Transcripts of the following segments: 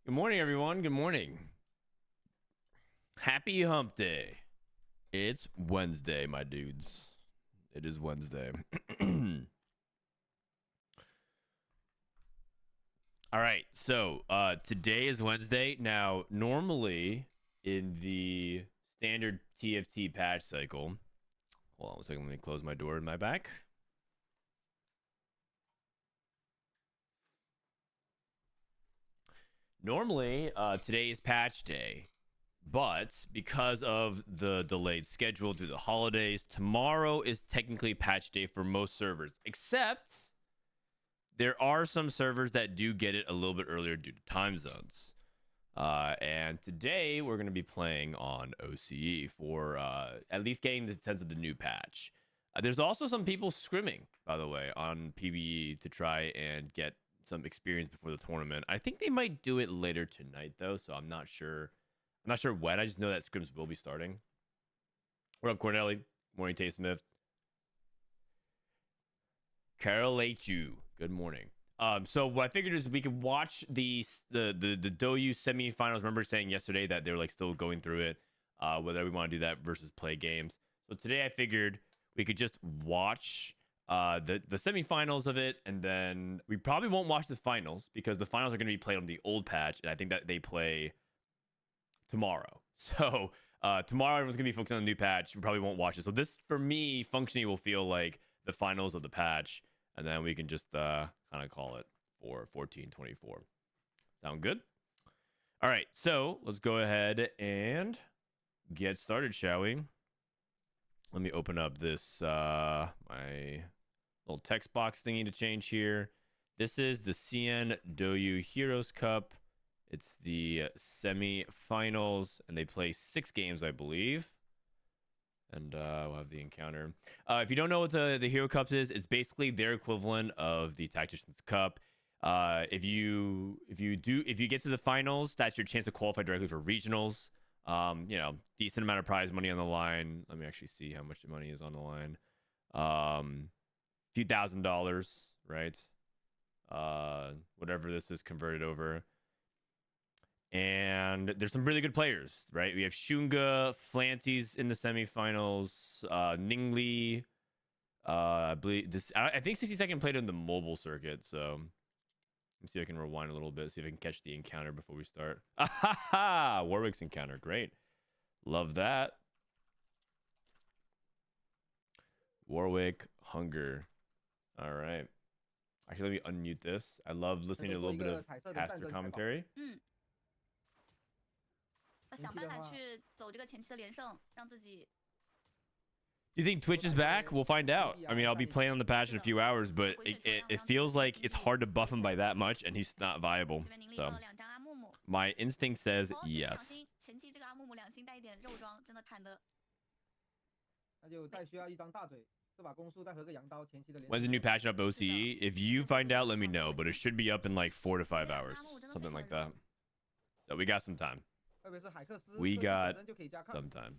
Good morning, everyone. Good morning. Happy hump day. It's Wednesday, my dudes. It is Wednesday. All right. So today is Wednesday. Now, normally in the standard TFT patch cycle, hold on 1 second. Let me close my door in my back. Normally, today is patch day. But because of the delayed schedule due to the holidays, tomorrow is technically patch day for most servers, except there are some servers that do get it a little bit earlier due to time zones. And today we're going to be playing on OCE for at least getting the sense of the new patch. There's also some people scrimming, by the way, on PvE to try and get some experience before the tournament. I think they might do it later tonight, though, so I'm not sure. I'm not sure when. I just know that scrims will be starting. What up, Cornelli? Morning, Tay Smith. Carol H. Good morning. So what I figured is we could watch the Doyu semifinals. Remember saying yesterday that they're like still going through it, whether we want to do that versus play games. So today I figured we could just watch the semifinals of it, and then we probably won't watch the finals because the finals are going to be played on the old patch, and I think that they play tomorrow. So tomorrow everyone's gonna be focused on the new patch. We probably won't watch it. So this for me functionally will feel like the finals of the patch, and then we can just kind of call it for 1424. Sound good? All right, so let's go ahead and get started, shall we? Let me open up this my little text box thingy to change here. This is the CN Doyu Heroes Cup. It's the semi-finals, and they play 6 games, I believe. And we'll have the encounter. If you don't know what the Hero Cups is, it's basically their equivalent of the Tactician's Cup. If you get to the finals, that's your chance to qualify directly for regionals. Decent amount of prize money on the line. Let me actually see how much money is on the line. Few $1,000s, right? Whatever this is converted over. And there's some really good players, right? We have Shunga, Flanties in the semifinals, Ningli. I believe this. I think 60-second played in the mobile circuit. So let me see if I can rewind a little bit, see if I can catch the encounter before we start. Warwick's encounter, great, love that. Warwick Hunger. All right. Actually, let me unmute this. I love listening to a little bit of caster commentary. 想办法去走这个前期的连胜，让自己 Do you think Twitch is back? We'll find out. I mean, I'll be playing on the patch in a few hours, but it feels like it's hard to buff him by that much, and he's not viable. So my instinct says yes. 前期这个阿木木2星带一点肉装，真的坦的。那就再需要一张大嘴，这把攻速再和个羊刀，前期的连。 When's the new patch up OCE? If you find out, let me know. But it should be up in like 4 to 5 hours, something like that. So we got some time. We got some time.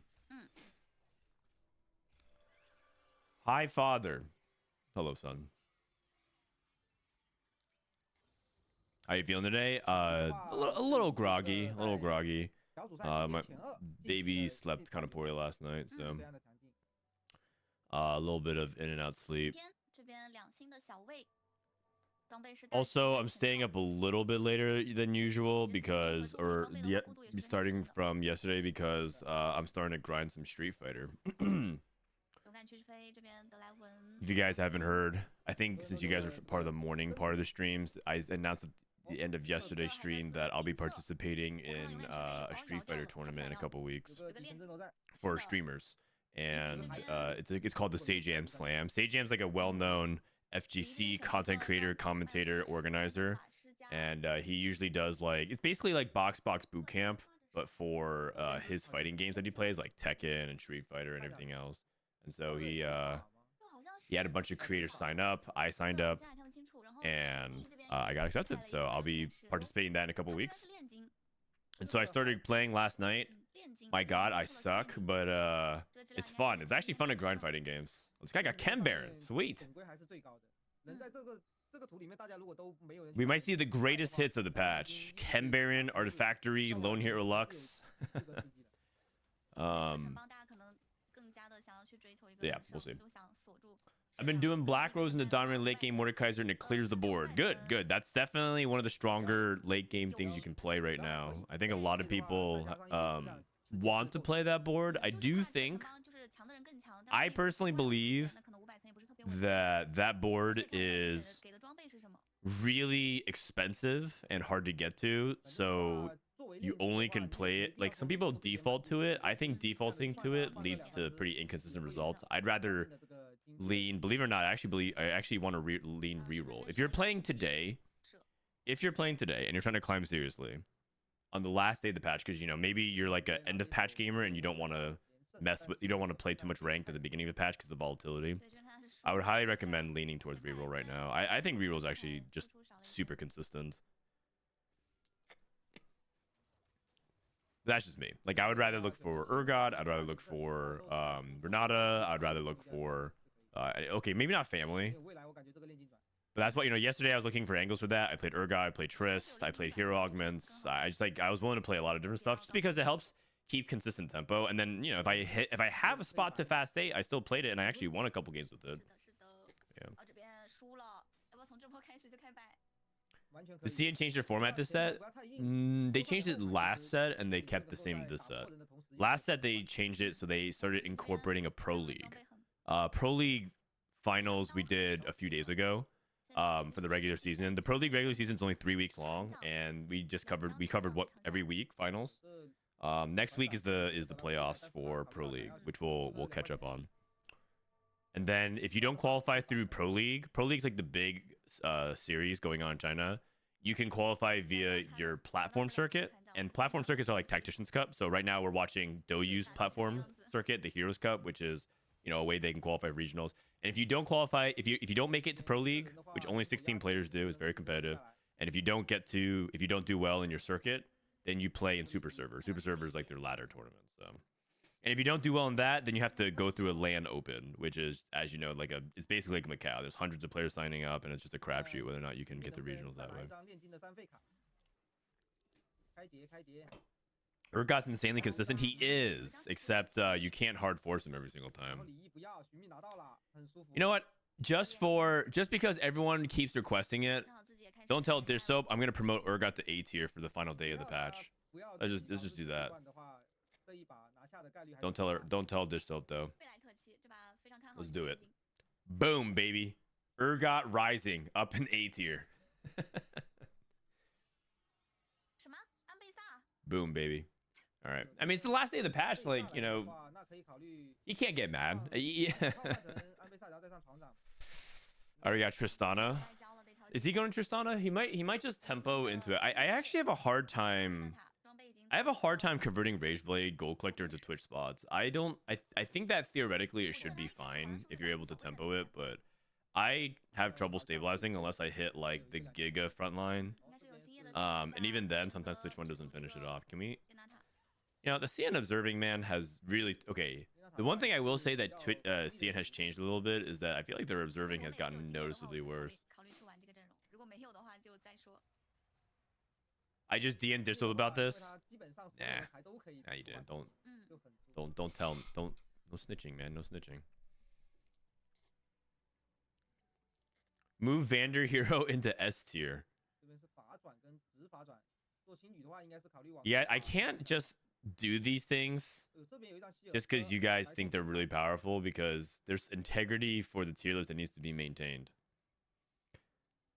Hi, father. Hello, son. How you feeling today? A little groggy. A little groggy. My baby slept kind of poorly last night, so a little bit of in and out sleep. Also, I'm staying up a little bit later than usual because, starting from yesterday because I'm starting to grind some Street Fighter. If you guys haven't heard, I think since you guys are part of the morning part of the streams, I announced at the end of yesterday's stream that I'll be participating in a Street Fighter tournament in a couple weeks for streamers, and it's called the Sage Jam Slam. Sage Jam's like a well-known FGC content creator, commentator, organizer, and he usually does like it's basically like box boot camp, but for his fighting games that he plays, like Tekken and Street Fighter and everything else. And so he had a bunch of creators sign up. I signed up, and I got accepted. So I'll be participating in that in a couple weeks. And so I started playing last night. My God, I suck, but it's fun. It's actually fun to grind fighting games. This guy got Chem Baron. Sweet. We might see the greatest hits of the patch: Chem Baron, Artifactory, Lone Hero Lux. Yeah, we'll see. I've been doing Black Rose in the dominant late game Mordekaiser, and it clears the board. Good, good. That's definitely one of the stronger late game things you can play right now. I think a lot of people want to play that board. I do think, I personally believe that that board is really expensive and hard to get to, so you only can play it, like, some people default to it. I think defaulting to it leads to pretty inconsistent results. I'd rather lean, believe it or not, I actually want to lean reroll. If you're playing today and you're trying to climb seriously on the last day of the patch, because, you know, maybe you're like an end of patch gamer and you don't want to play too much ranked at the beginning of the patch because of the volatility, I would highly recommend leaning towards reroll right now. I think reroll is actually just super consistent. That's just me. Like, I would rather look for Urgot. I'd rather look for Renata. I'd rather look for okay, maybe not family, but that's what, you know, yesterday I was looking for angles for that. I played Urgot, I played Trist, I played hero augments. I was willing to play a lot of different stuff just because it helps keep consistent tempo. And then, you know, if I have a spot to fast 8, I still played it and I actually won a couple games with it. Yeah. The CN changed their format this set. They changed it last set and they kept the same this set. Last set they changed it, so they started incorporating a pro league. Pro league finals we did a few days ago for the regular season. The pro league regular season is only 3 weeks long, and we covered what, every week finals. Next week is the playoffs for pro league, which we'll catch up on. And then if you don't qualify through pro league's like the big series going on in China. You can qualify via your platform circuit, and platform circuits are like Tactician's Cup. So right now we're watching Doyu's platform circuit, the Heroes Cup, which is, you know, a way they can qualify for regionals. And if you don't qualify, if you don't make it to pro league, which only 16 players do, it's very competitive. And if you don't do well in your circuit, then you play in Super Server. Super Server is like their ladder tournament. So, and if you don't do well in that, then you have to go through a LAN Open, which is, as you know, it's basically like Macau. There's hundreds of players signing up, and it's just a crapshoot whether or not you can get the regionals that way. Urgot's insanely consistent. He is, except you can't hard force him every single time. You know what? Just because everyone keeps requesting it, don't tell Dish Soap I'm gonna promote Urgot to A tier for the final day of the patch. Let's just do that. Don't tell Dish Soap though. Let's do it. Boom, baby. Urgot rising up in A tier. Boom, baby. All right. I mean, it's the last day of the patch. Like, you know, you can't get mad. Yeah. Oh, we got Tristana. Is he going to Tristana? He might just tempo into it. I actually have a hard time. I have a hard time converting Rageblade Gold Collector into Twitch spots. I think that theoretically it should be fine if you're able to tempo it, but I have trouble stabilizing unless I hit like the Giga frontline. And even then, sometimes Twitch one doesn't finish it off. Can we? You know, the CN observing, man, has really... Okay, the one thing I will say that CN has changed a little bit is that I feel like their observing has gotten noticeably worse. I just DM'd Dish Soap about this. Nah, you didn't. Don't tell him. No snitching, man. No snitching. Move Vander Hero into S tier. Yeah, I can't just do these things just because you guys think they're really powerful, because there's integrity for the tier list that needs to be maintained.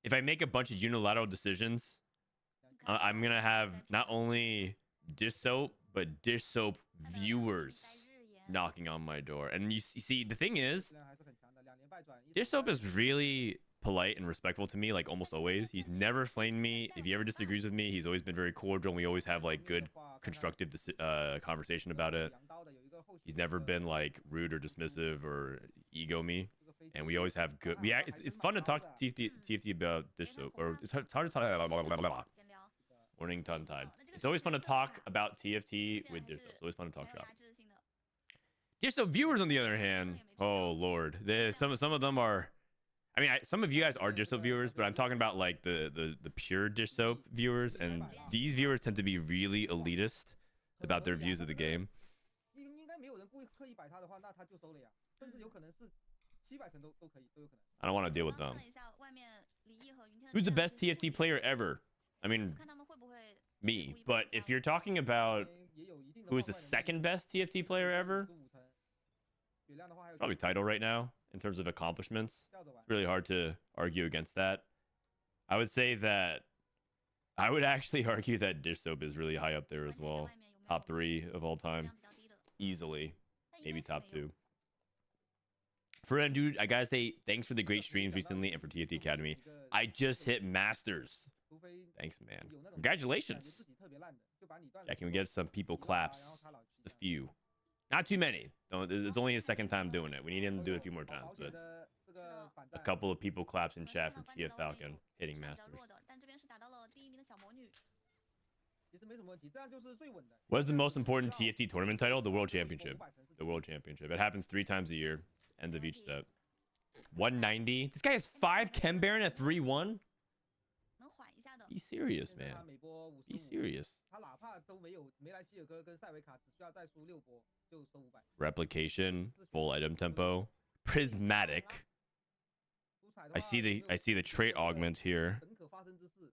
If I make a bunch of unilateral decisions, I'm gonna have not only Dish Soap but Dish Soap viewers knocking on my door. And you see, the thing is, Dish Soap is really polite and respectful to me, like almost always. He's never flamed me. If he ever disagrees with me, he's always been very cordial, and we always have like good constructive conversation about it. He's never been like rude or dismissive or ego me, and we always have good. It's fun to talk to TFT about Dish Soap, or it's hard to talk. Morning tongue tied. It's always fun to talk about TFT with Dish Soap. It's always fun to talk shop. Dish Soap viewers, on the other hand, oh lord, some of them are. I mean, some of you guys are dish soap viewers, but I'm talking about like the pure dish soap viewers, and these viewers tend to be really elitist about their views of the game. 应该没有人故意刻意摆他的话，那他就收了呀，甚至有可能是700层都可以，都有可能。I don't want to deal with 刚 them. 看了一下外面李毅和云天的 Who's the 队 best 其实 TFT player ever? I mean, 看他们会不会 me. But if you're talking about 也有一定的 who is the second best TFT player ever, 15层，血量的话还有 probably Title right now in terms of accomplishments. 吊着玩 It's really hard to argue against that. I would say that I would actually argue that dish soap is really high up there as 玩家在 well. 外面有没有 Top 3 of all 流 time, 量比较低的？ easily. 但应 Maybe 该是 top 没有 2. Frodan, dude, I gotta say thanks for the great streams recently and for TFT Academy. I just hit Masters. 除非 Thanks, man. 有那种感觉 Congratulations. 自己特别烂的，就把你断了 Yeah, can we get some people 你拉拔 claps? 然后他老去 Just a 这样 few. Not too many. Don't, it's only his second time doing it. We need him to do it a few more times, 保险 but 的这个反 a 战 couple of people claps in 我们 chat 看 for 到 TF 班长 Falcon 有 hitting 场比较 Masters. 弱的，但这边是打到了第1名的小魔女。其实没什么问题，这样就是最稳的。 What is the most important TFT tournament title? The World Championship. The World Championship. It happens 3 times a year. End of each set. 190. This guy has 5 Chem Baron at 3-1? 能缓一下的。 Be serious, 现在他 man. 每波 Be 55， serious. 他哪怕都没来希尔科跟塞维卡，只需要再输6波就收500。 Replication. Full item tempo. Prismatic. 出彩的 I 话 see 有 the 没有 I see the trait augment here. 很可发生之事？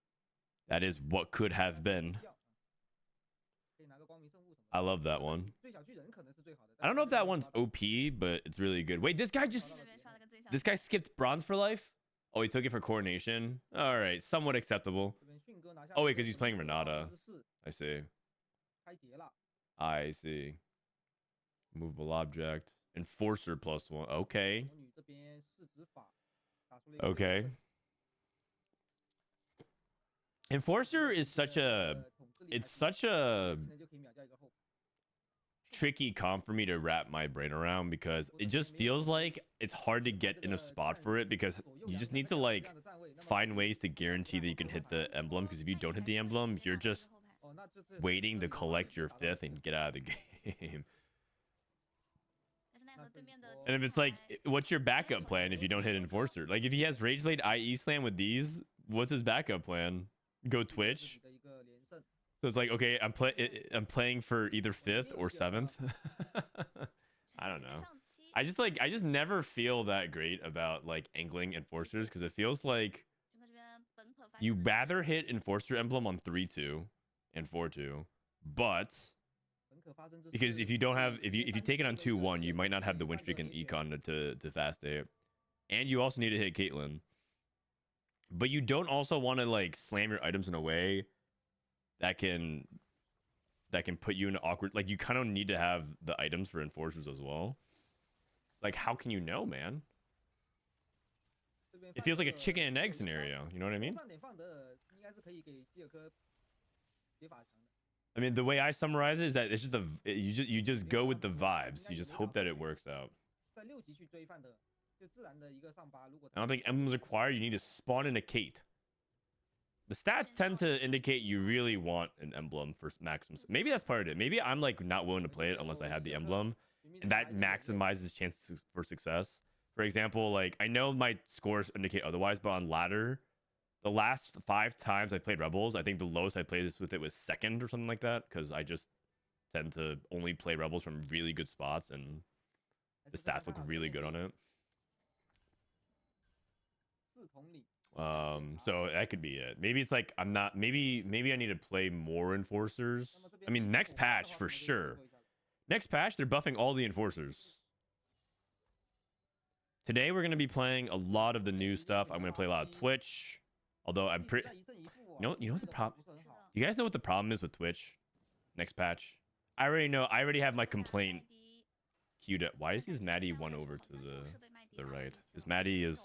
That is what could have been. 可以拿个光明圣物什么的。 I love that one. 最小巨人可能是最好的。 I don't know if that one's OP, but it's really good. Wait, this guy 这 just 边刷了个最小。 this guy skipped bronze for life? Oh, he took it for coronation. All right, somewhat acceptable. 这边迅哥拿下 Oh, wait, 'cause he's playing Renata. 4 I see. 开碟了。 I see. Movable object. Enforcer +1. Okay. 魔女这边四指法打出了一个 Okay. Enforcer is such a it's such a 技能就可以秒掉一个后。 tricky comp for me to wrap my brain around because it just feels like it's hard to get in a spot for it because you just need to like find ways to guarantee that you can hit the emblem because if you don't hit the emblem, you're just 哦，那这这 waiting to collect your 5th and get out of the game. 但是奈何对面的 And if it's like, what's your backup plan if you don't hit Enforcer? Like if he has Rageblade IE Slam with these, what's his backup plan? Go 自己 Twitch? 的一个连胜。 So it's like, okay, I'm playing for either 5th or 7th. I don't know. 上期 I just never feel that great about like angling Enforcers because it feels like 军哥这边本可发 you 现的 rather hit Enforcer emblem on 3-2 and 4-2, but 本可发生之事 because if you don't have if you take it on 2-1, you might not have the win streak and econ to fast it, and you also need to hit Caitlyn. But you don't also want to like slam your items in a way that can put you in an awkward like you kind of need to have the items for Enforcers as well. Like how can you know, man? 这边 It feels like a 放 chicken and egg 这个 scenario. You know what I mean? 上点放的应该是可以给希尔科解法强的。 I mean, the way I summarize it is that it's just you just go with the vibes. You just hope that it works out. 在6级去追犯的，就自然的一个上八。如果 I don't think emblems require you need to spawn in a Kate. The stats tend to indicate you really want an emblem for maximum. Maybe that's part of it. Maybe I'm like not willing to play it unless I have the emblem, and that maximizes chances for success. For example, like I know my scores indicate otherwise, but on ladder, the last 5 times I played Rebels, I think the lowest I played this with it was 2nd or something like that, because I just tend to only play Rebels from really good spots, and the stats look really good on it. 四统领 So that could be it. Maybe it's like I'm not. Maybe I need to play more Enforcers. I mean, next patch for sure. Next patch, they're buffing all the Enforcers. Today we're gonna be playing a lot of the new stuff. I'm gonna play a lot of Twitch. Although I'm pretty. You know what the problem? You guys know what the problem is with Twitch? Next patch. I already know. I already have my complaint queued up. Why is his Maddie one over to the right? His Maddie is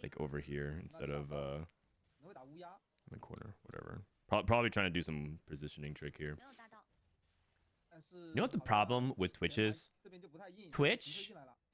like over here instead of in the corner. Whatever. Probably trying to do some positioning trick here. 没有大到。 You know what the problem with Twitch is? Twitch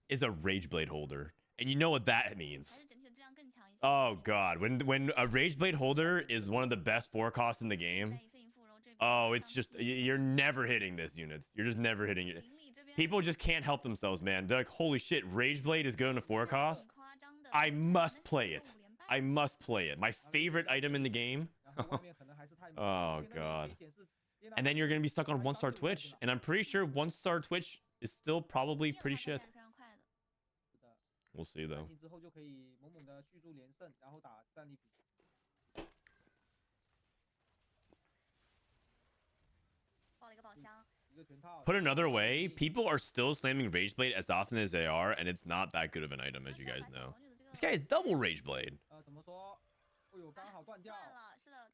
is a Rageblade holder, and you know what that 还 means. 是整体的质量更强一些。 Oh god, when a Rageblade holder is one of the best 4-costs in the game. 在一胜一负，然后这边 Oh, it's 上 just 期 you're never hitting this units. You're just never hitting it. 邻里这边 People just can't help themselves, man. They're like, holy shit, Rageblade is going to 4 cost. 很夸张的 I must play it. I must play it. My favorite item in the game. Oh god. And then you're gonna be stuck on 1-star Twitch, and I'm pretty sure 1-star Twitch is still probably pretty shit. We'll see though. Put another way, people are still slamming Rageblade as often as they are, and it's not that good of an item, as you guys know. This guy is double Rageblade.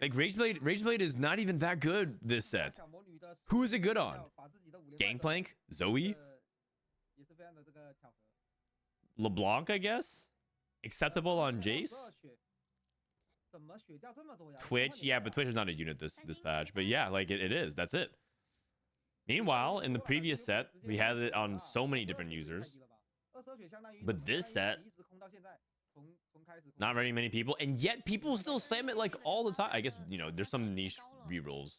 Like Rageblade is not even that good this set. Who is it good on? Gangplank? Zoe? LeBlanc, I guess? Acceptable on Jace? Twitch? Yeah, but Twitch is not a unit this patch. But yeah, like it is. That's it. Meanwhile, in the previous set, we had it on so many different users. But this set, not very many people. And yet people still slam it like all the time. I guess, you know, there's some niche rerolls.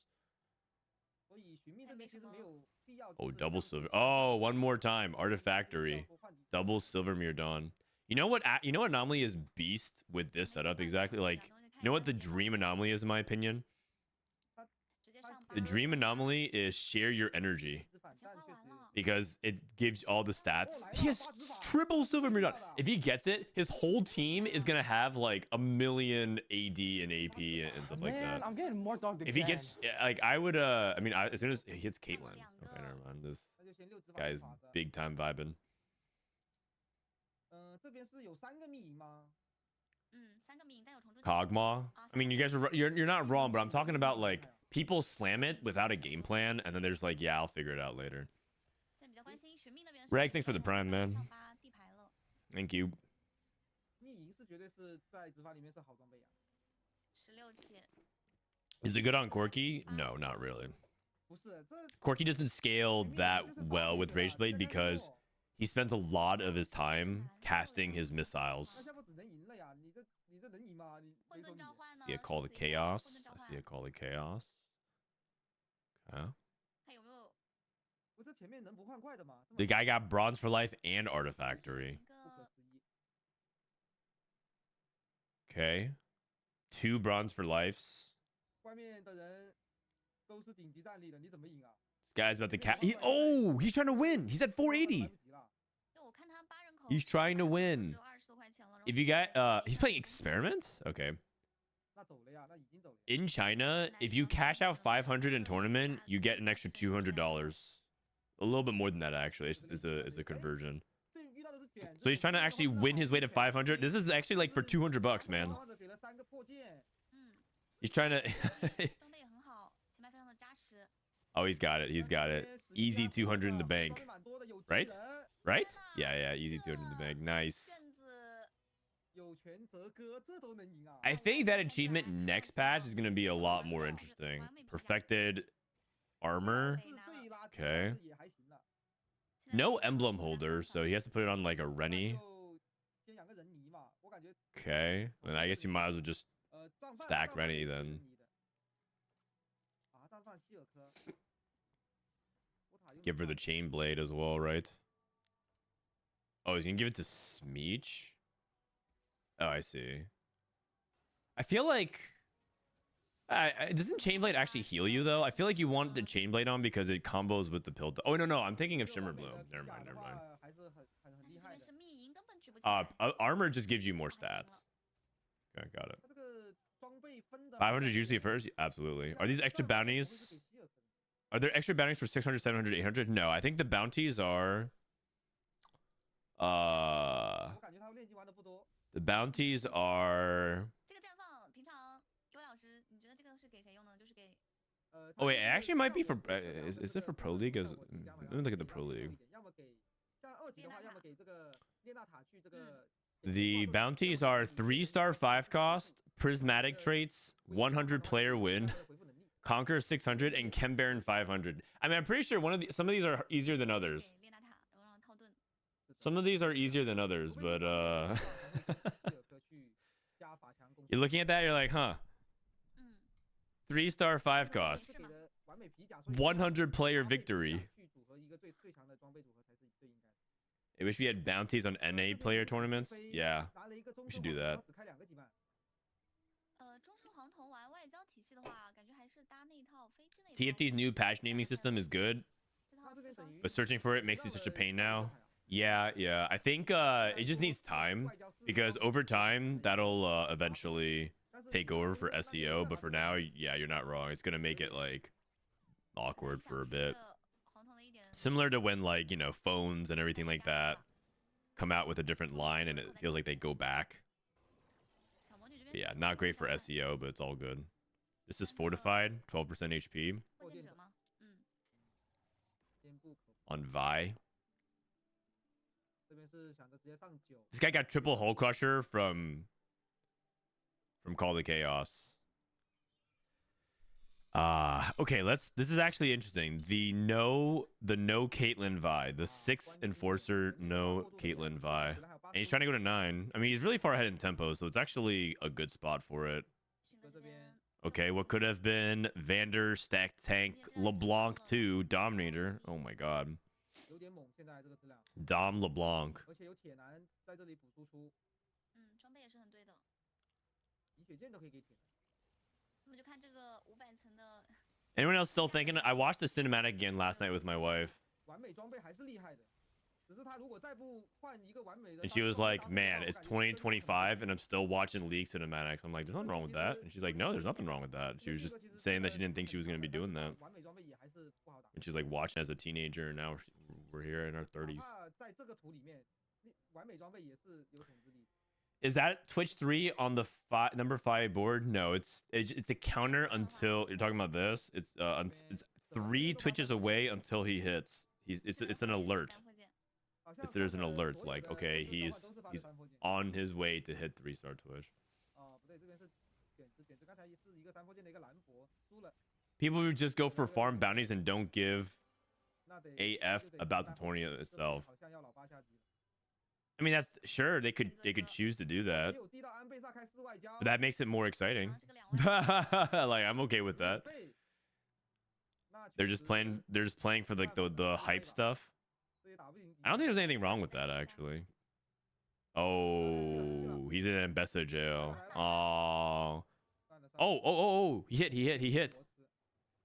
Oh, double silver. Oh, one more time. Artifactory. Double Silvermere Dawn. You know what Anomaly is beast with this setup exactly? Like, you know what the dream Anomaly is in my opinion? The dream Anomaly is share your energy. Because it gives all the stats. He has triple Silvermere Dawn. If he gets it, his whole team is gonna have like 1 million AD and AP and stuff like that. I'm getting more dogged again. If he gets, like, I would, I mean, as soon as he hits Caitlyn. Okay, never mind. This guy's big time vibing. Kog'Maw. I mean, you guys are you're not wrong, but I'm talking about like people slam it without a game plan, and then there's like, yeah, I'll figure it out later. Reg, thanks for the prime, man. Thank you. Is it good on Corki? No, not really. Corki doesn't scale that well with Rageblade because he spends a lot of his time casting his missiles. I see a call to chaos. I see a call to chaos. Okay. The guy got bronze for life and artifactory. Okay. 2 bronze for lives. This guy's about to oh, he's trying to win. He's at 480. He's trying to win. If you got he's playing Experiment? Okay. In China, if you cash out 500 in tournament, you get an extra $200. A little bit more than that, actually. It's a conversion. So he's trying to actually win his way to 500. This is actually like for $200, man. He's trying to... Oh, he's got it. He's got it. Easy 200 in the bank. Right? Right? Yeah, easy 200 in the bank. Nice. I think that achievement next patch is going to be a lot more interesting. Perfected armor. Okay. No emblem holder, so he has to put it on like a Rennie. Okay. And I guess you might as well just stack Rennie then. Give her the chain blade as well, right? Oh, he's gonna give it to Smeech? Oh, I see. I feel like... doesn't Chainblade actually heal you, though? I feel like you want the Chainblade on because it combos with the pill. Oh, no. I'm thinking of Shimmer Bloom. Never mind. Armor just gives you more stats. Okay, got it. 500 usually first? Absolutely. Are these extra bounties? Are there extra bounties for 600, 700, 800? No, I think the bounties are... The bounties are... Oh wait, it actually might be for... is it for Pro League? Let me look at the Pro League. The bounties are 3-star 5 cost, Prismatic traits, 100 player win, Conquer 600, and Chem Baron 500. I mean, I'm pretty sure some of these are easier than others. Some of these are easier than others, but you're looking at that, you're like, huh? 3-star 5 cost. 100 player victory. I wish we had bounties on NA player tournaments. Yeah, we should do that. 中程黄铜玩外交体系的话，感觉还是搭那一套飞机那一套。 TFT's new patch naming system is good, 这套四方 but searching for it makes it such a pain now. Yeah, yeah. I think it just needs time because over time that'll eventually take over for SEO. But for now, yeah, you're not wrong. It's gonna make it like awkward for a bit. 黄铜的一点 Similar to when like phones and everything like that come out with a different line and it feels like they go back. 小魔女这 But 边 yeah, not great for SEO, but it's all good. This is fortified, 12% HP 获剑者吗？嗯， on Vi. 这边是想着直接上9。 This guy got triple hull crusher from Call of the Chaos. Okay, this is actually interesting. The no Caitlyn Vi, the 6 enforcer no Caitlyn Vi. And he's trying to go to 9. I mean, he's really far ahead in tempo, so it's actually a good spot for it. 迅哥这边 Okay, what could have been Vander, Stack Tank, LeBlanc 2, Dominator. Oh my god. 有点猛，现在这个质量， Dom LeBlanc. 而且有铁男在这里补输出，嗯，装备也是很对的。饮血剑都可以给铁男。那么就看这个500层的， Anyone else still thinking? I watched the cinematic again last night with my wife. 完美装备还是厉害的，只是他如果再不换一个完美的， And she was like, man, it's 2025 and I'm still watching League cinematics. I'm like, there's nothing wrong with that. And she's like, no, there's nothing wrong with that. She was just saying that she didn't think she was going to be doing that. 完美装备也还是不好打。 And she's like watching as a teenager and now we're here in our 30s. 哪怕在这个图里面，完美装备也是有统治力。 Is that Twitch 3 on the number 5 board? No, it's a counter until you're talking about this. It's 3 Twitches away until he hits. It's an alert. 三破剑 There's an alert like, okay, he's on his way to hit 3-star Twitch. 哦，不对，这边是点子刚才是一个3破剑的一个兰博输了， People who just go for farm bounties and don't give 那得 AF 就得 about the 3破剑 tournament 这边 itself. 好像要老八下级了。 I mean, that's sure they could choose to do 没 that, 有低到安倍萨开室外交， but that makes it more exciting. 好像是个2万。 Like I'm okay with that. 费那 They're 确 just 实 playing. They're just playing for like the hype stuff. 这也打不赢 I don't think there's anything wrong with that actually. Oh, he's in ambassador jail. Oh, 算了算了 oh, he hit. 罗斯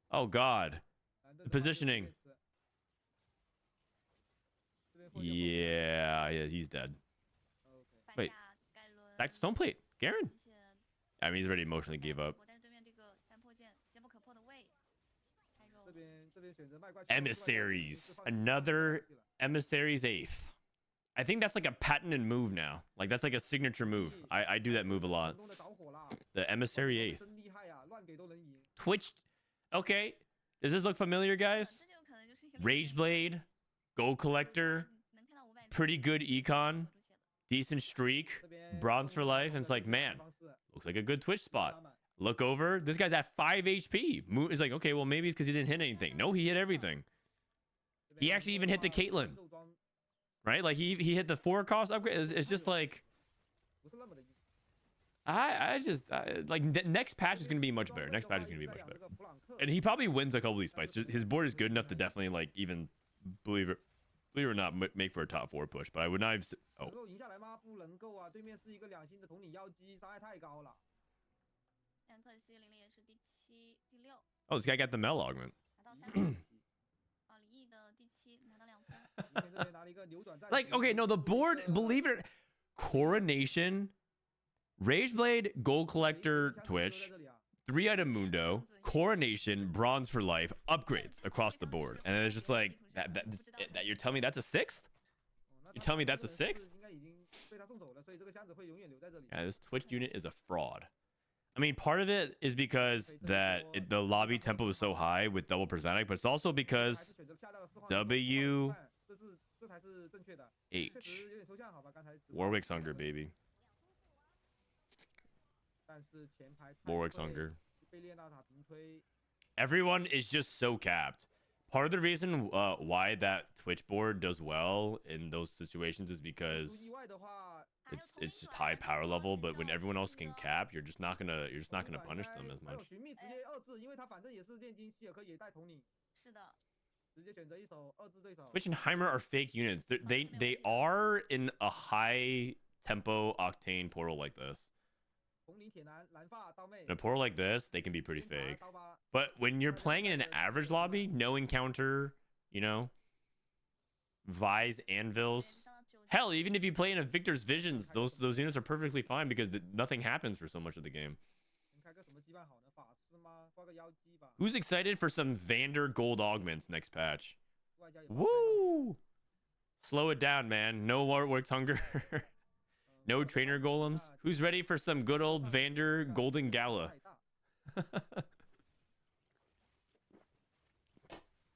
Oh God. 蓝的 The positioning. 这边破剑 Yeah, he's dead. OK 半 Wait. 价盖伦 That's stoneplate. Garen. 一些 I mean, he's already emotionally gave up. 但是对面这个三破剑坚不可破的位，开肉这边选择卖怪 Emissaries. Another Emissary's 8th. I think that's like a patented move now. Like that's like a signature move. I do that move a lot. The Emissary 8th. 真厉害呀，乱给都能赢。 Twitch. Okay. Does this look familiar, guys? 这就有可能就是一个 Rage Blade, Gold Collector, 能看到500 pretty good econ, 出现的 decent streak, 这边 bronze for life, and it's like, man, 方式 looks like a good Twitch spot. 拉满 Look over. This guy's at 5 HP. Is like, okay, well, maybe it's because he didn't hit anything. No, he hit everything. 这边 He actually even hit the Caitlyn, 肉装 right? Like he hit the 4 cost upgrade. It's just like, 不是那么的硬 like next patch is gonna be much better. Next patch is gonna be much better. And he probably wins a couple of these fights. His board is good enough to definitely like even believe it or not make for a top 4 push. But I would not have. Oh, 能够赢下来吗？不能够啊，对面是一个2星的统领妖姬，伤害太高了。但可惜零零也是第7、第6， oh, this guy got the Mel augment. 拿到3分。啊，李毅的第7拿到2分。以前这边拿了一个扭转战 Like, okay, no, the board. Believe it, Coronation, Rage Blade, Gold Collector, Twitch, 3-item Mundo, Coronation, Bronze for Life, upgrades across the board, and it's just like that. You're telling me that's a 6th? You tell me that's a 6th? 应该已经被他送走了，所以这个箱子会永远留在这里。 Yeah, this Twitch unit is a fraud. I mean, part of it is because the lobby tempo is so high with double prismatic, but it's also 还 because 是选择下到了4号 W 这才是正确的。 H 确实有点抽象，好吧？刚才 Warwick's hunger, baby. 但是前排太 Warwick's 会 hunger. 被列纳塔平推， Everyone is just so capped. Part of the reason why that Twitch board does well in those situations is 不 because 意外的话， it's just high power level. But when everyone else can cap, you're just not gonna punish them as 还有 much. 寻觅直接2字，因为他反正也是炼金希尔克也带统领，是的，直直接选择一手二字对手。 Twitch and Heimer are fake units. They are in a high tempo octane portal like this. 红绫铁男蓝发刀妹 In a portal like this, they can be pretty 金茶 fake. 刀疤 But when you're playing in an average lobby, no encounter, you know, Vi's, Anvils. Hell, even if you play in a Victor's Visions, those units are perfectly fine because nothing happens for so much of the game. 你开个什么羁绊好呢？法师吗？挂个妖姬吧。 Who's excited for some Vander gold augments next patch? 外加也不好开 Woo! Slow it down, man. No Warwick's hunger. No trainer golems. Who's ready for some good old Vander golden Gala? 太大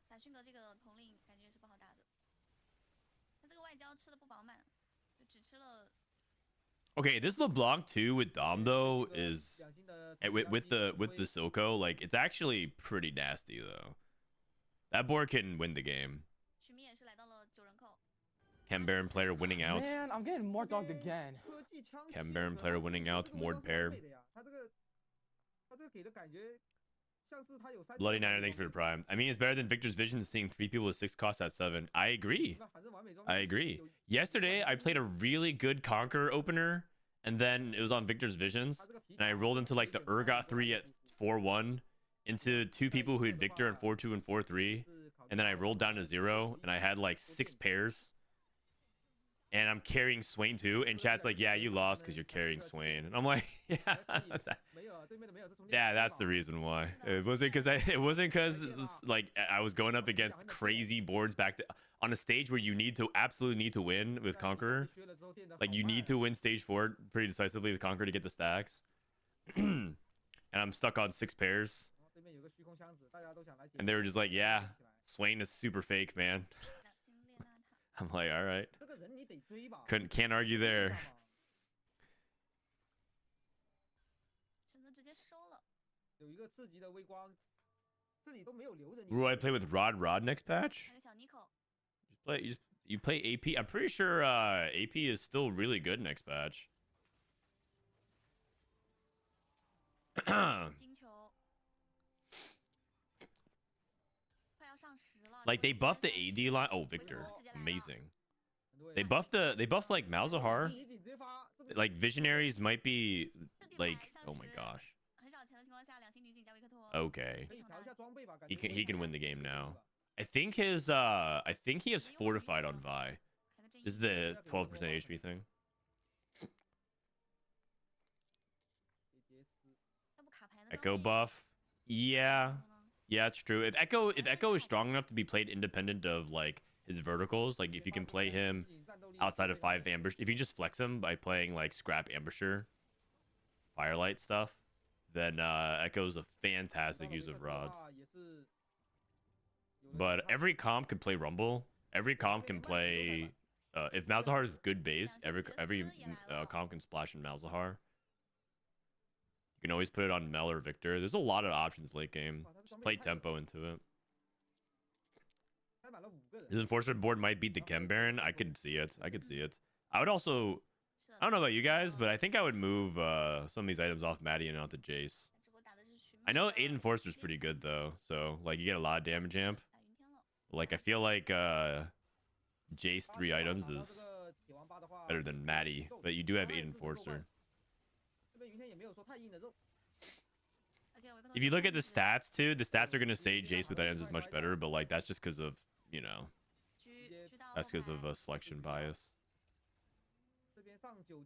打迅哥这个统领感觉是不好打的，他这个外交吃的不饱满，就只吃了。 Okay, this LeBlanc 2 with Dom though is 两星的 with the Silco, like it's actually pretty nasty though. That board can win the game. 许明也是来到了9人口， Chem Baron player winning out. Man, I'm getting more dogged again. 科技枪 Chem 系 Baron 可 player 能是 winning 这个 out, 路 Mord 都是 pair. 配的呀他这个给的感觉像是他有三 Bloody Niner, thanks for the prime. I mean, it's better than Victor's Vision seeing 3 people with 6 costs at 7. I agree. 那反正完美装 I agree. Yesterday, I played a really good Conqueror opener, and then it was on Victor's Visions, and I rolled into like the Urgot 3 at 4-1 into 2 people who had Victor and 4-2 and 4-3, and then I rolled down to 0, and I had like 6 pairs. And I'm carrying Swain too, and chat's like, yeah, you lost because you're carrying Swain. And I'm like, yeah, yeah, that's the reason why. It wasn't because like I was going up against crazy boards on a stage where you absolutely need to win with Conqueror. Like you need to win stage 4 pretty decisively with Conqueror to get the stacks. And I'm stuck on 6 pairs. And they were just like, yeah, Swain is super fake, man. I'm like, all right. 这个人你得追吧 Can't argue there. 选择直接收了。有一个刺激的微光这里都没有留着你 Who do I play with Rod next patch? 来个小妮口， You play AP. I'm pretty sure AP is still really good next patch. 金球，快要上10了。 Like they buffed the AD line. Oh, Viktor, amazing. They buffed like Malzahar. 你直接发这个 Like visionaries might be like, oh my gosh. 很少钱的情况下，2星女警加维克托。 Okay, 可以调一下装备吧感 he 觉 can win the game 会 now. 吧 I think he has fortified on Vi. 还有个阵 This is 营 the 12% HP thing. 要不卡牌的 Ekko buff. Yeah. Yeah, it's true. If Ekko is strong enough to be played independent of like his verticals, like if you can play him outside of 5 ambush, if you just flex him by playing like scrap ambusher, firelight stuff, then Ekko's a fantastic use of rod. But every comp can play Rumble. Every comp can play. If Malzahar is good base, every comp can splash in Malzahar. You can always put it on Mel or Viktor. There's a lot of options late game. Just play tempo into it. 开满了5个人 His Enforcer board might beat the Chem Baron. I could see it. I could see it. I would also. I don't know about you guys, but I think I would move some of these items off Maddie and onto Jace. 直播打的是徐 I know 8 Enforcer's pretty good though, so like you get a lot of damage amp. 打云天了， Like I feel like Jace 3 items 打到 is 这个铁王八的话 better than Maddie, but you do have 8 Enforcer. 这边云天也没有说太硬的肉 而且维克托 If you look at the stats too, the stats are gonna say Jace with items is much better, but like that's just because of狙到 that's 后 because of 排 a selection bias. 这边上9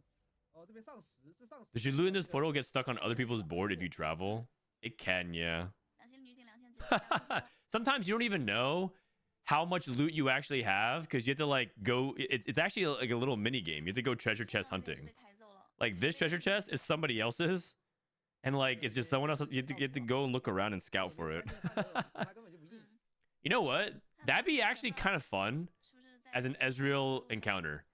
这边上10是上10 Does your loot in this portal get stuck on other people's board if you travel? It can, yeah. 2星女警2000几加维克托 Sometimes you don't even know how much loot you actually have because you have to like go. It's actually like a little mini game. You have to go treasure chest 这边是 hunting. 被抬走了 Like this treasure chest is somebody else's, and like it's just someone else. You have to go and look around and scout for it. 他根本就不硬 You know what? That'd be actually kind of fun 是不是在 as an Ezreal encounter.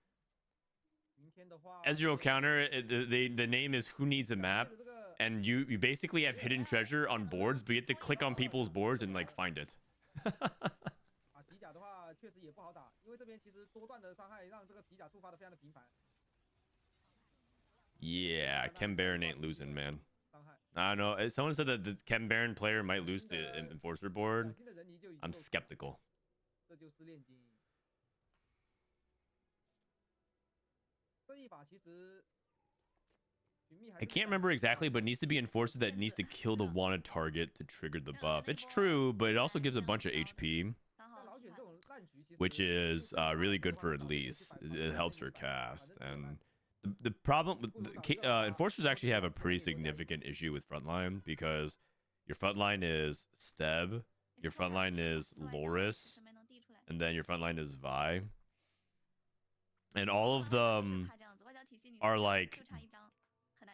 云天的话 Ezreal counter. The name is Who Needs a Map, 这个 and you basically have hidden treasure on boards, but you have to click on people's boards and like find it. 皮甲的话确实也不好打因为这边其实多段的伤害让这个皮甲触发的非常的频繁 Yeah, Chem Baron ain't losing, man. 伤害 I don't know. Someone said that the Chem Baron player might lose the Enforcer board. 新的人你就已经 I'm 够 skeptical. 这就是炼金。这一把其实。 I can't remember exactly, but it needs to be enforcer that needs to kill the wanted target to trigger the buff. It's true, but it also gives a bunch of HP, which is really good for Elise. It helps her cast. And the problem with enforcers actually have a pretty significant issue with frontline because your frontline is Steb, your frontline is Loris, and then your frontline is Vi. And all of them are like,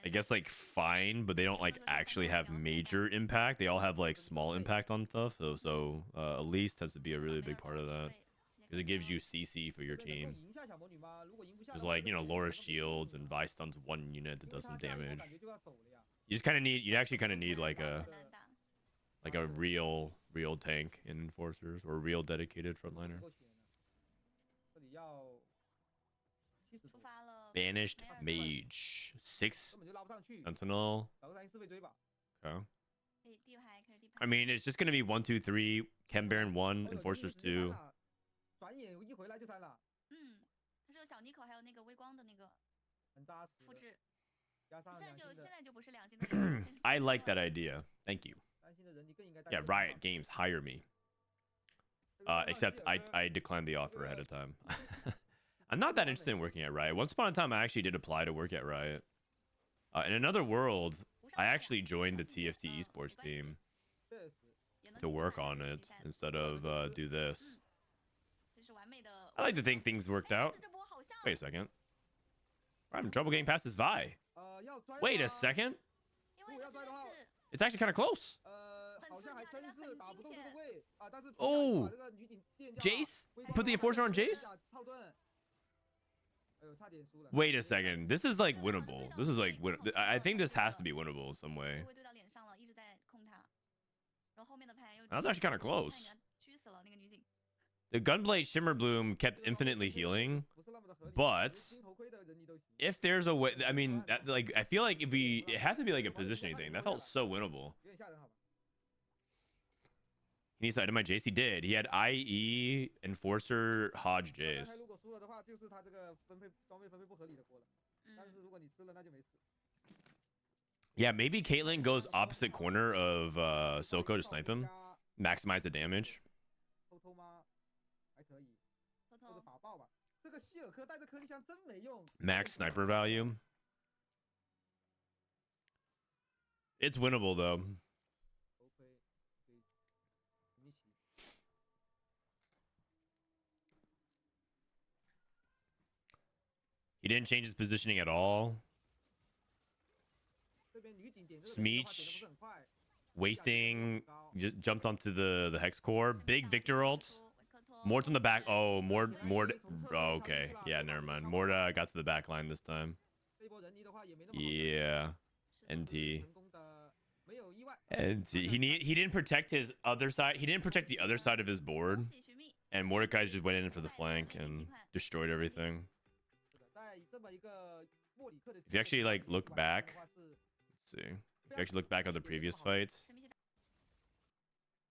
I guess like fine, but they don't like actually have major impact. They all have like small impact on stuff. So Elise tends to be a really big part of that because it gives you CC for your team. There's like, you know, Laura shields and Vi stuns one unit that does some damage. You just kind of need, you actually kind of need like a real tank in enforcers or a real dedicated frontliner. Banished Mage. 6 Sentinel. Okay. I mean, it's just going to be 1, 2, 3, Chem Baron 1, Enforcers 2. I like that idea. Thank you. Yeah, Riot Games, hire me. Except I declined the offer ahead of time. I'm not that interested in working at Riot. Once upon a time, I actually did apply to work at Riot. In another world, I actually joined the TFT esports team to work on it instead of do this. I like to think things worked out. Wait a second. I'm having trouble getting past this Vi. Wait a second. It's actually kind of close. Oh, Jace? You put the enforcer on Jace? Wait a second. This is like winnable. This is like I think this has to be winnable in some way. That was actually kind of close. The Gunblade Shimmer Bloom kept infinitely healing, but if there's a way, I mean, like I feel like it has to be like a positioning thing. That felt so winnable. He needs to item my Jace. He did. He had IE, Enforcer, Hodge, Jace. Yeah, maybe Caitlyn goes opposite corner of Silco to snipe him. Maximize the damage. Max sniper value. It's winnable, though. He didn't change his positioning at all. Smeech wasting, just jumped onto the hex core. Big Viktor ult. Mort on the back. Oh, Mort. Oh, okay. Yeah, never mind. Mort got to the back line this time. Yeah. NT. He didn't protect his other side. He didn't protect the other side of his board. And Mordecai just went in for the flank and destroyed everything. If you actually like look back, let's see. If you actually look back on the previous fights,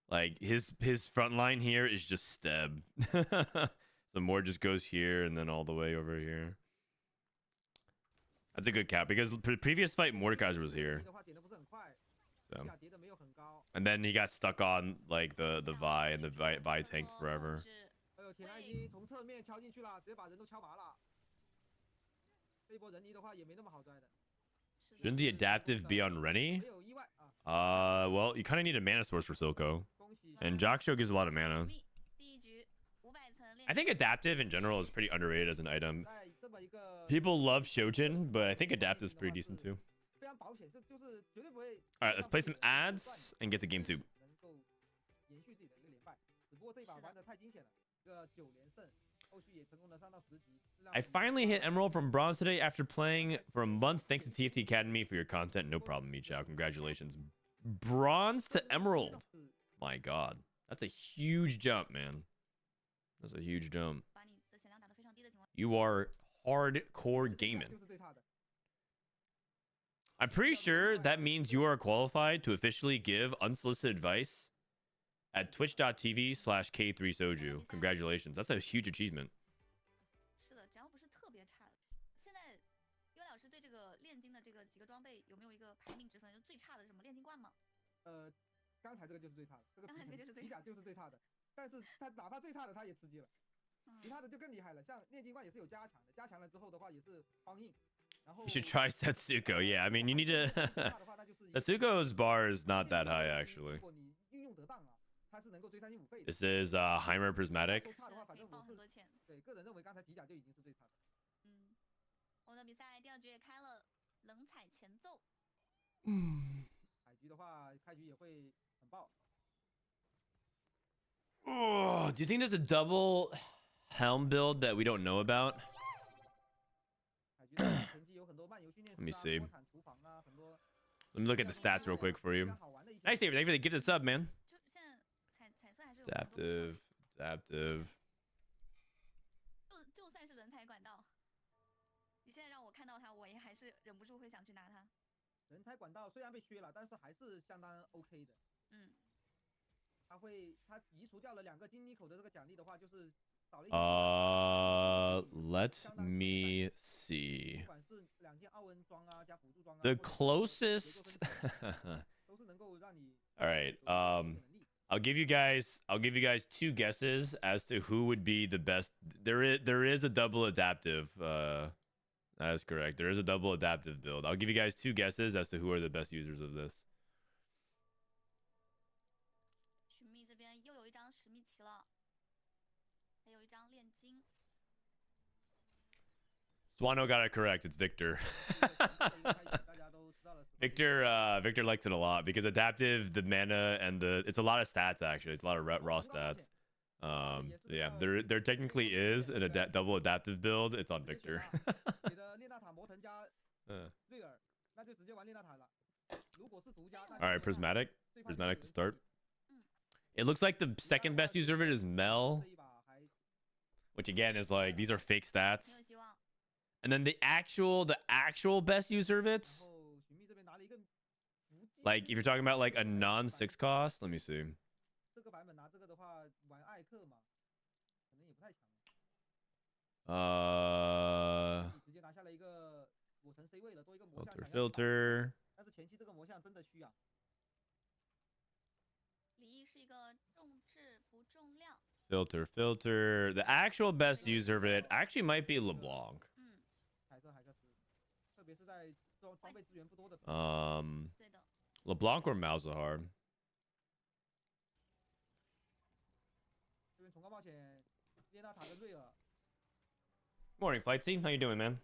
like his front line here is just Steb. So Mord just goes here and then all the way over here. That's a good cap because the previous fight Mordecai was here. So. And then he got stuck on like the Vi, and the Vi tanked forever. Shouldn't the adaptive be on Rennie? Well, you kind of need a mana source for Silco. And Jaksho gives a lot of mana. I think adaptive in general is pretty underrated as an item. People love Shojin, but I think adaptive is pretty decent too. Alright, let's play some ads and get to game 2. I finally hit Emerald from Bronze today after playing for a month. Thanks to TFT Academy for your content. No problem, Michao. Congratulations. Bronze to Emerald. My God. That's a huge jump, man. That's a huge jump. You are hardcore gaming. I'm pretty sure that means you are qualified to officially give unsolicited advice at twitch.tv/K3Soju. Congratulations. That's a huge achievement. 是的，只要不是特别差的。现在优老师对这个炼金的这个几个装备有没有一个排名值分？就最差的是什么？炼金冠吗？刚才这个就是最差的，这个刚才这个就是最皮甲就是最差的。但是他哪怕最差的他也吃鸡了，其他的就更厉害了。像炼金冠也是有加强的，加强了之后的话也是方印。然后 You should try Setsuko. Yeah, I mean, you need to. Setsuko's bar is not that high, actually. 如果你运用得当啊，它是能够追3.5倍的。 This is Heimer Prismatic. 都差的话，反可以正我是爆很多钱。对个人认为刚才皮甲就已经是最差的。我们的比赛第2局也开了，冷彩前奏。海局的话，开局也会很爆。 Oh, do you think there's a double helm build that we don't know about? 海局的话前期有很多漫游训练 Let me 师啊 see. 锅铲厨房啊，很多 Let me look at the stats real quick for 非 you. 常好玩的一些 Nice, David. Thank you for the gifted sub, man. 就现在彩色还是有很多不错 Adaptive, adaptive. 就算是人才管道，你现在让我看到它，我也还是忍不住会想去拿它。人才管道虽然被削了，但是还是相当 OK 的。它移除掉了2个金妮口的这个奖励的话，就是少了一些。Let me see. 不管是2件奥恩装啊，加辅助装啊。 The closest. All right. I'll give you guys 2 guesses as to who would be the best. There is a double adaptive. That is correct. There is a double adaptive build. I'll give you guys 2 guesses as to who are the best users of this. 寻觅这边又有一张史密奇了，还有一张炼金。 Swano got it correct. It's Viktor. Victor likes it a lot because adaptive, the mana and it's a lot of stats actually. It's a lot of raw stats. Yeah, there technically is a double adaptive build. It's on Viktor. All right, Prismatic to start. It looks like the second best user of it is Mel, which again is like these are fake stats. And then the actual best user of it, like if you're talking about like a non-6 cost, let me see. Filter. Filter. The actual best user of it actually might be LeBlanc. LeBlanc or Malzahar. Morning, Flight Team. How you doing, man?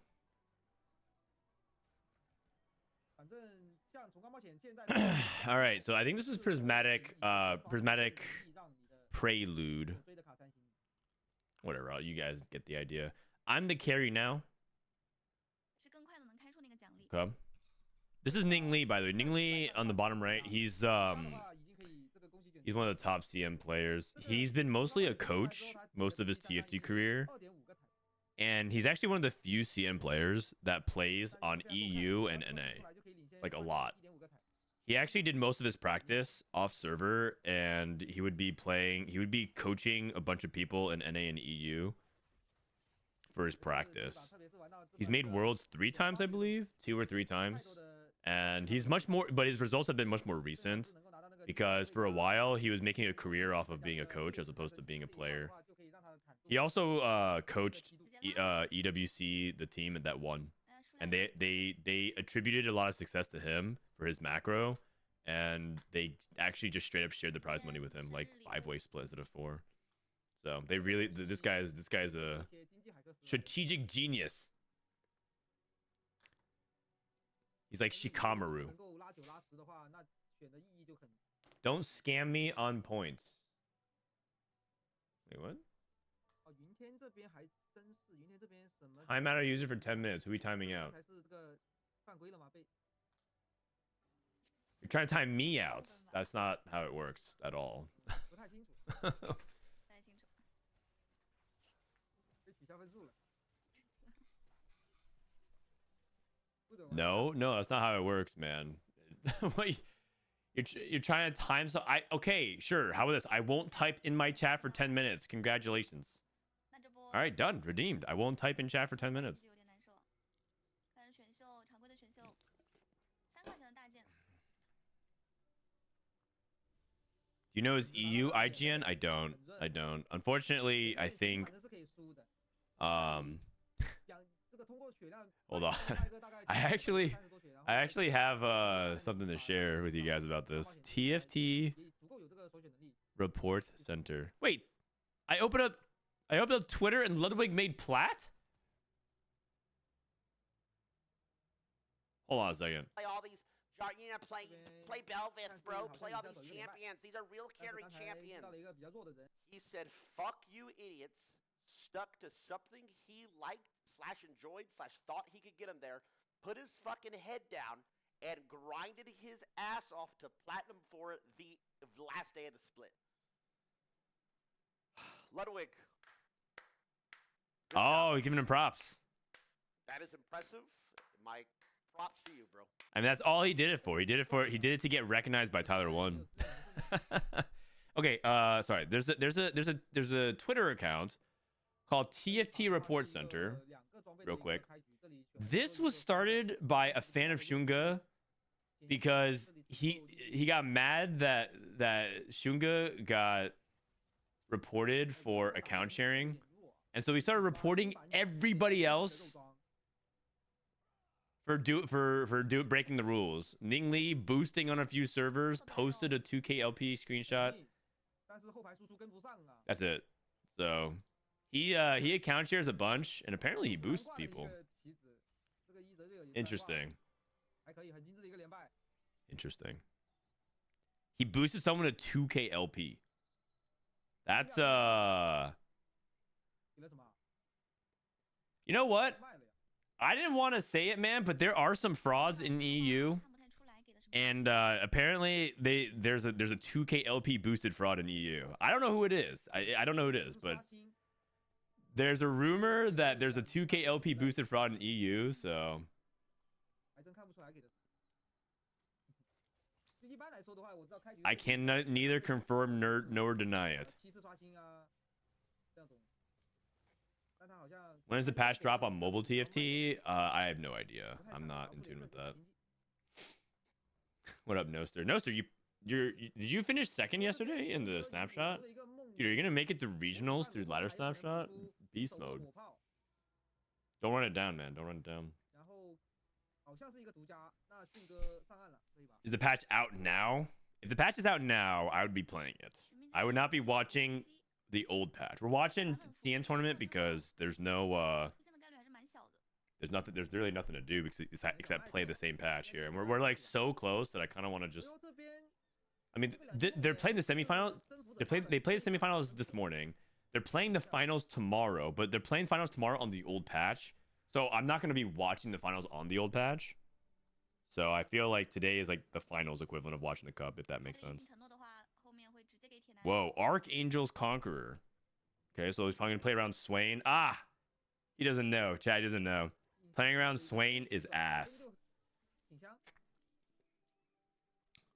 All right, so I think this is Prismatic Prelude. Whatever, you guys get the idea. I'm the carry now. Okay. This is Ning Li, by the way. Ning Li on the bottom right. He's one of the top CM players. He's been mostly a coach most of his TFT career. And he's actually one of the few CM players that plays on EU and NA. Like a lot. He actually did most of his practice off server, and he would be coaching a bunch of people in NA and EU for his practice. He's made worlds 3 times, I believe, 2 or 3 times. And he's much more, but his results have been much more recent because for a while he was making a career off of being a coach as opposed to being a player. He also coached EWC, the team that won, and they attributed a lot of success to him for his macro, and they actually just straight up shared the prize money with him, like 5-way split instead of 4. So they really, this guy's a strategic genius. He's like Shikamaru. Don't scam me on points. Wait, what? Time out a user for 10 minutes. Who are we timing out? You're trying to time me out. That's not how it works at all. No, that's not how it works, man. What You're trying to time so okay, sure. How about this? I won't type in my chat for 10 minutes. Congratulations. 那这波 All right, done. Redeemed. I won't type in chat for 10 minutes. 有点难受。但是选秀常规的选秀，3块钱的大件。 Do you know his EU IGN? I don't. I don't. Unfortunately, I think 反正是可以输的。 这个通过血量 hold on. I actually have something to share with you guys about this. TFT 足够有这个首选能力。 report center. Wait, I opened up Twitter and Ludwig made plat? Hold on a second. Play all these, you know, play Belveth, bro. Play all these champions. These are real 但是 carry 刚才 champions. 遇到了一个比较弱的人， He said, "Fuck you, idiots." Stuck to something he liked / enjoyed / thought he could get him there. Put his fucking head down and grinded his ass off to platinum for the last day of the split. Ludwig. Good Oh, job. you're giving him props. That is impressive. My props to you, bro. I mean, that's all he did it for. He did it to get recognized by Tyler One. Okay, sorry. There's a Twitter account called TFT Report Center. Real quick. This was started by a fan of Shunga because he got mad that Shunga got reported for account sharing, and so he started reporting everybody else for breaking the rules. Ning Li boosting on a few servers, posted a 2K LP screenshot. 但是后排输出跟不上啊。 That's it. So he account shares a bunch, and apparently he boosts people. 这个伊泽瑞尔也 Interesting. 还可以，很精致的一个连败。 Interesting. He boosted someone to 2K LP. That's 给了什么？ You know what? 卖了呀。 I didn't want to say it, man, but there are some frauds in EU, 看不太出来给的是。 and apparently there's a 2K LP boosted fraud in EU. I don't know who it is. I don't know who it is, but 刷新 there's a rumor that there's a 2K LP boosted fraud in EU. So 还真看不出来给的。就一般来说的话，我知道开局 I can neither confirm nor deny it. 7次刷新啊，这样种。但他好像 When does the patch drop on mobile TFT? I have no idea. I'm not in tune with that. What up, Noster? Noster, did you finish second yesterday in the snapshot? Dude, are you gonna make it to regionals through ladder snapshot? Beast mode. Don't run it down, man. Don't run it down. 然后好像是一个独家，那迅哥上岸了，可以吧？ Is the patch out now? If the patch is out now, I would be playing it. I would not be watching the old patch. We're watching TN tournament because there's no 出现的概率还是蛮小的。 there's really nothing to do except play the same patch here. And we're like so close that I kind of want to just 最后这边 I mean, they're playing the semifinal. They played the semifinals this morning. They're playing the finals tomorrow, but they're playing finals tomorrow on the old patch. So I'm not going to be watching the finals on the old patch. So I feel like today is like the finals equivalent of watching the cup, if that makes 他的隐 sense. 形承诺的话，后面会直接给铁男。 Whoa, Archangel's Conqueror. Okay, so he's probably going to play around Swain. Ah, he doesn't know. Chad doesn't know. Playing around Swain is ass. 挺香。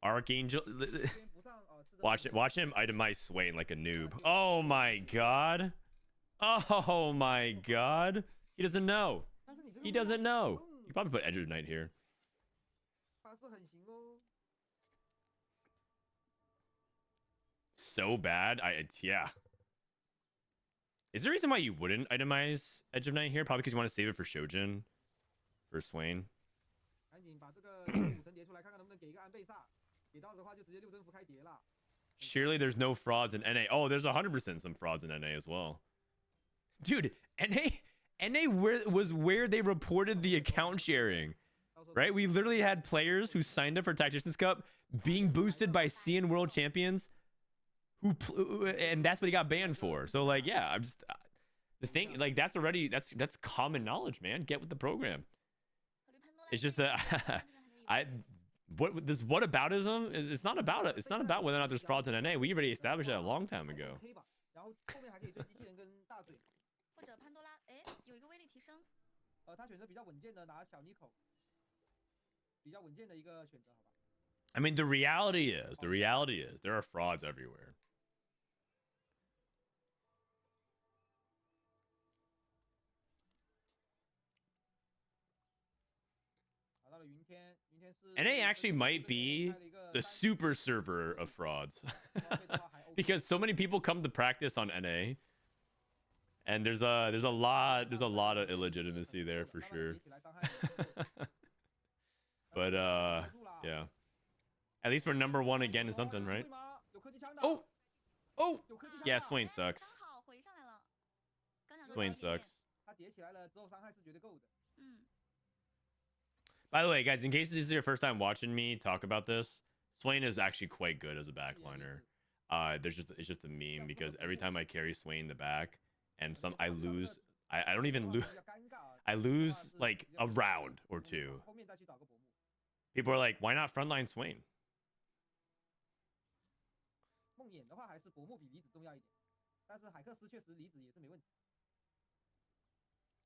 Archangel. 这边不上哦，是这个 Watch him itemize Swain like a noob. Oh my god. Oh my god. He doesn't know. 但是你这个 He doesn't know. 嗯 You probably put Edge of Night here. 他是很行哦。 So bad. Yeah. Is there a reason why you wouldn't itemize Edge of Night here? Probably because you want to save it for Shojin. For Swain. 赶紧把这个5层叠出来，看看能不能给一个安倍萨。给到的话就直接6征服开叠了。 Surely there's no frauds in NA. Oh, there's 100% some frauds in NA as well. Dude, NA was where they reported the account sharing. 到时候 Right? We literally had players who signed up for Tacticians Cup being boosted by CN World Champions and that's what he got banned for. So like, yeah, I'm just the thing like that's common knowledge, man. Get with the program. 考虑潘多拉 It's just 这边 that 还是有 I this whataboutism it's not about it. It's not about whether or not there's frauds in NA. We already established that a long time ago. OK 吧，然后后面还可以追机器人跟大嘴。或者潘多拉，哎，有一个威力提升。他选择比较稳健的拿小妮口，比较稳健的一个选择，好吧？ I mean, the reality is there are frauds everywhere. 打到了云天，云天是 NA actually might be the super server of frauds because so many people come to practice on NA, and there's a lot of illegitimacy there for sure. But yeah, at least we're number one again is something, right? Oh, yeah, Swain sucks. 刚好回上来了，刚想说 Swain 小一点 sucks. 他叠起来了之后伤害是绝对够的。嗯， By the way, guys, in case this is your first time watching me talk about this, Swain is actually quite good as a backliner. It's just a meme because every time I carry Swain in the back and I lose, I don't even lose. I lose like a round or two. 后面再去找个伯母。 People are like, why not frontline Swain? 梦魇的话还是伯母比离子重要一点，但是海克斯确实离子也是没问题。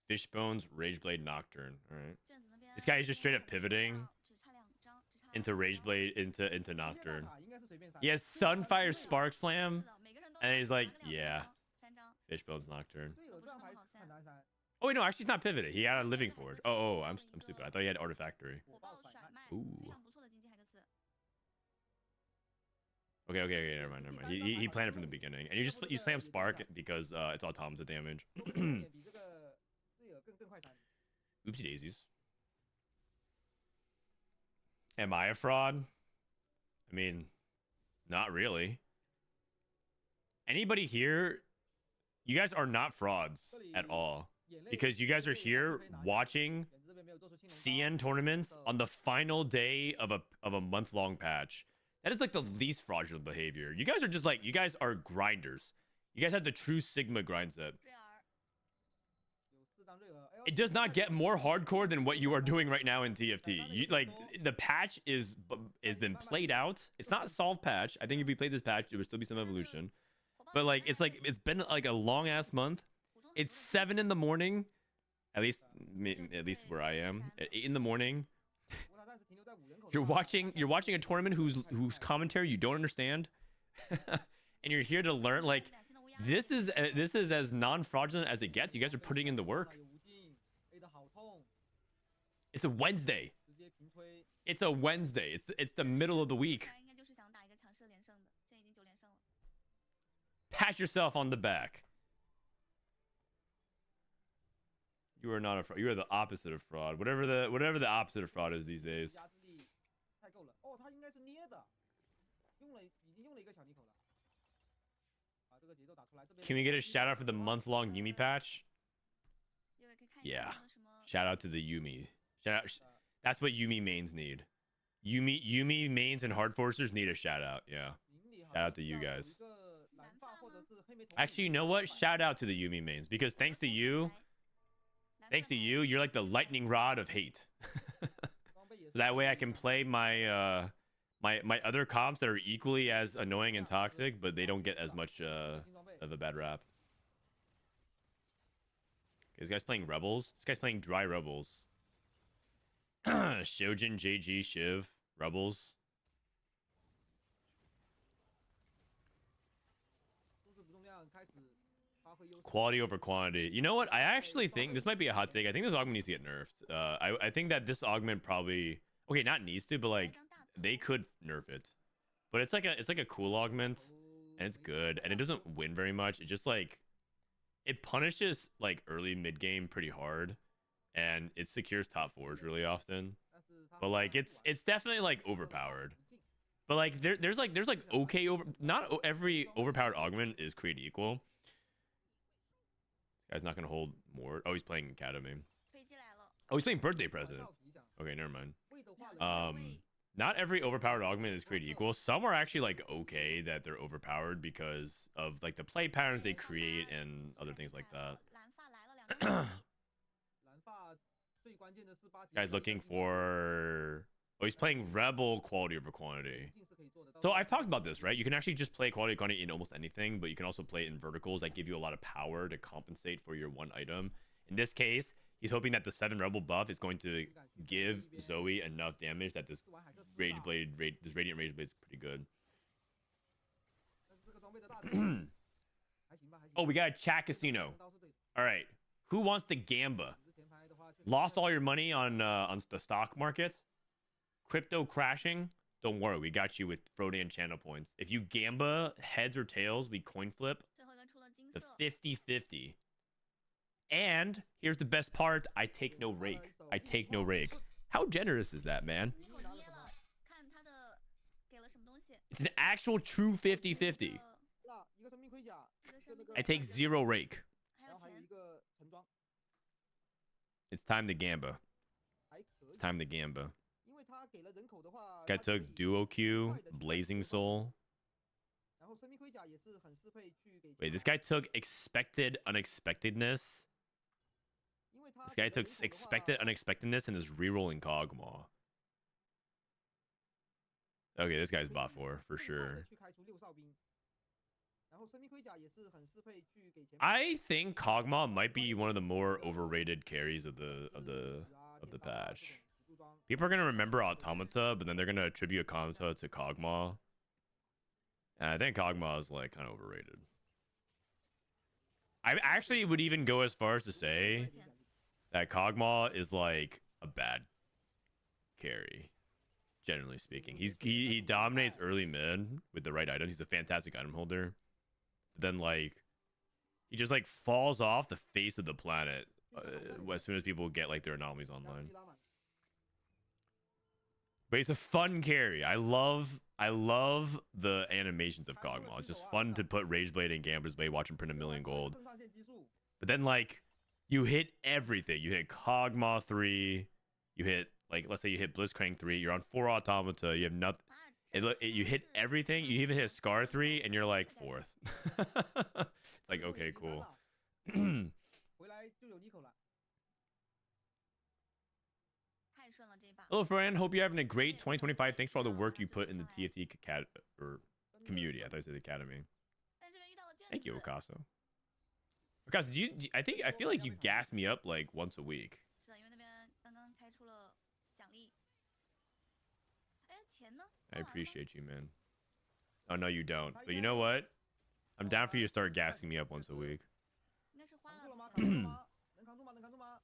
Fishbones, Rageblade, Nocturne. All right. 卷子那边 This guy is just straight up pivoting 只差两张，只差 into 两张 Rageblade into Nocturne. 应该是随便杀。 He has Sunfire Spark Slam, 是的，每个人都 and he's like, 拿个两 yeah, 三张， Fishbones, Nocturne. 队友这张牌很难删。 Oh wait, no, actually, it's not pivoted. He had a Living Forge. Oh, I'm stupid. I thought he had Artifactory. 火爆甩卖， Ooh. 非常不错的经济海克斯。 Okay, never mind. He planned it from the beginning, and you slam Spark because it's automata damage. 比这个队友更快删。 Oopsie daisies. Am I a fraud? I mean, not really. Anybody here? You guys are not frauds at all because you guys are here watching CN tournaments on the final day of a month-long patch. That is like the least fraudulent behavior. You guys are just like, you guys are grinders. You guys have the true Sigma grind set. 瑞尔 It does not get more hardcore than what you are doing right now in TFT. Like the patch has been played out. It's not a solved patch. I think if we played this patch, there would still be some evolution. But like it's been like a long ass month. It's 7 in the morning, at least where I am. At 8 in the morning. You're watching a tournament whose commentary you don't understand, and you're here to learn. Like this is as non-fraudulent as it gets. You guys are putting in the work. It's a Wednesday. It's a Wednesday. It's the middle of the week. 应该就是想打一个强势连胜的，现在已经9连胜了。 Pat yourself on the back. You are not a fraud. You are the opposite of fraud. Whatever the opposite of fraud is these days. 压制力太够了。哦，他应该是捏的，已经用了一个小泥口了。把这个节奏打出来。这边 Can we get a shout out for the month-long Yumi patch? 因为可以看一下 Yeah. 有没有什么 Shout out to the Yumi. Shout out. That's what Yumi mains need. Yumi mains and hard forcers need a shout out. Yeah. 营里好 Shout out to 像 you 有 guys. 一个蓝发或者是黑莓童 Actually, you know what? Shout out to the Yumi mains because thanks to you, you're like the lightning rod of hate. 装备也 So that way I can play my my other comps that are equally as annoying and toxic, but they don't get as much 新装备。 of a bad rap. This guy's playing Rebels. This guy's playing Dry Rebels. Shojin, JG, Shiv, Rebels. 数字不重量开始发挥优势。 Quality over quantity. You know what? I actually think this might be a hot take. I think this augment needs to get nerfed. I think that this augment probably not needs to, but like they could nerf it. But it's like a cool augment, and it's good, and it doesn't win very much. It just like it punishes like early mid game pretty hard, and it secures top 4s really often. 但是他 But like it's definitely like overpowered. But like there's like okay not every overpowered augment is created equal. This guy's not gonna hold more. Oh, he's playing Academy. 飞机来了， Oh, he's playing Birthday President. 套题想 Okay, never mind. 魏的话， Not every overpowered augment is created equal. Some are actually like okay that they're overpowered because of like the play patterns they create and other things like that. 蓝发来了2张。蓝发最关键的是8级。 Guy's looking for. Oh, he's playing Rebel quality over quantity. 一定是可以做得到。 So I've talked about this, right? You can actually just play quality quantity in almost anything, but you can also play it in verticals that give you a lot of power to compensate for your one item. In this case, he's hoping that the 7 Rebel buff is going to give Zoe enough damage that this Rage Blade, this Radiant Rage Blade is pretty good. 但是这个装备的大致还行吧，还行。 Oh, we got a chat casino. 刀是对的 All right, who wants the Gamba? 只是前排的话确实 Lost all your money on the stock market? Crypto crashing? Don't worry, we got you with Frodan channel points. If you Gamba heads or tails, we coin flip 最后一个出了金 the 色， 50-50. And here's the best part, I take no rake. I take no rake. How generous is that, man? 一口捏了，看他的给了什么东西。 It's an actual true 50-50. 那一个生命盔甲， 一个生命 I take 0 rake. 还有然后还有一钱，个橙装， It's time to Gamba. 还可 It's 以。 time to Gamba. 因为他给了人口的话， Guy 它可以 took Duo Q, 快地去 Blazing 释放 Soul. 然后生命盔甲也是很适配去给。 Wait, this guy took expected unexpectedness. 因为他 This 给 guy 了 took 人口的 expected 话 unexpectedness and is rerolling Kog'Maw. Okay, this guy's 可以 bot for 更快地 sure. 去开出6哨兵。然后生命盔甲也是很适配去给前排 I think Kog'Maw might be one of the more overrated carries of the 是 of the 纸啊点炮啊 patch. 这种辅助装 People are gonna remember Automata, but then they're gonna attribute Automata to Kog'Maw. And I think Kog'Maw is like kind of overrated. I actually would even go as far as to say that Kog'Maw is like a bad carry, generally speaking. He dominates early mid with the right items. He's a fantastic item holder. But then like he just like falls off the face of the planet as soon as people get like their anomalies 然后 online. 拉满 But it's a fun carry. I love the animations of Kog'Maw. It's just fun to put Rage Blade and Gamber's Blade, watch him print a million gold. 肾上腺激素 But then like you hit everything. You hit Kog'Maw 3, you hit like let's say you hit Blitzcrank 3, you're on 4 Automata, you have nothing. 啊， You hit everything. You even hit Scar 3, and you're like 4th. It's like okay, cool. 回来就有 Nico 了。太顺了这一把。 Hello, friend. Hope you're having a great 2025. Thanks for all the work you put in the TFT or community. I thought you said academy. 但这边遇到了卷 Thank you, 子 Okaso. Okaso, I feel like you gas me up like once a week. 是的，因为那边刚刚开出了奖励。哎，钱呢？ I appreciate you, man. Oh no, you don't. But you know what? I'm down for you to start gassing me up once a week. 应该是花扛住了吗？了扛住了吗？能扛住吗？能扛住吗？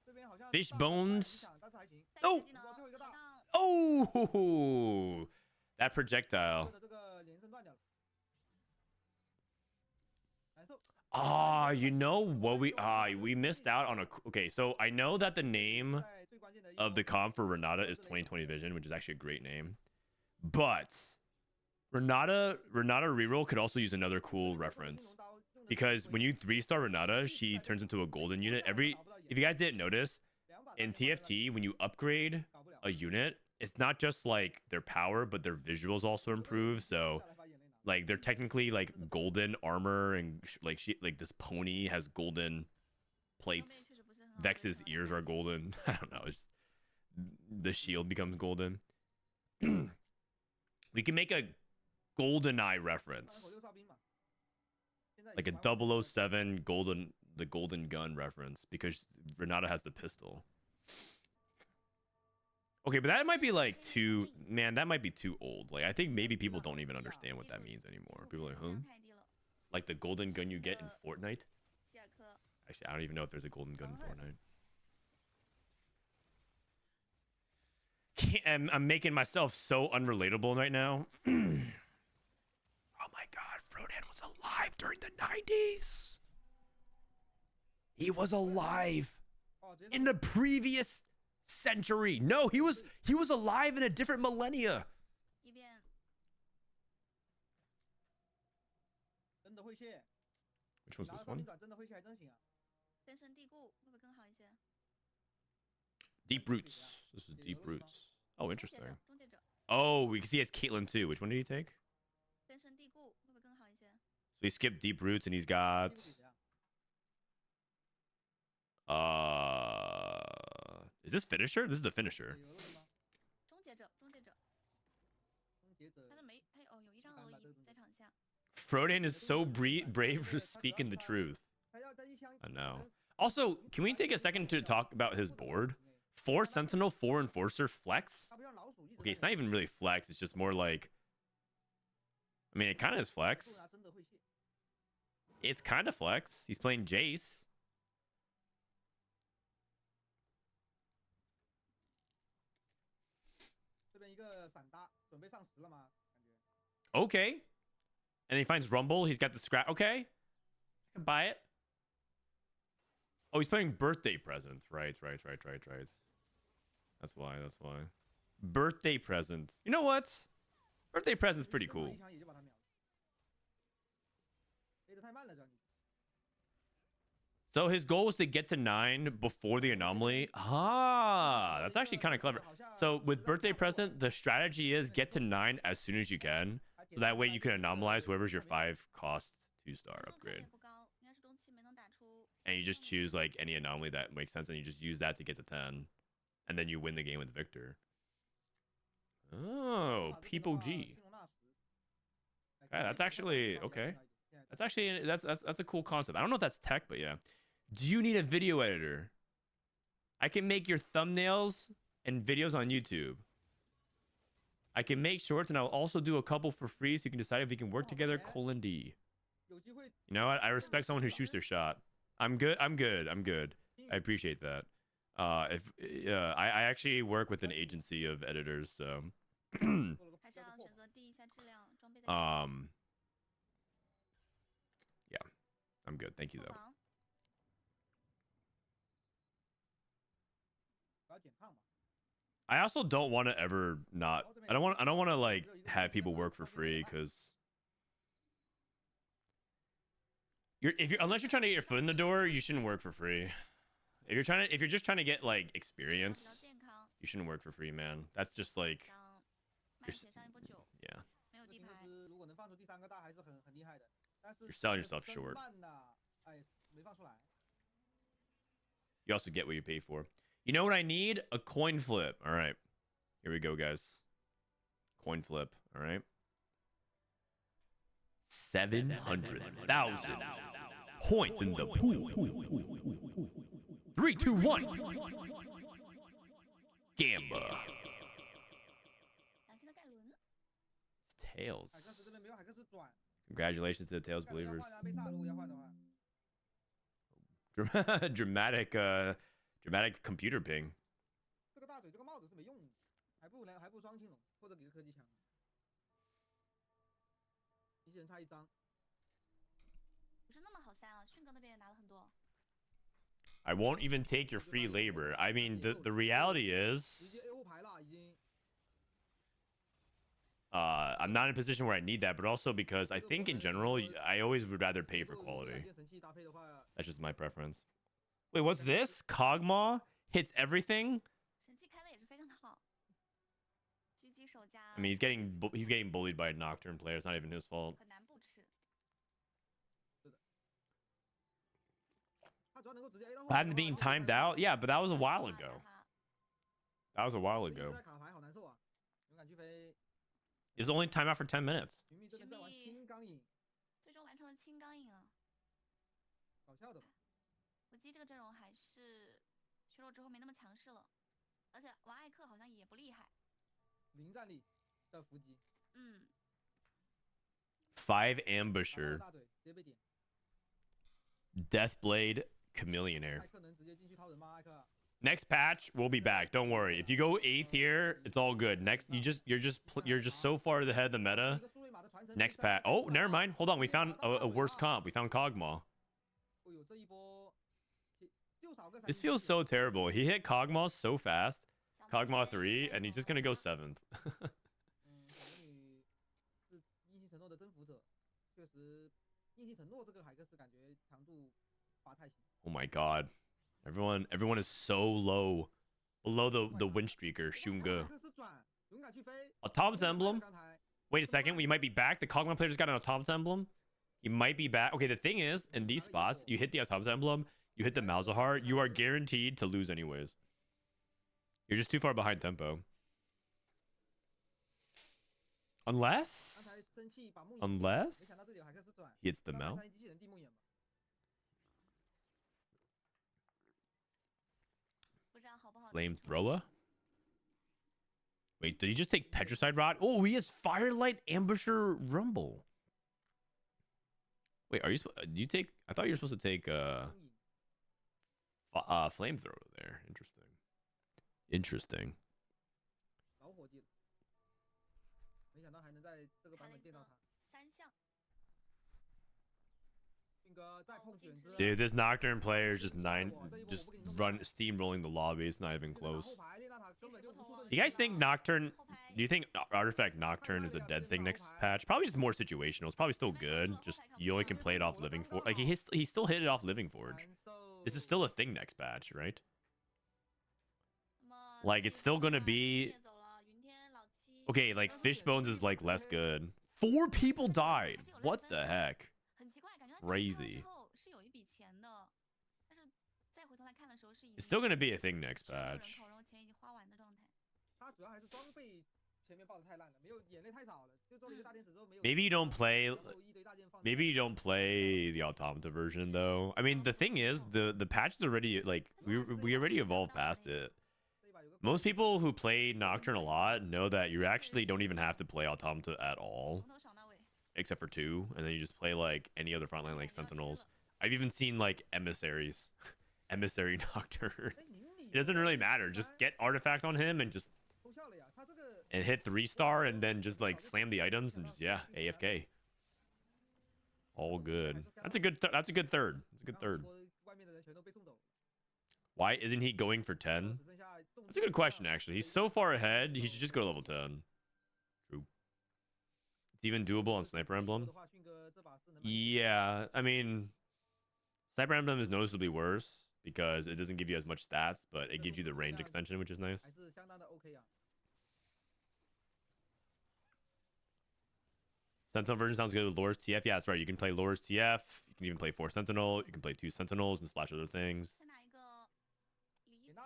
这边好像 Fish 大部分不太影 bones 响但是还行。哦技能，好像 Oh, that projectile. 我的这个连胜断掉了。难受。 Ah, you know what we missed out on a okay. So I know that the name 在最关键的一 of the 波 comp for Renata is 2020 Vision, which is actually a great name. But Renata reroll could also use another cool reference. Because when you 3-star Renata, she turns into a golden unit. If you guys didn't notice, in TFT, when you upgrade a unit, it's not just like their power, but their visuals also improve. So like they're technically like golden armor and like this pony has golden 装备 plates. 确实不是很好。 Vex's ears are golden. I don't know. It's, the shield becomes golden. We can make a GoldenEye reference. Like a 007 the golden gun reference because Renata has the pistol. Okay, but that might be like too that might be too old. Like I think maybe people don't even understand what that means anymore. People are like, 质 huh? 量太低了。 Like the golden gun you get in Fortnite? 希尔克 Actually, I don't even know if there's a golden gun in Fortnite. I'm making myself so unrelatable right now. Oh my god, Frodan was alive during the 90s. He was alive in the previous century. No, he was alive in a different millennia. 一边 真的会谢， Which was 拿 this 了上 one? 兵转真的会谢还真行啊。根深蒂固会不会更好一些？ Deep Roots. This is Deep Roots. Oh, 终结 interesting. 者，终结者， Oh, we can see he has Caitlyn too. Which one did he take? 根深蒂固会不会更好一些？ So he skipped Deep Roots and he's got 几乎怎样？ is this finisher? This is the finisher. 有了吗？终结者，终结者，终结者他是没他哦有一张而已在场下。 Frodan is so brave for speaking the truth. 他要在一枪 I know. Also, can we take a second to talk about his board? 4 Sentinel, 4 Enforcer, flex? 他不像老鼠一直 Okay, 在 it's not 忍 even really flex. It's just more like... I mean, it kind of is 住 flex. 他真的会谢。 It's kind of flex. He's playing Jace. 这边一个闪搭，准备上10了吗？感觉。 Okay. And he finds Rumble. He's got the scrap. Okay. I can buy it. Oh, he's playing Birthday Present. Right. That's why. Birthday Present. You know what? Birthday Present's pretty 正好 cool. 一枪也就把他秒了。飞得太慢了，这样。 So his goal was to get to 9 before the anomaly. Ah, that's actually kind of clever. So with Birthday Present, the strategy is get to 9 as soon as you can. So that way you can anomalize whoever's your 5 cost 2-star 分数看 upgrade. 也不高，应该是中期没能打出。 And you just choose like any anomaly that makes sense and you just use that to get to 10. And then you win the game with Viktor. Oh, People G. Yeah, that's actually okay. That's actually that's a cool concept. I don't know if that's tech, but yeah. Do you need a video editor? I can make your thumbnails and videos on YouTube. I can make shorts and I'll also do a couple for free so you can decide if we can work together. :D. You know what? I respect someone who shoots their shot. I'm good. I appreciate that. I actually work with an agency of editors, so 还是要选择第一下质量装备的。 yeah, I'm good. Thank you 后 though. 防 我要减烫嘛。 I also don't want to ever not. I don't want to like have people work for free because unless you're trying to get your foot in the door, you shouldn't work for free. If you're just trying to get like 比较 experience, 健康， you shouldn't work for free, man. That's just like 想慢血上一波酒， yeah. 没有这平地牌。时如果能放出第3个大还是很厉害的，但是 You're selling yourself 真 short. 慢呐，哎，没放出来。 You also get what you pay for. You know what I need? A coin flip. All right. Here we go, guys. Coin flip. All right. 700,000 points in the pool. 3, 2, 1. Gamba. 蓝色的盖伦， It's Tails. 海克斯这边没有海克斯转， Congratulations to the Tails 盖伦要 believers. 换啊，被杀，如果要换的话。 Dramatic computer ping. 这个大嘴这个帽子是没用的，还不双青龙，或者给个科技枪。机器人差1张。 不是那么好塞啊。迅哥那边也拿了很多。 I won't even take your free labor. I mean, the reality 直 is, 接 A 后排了，已经。 I'm not in a position where I need that, but also because I think in general, I always would rather pay for 如果有 quality. 2件神器搭配的话， That's just my preference. Wait, what's this? Kog'Maw hits everything? 神器开的也是非常的好。狙击手加 I mean, he's getting bullied by a Nocturne player. It's not even his fault. 很难不吃。 他只要能够直接 A 到后 But 排 hadn't 的话 been 然后 timed 再 out? Yeah, but that was a 打 while 他 ago. 打他 That was a while 一直 ago. 在卡牌，好难受啊！勇敢去飞， It was only time out for 10 minutes. 寻觅这边在玩轻钢影，最终完成了轻钢影啊！搞笑的吧？伏击这个阵容还是削弱之后没那么强势了，而且玩艾克好像也不厉害。零战力的伏击，嗯， 5打 Ambusher, 大嘴直接被点。 Deathblade, Chameleonaire. 艾克能直接进去掏人吗？艾克， Next patch, we'll be back. Don't worry. If you go 8th here, it's all good. Next, you're just so far ahead of the meta. 一个苏瑞玛的传承 Next patch. Oh, never mind. Hold on. We found a worse comp. We found Kog'Maw. 哦呦，这一波就少个 This feels so terrible. He hit Kog'Maw so fast. 想 Kog'Maw 不开 3, and he's just gonna go 7th. 小美女是硬性承诺的征服者，确实硬性承诺这个海克斯感觉强度拔太行。 Oh my god. Everyone is so low. Below the win streaker, 海 Shunga. 克斯转，勇敢去飞。 Autonomous emblem? 刚才 Wait a second. We might be back. The Kog'Maw player just got an autonomous emblem. You might be back. Okay, the thing is, in these spots, you hit the autonomous emblem, you hit the Malzahar, you are guaranteed to lose anyways. You're just too far behind tempo. 刚 Unless 才生气把梦魇 Unless 没想到这里有海克斯转， he hits the 刚才 Mel. 上一机器人地梦魇嘛。不知道好不好 Flamethrower. Wait, did he just take Petricide Rod? Oh, he has Firelight Ambusher Rumble. Wait, are you? Do you take? I thought you were supposed to take Flamethrower there. Interesting. Interesting. 老伙计了，没想到还能在这个版本见到他。3项。 Dude, this Nocturne player is just steamrolling the lobby. It's not even close. Do you guys think Nocturne? Do you think Artifact Nocturne is a dead thing next patch? Probably just more situational. It's probably still good. Just you only can play it off Living Forge. Like he still hit it off Living Forge. This is still a thing next patch, right? Like it's still gonna be okay. Like Fishbones is like less good. 4 people died. What the heck? Crazy. It's still gonna be a thing next patch. Maybe you don't play. Maybe you don't play the Automata version though. I mean, the thing is, the patch is already like we already evolved past it. Most people who play Nocturne a lot know that you actually don't even have to play Automata at all. Except for 2, and then you just play like any other frontline like Sentinels. I've even seen like emissaries, Emissary Nocturne. It doesn't really matter. Just get artifact on him and just hit 3-star and then just like slam the items and just AFK. All good. That's a good. That's a good third. It's a good third. Why isn't he going for 10? That's a good question actually. He's so far ahead. He should just go to level 10. It's even doable on Sniper Emblem. Yeah, I mean, Sniper Emblem is noticeably worse because it doesn't give you as much stats, but it gives you the range extension, which is nice. Sentinel version sounds good with Lore's TF. Yeah, that's right. You can play Lore's TF. You can even play 4 Sentinel. You can play 2 Sentinels and splash other things.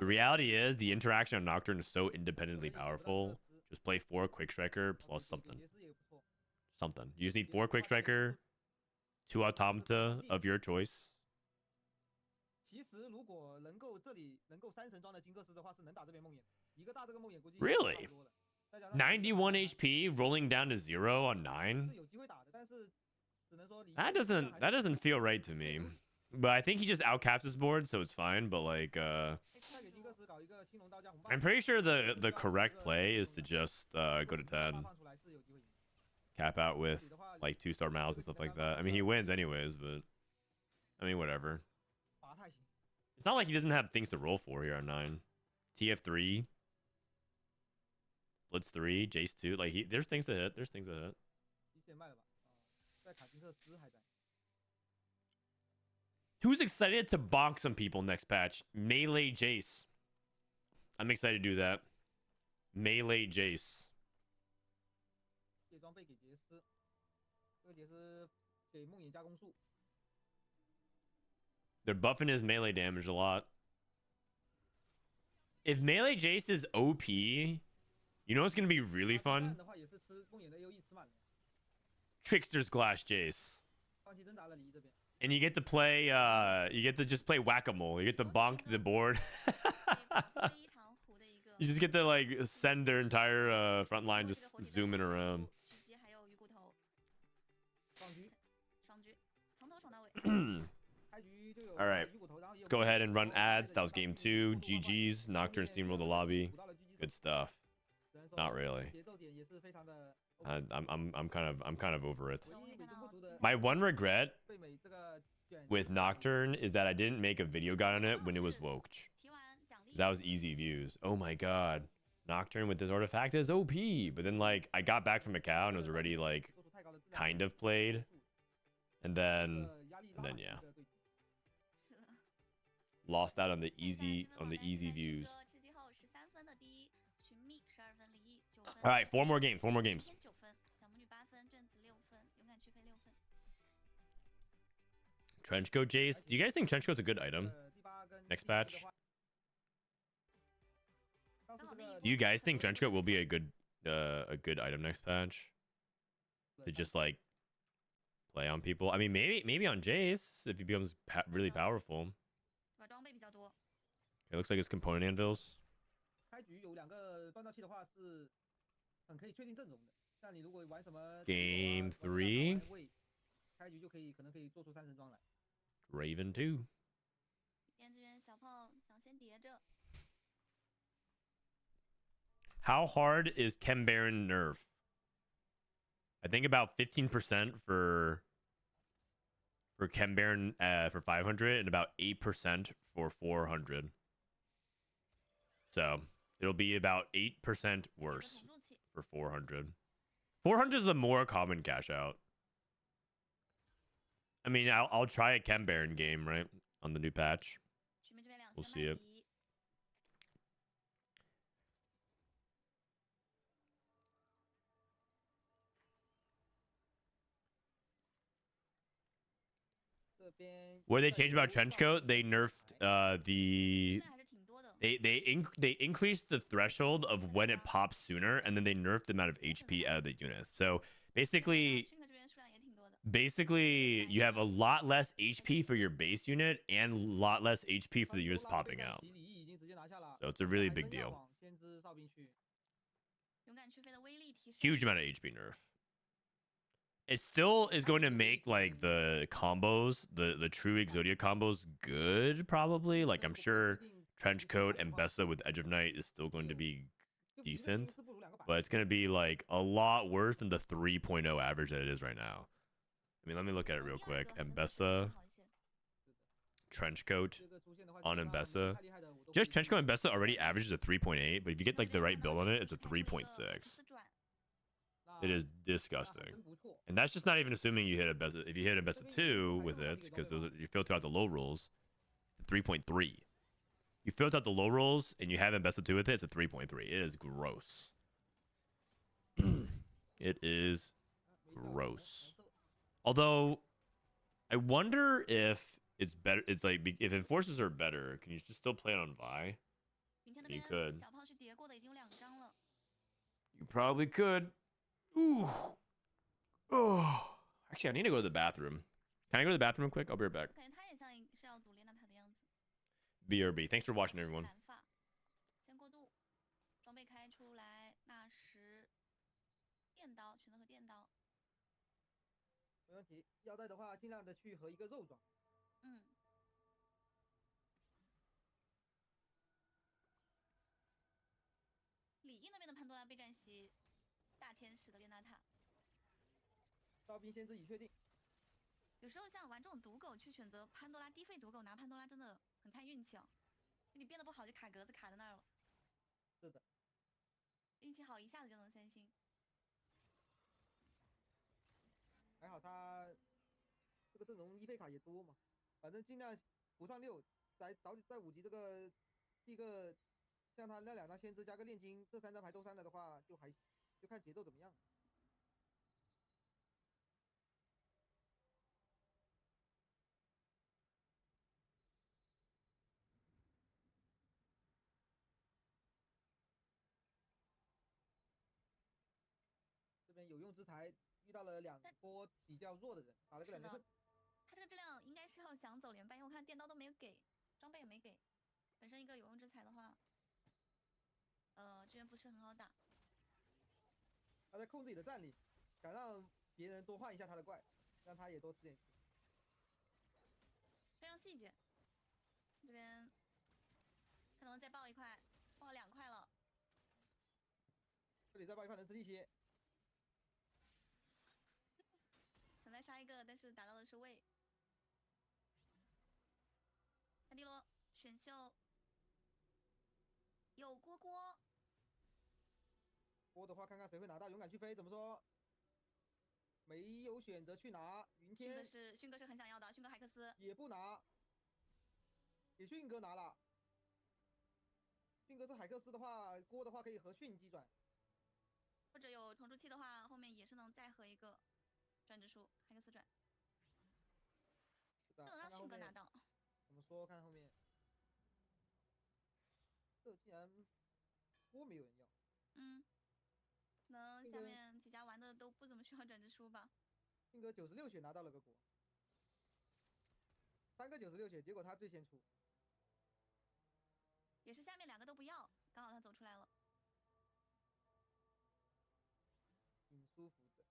The reality is the interaction on Nocturne is so independently powerful. Just play 4 Quick Striker plus something. Something. You just need 4 Quick Striker, 2 Automata of your choice. Really? 91 HP rolling down to 0 on 9? That doesn't feel right to me. But I think he just outcaps his board, so it's fine. But like, I'm pretty sure the correct play is to just go to 10. Cap out with like 2-star mouths and stuff like that. I mean, he wins anyways, but I mean, whatever. It's not like he doesn't have things to roll for here on 9. TF3, Blitz 3, Jace 2. Like there's things to hit. There's things to hit. Who's excited to bonk some people next patch? Melee Jace. I'm excited to do that. Melee Jace. They're buffing his melee damage a lot. If Melee Jace is OP, you know what's gonna be really fun? Trickster's Glass Jace. And you get to play, you get to just play whack-a-mole. You get to bonk the board. You just get to like send their entire front line just zooming around. All right, let's go ahead and run ads. That was game 2. GG's. Nocturne steamrolled the lobby. Good stuff. Not really. I'm kind of over it. My one regret with Nocturne is that I didn't make a video guide on it when it was woked. That was easy views. Oh my god. Nocturne with this artifact is OP. But then like I got back from Macau and it was already like kind of played. And then yeah. Lost out on the easy views. All right, 4 more games. 4 more games. Trenchcoat Jace. Do you guys think Trenchcoat's a good item next patch? Do you guys think Trenchcoat will be a good item next patch? To just like play on people. I mean, maybe on Jace if he becomes really powerful. It looks like it's component anvils. 开局有2个锻造器的话是很可以确定阵容的。像你如果玩什么 Game 3， 开局就可能可以做出3神装来。Raven 2。边这边小炮想先叠着。 How hard is Chem Baron nerf? I think about 15% for Chem Baron for 500 and about 8% for 400. So it'll be about 8% worse for 400. 400 is a more common cash out. I mean, I'll try a Chem Baron game, right? On the new patch. We'll see it. 这边 What they changed about Trenchcoat? They nerfed the 现在还是挺多的。 they increased the threshold of when it pops sooner, and then they nerfed the amount of HP out of the unit. So basically, 迅克这边数量也挺多的。 basically you have a lot less HP for your base unit and a lot less HP for the units popping out. So it's a really big deal. 先知哨兵去 勇敢去飞的威力提升。 Huge amount of HP nerf. It still is going to make like the combos, the true Exodia combos good, probably. Like I'm sure Trenchcoat and Bessa with Edge of Night is still going to be decent, but it's going to be like a lot worse than the 3.0 average that it is right now. I mean, let me look at it real quick. Mbessa, Trenchcoat on Mbessa. Just Trenchcoat and Mbessa already averages a 3.8, but if you get like the right build on it, it's a 3.6. It is disgusting. And that's just not even assuming you hit a Bessa. If you hit a Bessa 2 with it, because you filter out the low rolls, 3.3. You filter out the low rolls and you have a Bessa 2 with it, it's a 3.3. It is gross. It is gross. Although, I wonder if it's better. It's like if enforcers are better, can you just still play it on Vi? You could. 小炮是叠过的，已经有2张了。 You probably could. Ooh. Oh. Actually, I need to go to the bathroom. Can I go to the bathroom real quick? I'll be right back. 感觉他也像是要赌连打他的样子。 BRB. Thanks for watching, everyone. 染发，先过渡，装备开出来，纳什，电刀，选择和电刀。没问题。腰带的话，尽量的去和一个肉装。嗯。里印那边的潘多拉备战席，大天使的列娜塔。哨兵先知已确定。有时候像玩这种赌狗，去选择潘多拉低费赌狗拿潘多拉，真的很看运气哦。你变得不好就卡格子卡在那儿了。是的。运气好一下子就能3星。还好他这个阵容1费卡也多嘛，反正尽量补上6，在5级这个第一个，像他那2张先知加个炼金，这3张牌都3了的话，就看节奏怎么样。这边有用之才遇到了2波比较弱的人，打了个2连胜。他这个质量应该是要想走连败，因为我看电刀都没有给，装备也没给。本身一个有用之才的话，这边不是很好打。他在控制自己的战力，想让别人多换一下他的怪，让他也多吃点。非常细节。这边看能不能再爆1块，爆了2块了。这里再爆1块能吃一些。想再杀一个，但是打到的是魏。看迪罗选秀有锅。锅的话，看看谁会拿到。勇敢去飞怎么说？没有选择去拿云天。迅哥是很想要的，迅哥海克斯也不拿，给迅哥拿了。迅哥是海克斯的话，锅的话可以和迅机转，或者有重铸器的话，后面也是能再和一个转指数海克斯转。不能让迅哥拿到。怎么说？看后面，这既然锅没有人要，可能下面几家玩的都不怎么需要转指数吧。迅哥96血拿到了个锅，3个96血，结果他最先出。也是下面2个都不要，刚好他走出来了。挺舒服的。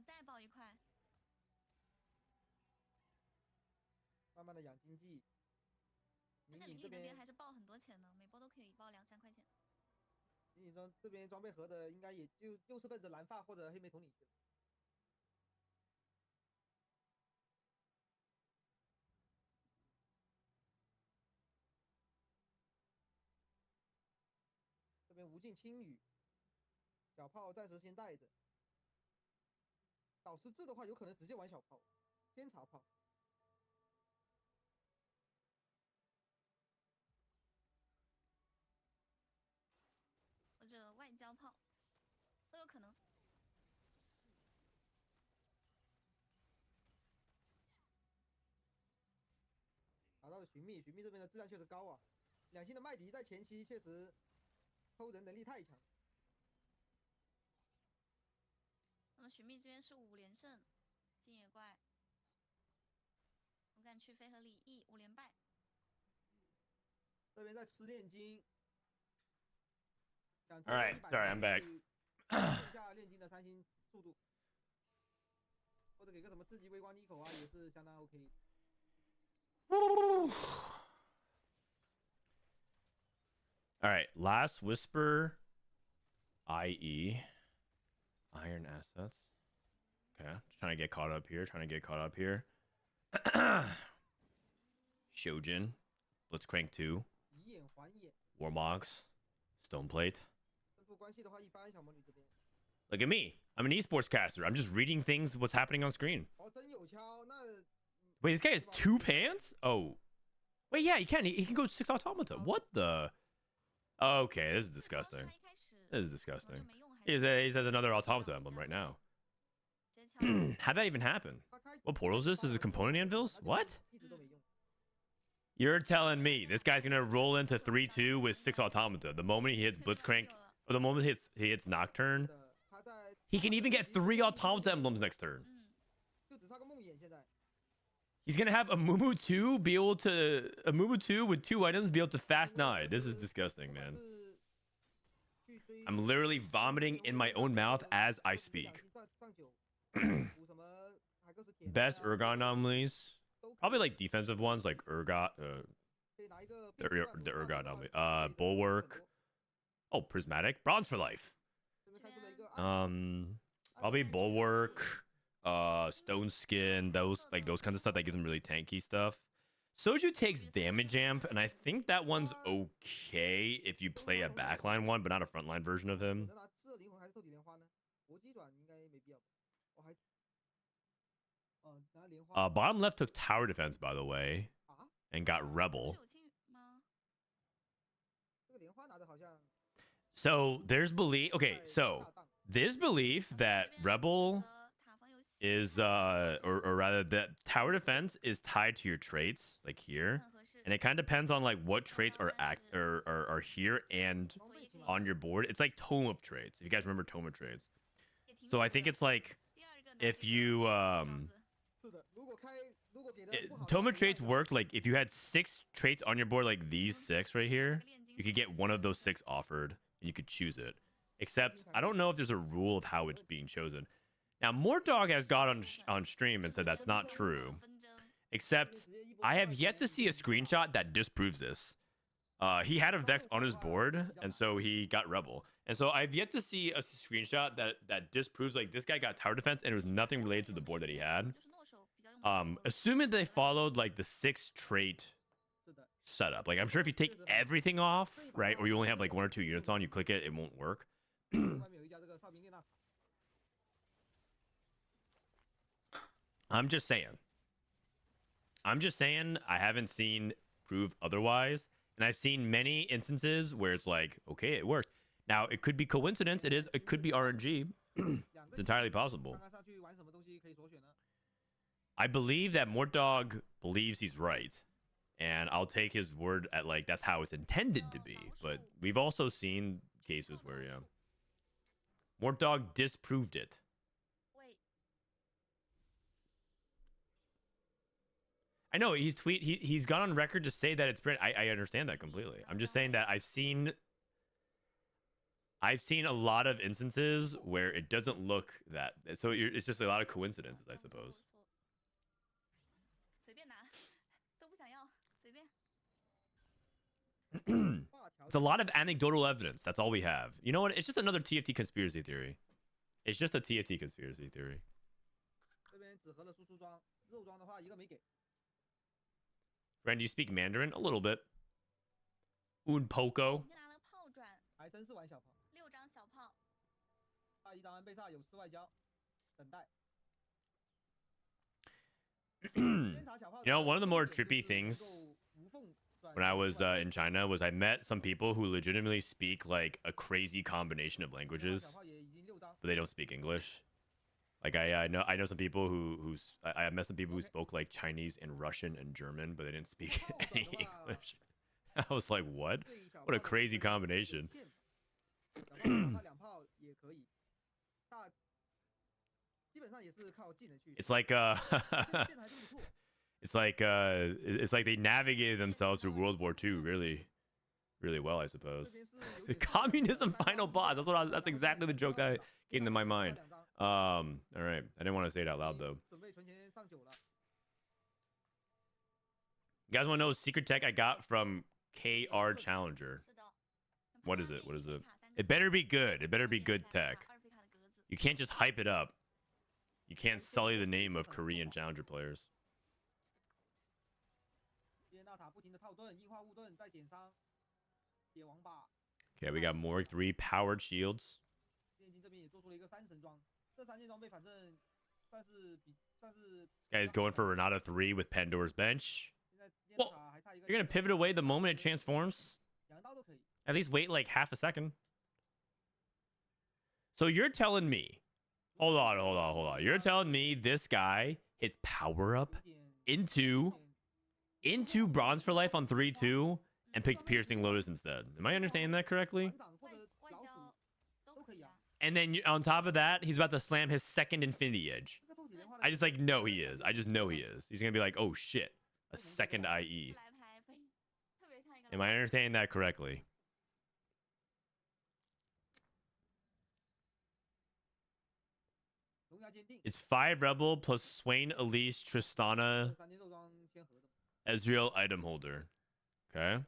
再爆一块，慢慢的养经济。而且隐这边邻里那边还是爆很多钱的，每波都可以爆2、3块钱。隐这边装备盒的应该也就是奔着蓝发或者黑莓统领去了。这边无尽轻雨，小炮暂时先带着。导师制的话，有可能直接玩小炮，先查炮。或者外交炮都有可能。打到了寻觅，寻觅这边的质量确实高啊。2星的麦迪在前期确实抽人能力太强。那么寻觅这边是5连胜，金野怪，勇敢去飞和李毅5连败。这边在吃炼金。All right, sorry, I'm back. 剩下炼金的3星速度，或者给个什么刺激微光一口啊，也是相当 OK。All right, Last Whisper, IE, Iron Assets. Okay, just trying to get caught up here. Shojin, Blitzcrank 2, 以眼还眼。 Warmogs, Stoneplate. 胜负关系的话，一般小魔女这边。 Look at me. I'm an esports caster. I'm just reading things, what's happening on screen. 哦，真有敲，那 Wait, this guy has 2 pants? Oh. Wait, yeah, he can. He can go 6 automata. What the? Okay, this is disgusting. This is disgusting. He has another automata emblem right now. How'd that even happen? What portal is this? This is a component anvils? What? 一直都没用。 You're telling me this guy's gonna roll into 3-2 with 6 automata the moment he hits Blitzcrank, or the moment he hits Nocturne? 他在 He can even get 3 automata emblems next turn. 就只差个梦魇现在。 He's gonna have a Mumu 2 be able to a Mumu 2 with 2 items be able to fast 9. This is disgusting, man. I'm literally vomiting in my own mouth as I speak. Best Urgot anomalies. Probably like defensive ones like Urgot, the Urgot anomaly. Bulwark. Oh, Prismatic. Bronze for life. Probably Bulwark, Stone Skin, those kinds of stuff that gives them really tanky stuff. Soju takes damage amp, and I think that one's okay if you play a backline one, but not a frontline version of him. Bottom left took tower defense, by the way, and got Rebel. So there's belief. Okay, so there's belief that Rebel is, or rather, that tower defense is tied to your traits, like here, and it kind of depends on like what traits are are here and on your board. It's like tome of traits. If you guys remember tome of traits, so I think it's like if you tome of traits worked like if you had 6 traits on your board, like these 6 right here, you could get one of those 6 offered, and you could choose it. Except I don't know if there's a rule of how it's being chosen. Now, Mortdog has got on stream and said that's not true. Except I have yet to see a screenshot that disproves this. He had a Vex on his board, and so he got Rebel. And so I've yet to see a screenshot that disproves like this guy got tower defense and it was nothing related to the board that he had. Assuming they followed like the 6 trait setup. Like I'm sure if you take everything off, right, or you only have like 1 or 2 units on, you click it, it won't work. I'm just saying. I haven't seen prove otherwise, and I've seen many instances where it's like, okay, it worked. Now it could be coincidence. It could be RNG. It's entirely possible. I believe that Mortdog believes he's right, and I'll take his word at like that's how it's intended to be. But we've also seen cases where Mortdog disproved it. Wait, I know he's gone on record to say that it's print. I understand that completely. I'm just saying that I've seen a lot of instances where it doesn't look that. So it's just a lot of coincidences, I suppose. 随便拿，都不想要，随便。 It's a lot of anecdotal evidence. That's all we have. You know what? It's just another TFT conspiracy theory. It's just a TFT conspiracy theory. 这边只合了输出装，肉装的话一个没给。 Friend, do you speak Mandarin? A little bit. Un poco. 人家拿了个炮转，还真是玩小炮。 6张小炮，大一当完被杀有4外交，等待。 You know, one of the more trippy things when I was in China was I met some people who legitimately speak like a crazy combination of languages, but they don't speak English. Like I know some people I met some people who spoke like Chinese and Russian and German, but they didn't speak any English. I was like, what? What a crazy combination. It's like it's like they navigated themselves through World War II really well, I suppose. The communism final boss. That's exactly the joke that came to my mind. All right. I didn't want to say it out loud though. You guys want to know a secret tech I got from KR Challenger? 是的。 What is it? What is it? It better be good. It better be good tech. You can't just hype it up. You can't sully the name of Korean Challenger players. Okay, we got more 3 powered shields. Guy's going for Renata 3 with Pandora's Bench. Well, you're going to pivot away the moment it transforms? At least wait like half a second. So you're telling me... Hold on. You're telling me this guy hits power up into Bronze for Life on 3-2 and picked Piercing Lotus instead. Am I understanding that correctly? 外交都可以啊。 And then on top of that, he's about to slam his second Infinity Edge. I just like know he is. I just know he is. He's gonna be like, oh shit, a second IE. 来牌非特别像一个。 Am I understanding that correctly? It's 5 Rebel plus Swain, Elise, Tristana, Ezreal item holder. Okay.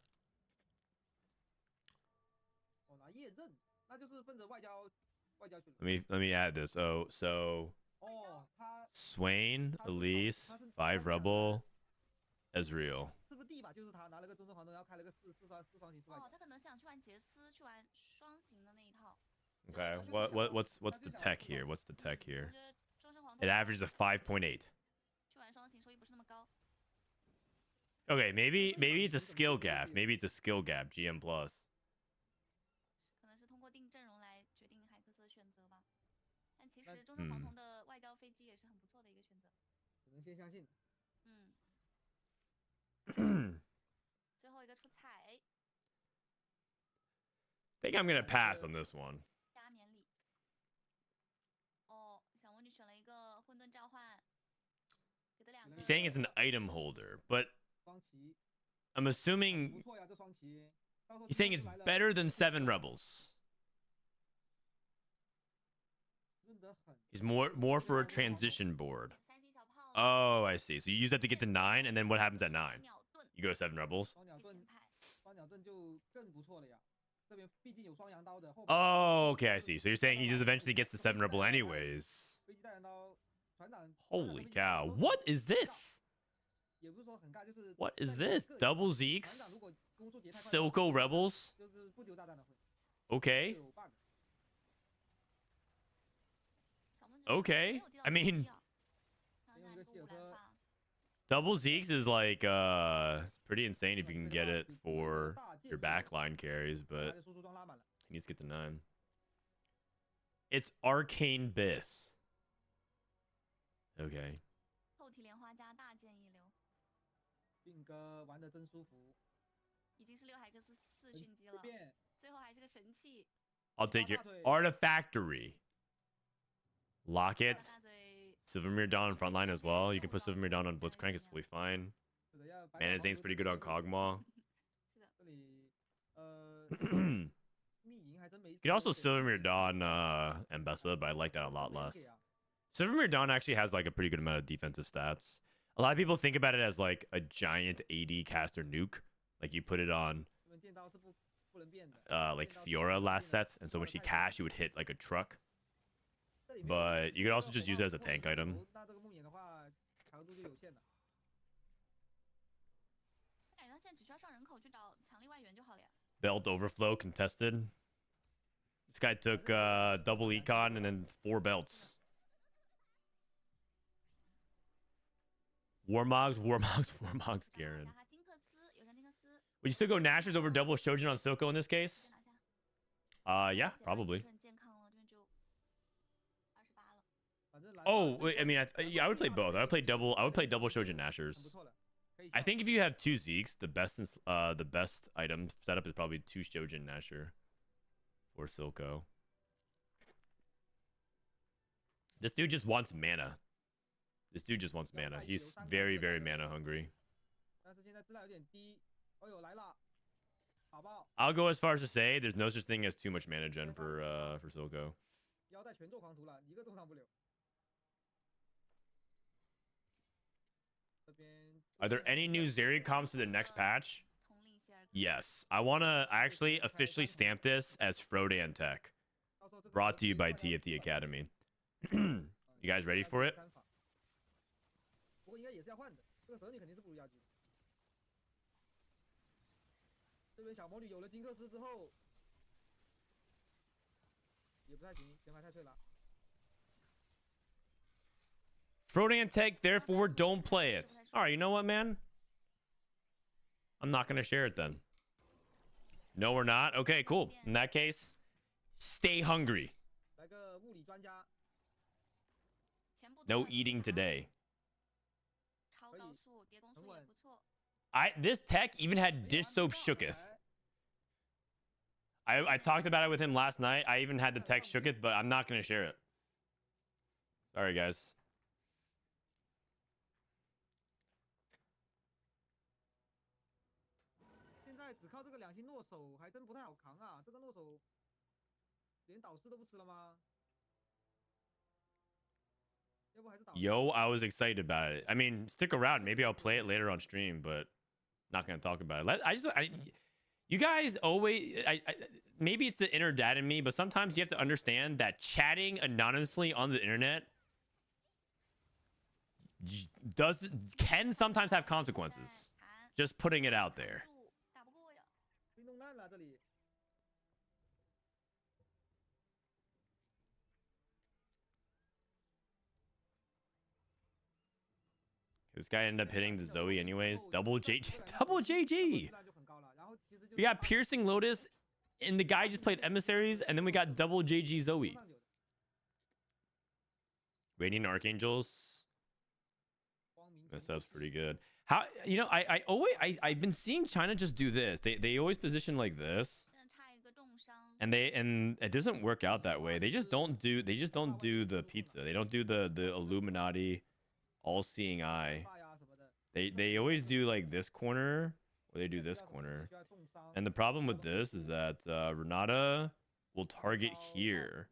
Let me add this. Oh, so Swain, Elise, 5 Rebel, Ezreal. 是不是第一把就是他拿了个中正黄铜，然后开了个四双形四外？哦，他可能想去玩杰斯，去玩双形的那一套。 Okay. What's the tech here? What's the tech 我 here? 觉得中生黄 It 铜 averages a 5.8. 去玩双形收益不是那么高。 Okay, maybe it's a skill gap. Maybe it's a skill gap. GM plus. 可能是通过定阵容来决定海克斯的选择吧。但其实中生黄铜的外交飞机也是很不错的一个选择。只能先相信。最后一个出彩， think I'm gonna pass on this one. 加冕礼。哦，小魔女选了一个混沌召唤，给的2个。 He's saying it's an item holder, but 双旗 I'm assuming 不错呀，这双旗。 he's saying it's better than 7 rebels. 润得很。 He's more for a transition board. 3星小炮。 Oh, I see. So you use that to get to 9, and then what happens at 9? 鸟盾。 You go to 7 rebels. 双鸟盾，双鸟盾就更不错了呀。这边毕竟有双羊刀的。 Oh, okay, I see. So you're saying he just eventually gets to 7 rebel anyways. 飞机带人刀，船长。 Holy cow. What is this? 也不是说很尬，就是。 What is this? Double Zeeks? Silco rebels? 就是不丢炸弹的会。 Okay. 有 bug。 Okay. I mean, 然后拿一个无蓝发。 Double Zeeks is like it's pretty insane if you can get it for your backline carries, but he needs to get to 9. It's Arcane Bis. Okay. 透体莲花加大剑一流。并哥玩的真舒服，已经是6海克斯4很迅机了，随便。最后还是个神器。 I'll take your Artifactory. Lock it. 大嘴 Silvermere down on frontline as well. You can put Silvermere down on Blitzcrank. It's totally fine. 是的，要白 Mana 马 Zane's 王 pretty good on 这 Kog'Maw. 是的，这里You 密营还真没。 could also Silvermere Dawn Ambessa, but I like that a lot less. Silvermere Dawn actually has like a pretty good amount of defensive stats. A lot of people think about it as like a giant AD caster nuke. Like you put it on 这边电刀是不能变的。 like Fiora last sets, and so when she cast, she would hit like a truck. But you could also just use it as a tank item. 那这个梦魇的话，强度就有限了。感觉他现在只需要上人口去找强力外援就好了呀。 Belt overflow contested. This guy took double econ and then 4 belts. Warmogs, Garen. 打下金克斯，友善金克斯， Would you still go Nashers over double Shojin on Silco in this 直 case? 接拿下。 Yeah, probably. 很健康了，这边就28了。 反正来 Oh, wait, I mean, yeah, I would play both. I would play double Shojin 很 Nashers. 不错了，可以 I 下 think if you have 2 Zeeks, the best item setup is probably 2 Shojin Nasher for Silco. This dude just wants mana. This dude just wants mana. He's very, very mana hungry. 但是现在质量有点低。哦呦，来了，好爆！ I'll go as far as to say there's no such thing as too much mana gen for Silco. 腰带全做狂徒了，一个中上不了。这边 Are there any new Zeri comps for the next patch? 统领希尔格 Yes. I actually officially stamp this as Frodan Tech. 到时候这个 Brought to you by TFT Academy. You guys ready for it? 不过应该也是要换的，这个蛇你肯定是不如妖姬。这边小魔女有了金克斯之后，也不太行，前排太脆了。 Frodan Tech, therefore don't play it. Alright, you know what, man? I'm not gonna share it then. No, we're not? Okay, cool. In that case, stay hungry. 来个物理专家，前部 No 段 eating today. 超高速叠攻速也不错。 This tech even had dish soap shooketh. I talked about it with him last night. I even had the tech shooketh, but I'm not gonna share it. Sorry, guys. 现在只靠这个2星诺手还真不太好扛啊！这个诺手连导师都不吃了吗？要不还是导师 Yo, I was excited about it. I mean, stick around. Maybe I'll play it later on stream, but not gonna talk about it. You guys always, maybe it's the inner dad in me, but sometimes you have to understand that chatting anonymously on the internet can sometimes have consequences. Just putting it out there. 打不过呀。冰冻烂了这里。 This guy ended up hitting the Zoe anyways. Double JG. Double JG. 质量就很高了，然后其实就 We got Piercing Lotus, and the guy just played Emissaries, and then we got double JG Zoe. 上有的 Radiant Archangels. 光明 That stuff's pretty good. How, you know, I've been seeing China just do this. They always position like this, 现在差一个重伤。 and it doesn't work out that way. They just don't do the pizza. They don't do the Illuminati all-seeing eye. 霸呀什么的。 They always do like this corner, or they do this corner. 需要重伤 And the problem with this is that Renata will target here,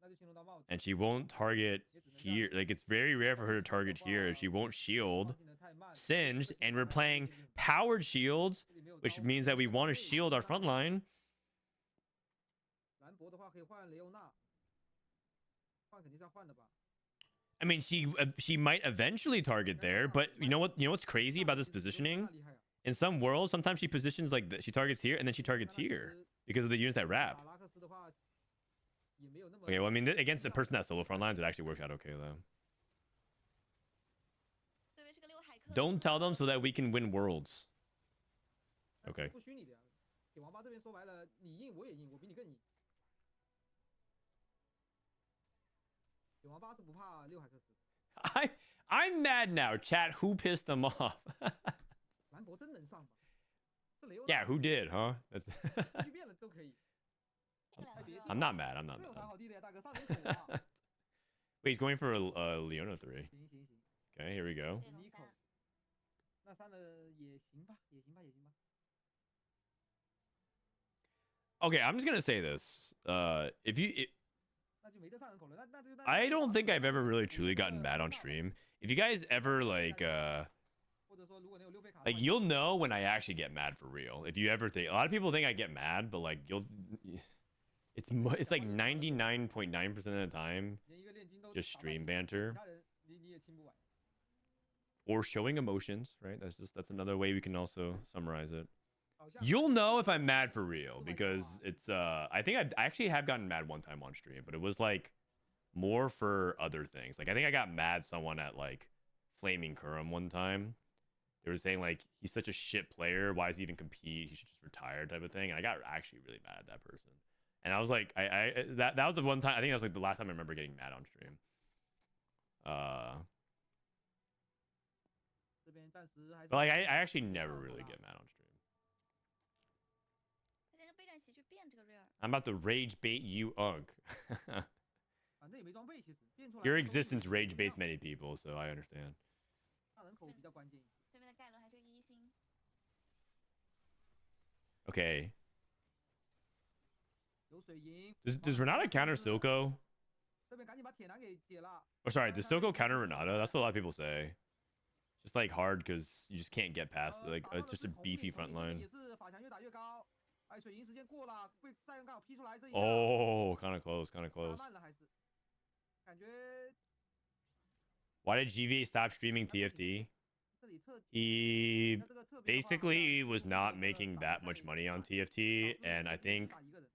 那就形容到帽子。 and she won't target here. Like, it's very rare for her to target here. She won't shield. 技能太慢， Singed, and we're playing powered shields, 这里没有 which 刀 means that we want to shield our front line. 兰博的话可以换雷欧娜，换肯定是要换的吧？ I mean, she might eventually target there, but you know what's crazy about this positioning? 厉害啊 In some worlds, sometimes she positions like this. She targets here, and then she targets here because of the units that wrap. 打拉克斯的话也没有那么 Okay, well, I mean, against the person that solo front lines, it actually works out okay though. 对面是个6海克斯。 Don't tell them so that we can win worlds. 但是 Okay. 不虚拟的呀。铁王八这边说白了，你硬我也硬，我比你更硬。铁王八是不怕6海克斯， I'm mad now, chat. Who pissed them off? 兰这雷欧 Yeah, who did, huh? That's 随便了都可以。哎，别 I'm not mad. I'm not 这有啥 mad. 好低的呀，大哥，上人口啊！ Wait, he's going for a Leona 3. 行行行， Okay, here we go. 对龙离口三，那上了也行吧，也行吧，也行吧。 Okay, I'm just gonna say this. If you, 那就没得上人口了，那就 I don't think I've ever really truly gotten mad on stream. If you guys ever like, 或者说如果你有6费卡的话， like you'll know when I actually get mad for real. If you ever think, a lot of people think I get mad, but like it's like 99.9% of the time 连一个炼金都 just 打不 stream 赢 banter 其他人你也清不完。 or showing emotions, right? That's another way we can also summarize it. 好像 You'll know if I'm mad for real because it's I think I actually have gotten mad one time on stream, but it was like more for other things. Like I think I got mad someone at like Flaming Kurum one time. They were saying like he's such a shit player, why does he even compete? He should just retire type of thing. And I got actually really mad at that person. And I was like, that was the one time, I think that was like the last time I remember getting mad on stream. 这边暂时还是 But like I actually never really get mad on stream. 他现在备战席去变这个瑞尔， I'm about to rage bait you, Unk. 反正也没装备，其实变出来 Your 的东西 existence 不一 rage 样 baits many people, so I understand. 上人口比较关键一些。对面的盖伦还是个1星， Okay. 有水银。 Does Renata counter Silco? 这边赶紧把铁男给解了。 Or sorry, does Silco counter Renata? That's what a lot of people say. Just like hard because you just can't get past like 打到的 just 是 a 红 beefy 绿 front 红绿这边 line. 也是法强越打越高。哎，水银时间过了，被赛恩刚好劈出来这一下。 Oh, kind of close, kind of 打 close. 慢了还是？感觉 Why did GVA stop streaming TFT? 这里测 He 那这个侧边的话好像 basically was 是 not 那个 making 打 that 不 much 开 money on 导 TFT, 致 and I 这边 think 只打一个人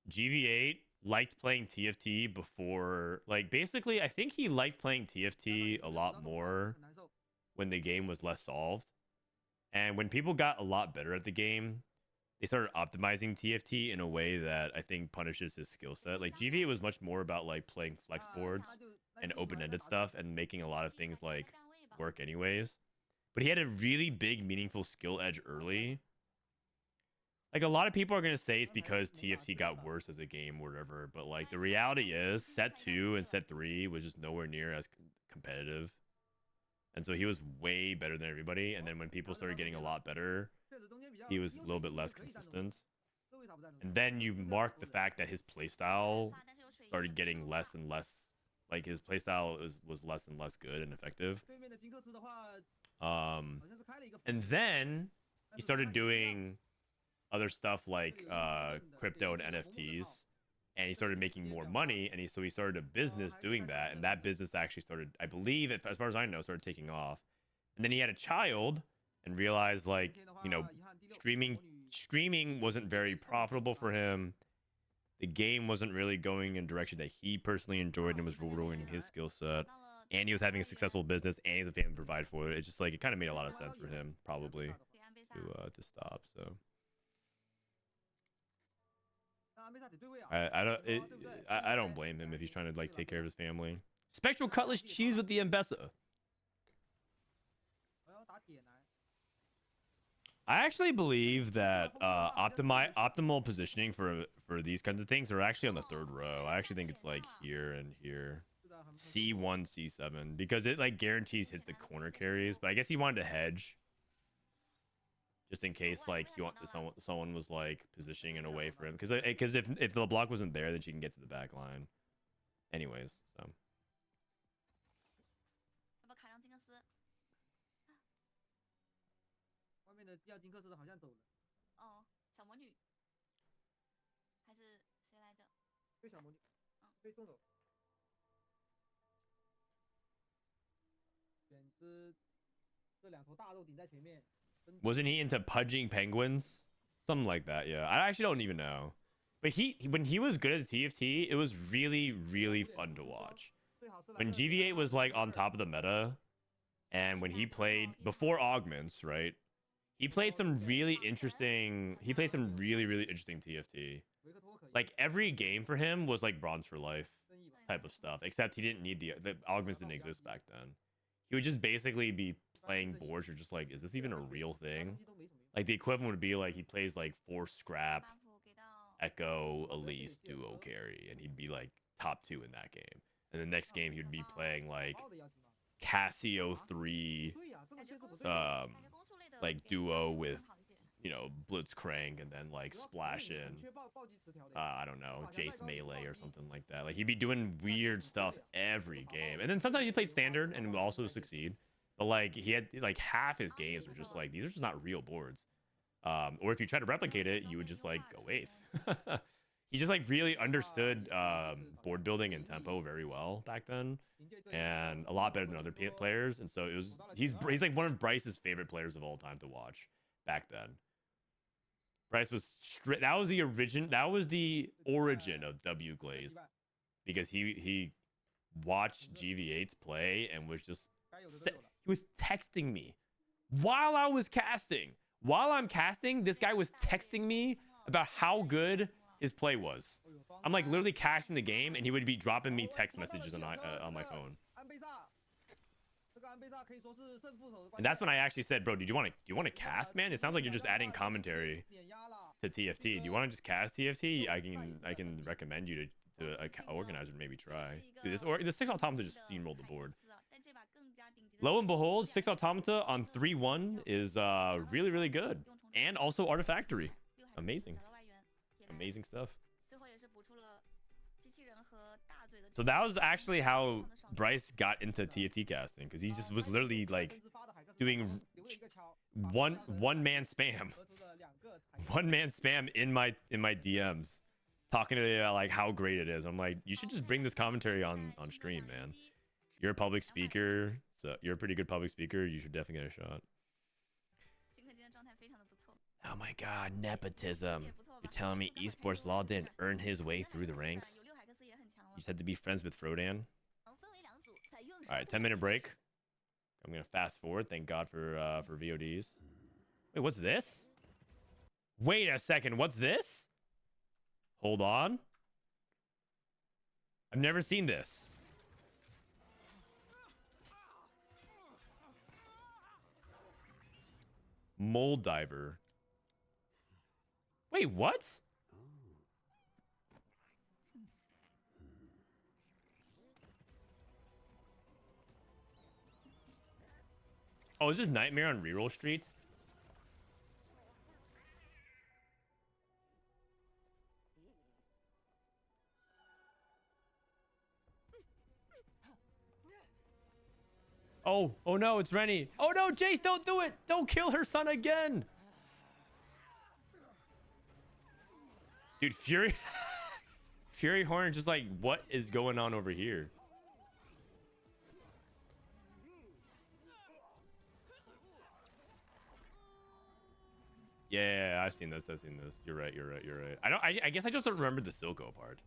GV8 liked playing TFT before, like basically, I think he liked playing 那么 TFT 基 a 本 lot 上都 more 很难受。 when the game was less solved. And when people got a lot better at the game, they started optimizing TFT in a way that I think punishes his skill set. Like GV8 was much more about like playing flex 那 boards 那就那 and 就进出来再 open-ended 打就 stuff and making a lot of 第一 things 排前面 like 的站位吧。 work anyways. But he had a really big, meaningful skill edge early. Like a lot of people are gonna say it's because TFT got worse as a game or whatever, but like the reality is set 2 and set 3 was just nowhere near as competitive. And so he was way better than everybody. And then when people started getting a lot better, 确实中间比较 he was a 有 little bit 水银 less 就可以站中 consistent. 这为啥不站中 And then you 这是 mark 好 the 人 fact that his playstyle 发但是有水银 started 也不 getting 错 less 吧 and less, like his playstyle was less and less good and effective. 对面的金克斯的话 Um, 好像是开了一个 and 服务 then 但 he 是他 started 也不一样 doing other stuff like crypto and NFTs, and he started making more money, and he started a business doing that, and that business actually started, I believe, as far as I know, started taking off. And then he had a child and realized like, 今天的话 you know, 遗憾第六 streaming 魔女 streaming wasn't very profitable for him. The game wasn't really going in a direction that he personally enjoyed and was ruining his skill 拿 set. 到了 And he was having a 第二 successful 元 business, and he's a family to provide for it. It's just like it kind of made a lot of sense for him, probably, 给安贝萨， to stop. So 那安贝萨得对位啊 I don't 对不对 I don't blame him if he's trying to like take care of his family. Spectral Cutlass cheese with the Embessa. 我要打铁男 I actually believe that optimal positioning for these kinds of things are actually on the third row. I actually think it's like here and here. 是的很 C1, C7, because it like guarantees hits the corner carries. But I guess he wanted to hedge, just in case like someone was like positioning in a way for him. Because if the block wasn't there, then she can get to the back line. Anyways, so 要不要卡上金克斯？外面的要金克斯的好像走了，哦，小魔女，还是谁来着？对小魔女，对送走。选只这两头大肉顶在前面，真 wasn't he into pudging penguins? Something like that. Yeah, I actually don't even know. But when he was good at TFT, it was really really fun to watch. 最好是来 When 个铁 GV8 男 was like on 2 top of the meta, and when he played before augments, right? He played some really interesting. He played some really interesting TFT. 维克托可以 Like every game for him was like bronze for life 争议吧 type of stuff. Except he didn't need the augments didn't exist back then. He would just basically be playing boards. You're just like, is this even a real thing? Like the equivalent would be like he plays like 4 scrap, ，buff 给到 Echo, Elise, duo carry, and he'd be like top 2 in that game. And the next game he would be playing like 高的邀请码。 Casio 3, 对呀，这个确实不对。 um, 感觉攻速类的 like 给 duo 会 with 更好一些 you know, Blitzcrank, and then like 主要 splash 普通 in, 很缺暴击词条的。 I don't know, 好像 Jace 在高 Melee or 暴击 something like that. Like he'd be doing weird stuff every game. And then sometimes he played standard and would also succeed. But like he had like half his games were just like these are just not real boards. Or if you try to replicate it, you would just like go eighth. He just like really understood board building and tempo very well back then, 凭借这一 and a lot better than other players. And so it was he's like one of Bryce's favorite players of all time to watch back then. Bryce was that was the origin of W Glaze, because he watched GV8's play and was just 该有的都有了。 he was texting me while I was casting. While I'm casting, this guy was texting me about how good his play was. 哦呦，双 I'm like literally casting the game, and he would be dropping me text messages on my phone. 安倍萨，这个安倍萨可以说是胜负手的关 And 键。 that's when I actually said, "Bro, do you want to cast, man? It sounds like you're just adding commentary 碾压了。 to TFT. Do you want to just cast TFT? I can recommend you to a organizer to maybe try. Dude, the 6 Automata just steamrolled the board. 但这把更加顶级的 Lo and behold, 6 Automata on 3-1 is really, really good. And also Artifactory. Amazing. 找到外援铁男 Amazing stuff. 最后也是补出了机器人和大嘴的 So that was actually how Bryce got into TFT casting, because he just was literally like 分支发的海克斯 doing 留了一个敲， one man spam. 得出了2个海克 One man spam in my DMs, talking to me about like how great it is. I'm like, you should just bring this commentary on stream, man. You're a public speaker, so you're a pretty good public speaker. You should definitely get a shot. 秦可今天状态非常的不错， Oh my god, nepism. You're telling me esports law didn't earn his way through the ranks? 有6海克斯也很强了 You。just had to be friends with Frodan? 分为2组，采用 All right, 10-minute break. I'm gonna fast forward. Thank God for VODs. Wait, what's this? Wait a second. What's this? Hold on. I've never seen this. Mold diver. Wait, what? Oh, is this Nightmare on Reroll Street? Oh no, it's Rennie. Oh no, Jace, don't do it. Don't kill her son again. Dude, Fury Fury Horn just like, what is going on over here? Yeah, I've seen this. You're right. I guess I just don't remember the Silco part.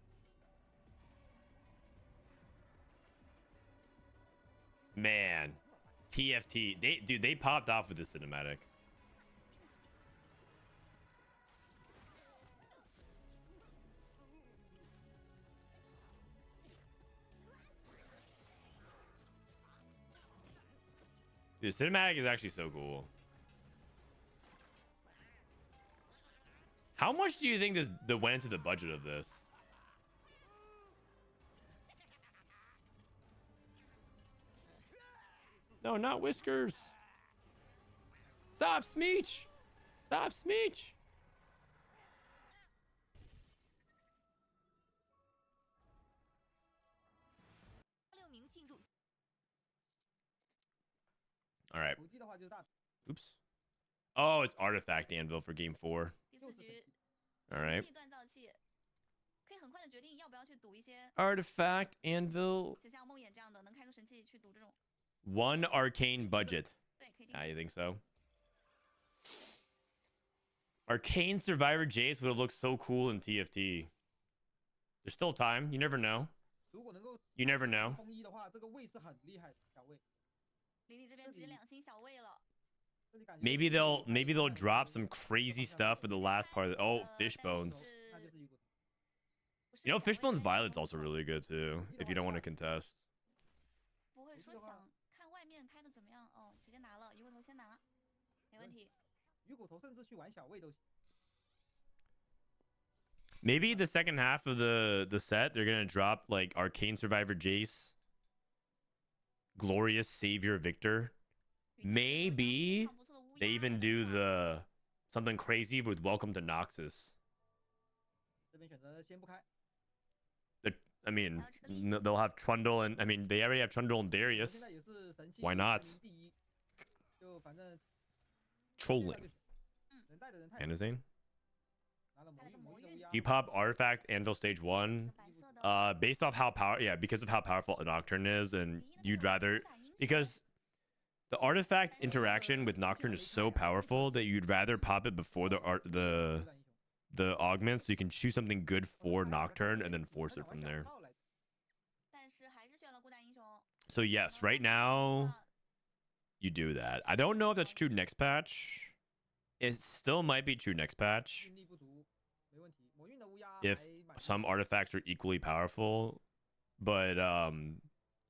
Man, TFT. They popped off with this cinematic. The cinematic is actually so cool. How much do you think that went into the budget of this? No, not Whiskers. Stop, Smeech. Stop, Smeech. All right. 补击的话就是大， Oops. Oh, it's Artifact Anvil for game 4. 第4局 All right. 气锻造器可以很快的决定要不要去赌一些， Artifact Anvil. 就像梦魇这样的能开出神器去赌这种， 1 arcane budget. 对，可以定 Ah, you think so? Arcane Survivor Jace would have looked so cool in TFT. There's still time. You never know. 如果能够 You never know. 统一的话，这个位是很厉害的小位，李李这边直接2星小位了， 这里感觉 Maybe they'll drop some crazy stuff for the last part. Oh, fish bones. 那就是一股 You know, Fishbone's Violet's also really good too, if you don't want to contest. 不会说想看外面开的怎么样哦，直接拿了，鱼尾头先拿，没问题。鱼骨头甚至去玩小位都行。 Maybe the second half of the set, they're gonna drop like Arcane Survivor Jace, Glorious Savior Victor. Maybe they even do the something crazy with Welcome to Noxus. 这边选择先不开。 I mean, they'll have Trundle and I mean they already have Trundle and 现 Darius. 在也是神器 Why not? 排名第一，就反正 Trolling. 能带的人太多。 Anazane. 拿了魔域的乌鸦 Do you pop Artifact Anvil Stage 1? 白色的 Based off how because of how powerful a Nocturne is, and you'd rather because the artifact interaction with Nocturne is so powerful that you'd rather pop it before the augment, so you can choose something good for Nocturne and then force it from there. 但是还是选了孤胆英雄。 So yes, right now you do that. I don't know if that's true next patch. It still might be true next patch 运力不足，没问题。魔运的乌鸦 if 还蛮 some artifacts are equally powerful, but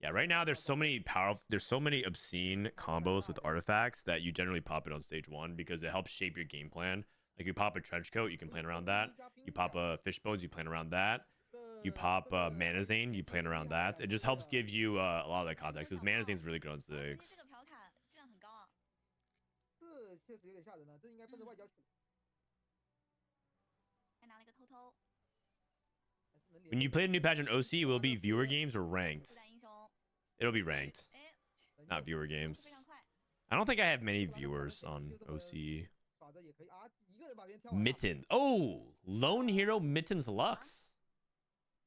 yeah, right now there's so many obscene combos with artifacts that you generally pop it on stage 1 because it helps shape your game plan. Like you pop a trench coat, you can plan around that. You pop a fishbones, you plan around that. You pop Manazane, you plan around that. It just helps give you a lot of that context. Because Manazane's really good on 前面 six. 这个朴卡质量很高啊。这确实有点吓人了，这应该奔着外交去。还拿了一个偷偷。 还是能连 When you play the new patch on OC, will it be viewer games or 孤 ranked? 胆英雄， It'll be ranked, 哎， not viewer 速 games. 度非常快。 I don't think I have many viewers on OC. 耍着也可以啊，一个人把别人挑完了。 Mitten. Oh, Lone Hero Mittens Lux.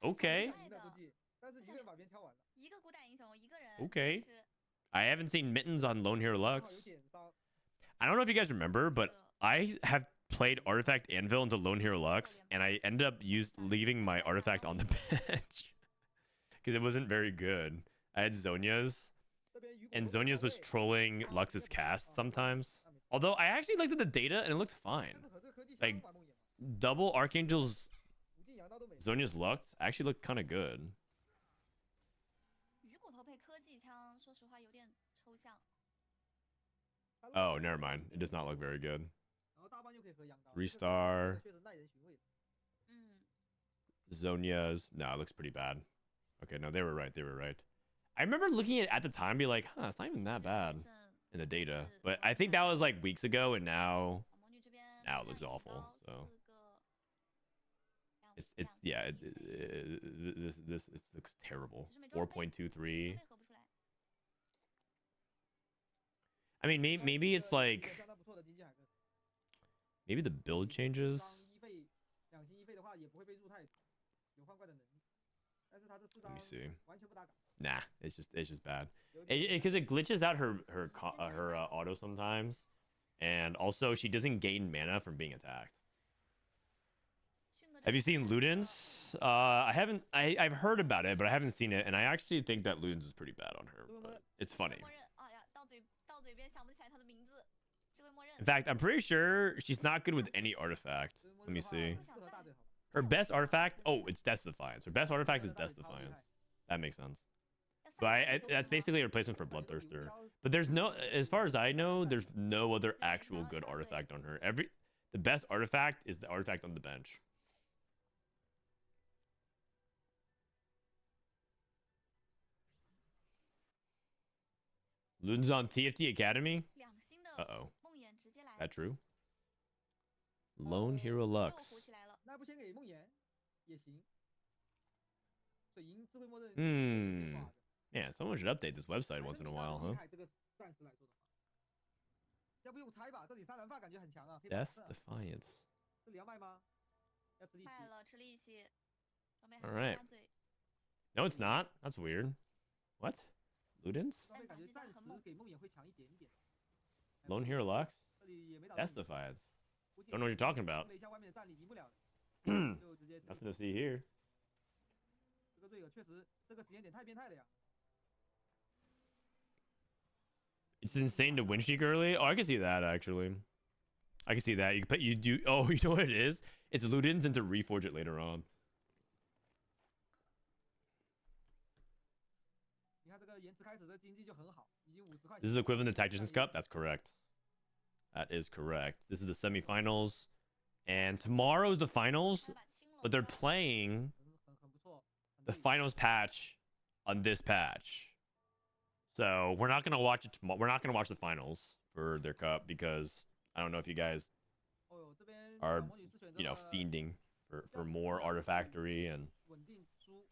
Okay. 赢的估计，但是一个人把别人挑完了，一个孤胆英雄，一个人。 Okay. 但是 I haven't seen Mittens on Lone Hero 刚好有 Lux. 点伤。 I don't know if you guys remember, but I have played Artifact Anvil into Lone Hero Lux, and I ended up leaving my artifact on the bench because it wasn't very good. I had Zonia's, 这边鱼骨 and 头 Zonia's was 排位 trolling Lux's cast sometimes. Although I actually looked at the data and it looked 但 fine. 是和这个科技 Like 相反梦魇嘛， Double Archangel's 无尽阳刀都没了。 Zonia's Lux actually looked kind of good. 鱼骨头配科技枪，说实话有点抽象。 他 Oh, never mind. It does not look very good. 然后大半又可以和阳刀 Three star 确实耐人寻味。嗯， Zonia's. No, it looks pretty bad. Okay, no, they were right. They were right. I remember looking at it at the time, be like, huh, it's not even that bad 胜 in the data. But I think that was like weeks ago, and now 小魔女这边 Now it 质 looks 量很 awful, 高 so. 四个 it's yeah, 两次 this looks terrible. 只是没装备 4.23. 装备合不出来。 I mean, maybe it's 一个 like 相当不错的经济海克， maybe the build changes. 当一费2星一费的话，也不会被入太有换怪的能力。但是他这四 Let 张 me see. 完全不打岗， Nah, it's just bad. 有点 Because it glitches out her auto sometimes, and also she doesn't gain mana from being attacked. 迅哥这 Have you 边 seen 看这个 Ludens? I haven't. I've heard about it, but I haven't seen it, and I actually think that Ludens is pretty bad on her. But it's 智慧 funny. 默认，哎呀，到嘴边想不起来他的名字。智慧默认 In。fact, I'm pretty sure she's not good with any artifact. 所以默 Let 认 me 的话 see. 适合大队好吧？ Her best artifact. Oh, it's Death's Defiance. Her best artifact is Death's Defiance. That makes sense. 要 But 3个 that's 人 basically a replacement for 感觉这个 Bloodthirster. 女巫妖 But there's no, as far as I know, there's no other actual good artifact on her. The best artifact is the artifact on the bench. Ludens on TFT Academy? 2星的 Uh-oh. 梦魇直接来， That true? Lone Hero 又 Lux. 糊起来了。那不先给梦魇也行。水银智慧默认 Hmm. 画的 Yeah, someone should update this website once in a while, 厉 huh? 害这个暂时来说的话，要不用猜吧？这里杀人犯感觉很强啊，可以保 Death's 证啊 Defiance. 这里要卖吗？要吃利息。卖了，吃利息，装备 All 还 right. 大嘴。 No, it's not. That's weird. What? Ludens? 装备感觉暂时给梦魇会强一点点。 Lone Hero Lux? 这里也没打 Death's 中 Defiance. 估计 Don't know what you're talking about. 了一下外面的战力赢不了的，就直接 Nothing to see here. 这个队友确实这个时间点太变态了呀。 It's insane to win streak early. Oh, I can see that actually. I can see that. You do. Oh, you know what it is? It's Ludens and to reforge it later on. 你看这个延迟开始的经济就很好，已经50块钱。 This is equivalent to Tactician's Cup. That's correct. That is correct. This is the semifinals, and tomorrow's the finals. 把它清了 But they're playing 很不错，很 the 对 finals patch on this patch. So we're not gonna watch it. We're not gonna watch the finals for their cup because I don't know if you guys 哦哟，这边 are 小魔女是选择 fiending for more artifactory and 稳定输。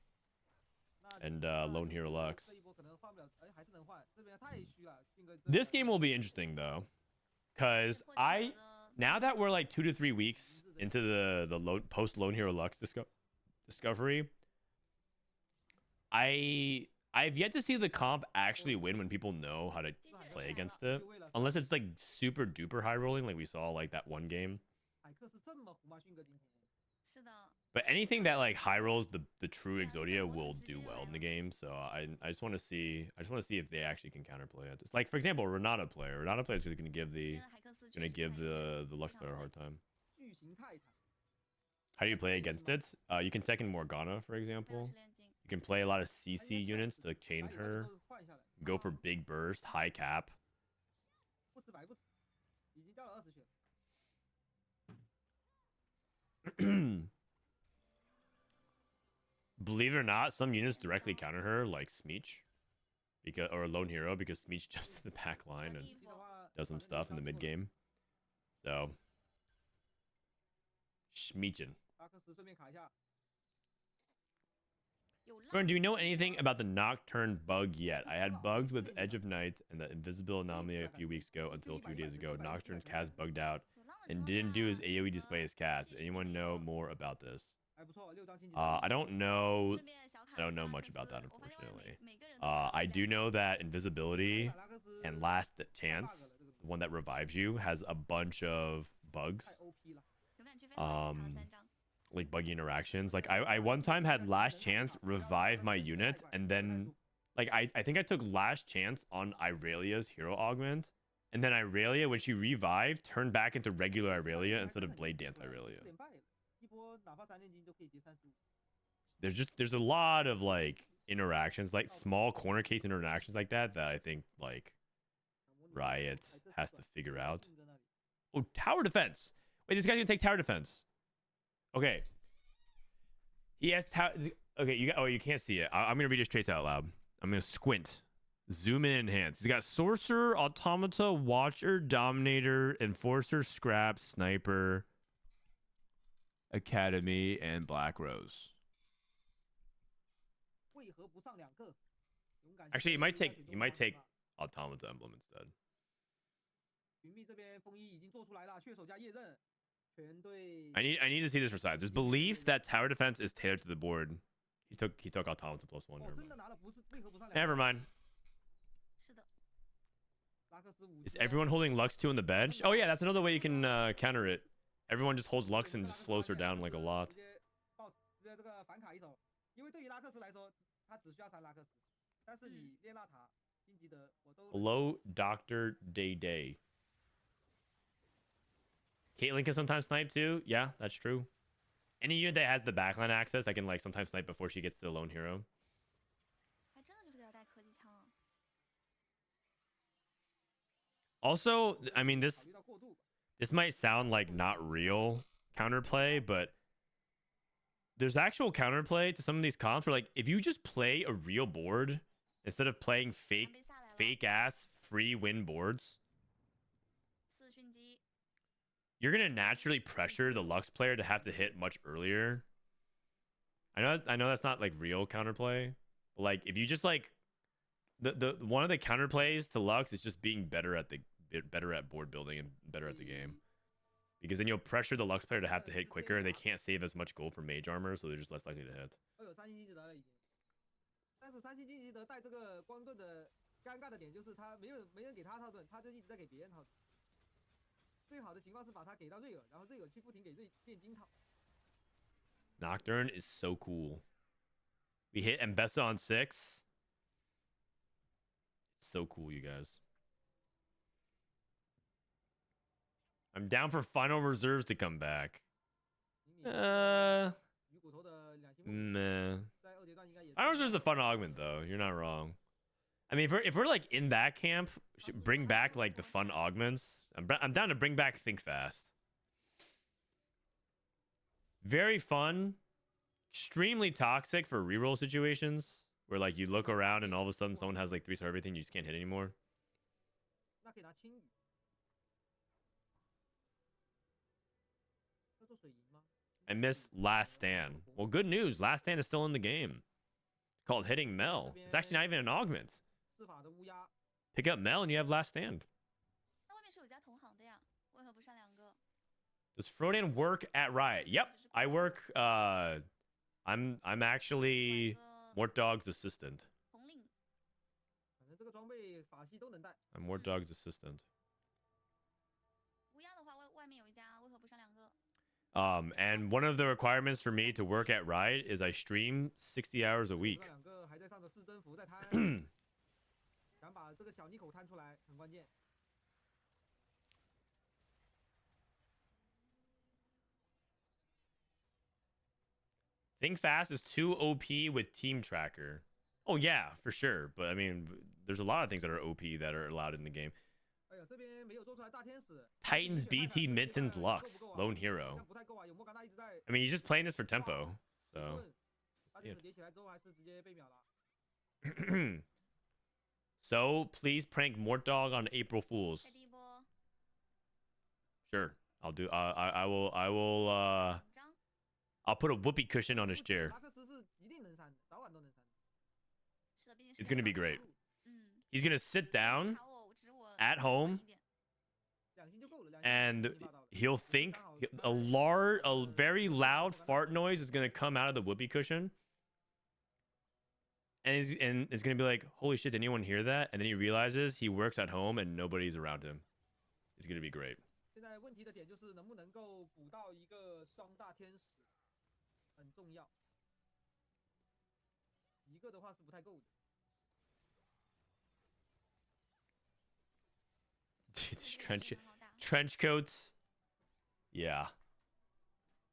那 and lone hero Lux. 这一波可能换不了，哎，还是能换。这边太虚了，性格。 This game will be interesting though, because now that we're like 2 to 3 weeks into the post lone hero Lux discovery, I've yet to see the comp actually win when people know how to play against it, unless it's like super duper high rolling like we saw like that one game. 海克是这么胡吗？性格今天。 是的， But anything that like high rolls the true Exodia will do well in the game. So I just want to see if they actually can counterplay it. Like for example, Renata player is going to give 今天海克斯 the Lux player a hard time. 巨型泰坦。 How do you play against it? You can second Morgana, for 没有 example. 是炼金， You can play a lot of CC units to chain 还有 her, 都是换下来， go for big burst, high cap. 不吃白不吃，已经掉了20血。 Believe it or not, some units directly counter her, like Smeech, or Lone Hero, because Smeech jumps to the back line 小 and 地方 does some stuff in the mid game. So, Smeechin. 拉克斯顺便卡一下， 有浪 Gordon, do you know anything about the Nocturne bug yet? I had bugs with Edge of Night and the Invisible Anomaly a few weeks ago until a few days ago. Nocturne's cast bugged out 有浪的 and 情况 didn't 下 do his 选 AoE 择 display his cast. Does anyone know more about this? 还不错，6张星级。 I don't know. 顺便小卡 I don't 一下 know 拉 much 克 about 斯 that, 我发现外面 unfortunately. 每个人都有 I 两 do 个 know that invisibility 拉克斯 and last 太 chance, bug 了，这个 the one that revives you, has a bunch of bugs, 太 OP 了。 勇敢去飞塔3张， like buggy interactions. Like I one time had last chance revive my unit, and then like I think I took last chance on Irelia's hero augment, and then Irelia, when she revived, turned back into regular Irelia instead of Blade Dance Irelia. 4连败了，一波哪怕3连金都可以接35。 There's a lot of like interactions, like small corner case interactions like that I think like Riot has to figure out. Oh, tower defense. Wait, this guy's gonna take tower defense. Okay. He has tower. Okay, you can't see it. I'm gonna read his traits out loud. I'm gonna squint, zoom in, enhance. He's got Sorcerer, Automata, Watcher, Dominator, Enforcer, Scrap, Sniper, Academy, and Black Rose. 为何不上2个？勇敢 Actually, he might take Automata emblem instead. 云密这边风衣已经做出来了，血手加夜刃，全队。 I need to see this for sides. There's belief that tower defense is tailored to the board. He took Automata +1. 哦，真的拿了不是为何不上2个？ Never mind. 是的， 拉克斯5 Is everyone holding Lux 2 on the bench? Oh yeah, that's another way you can counter it. Everyone just holds Lux and just slows her down like a lot. 直接这个反卡一手，因为对于拉克斯来说，他只需要3拉克斯，但是你练纳塔、金吉德，我都。 Hello, Dr. Day. Caitlyn can sometimes snipe too. Yeah, that's true. Any unit that has the backline access, I can like sometimes snipe before she gets to the lone hero. 还真的就是给他带科技枪啊。 Also, I mean 考 this 虑到过度， this might sound like not real counterplay, but there's actual counterplay to some of these comps where like if you just play a real board instead of playing 安杯下来了， fake ass free win boards, 四讯机 you're gonna naturally pressure the Lux player to have to hit much earlier. I know that's not like real counterplay, but like if you just like the one of the counterplays to Lux is just being better at board building and better at the game. Because then you'll pressure the Lux player to have to hit quicker and they can't save as much gold for mage armor, so they're just less likely to hit. 都有3星金吉德了已经。但是3星金吉德带这个光盾的尴尬的点就是他没人给他套盾，他就一直在给别人套盾。最好的情况是把他给到瑞尔，然后瑞尔去不停给炼金套。 Nocturne is so cool. We hit Mbessa on 6. It's so cool, you guys. I'm down for final reserves to come back. 鱼骨头的2星梦 Meh. 在2阶段应该也是。 Final reserves is a fun augment though. You're not wrong. I mean, if we're like in that camp, bring back like the fun augments. I'm down to bring back Think Fast. Very fun, extremely toxic for reroll situations where like you look around and all of a sudden someone has like 3-star everything, you just can't hit anymore. 那可以拿青羽。要做水银吗？ I miss Last Stand. Well, good news. Last Stand is still in the game. Called Hitting Mel. It's actually not even an augment. 司法的乌鸦。 Pick up Mel and you have Last Stand. 那外面是有家同行的呀，为何不上两个？ Does Frodan work at Riot? Yep, I work. I'm actually Mort Dog's assistant. 红领 反正这个装备法系都能带。 I'm Mort Dog's assistant. 乌鸦的话，外面有一家，为何不上两个？ And one of the requirements for me to work at Riot is I stream 60 hours a week. 这两个还在上的市政府在摊，想把这个小妮口摊出来很关键。 Think Fast is too OP with Team Tracker. Oh yeah, for sure. But I mean, there's a lot of things that are OP that are allowed in the game. 哎呀，这边没有做出来大天使。 Titans BT Mittens Lux Lone Hero. 不太够啊，有莫甘娜一直在。 I mean, he's just playing this for tempo. So 大天使叠起来之后还是直接被秒了。 so please prank Mort Dog on April Fools. 开第一波， Sure, I'll do. I will. 两张， I'll put a whoopee cushion on his chair. 拉克斯是一定能删的，早晚都能删的。是的，毕竟 It's gonna be great. 嗯， He's gonna sit down 卡我，只是我 at home 一点 2星就够了。2星 and 就霸道了 he'll think a very loud fart noise is gonna come out of the whoopee cushion. And it's gonna be like, holy shit, did anyone hear that? And then he realizes he works at home and nobody's around him. It's gonna be great. 现在问题的点就是能不能够补到一个双大天使，很重要。一个的话是不太够的。 Dude, this 这个 trench 很好打 trench coats. Yeah.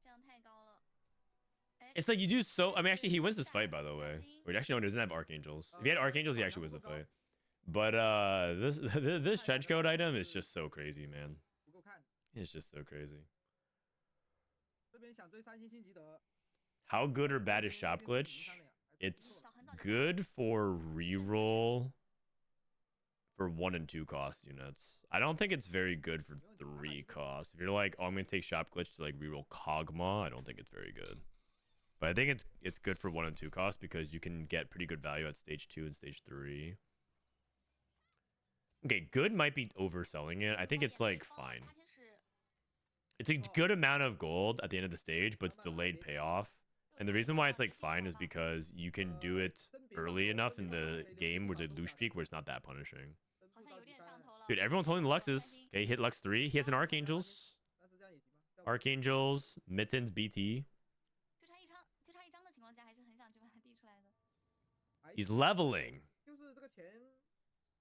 这样太高了。哎 It's like you do so. I mean, actually, he wins this fight, by the way. Wait, actually, no, he doesn't have archangels. If he had archangels, he actually wins the fight. But this trench coat item is just so crazy, man. 不够看。 It's just so crazy. 这边想追3星辛吉德， How good or bad is shop glitch? It's good for reroll for 1 and 2 cost units. I don't think it's very good for 3 cost. If you're like, oh, I'm gonna take shop glitch to like reroll Kog'Maw, I don't think it's very good. But I think it's good for 1 and 2 cost because you can get pretty good value at stage 2 and stage 3. Okay, good might be overselling it. I think it's like fine. 大天使 It's a good amount of gold at the end of the stage, but it's delayed payoff. And the reason why it's like fine is because you can do it early enough in the game with a lose streak where it's not that punishing. 好像有点上头了。 Dude, everyone's holding the Luxes. Okay, hit Lux 3. He has an Archangels. 但是这样也行吧。 Archangels, Mittens, BT. 就差一张的情况下，还是很想去把它递出来的。 He's leveling. 就是这个钱，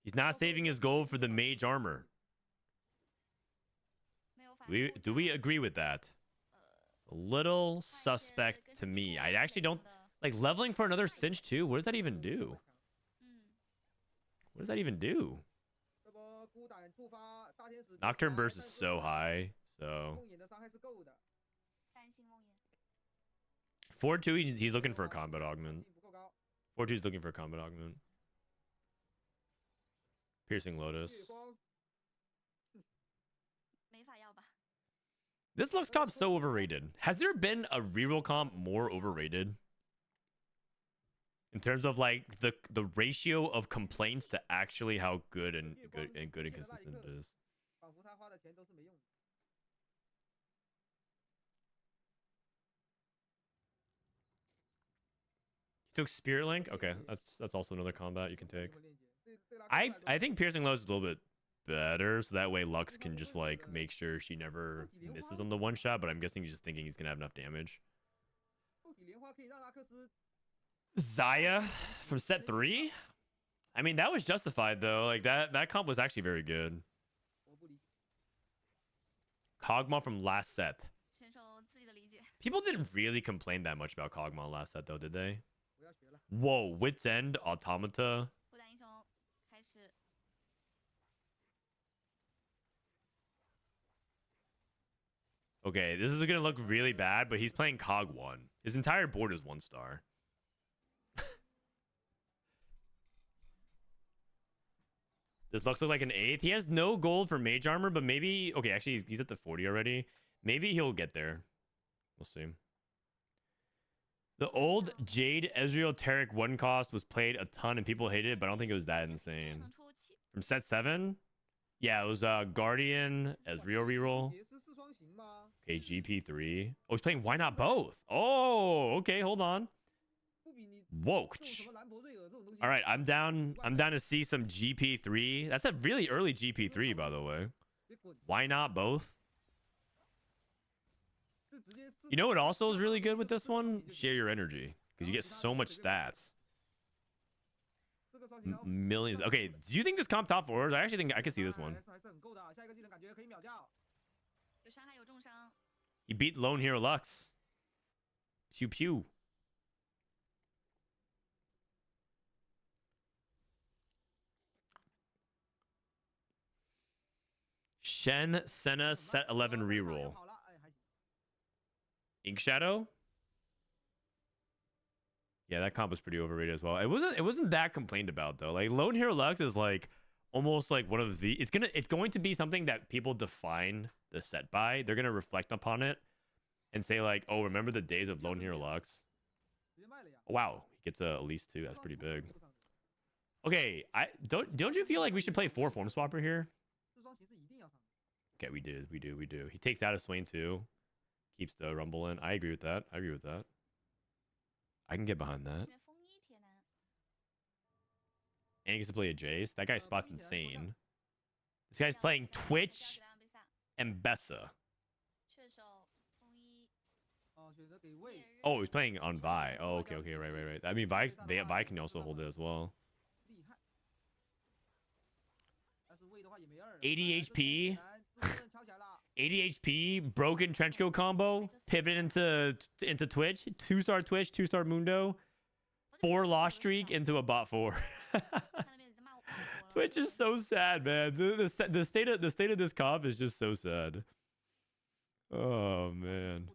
He's not saving his gold for the mage armor. 没有反 Do we agree with that? A little suspect to me. I actually don't like leveling for another cinch too. What does that even do? 嗯， What does that even do? 这波孤胆触发大天使。 Nocturne burst is so high. So 梦魇的伤害是够的。 三星梦魇， 4-2, he's looking for a combat augment. 不够高。 4-2 is looking for a combat augment. Piercing Lotus. 月光 没法要吧？ This Lux comp's so overrated. Has there been a reroll comp more overrated? In terms of like the ratio of complaints to actually how good and consistent it is. 仿佛他花的钱都是没用的。 He took Spirit Link? Okay, that's also another combat you can take. 会链接对拉克斯来 I think Piercing Lotus is a little bit better, so that way Lux can just like make sure she never misses on the one shot, but I'm guessing he's just thinking he's gonna have enough damage. 后体莲花可以让拉克斯 Zaya from set 3? I mean, that was justified though. Like that comp was actually very good. 我不理解。 Kog'Maw from last set. 选手自己的理解。 People didn't really complain that much about Kog'Maw last set though, did they? 不要学了。 Whoa, Wit's End, Automata. 不打英雄， Okay, this is gonna look really bad, but he's playing Cog 1. His entire board is 1 star. This looks like an 8th. He has no gold for mage armor, but maybe... Okay, actually, he's at the 40 already. Maybe he'll get there. We'll see. The old Jade Ezreal Taric 1 cost was played a ton and people hated it, but I don't think it was that insane. From set 7? Yeah, it was Guardian, Ezreal reroll. Okay, GP3. Oh, he's playing Why Not Both? Oh, okay, hold on. Whoa. All right, I'm down to see some GP3. That's a really early GP3, by the way. Why not both? You know what also is really good with this one? Share your energy, because you get so much stats. Millions. Okay, do you think this comp top 4s? I actually think I could see this one. He beat Lone Hero Lux. Pew pew. Shen Senna set 11 reroll. Ink Shadow? Yeah, that comp was pretty overrated as well. It wasn't that complained about though. Like Lone Hero Lux is like almost like one of the it's going to be something that people define the set by. They're gonna reflect upon it and say like, oh, remember the days of Lone Hero Lux? Oh, wow, he gets a at least 2. That's pretty big. Okay, don't you feel like we should play 4 Form Swapper here? Okay, we do. He takes out a Swain too. Keeps the Rumble in. I agree with that. I can get behind that. And he gets to play a Jace. That guy's spot's insane. This guy's playing Twitch and Bessa. Oh, he's playing on Vi. Oh, okay, right. I mean, Vi can also hold it as well. 80 HP. 80 HP, broken trenchcoat combo, pivot into Twitch, 2-star Twitch, 2-star Mundo, 4 loss streak into a bot 4. Twitch is so sad, man. The state of this comp is just so sad. Oh man.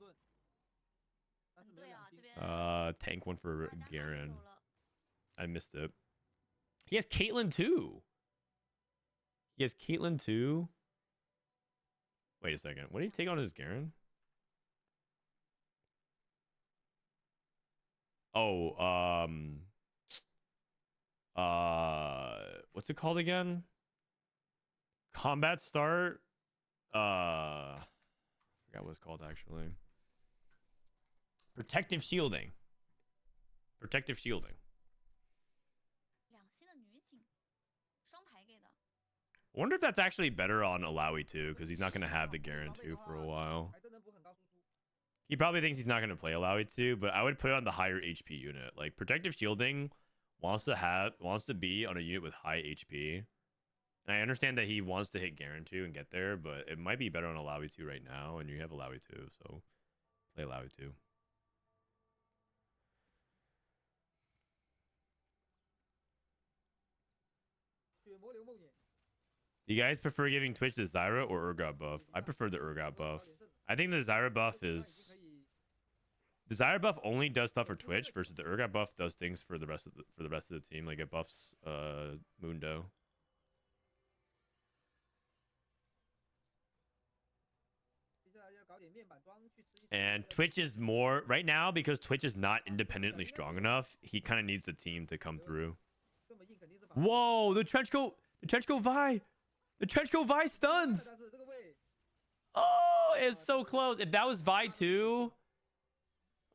Tank one for Garen. I missed it. He has Caitlyn too. Wait a second. What did he take on his Garen? Oh, what's it called again? Combat start. I forgot what it's called actually. Protective shielding. I wonder if that's actually better on Alawi too, because he's not going to have the Garen 2 for a while. He probably thinks he's not going to play Alawi 2, but I would put it on the higher HP unit. Like protective shielding wants to be on a unit with high HP. And I understand that he wants to hit Garen 2 and get there, but it might be better on Alawi 2 right now, and you have Alawi 2, so play Alawi 2. Do you guys prefer giving Twitch the Zyra or Urgot buff? I prefer the Urgot buff. I think the Zyra buff is... The Zyra buff only does stuff for Twitch versus the Urgot buff does things for the rest of the team. Like it buffs Mundo. And Twitch is more right now because Twitch is not independently strong enough. He kind of needs the team to come through. Whoa, the trenchcoat Vi. The trenchcoat Vi stuns. Oh, it's so close. If that was Vi too.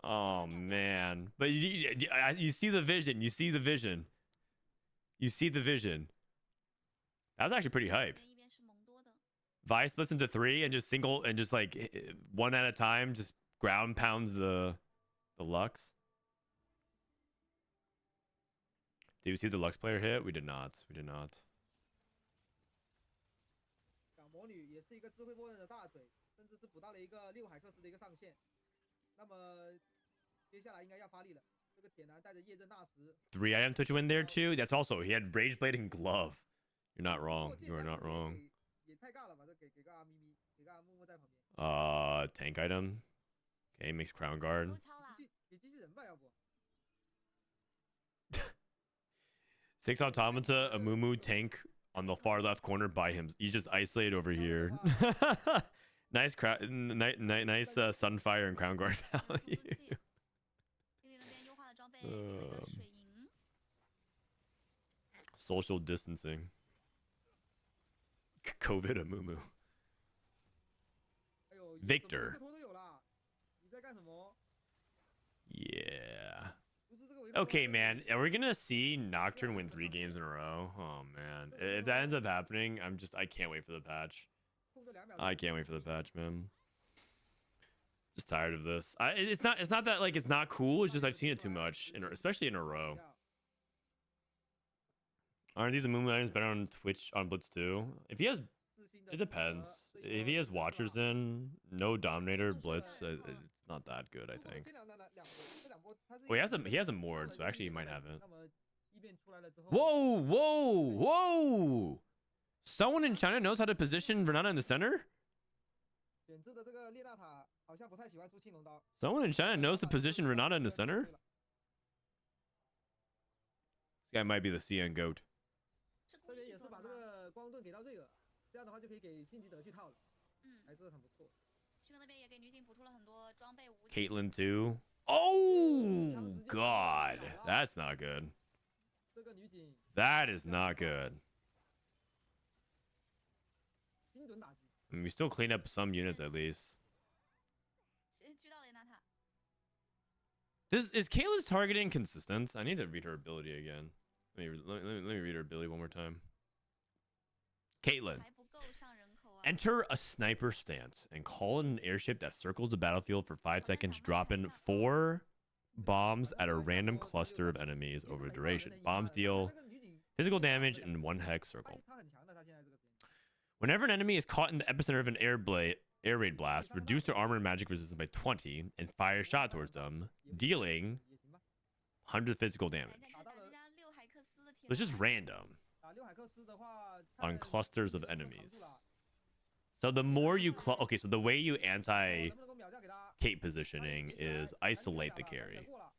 Oh man, but you see the vision. You see the vision. That was actually pretty hype. Vi splits into 3 and just like one at a time, just ground pounds the Lux. Did we see the Lux player hit? We did not. Three item Twitch win there too. That's also he had Rage Blade and Glove. You're not wrong. You are not wrong. 太尬了吧？这给个阿咪咪，给个阿木木在旁边。Tank item. Okay, makes crown guard. 都敲了，给机器人吧，要不？ 6 automata, a Mumu tank on the far left corner by him. He's just isolated over here. Nice nice sunfire and crown guard 速 value. 度器。因为那边优化的装备有一个水银， Social distancing. COVID a Mumu. 哎呦 Viktor 这么多都有了，你在干什么？ Yeah. 不是这个维克多 Okay, 吗 man. Are we gonna see Nocturne win 3 games in a row? Oh man. If that ends up happening, I can't wait for the patch. 控制2秒 I can't wait for the patch, man. Just tired of this. It's not that like it's not cool. It's just I've seen it too much, especially in a row. Aren't these Mumu items better on Twitch on Blitz too? If he has, it depends. If he has Watchers in, no Dominator Blitz, it's not that good. I think. 这两波它是 Well, he has a Mord, so actually he might have it. 那么一变出来了之后 Whoa, whoa, whoa! Someone in China knows how to position Renata in the center? 选择的这个列娜塔好像不太喜欢出青龙刀。 Someone in China knows to position Renata in the center? This guy might be the CN GOAT. 是故这边意做的也是把这吗？个光盾给到瑞尔，这样的话就可以给辛吉德去套了，嗯，还是很不错。旭哥那边也给女警补出了很多装备武器。 Caitlyn too. Oh God, that's not good. 这个女警 That is not good. 精准打击， I mean, we still clean up some units at least. 谁狙到雷娜塔？ Is Kayla's targeting consistent? I need to read her ability again. Let me read her ability one more time. Caitlyn. 还不够上人口啊！ Enter a sniper stance and call in an airship that circles the battlefield for 5 seconds, dropping 4 bombs at a random cluster of enemies over duration. Bombs deal 这个女警 physical damage in 1 hex circle. 她很强的，她现在这个时间。 Whenever an enemy is caught in the epicenter of an air raid blast, reduce their armor and magic resistance by 20 and fire a shot towards them, dealing 也行吧。 100 physical 来 damage. 战士打这家六海克斯的铁 So it's just 门 random 打六海克斯的话，它 on 的 clusters of 攻防 enemies. 住了 So the more you okay, so the way you anti 能不能够秒掉给他？ Kate positioning is isolate the carry. 过了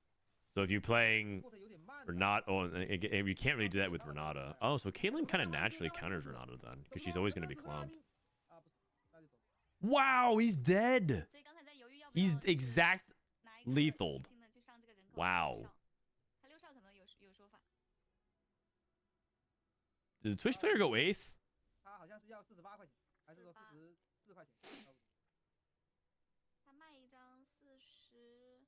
So if you're playing 过得有点慢。 Renata, oh, and you can't really do that with Renata. Oh, so Caitlyn kind of naturally counters Renata then, because she's always going to be clumped. 啊，不是，那就走。 Wow, he's dead. 所以刚才在犹豫要不要 He's exact 拿一个 lethal. 新的去上这个人口 Wow. 他六少可能有说法。 Did the Twitch player go 8th? 他好像是要48块钱，还是说44块钱？他卖一张40，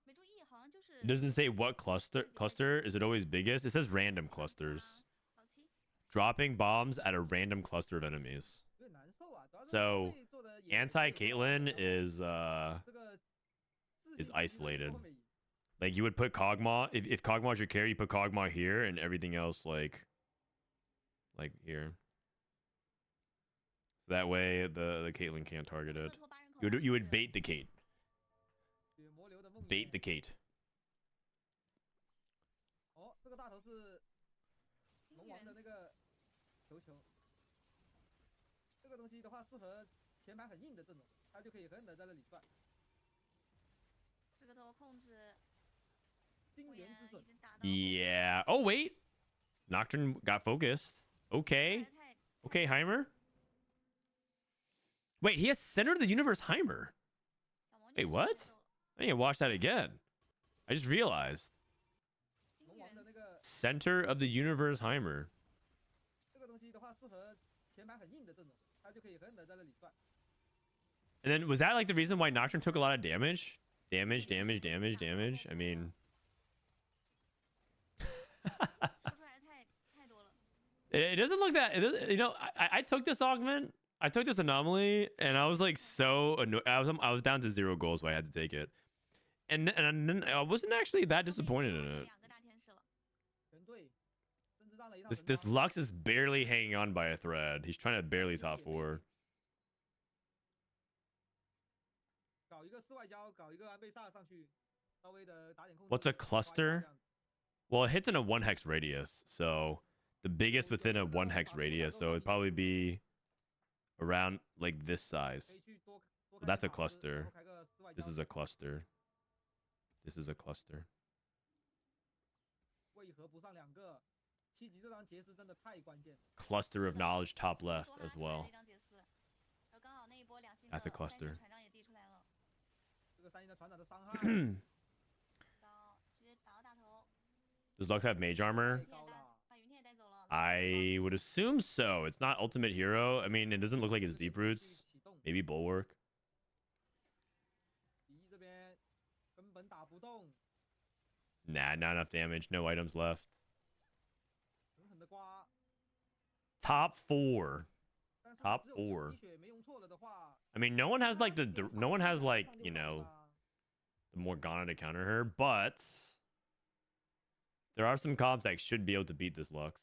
没注意，好像就是 It doesn't say what cluster. Is it always biggest? It says random clusters. 好七 Dropping bombs at a random cluster of enemies. 有点难受啊。主要是 So 这做的也 anti Caitlyn is 这个事 is 情 isolated. 后面 like you would put Kog'Maw if Kog'Maw is your carry, you put Kog'Maw here and everything else like here. So that way the Caitlyn can't target it. 托8人口 You would bait the Kate. 血魔流的梦魇 Bait the Kate. 哦，这个大头是金龙王的元那个球球。这个东西的话，适合前排很硬的这种，它就可以狠狠的在那里转。这个头控制金火焰元之准已，经打到 Yeah. Oh wait. Nocturne got focused. Okay. 太 Okay, Heimer. Wait, he has Center of the Universe Heimer. 小魔女 Wait, what? 就 I need to watch that again. I just realized. 金龙王的元那个 Center of the Universe Heimer. 这个东西的话，适合前排很硬的这种，它就可以狠狠的在那里转。 And then was that like the reason why Nocturne took a lot of damage? Damage. I mean, 说出来太多了。 it doesn't look that. It doesn't, you know, I took this augment. I took this anomaly, and I was like so annoyed. I was down to 0 goals, so I had to take it. And then I wasn't actually that disappointed in it. 两个大天使了，全队甚至让了一套 This 神 Lux is barely hanging on by a thread. He's trying to barely top 4. 搞一个室外交，搞一个安倍萨上去，稍微的打点控制。 What's a cluster? Well, it hits in a 1 hex radius, so the biggest within a 1 hex radius. So it'd probably be around like this size. 可以去多 So 开 that's a 个塔斯，然 cluster. 后开个室外 This 交 is 易 a cluster. This is a cluster. 为何不上2个？7级这张杰斯真的太关键了。 Cluster of knowledge top left 梭哈 as 出来了 well. 一张杰斯，然后刚好那一波2星 That's a 的3 cluster. 星船长也递出来了，这个3星的船长的伤害到直接打到大头， Does Lux have mage 太 armor? 高了。把云天也带走了。 I would assume so. It's not ultimate hero. I mean, it doesn't look like it's deep roots. 启动， Maybe bulwark. 敌这边根本打不动， Nah, not enough damage. No items left. 狠狠的刮。 Top 4. 但是 Top 只有 4. 滴血没用错了的话， I mean, no one has like the no one has like, 上就 you 上 know, 吧 the Morgana to counter her, but there are some comps that should be able to beat this Lux.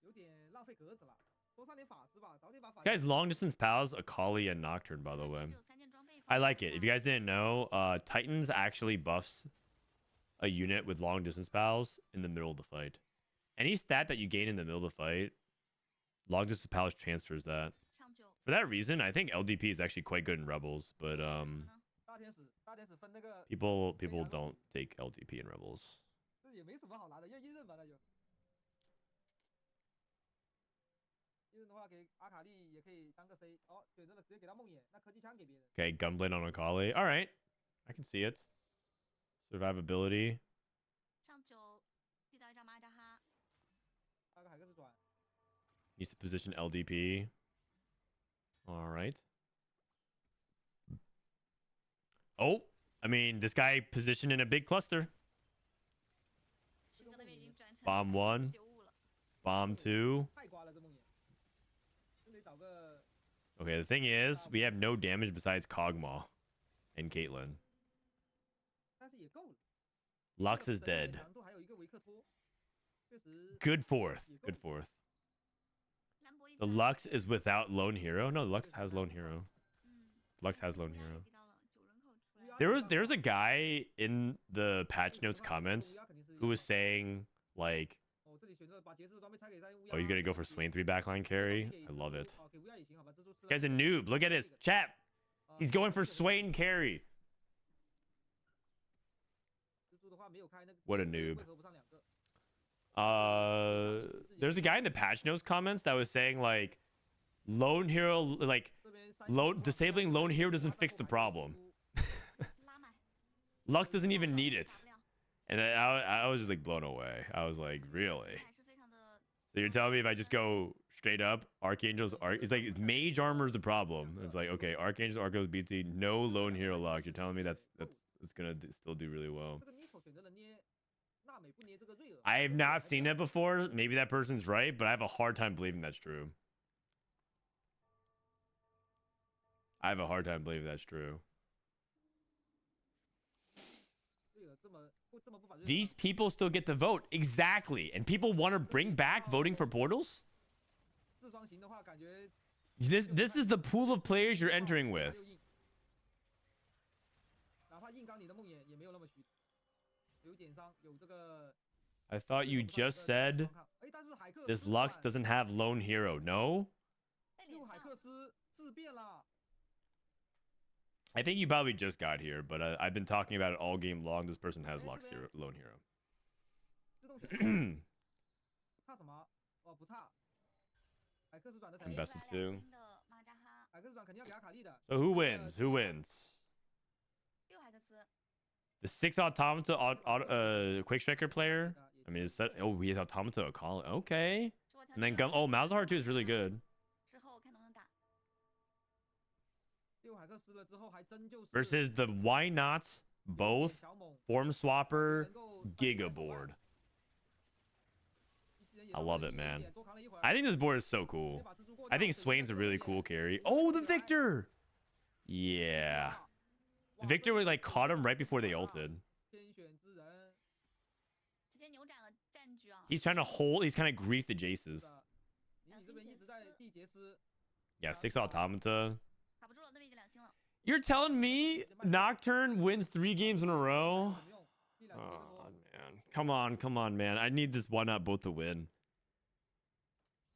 有点浪费格子了。多上点法师吧，早点把法 Guys, long distance pals, Akali and Nocturne, by the way. 只有3件装备 I like it. If you guys didn't know, Titans actually buffs a unit with long distance pals in the middle of the fight. Any stat that you gain in the middle of the fight, long distance pals transfers that. 上9 For that reason, I think LDP is actually quite good in Rebels, but 什么呢？ 大天使分那个， people don't take LDP in Rebels. 这也没什么好拿的，要一刃吧那就。一刃的话给阿卡丽也可以当个 C， 哦，选择了直接给他梦魇，那科技枪给别人。 Okay, Gunblade on Akali. All right, I can see it. Survivability. 上9递到一张马扎哈，那个海克斯转， Needs to position LDP. All right. Oh, I mean, this guy positioned in a big cluster. 徐哥那边已经转成 Bomb 1, 95了。 bomb 2. 太刮了这梦魇，真得找个 Okay, the thing is, we have no damage besides Kog'Maw and Caitlyn. 但是也够了。 Lux is 这个 dead. 强度还有一个维克托，确实 Good fourth. Good fourth. 兰博一 The 直 Lux is without lone hero. No, Lux has lone hero. 嗯 Lux has lone 乌鸦也 hero. 递到了9人口出来了。There's a guy in the patch notes comments who was saying like, 哦，这里选择把杰斯的装备拆给乌鸦。 oh, he's gonna go for Swain 3 backline carry. I love it. 哦，给乌鸦也行，好吧，蜘蛛吃了 This guy's a noob. Look at this chat. He's going for Swain carry. 蜘蛛的话没有开那个 What a 为 noob. 何不上2个？ There's a guy in the patch notes comments that was saying like, lone hero like 这边disabling lone hero doesn't fix the problem. 拉满 Lux doesn't even need it. 打不了 And I was just like blown away. I was like, really? 还是非常的 So you're telling me if I just go straight up, Archangel's it's like mage armor is the problem. It's like, okay, Archangel's Arcos BT, no lone hero Lux. You're telling me that's it's gonna still do really well. 这个 Nico 选择了捏娜美不捏这个瑞尔。 I have not seen it before. Maybe that person's right, but I have a hard time believing that's true. I have a hard time believing that's true. 瑞尔这么不把瑞尔 These people still get to vote. Exactly. And people want to bring back voting for portals? 4双型的话，感觉 This is the pool of players you're entering with. 哪怕硬刚你的梦魇也没有那么虚，有点伤，有这个。 I thought you just said 哎，但是海克 this 斯 Lux 转 doesn't have lone hero. No? 在脸用海上克斯自变了。 I think you probably just got here, but I've been talking about it all game long. This person has Lux hero, lone hero. 自动选差什么？哦，不差。海克斯转的才 And 出来 best 2 of two. 星的马扎哈，海克斯转肯定要给阿卡丽的。 So who wins? Who wins? 6海克斯， The 6 Automata Quick Striker player? I mean, is that... Oh, he has Automata Akali. Okay. 直播条 And then 件 Gun... Oh, Malzahar 2 is really good. 之后看能不能打。 6海克斯了之后，还真就是 Versus the Why Not both 小猛 Form Swapper 能够 Giga Board. 一些人也 I 稍 love 微 it, 一 man. 点多扛了一会儿 I think this board is so 直接 cool. 把蜘蛛过 I 掉 think 整个 Swain's a really 这 cool 边 carry. Oh, the Victor! Yeah. 哇 Victor like caught him right before they ulted. 天选之人，直接扭转了战局啊！ He's trying to hold... He's kind of grief the Jaces. 是的你这边一直在递杰斯， Yeah, 6 Automata. 打不住了，那边已经2星了。 You're telling me Nocturne wins 3 games in a row? 怎么用？一两个 Oh, man. Come on, man. I need this Why Not both to win.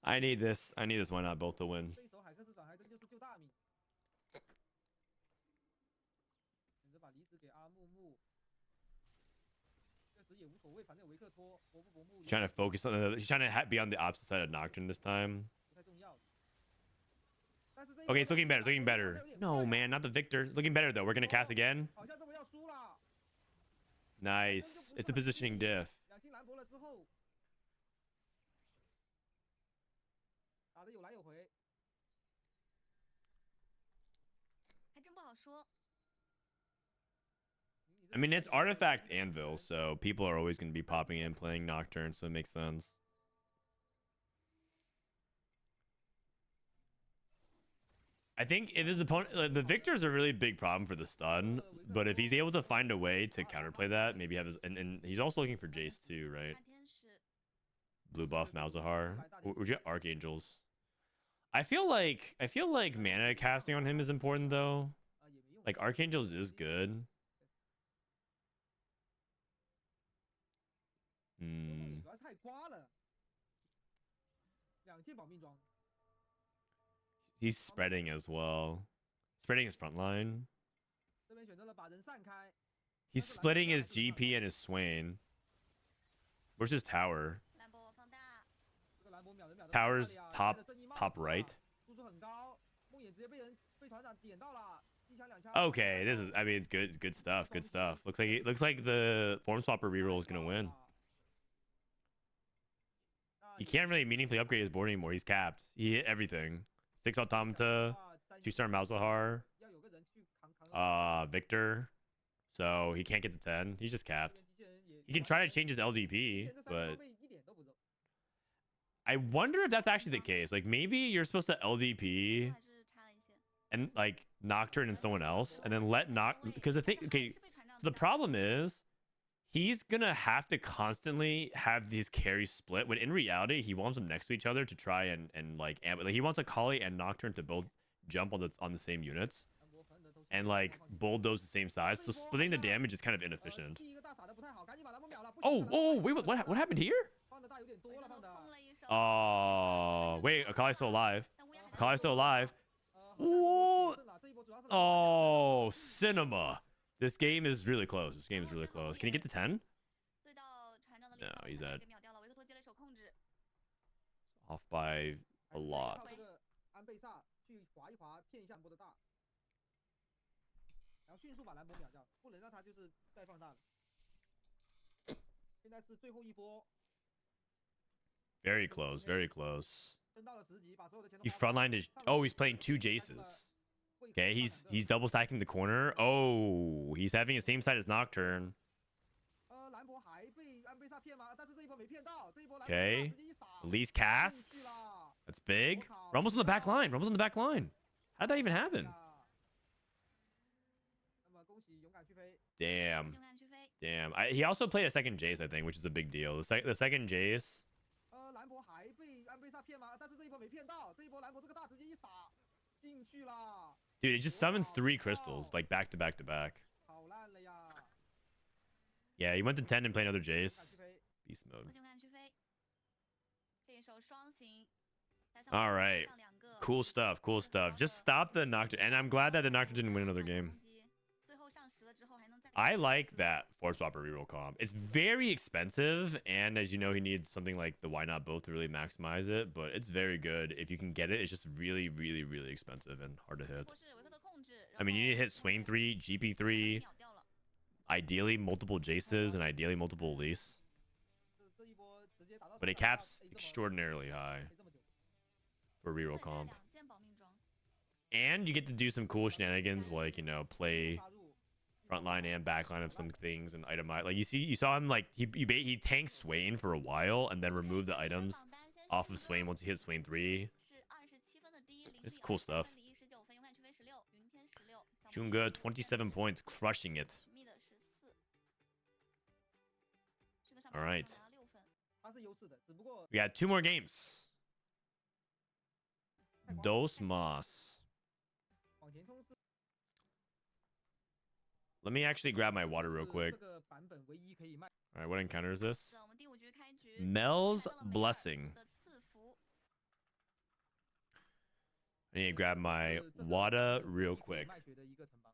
I need this. I need this. Why not both to win? 这一手海克斯转还真就是救大命，选择把离子给阿木木，确实也无所谓，反正有维克托，伯不伯木 Trying to focus on the. He's trying to be on the opposite side of Nocturne this time. 不太重要。但是这一 Okay, it's 波 looking better. It's looking 好像 better. 有点 No, 快啊 man, not the Viktor. It's looking better though. We're gonna cast again. 好像这波要输了。 Nice. It's a positioning diff. 两星兰博了之后，打的有来有回。 还真不好说。 I mean, it's artifact Anvil, so people are always going to be popping in playing Nocturne, so it makes sense. I think if his opponent, the Viktor's a really big problem for the stun, but if he's able to find a way to counterplay that, maybe have his, and he's also looking for Jace too, right? 看天使 Blue buff Malzahar. Would you get Archangels? I feel like mana casting on him is important though. 啊，也没用。 Like Archangels is good. 主要太刮了。2件保命装。 He's spreading as well. Spreading his front line. 这边选择了把人散开。 He's splitting his GP and his Swain. Where's his tower? 兰博放大， 这个兰博秒人秒得 Tower's 太漂亮 top 这个正义帽 top 子啊 right. 输出很高，梦魇直接被团长点到了，一枪两枪。 Okay, this is, I mean, it's good stuff. Good stuff. Looks like the form swapper reroll is gonna win. He can't really meaningfully upgrade his board anymore. He's capped. He hit everything. 6 Automata, 2-star Malzahar, 要有个人去扛 Viktor. So he can't get to 10. He's just capped. He can try to change his LDP, but I wonder if that's actually the case. Like maybe you're supposed to LDP 还是差了一些。 and like Nocturne and someone else, and then let because the thing. Okay, 是被船长 so the 打 problem is he's gonna have to constantly have these carries split when in reality he wants them next to each other to try and like he wants Akali and Nocturne to both jump on the same units and like bulldoze the same size. So splitting the damage is kind of inefficient. 第一个大傻的不太好，赶紧把兰博秒了。不 Oh, 行了 oh, wait, what happened here? 放的大有点多了，放的。 碰了一手 Oh, wait, Akali's still alive. 但乌鸦还 Akali's still alive. 好 Ooh. 像这一波主要是 Oh, cinema. This game is really close. This game is really close. Can he get to 10? 对到船长的 No, 领头 he's 船长 at 给秒掉了，维克托接了手控制。 off by a lot. 靠这个安倍萨去划一划，骗一下兰博的大，然后迅速把兰博秒掉，不能让他就是再放大了。现在是最后一波， Very close, very close. 升到了10级，把所有的钱都 He 花光了 frontlined his. Oh, he's playing 2 Jaces. Okay, he's double stacking the corner. Oh, he's having the same side as Nocturne. 兰博还被安倍萨骗吗？但是这一波没骗到，这一波兰博 Okay. 直接一撒 Elise casts. 进去了 That's big. We're almost on the back line. We're almost on the back line. How'd that even happen? 那么恭喜勇敢去飞， Damn. 勇敢去飞， Damn. He also played a second Jace, I think, which is a big deal. The second Jace. 兰博还被安倍萨骗吗？但是这一波没骗到，这一波兰博这个大直接一撒进去了， Dude, it just summons 3 crystals, like back to back to back. 好烂了呀！ Yeah, he went to 10 and played another 勇敢 Jace. 去飞， Beast mode. 勇敢去飞。这一手双行，加上 All right. 上两个 Cool stuff, cool stuff. Just stop the Nocturne. And I'm glad that the Nocturne didn't win another game. 最后上10了之后还能再 I like that Force Swapper reroll comp. It's very expensive, and as you know, he needs something like the Why Not Both to really maximize it, but it's very good. If you can get it, it's just really, really, really expensive and hard to hit. 或是维克特控制。 I mean, you need to hit Swain 3, GP 3, 秒掉了。 ideally multiple Jaces, and ideally multiple Elise. 这一波直接打到 But it caps extraordinarily high 这么久， for 对 reroll 带 comp. 2件保命装。 And you get to do some cool shenanigans like, you know, play 杀入 front line and back line of some things and itemize. Like you saw him like he tanked Swain for a while and then removed the items off of Swain once he hit Swain 3. 是27分的第一， It's cool stuff. 李毅19分，勇敢去飞16，云天16， Junga 27 points, crushing it. 神秘的14。这个上 All 面 right. 拿6分。他是优势的，只不过 We got 2 more games. Dos más. 往前冲是 Let me actually grab my water real quick. 这个版本唯一可以卖。 All right, what encounter is this? 是我们第5局开局。 Mel's 看到了梅尔 Blessing. 的赐福 I need to grab my 是这个 WADA 是 real 地铁 quick. 脉学的一个城邦。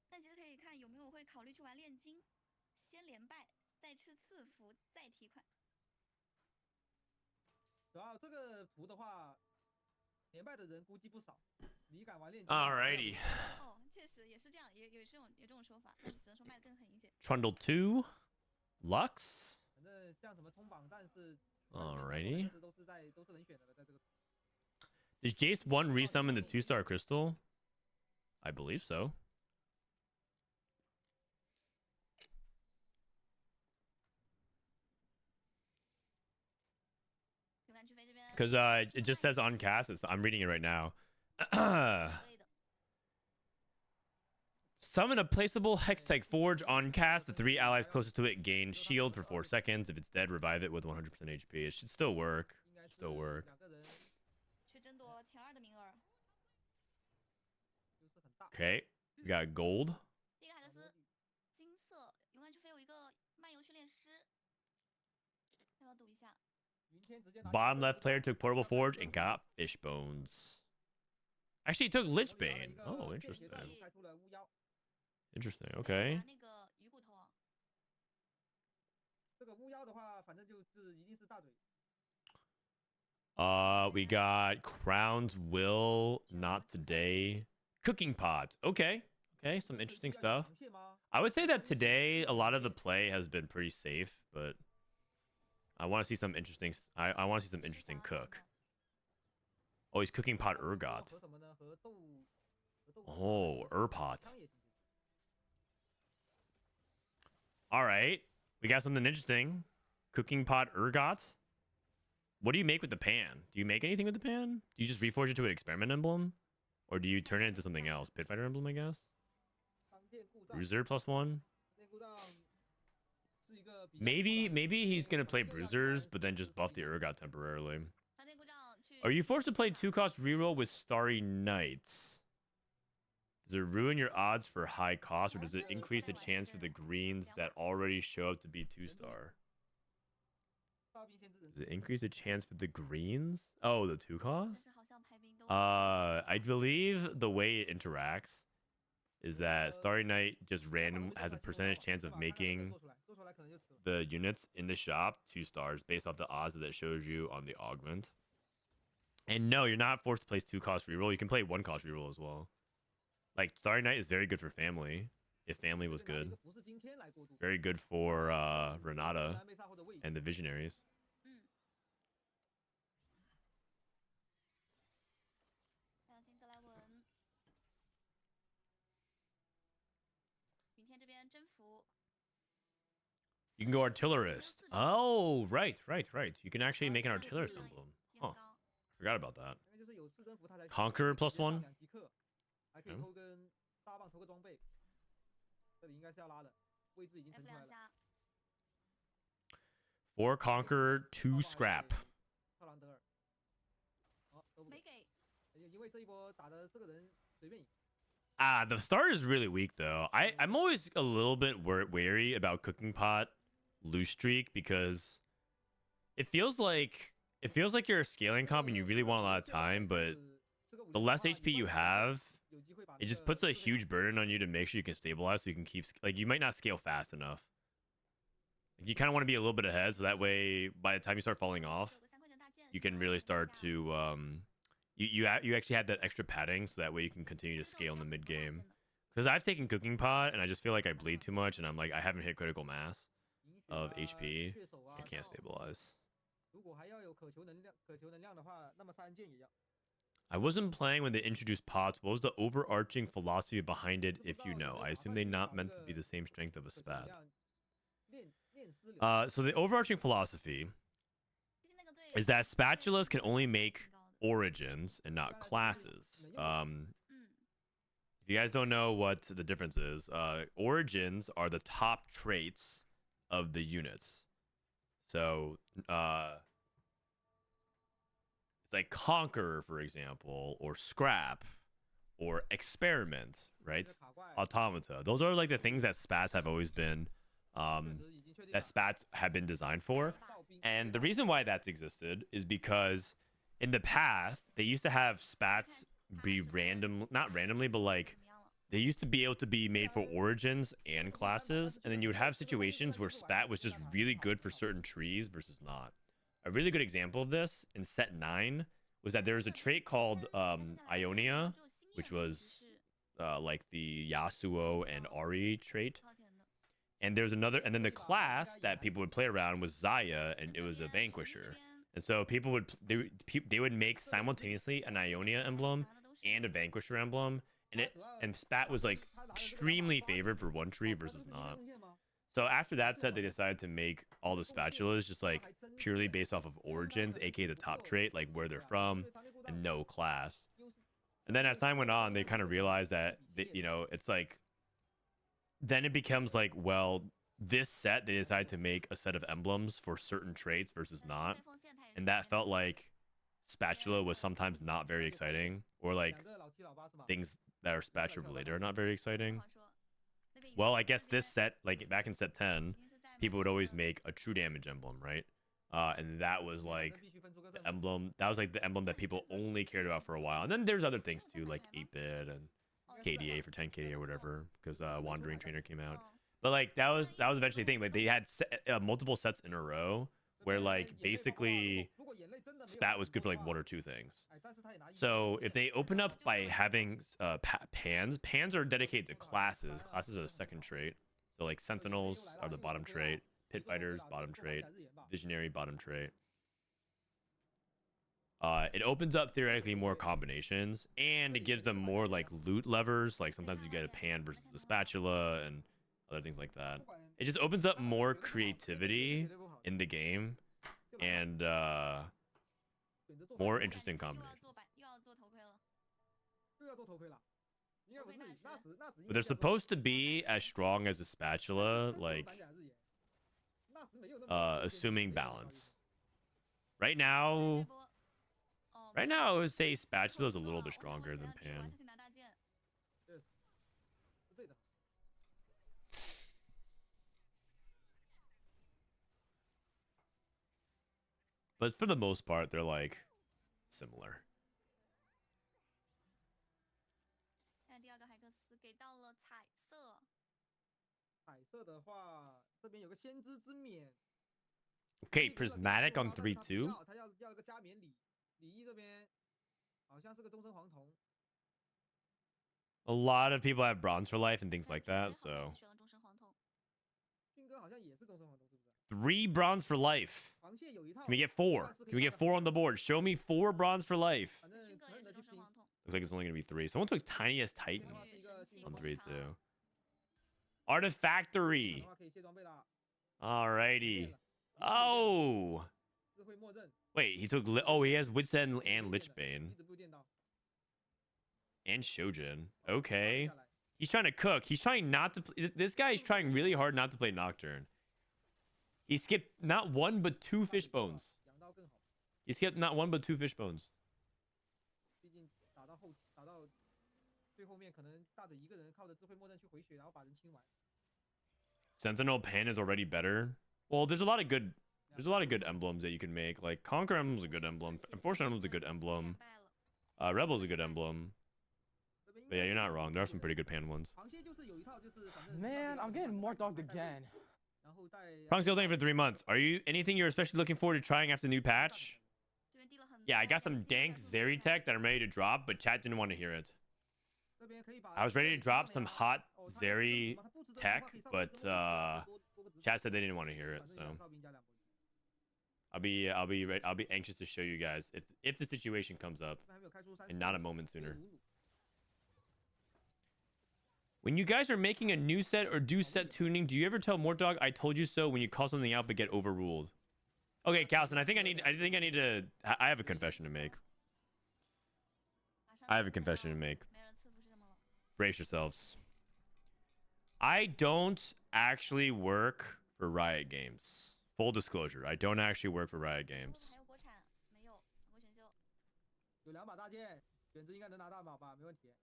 但其实可以看有没有会考虑去玩炼金，先连败，再吃赐福，再提款。主要这个图的话，连败的人估计不少。你敢玩炼金？ Alrighty. 哦，确实也是这样，有这种说法，只能说卖的更狠一些。 Trundle 2. Lux. 反正像什么冲榜战士 Alrighty. 都是能选的，在这个。 Does Jace 1 resummon the 2-star crystal? I believe so. Because it just says on cast. I'm reading it right now. Summon a placeable Hextech Forge on cast. The 3 allies closest to it gain shield for 4 seconds. If it's dead, revive it with 100% HP. It should still work. Still work. 去争夺前2的名额。 Okay. We got gold. 第一个海德斯，金色勇敢去飞有一个漫游训练师，要不要赌一下？ Bottom left player took Portable Forge and got Fish Bones. Actually, he took Lichbane. Oh, interesting. Interesting. Okay. 那个鱼骨头啊。 这个巫妖的话，反正就是一定是大嘴。 We got Crown's Will, not today. Cooking pots. Okay. Okay, some interesting stuff. I would say that today a lot of the play has been pretty safe, but I want to see some interesting. I want to see some interesting cook. Oh, he's cooking pot Urgot. Oh, Urpot. All right, we got something interesting. Cooking pot Urgot. What do you make with the pan? Do you make anything with the pan? Do you just reforge it to an experiment emblem? Or do you turn it into something else? Pitfighter emblem, I guess? Bruiser +1? Maybe he's gonna play Bruisers, but then just buff the Urgot temporarily. Are you forced to play 2-cost reroll with Starry Knights? Does it ruin your odds for high cost, or does it increase the chance for the greens that already show up to be 2-star? Does it increase the chance for the greens? Oh, the 2-cost? I believe the way it interacts is that Starry Night just has a percentage chance of making the units in the shop 2 stars based off the odds that it shows you on the augment. And no, you're not forced to place 2-cost reroll. You can play 1-cost reroll as well. Like Starry Night is very good for family. If family was good. Very good for Renata and the Visionaries. 金德莱文，云天这边征服。 You can go artillerist. Oh, right. You can actually make an artillerist emblem. Huh. Forgot about that. Conqueror +1. Okay. 4 Conqueror, 2 Scrap. 没给。 The start is really weak though. I'm always a little bit wary about Cooking Pot loose streak because it feels like you're a scaling comp and you really want a lot of time, but the less HP you have, it just puts a huge burden on you to make sure you can stabilize so you can keep you might not scale fast enough. You kind of want to be a little bit ahead so that way by the time you start falling off, you can really start to you actually have that extra padding so that way you can continue to scale in the mid game. Because I've taken Cooking Pot and I just feel like I bleed too much and I'm like I haven't hit critical mass of HP. I can't stabilize. I wasn't playing when they introduced pots. What was the overarching philosophy behind it, if you know? I assume they're not meant to be the same strength of a spat. So the overarching philosophy is that spatulas can only make origins and not classes. If you guys don't know what the difference is, origins are the top traits of the units. So It's like Conqueror, for example, or Scrap, or Experiment, right? Automata. Those are like the things that spats have always been, that spats have been designed for. And the reason why that's existed is because in the past they used to have spats be random, not randomly, but like they used to be able to be made for origins and classes, and then you would have situations where spat was just really good for certain trees versus not. A really good example of this in set 9 was that there was a trait called Ionia, which was like the Yasuo and Ari trait. And there's another, and then the class that people would play around was Zaya, and it was a Vanquisher. And so people would they would make simultaneously an Ionia emblem and a Vanquisher emblem, and spat was like extremely favored for one tree versus not. So after that set, they decided to make all the spatulas just like purely based off of origins, aka the top trait, like where they're from, and no class. And then as time went on, they kind of realized that you know, it's like, then it becomes like, well, this set they decided to make a set of emblems for certain traits versus not, and that felt like spatula was sometimes not very exciting, or like things that are spatula related are not very exciting. Well, I guess this set, like back in set 10, people would always make a true damage emblem, right? And that was like the emblem. That was like the emblem that people only cared about for a while. And then there's other things too, like 8-bit and KDA for 10 KDA or whatever, because Wandering Trainer came out. But like that was eventually a thing. Like they had multiple sets in a row where like basically spat was good for like one or two things. So if they open up by having pans are dedicated to classes. Classes are the second trait. So like Sentinels are the bottom trait, Pit Fighters bottom trait, Visionary bottom trait. It opens up theoretically more combinations, and it gives them more like loot levers. Like sometimes you get a pan versus the spatula and other things like that. It just opens up more creativity in the game, and more interesting combinations. But they're supposed to be as strong as a spatula, like assuming balance. Right now, I would say spatula is a little bit stronger than pan. But for the most part, they're like similar. Okay, Prismatic on 3-2. A lot of people have bronze for life and things like that, so 3 bronze for life. Can we get 4? Can we get 4 on the board? Show me 4 bronze for life. Looks like it's only gonna be 3. Someone took Tiniest Titan on 3-2. Artifactory. Alrighty. Oh. Wait, he took. Oh, he has Wit's End and Lichbane. And Shojin. Okay. He's trying to cook. He's trying not to. This guy is trying really hard not to play Nocturne. He skipped not 1 but 2 fishbones. He skipped not 1 but 2 fishbones. Sentinel Pan is already better. Well, there's a lot of good emblems that you can make. Like Conquer Emblem's a good emblem. Enforcer Emblem's a good emblem. Rebel's a good emblem. But yeah, you're not wrong. There are some pretty good pan ones. Man, I'm getting more dogged again. Prong still thank you for 3 months. Are you anything you're especially looking forward to trying after the new patch? Yeah, I got some dank Zeri tech that I'm ready to drop, but chat didn't want to hear it. I was ready to drop some hot Zeri tech, but chat said they didn't want to hear it, so I'll be anxious to show you guys if the situation comes up, and not a moment sooner. When you guys are making a new set or do set tuning, do you ever tell Mortdog I told you so when you call something out but get overruled? Okay, Calson, I have a confession to make. Brace yourselves. I don't actually work for Riot Games. Full disclosure, I don't actually work for Riot Games. 有2把大剑，卷子应该能拿大宝吧，没问题。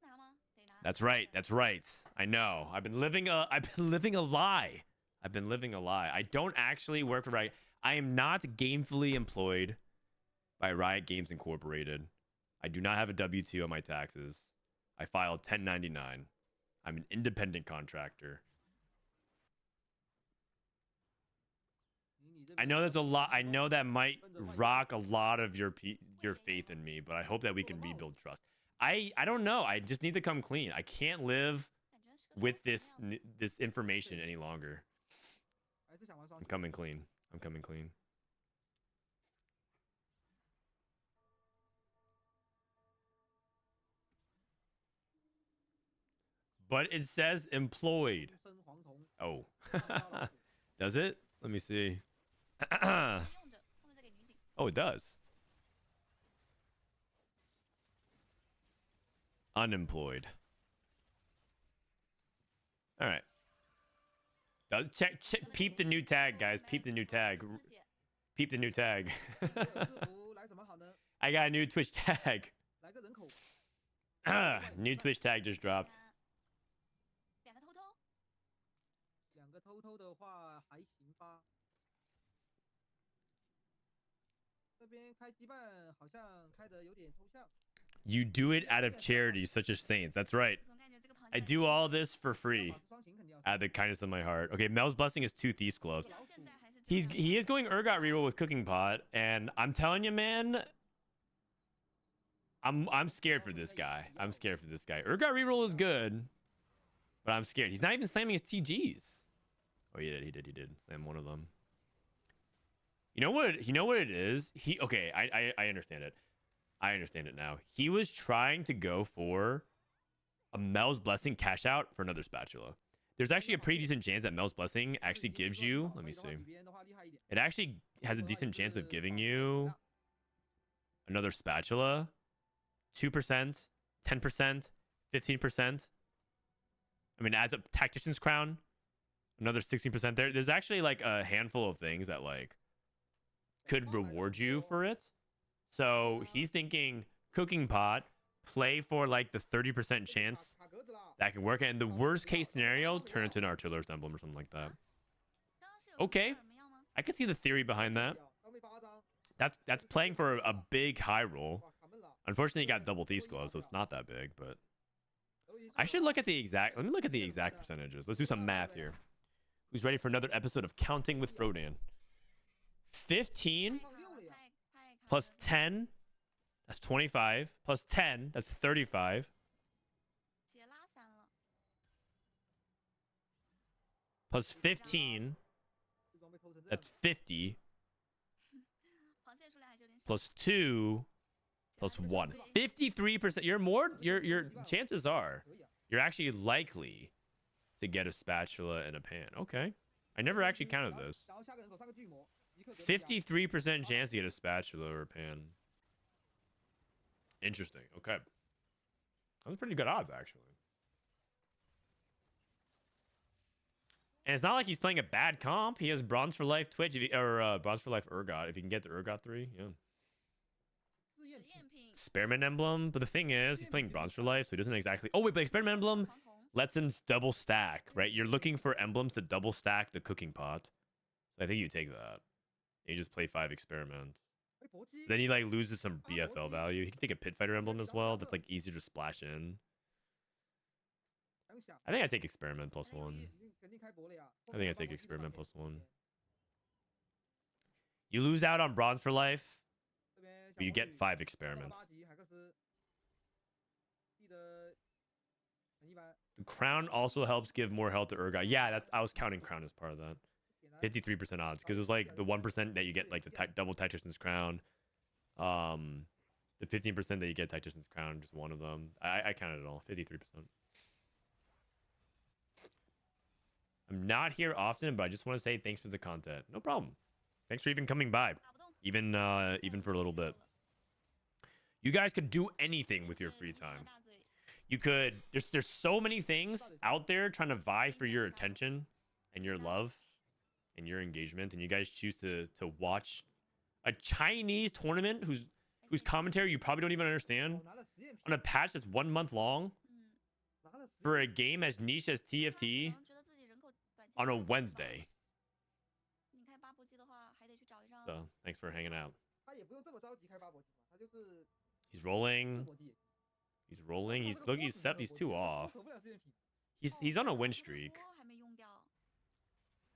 拿吗？得拿。 That's right. That's right. I know. I've been living a lie. I've been living a lie. I don't actually work for Riot. I am not gamefully employed by Riot Games Incorporated. I do not have a W-2 on my taxes. I filed 1099. I'm an independent contractor. I know there's a lot. I know that might rock a lot of your faith in me, but I hope that we can rebuild trust. I don't know. I just need to come clean. I can't live with this information any longer. I'm coming clean. I'm coming clean. But it says employed. Oh. Does it? Let me see. Oh, it does. Unemployed. All right. Check, peep the new tag, guys. Peep the new tag. Peep the new tag. I got a new Twitch tag. New Twitch tag just dropped. 2个偷偷的话还行吧。这边开羁绊好像开得有点抽象。 You do it out of charity, such as saints. That's right. I do all this for free. Out of the kindness of my heart. Okay, Mel's blessing is 2 Thief's Gloves. He is going Urgot reroll with Cooking Pot, and I'm telling you, man, I'm scared for this guy. I'm scared for this guy. Urgot reroll is good, but I'm scared. He's not even slamming his TGs. Oh, he did. Slam one of them. You know what it is? Okay, I understand it. I understand it now. He was trying to go for a Mel's Blessing cash out for another spatula. There's actually a pretty decent chance that Mel's Blessing actually gives you, let me see. It actually has a decent chance of giving you another spatula. 2%, 10%, 15%. I mean, as a Tactician's Crown, another 16% there. There's actually like a handful of things that like could reward you for it. So he's thinking Cooking Pot, play for like the 30% chance that can work. And the worst case scenario, turn into an Artillerist Emblem or something like that. Okay. I can see the theory behind that. That's playing for a big high roll. Unfortunately, he got double Thief's Gloves, so it's not that big, but I should look at the exact, let me look at the exact percentages. Let's do some math here. Who's ready for another episode of Counting with Frodan? 15 plus 10, that's 25. Plus 10, that's 35. Plus 15, that's 50. Plus 2, plus 1. 53%. Your chances are you're actually likely to get a spatula and a pan. Okay. I never actually counted those. 53% chance to get a spatula or a pan. Interesting. Okay. Those pretty good odds, actually. And it's not like he's playing a bad comp. He has Bronze for Life Twitch, or Bronze for Life Urgot. If you can get the Urgot 3, yeah. Experiment Emblem. But the thing is, he's playing Bronze for Life, so he doesn't exactly... Oh, wait, but Experiment Emblem lets him double stack, right? You're looking for emblems to double stack the Cooking Pot. So I think you take that. You just play 5 Experiment. Then he like loses some BFL value. He can take a Pit Fighter Emblem as well. That's like easier to splash in. I think I take Experiment plus 1. I think I take Experiment plus 1. You lose out on Bronze for Life, but you get 5 Experiment. The Crown also helps give more health to Urgot. Yeah, I was counting Crown as part of that. 53% odds, because it's like the 1% that you get like the double Tactician's Crown. The 15% that you get Tactician's Crown, just one of them. I counted it all. 53%. I'm not here often, but I just want to say thanks for the content. No problem. Thanks for even coming by, even for a little bit. You guys could do anything with your free time. You could. There's so many things out there trying to vie for your attention and your love and your engagement, and you guys choose to watch a Chinese tournament whose whose commentary you probably don't even understand 拿了实验 on a patch that's 1 month long 嗯， 拿了实 for 验 a game as niche as 他 TFT 可能觉得自己人口短期 on a 内看不到 Wednesday. 你开八波机的话，还得去找一张 So thanks for hanging out. 他也不用这么着急开八搏击嘛，他就是 He's 四 rolling. 搏击。 He's rolling. 他 He's 这个 look. 波 He's 只 set. 能 He's 搏击 too 他 off. 投不了实验品。 He's on a win 这个 streak. 波还没用掉。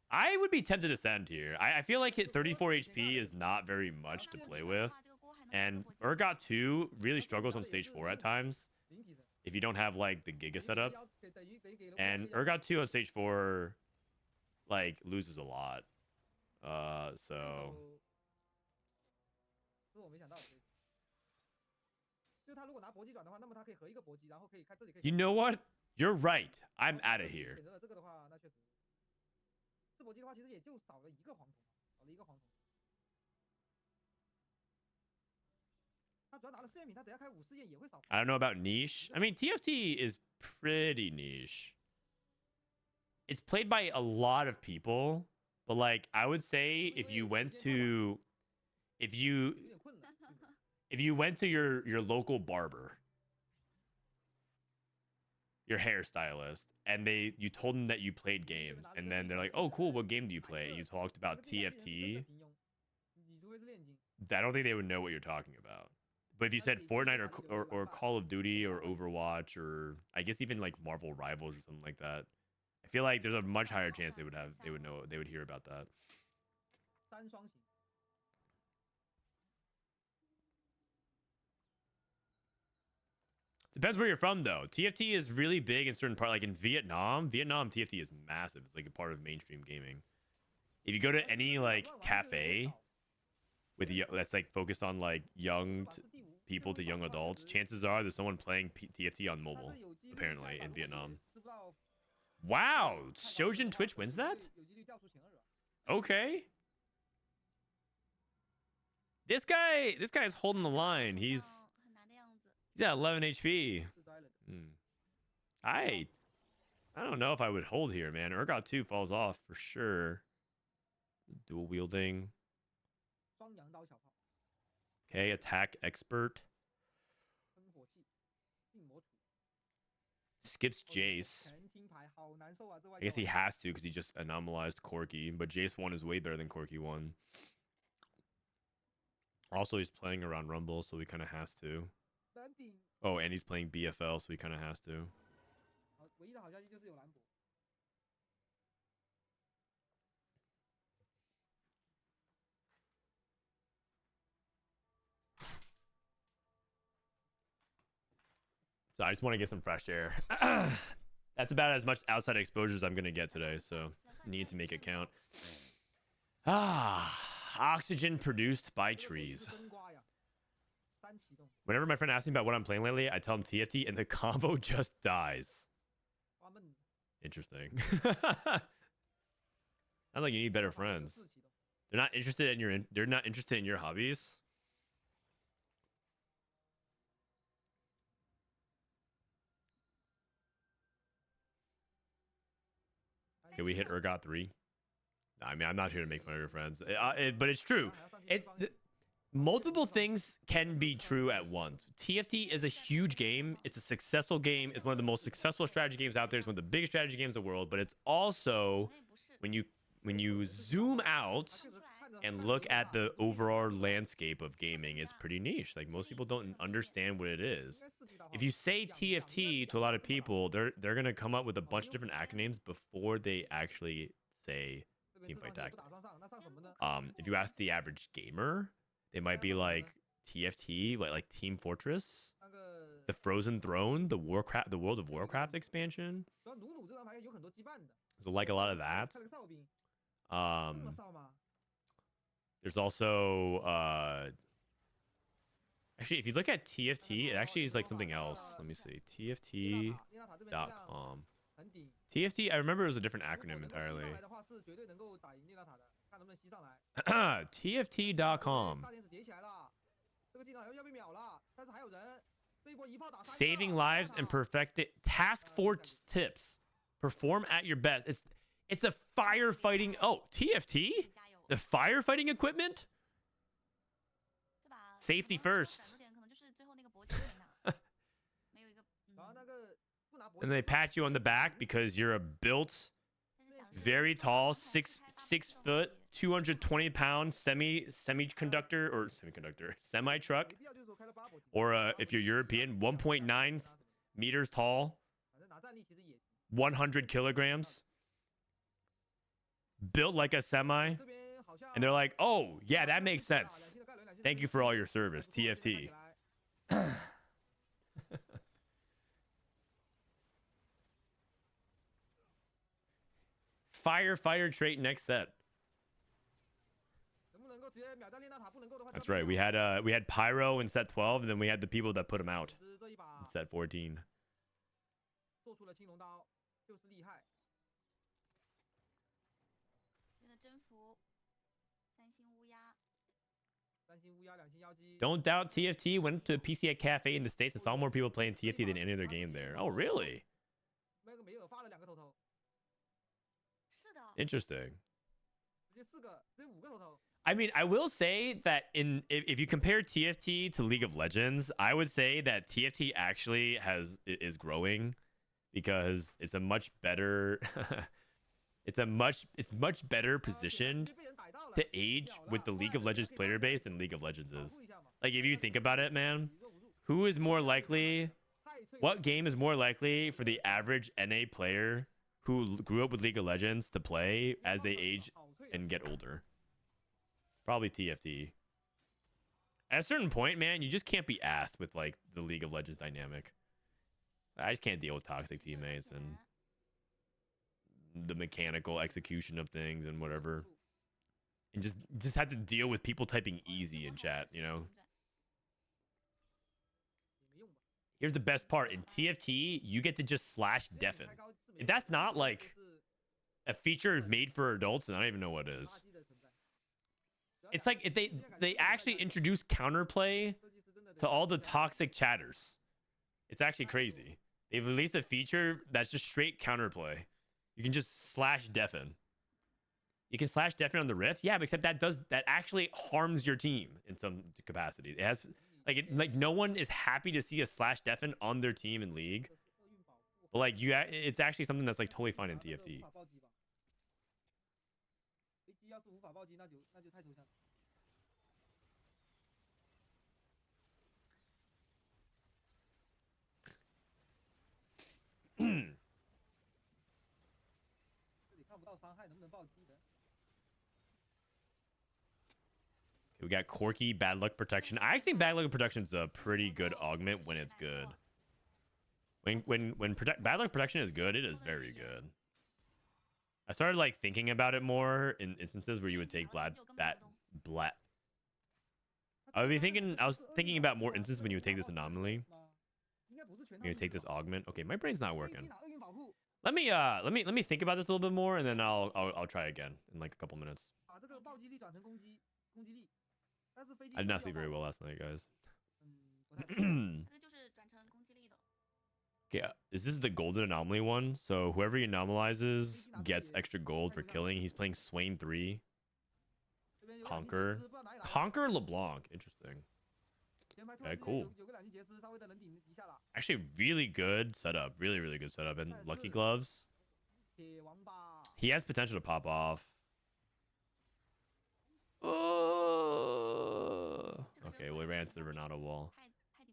I would be tempted to send here. I feel like hit 34 HP is not very much to play with. And Urgot 2 really struggles on stage 4 at times 零提升。 if you don't have like the Giga 等于 setup. 等于给了 And 乌鸦 Urgot 2 on stage 4 like loses a lot. 这 So 手是我没想到的。就他如果拿搏击转的话，那么他可以合一个搏击，然后可以看这里可以。 you know what? You're right. I'm out of here. 选择了这个的话，那确实。四搏击的话，其实也就少了一个黄铜，少了一个黄铜。他主要拿了试验品，他等下开5试验也会少。 I don't know about niche. I mean, TFT is pretty niche. It's played by a lot of people, but like I would say if you went to if 有点困难。 you went to your local barber, your hairstylist, and you told them that you played games, and then they're like, "Oh, cool. What game do you play?" And you talked about 这个地板 TFT. 是真的平庸，你除非是炼金。 I don't think they would know what you're talking about. But if you said Fortnite or Call of Duty or Overwatch or I guess even like Marvel Rivals or something like that, I feel like there's a much higher chance they would hear about that. 三双型。 Depends where you're from though. TFT is really big in certain part, like in Vietnam. Vietnam TFT is massive. It's like a part of mainstream gaming. If you go to any like cafe with that's like focused on like young people to young adults, chances are there's someone playing TFT on mobile. Apparently in Vietnam. Wow, Shojin Twitch wins that? Okay. This guy's holding the line. He's 很难的样子。 he's at 11 HP. I don't know if I would hold here, man. Urgot 2 falls off for sure. Dual wielding. 双羊刀小炮， Okay, attack expert. 喷火器，静魔杵。 Skips Jace. 全听牌好难受啊，这 I guess he has to because he just anomalized Corki, but Jace 1 is way better than Corki 1. Also, he's playing around Rumble, so he kind of has to. 难顶。 Oh, and he's playing BFL, so he kind of has to. 好，唯一的好消息就是有兰博。 So I just want to get some fresh air. That's about as much outside exposure as I'm going to get today, so need to make it count. Oxygen produced by 这个果 trees. 是冬瓜呀，三启动， Whenever my friend asks me about what I'm playing lately, I tell him TFT and the combo just dies. 花闷。 Interesting. Sounds like you need better 花闷有 friends. 四启动。 They're not interested in your hobbies. Can we hit Urgot 3? I mean, I'm not here to make fun of your friends, but it's true. Multiple things can be true at once. TFT is a huge game. It's a successful game. It's one of the most successful strategy games out there. It's one of the biggest strategy games in the world. But it's also 那也不是。 when you zoom out 他确实看着 and look at the overall landscape of gaming, it's pretty niche. Like most people don't understand what it is. 应该四 G 大炮 If you say TFT to a lot of people, they're gonna come up with a bunch of different acronyms before they actually say 这边 teamfight 四双也 tactics. 不打算上，那上什么呢？ If you ask the average gamer, they might be like TFT, like Team Fortress, 那个 the Frozen Throne, the World of Warcraft expansion. 主要努努这张牌有很多羁绊的， So like a lot of that. 开了个哨兵，这么 Um, 哨吗？ there's also actually, if you look at TFT, it actually is like something else. Let me see, 涅 TFT.com. 纳塔这边一样很顶。 TFT, I remember it was a different 如果 acronym 能够吸 entirely. 上来的话，是绝对能够打赢涅纳塔的，看能不能吸上来。 TFT.com. 大电子叠起来了，这个技能好像要被秒了，但是还有人，这一波一炮打三个 Saving lives and perfected task force tips. Perform at your best. It's a firefighting. Oh, TFT? 加油， The firefighting equipment? 这把 Safety 可能 first. 闪的点可能就是最后那个铂金没拿，没有一个然后那个不拿铂 And they pat you on the back because you're a built, 但是想说 very 做好 tall, 传统 six 4开发 foot, 220-pound semiconductor or semi truck, 没必要就是说开了8铂金 or if you're European, 1.9 meters tall, 反正拿战力其实也行 100 kilograms, built like a semi. 这边好像 And they're like, oh, yeah, that makes sense. Thank you for all your service, TFT. Fire trait next set. 能不能够直接秒掉炼大塔，不能够的话 That's right. We had Pyro in set 12, and then we had the people that put him out 总之这一 in 把 set 14. 做出了青龙刀，就是厉害。真的征服三星乌鸦， 3星乌鸦2星妖姬 Don't doubt TFT. Went to a PC at Cafe in the States and saw more people playing TFT than any other game there. Oh, really? 那个梅尔发了2个头头，是的， Interesting. 直接4个，直接5个头头。 I mean, I will say that if you compare TFT to League of Legends, I would say that TFT actually is growing because it's a much better it's much better positioned to age with the League of Legends player base than League of Legends is. Like if you think about it, man, who is more likely, what game is more likely for the average NA player who grew up with League of Legends to play as they age and get older? Probably TFT. At a certain point, man, you just can't be asked with like the League of Legends dynamic. I just can't deal with toxic teammates and the mechanical execution of things and whatever. And just have to deal with people typing easy in chat, you know? Here's the best part. In TFT, you get to just slash deafen. And that's not like a feature made for adults, and I don't even know what it is. It's like if they actually introduced counterplay to all the toxic chatters. It's actually crazy. They've released a feature that's just straight counterplay. You can just slash deafen. You can slash deafen on the Rift, yeah, but except that actually harms your team in some capacity. It has like no one is happy to see a slash deafen on their team in League, but like it's actually something that's like totally fine in TFT. 要是无法暴击，那就太抽象了。这里看不到伤害，能不能暴击的？ We got Corky, Bad Luck Protection. I actually think Bad Luck Protection is a pretty good augment when it's good. When Bad Luck Protection is good, it is very good. I started like thinking about it more in instances where you would take I was thinking about more instances when you would take this Anomaly. You would take this augment. Okay, my brain's not working. Let me think about this a little bit more, and then I'll try again in like a couple minutes. I did not sleep very well last night, guys. Okay, is this the golden anomaly one? So whoever he anomalizes gets extra gold for killing. He's playing Swain 3. Conquer LeBlanc. Interesting. Okay, cool. Actually, really good setup. Really, really good setup. And Lucky Gloves. He has potential to pop off. Oh. Okay, well, he ran into the Renata wall.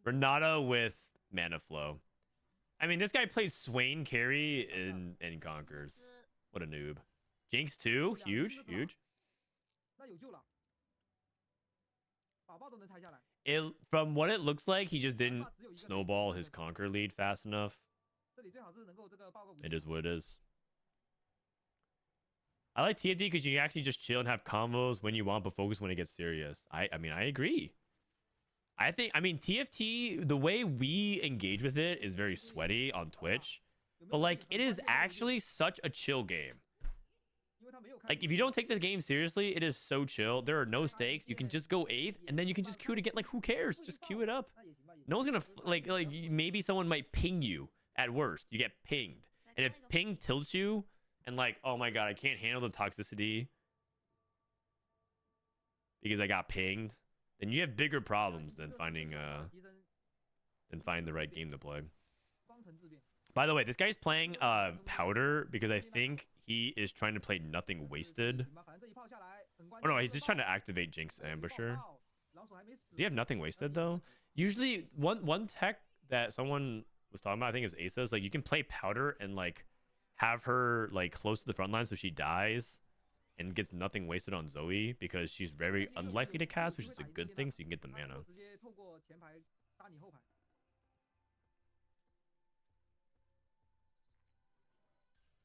Renata with Mana Flow. I mean, this guy plays Swain carry and conquers. What a noob. Jinx 2? Huge. From what it looks like, he just didn't snowball his conquer lead fast enough. It is what it is. I like TFT because you can actually just chill and have combos when you want, but focus when it gets serious. I mean, I agree. I mean, TFT, the way we engage with it is very sweaty on Twitch, but like, it is actually such a chill game. Like, if you don't take this game seriously, it is so chill. There are no stakes. You can just go 8th, and then you can just queue it again. Like, who cares? Just queue it up. No one's gonna, like maybe someone might ping you at worst. You get pinged. And if ping tilts you, and like, oh my god, I can't handle the toxicity because I got pinged. then you have bigger problems than finding the right game to play. 方程自变。 By the way, this guy's playing Powder because I think he is trying to play Nothing Wasted. 反正这一炮下来很关 Oh 键 no, 的 he's 这 just 个 trying to 爆 activate Jinx Ambusher. 爆老鼠还没死 Does he have Nothing Wasted though? Usually, one tech that someone was talking about, I think it was Asa, is like you can play Powder and like have her like close to the front line so she dies and gets Nothing Wasted on Zoe because she's very unlikely to cast, which is a good thing, so you can get the 他能 mana. 够直接透过前排杀你后排。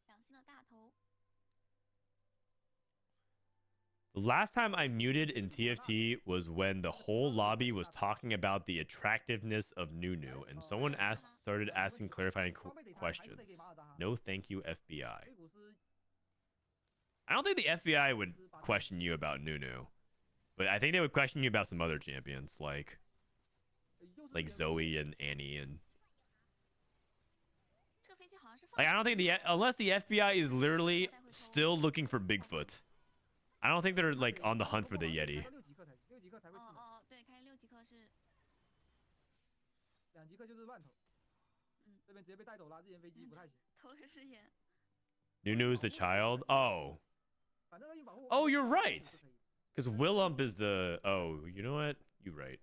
两星的大头， The last time I muted in TFT was when the whole lobby was talking about the attractiveness of Nunu, and someone started asking clarifying questions. No, thank you, FBI. 硅谷是 I don't think the FBI would question you about Nunu, but I think they would question you about some other champions like 又是 like 前锋 Zoe and Annie and 这个飞机好像是放 like I don't think unless the FBI is literally still looking for Bigfoot. I don't think they're like on the hunt for the Yeti. 6级课才6级课才会哦技能，哦，对，开6级课是2级课就是乱投。嗯这边直接被带走了，之前飞机不太行。投了个誓言。 Nunu's the child. Oh, 反正恶意保护 Oh, you're right. 是可以 because Willump is the. Oh, you know what? You right.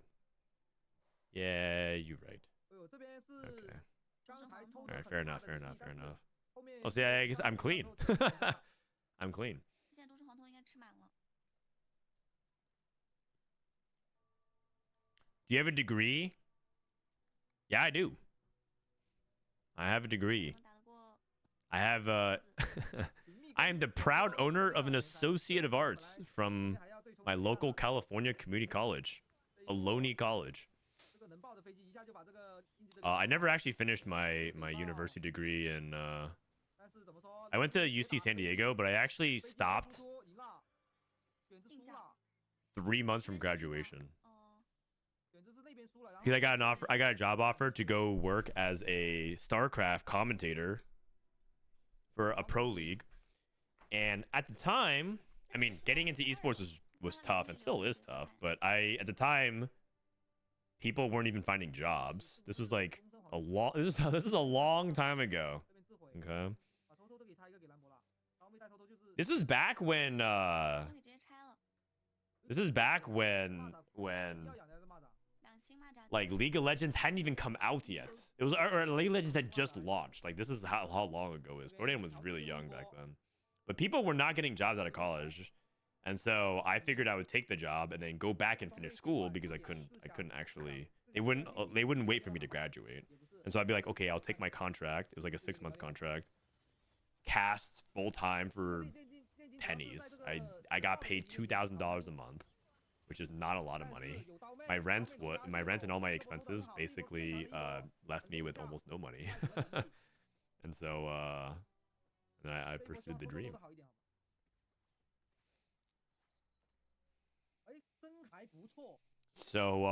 Yeah, you right. 哎呦，这边是 Okay. 刚才抽 All 的 right, 很 fair 差 enough, 的 fair 利益 enough, 但 fair 是 enough. 后面 Oh, see, I guess 刚 I'm 才 clean. 抽的很差 I'm clean. 现在都市黄铜应该吃满了。 Do you have a degree? Yeah, I do. I have a degree. 能打得过 I have I am the proud owner of an Associate of Arts from my local California Community College, Ohlone College. 这个能爆的飞机一下就把这个经济这个 I never actually finished my university degree in 但是怎么说 I went to UC San Diego, but I actually 飞机 stopped 突出赢了选择输了 3 months from graduation 哦，选择是那边输了然后 because I got a job offer to go work as a StarCraft commentator for a pro league. And at the time, I mean, getting into esports was tough and still is tough, but at the time, people weren't even finding jobs. This was like this is a long time ago. 这边自毁 Okay. 把偷偷都给拆一个给兰博了然后没带偷偷就是 This was back when 都给直接拆了。 this is back when 要养的是蚂蚱两星蚂蚱。 like League of Legends hadn't even come out yet. It was or League of Legends had just launched. Like this is how long ago it is. Frodan was really young back then. But people were not getting jobs out of college. And so I figured I would take the job and then go back and finish school because I couldn't actually they wouldn't wait for me to graduate. And so I'd be like, okay, I'll take my contract. It was like a 6-month contract. Cast full time for 练金 pennies. I got paid $2,000 a month, which is not a lot of money. My rent and all my expenses basically left me with almost no money. And so and I pursued the dream. 哎真还不错 So